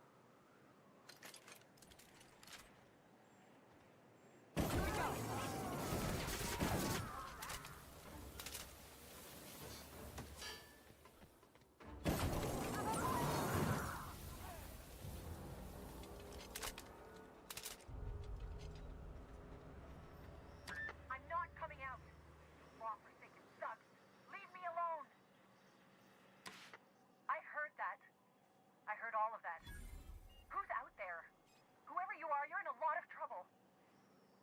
I'm not coming out. Raw Forsaken sucks. Leave me alone. I heard that. I heard all of that. Who's out there? Whoever you are, you're in a lot of trouble.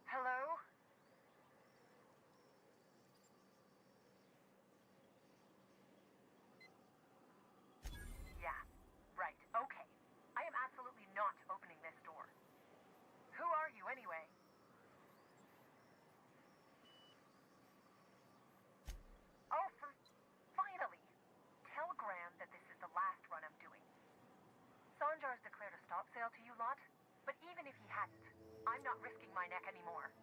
Hello? Yeah, right. Okay. I am absolutely stop sale to you lot, but even if he hadn't, I'm not risking my neck anymore.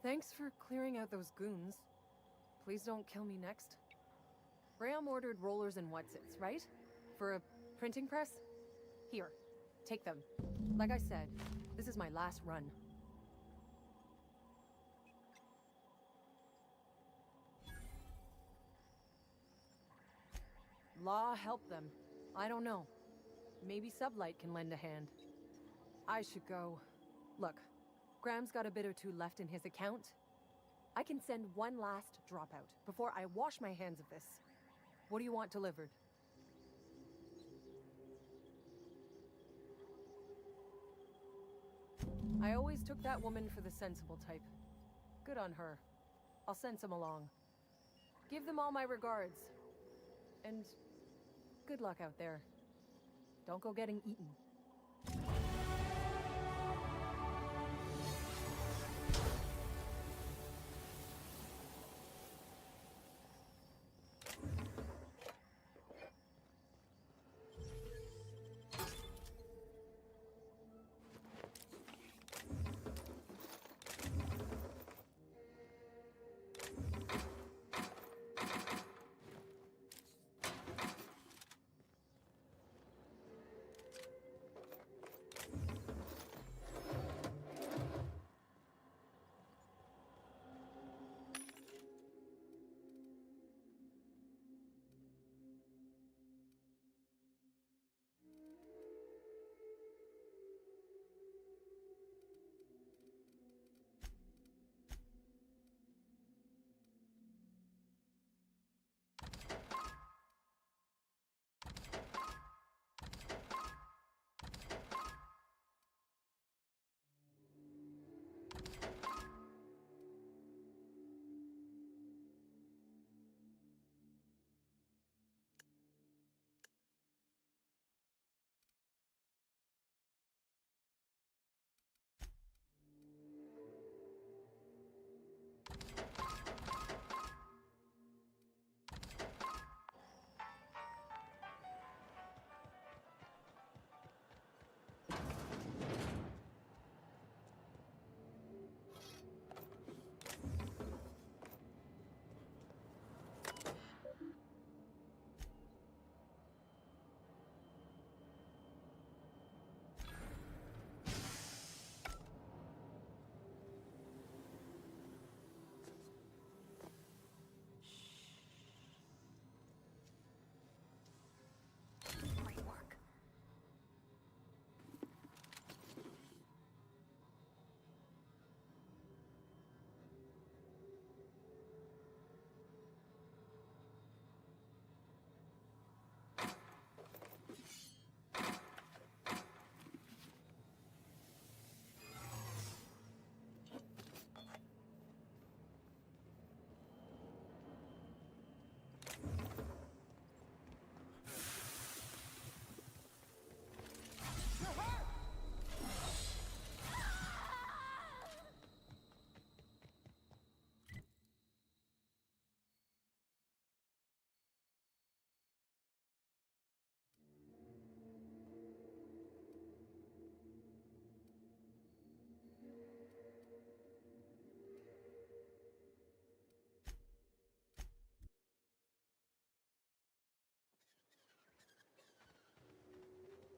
Thanks for clearing out those goons. Please don't kill me next. Graham ordered rollers and whatsits, right? For a printing press? Here, take them. Like I said, this is my last run. Law help them. I don't know. Maybe Sublight can lend a hand. I should go. Look, Graham's got a bit or two left in his account. I can send one last dropout before I wash my hands of this. What do you want delivered? I always took that woman for the sensible type. Good on her. I'll send some along. Give them all my regards. And good luck out there. Don't go getting eaten.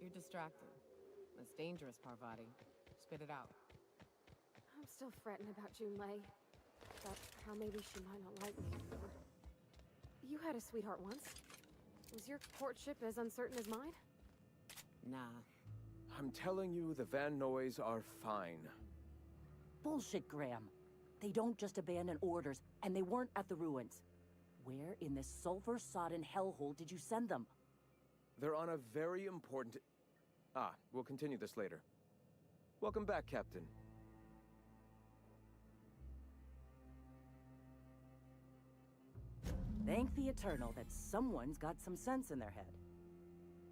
You're distracted. That's dangerous, Parvati. Spit it out. I'm still fretting about Junlei. About how maybe she might not like me anymore. You had a sweetheart once. Was your courtship as uncertain as mine? Nah. I'm telling you, the Van Noys are fine. Bullshit, Graham. They don't just abandon orders, and they weren't at the ruins. Where in this sulfur-sodden hellhole did you send them? They're on a very important... Ah, we'll continue this later. Welcome back, Captain. Thank the Eternal that someone's got some sense in their head.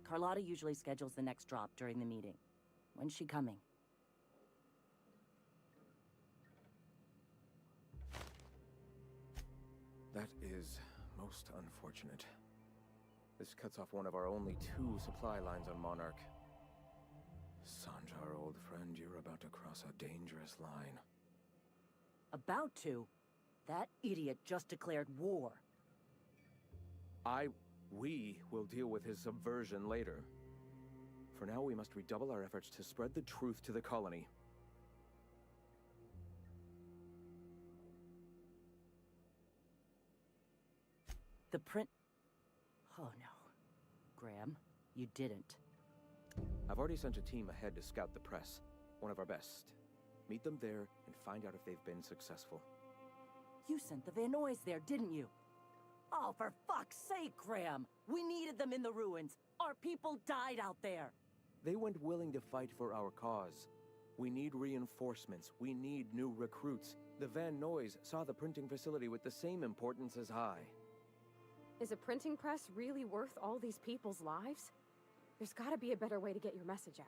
Carlotta usually schedules the next drop during the meeting. When's she coming? That is Most unfortunate. This cuts off one of our only 2 supply lines on Monarch. Sanjar, old friend, you're about to cross a dangerous line. About to? That idiot just declared war. We will deal with his subversion later. For now, we must redouble our efforts to spread the truth to the colony. The print... Oh no. Graham, you didn't. I've already sent a team ahead to scout the press. One of our best. Meet them there and find out if they've been successful. You sent the Vanoys there, didn't you? Oh, for fuck's sake, Graham! We needed them in the ruins! Our people died out there! They went willing to fight for our cause. We need reinforcements. We need new recruits. The Van Noys saw the printing facility with the same importance as I. Is a printing press really worth all these people's lives? There's gotta be a better way to get your message out.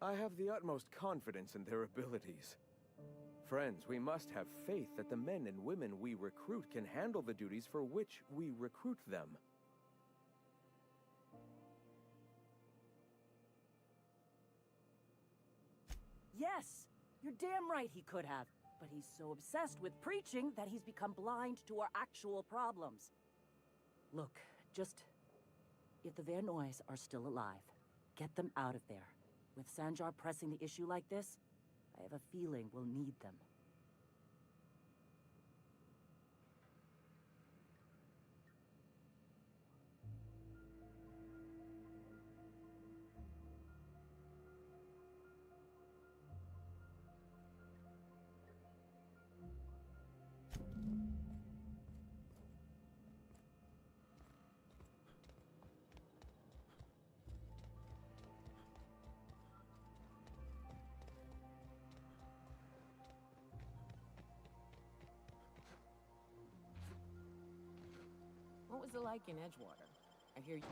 I have the utmost confidence in their abilities. Friends, we must have faith that the men and women we recruit can handle the duties for which we recruit them. Yes! You're damn right he could have. But he's so obsessed with preaching that he's become blind to our actual problems. Look, just... if the Vanoys are still alive, get them out of there. With Sanjar pressing the issue like this, I have a feeling we'll need them. What was it like in Edgewater? I hear you...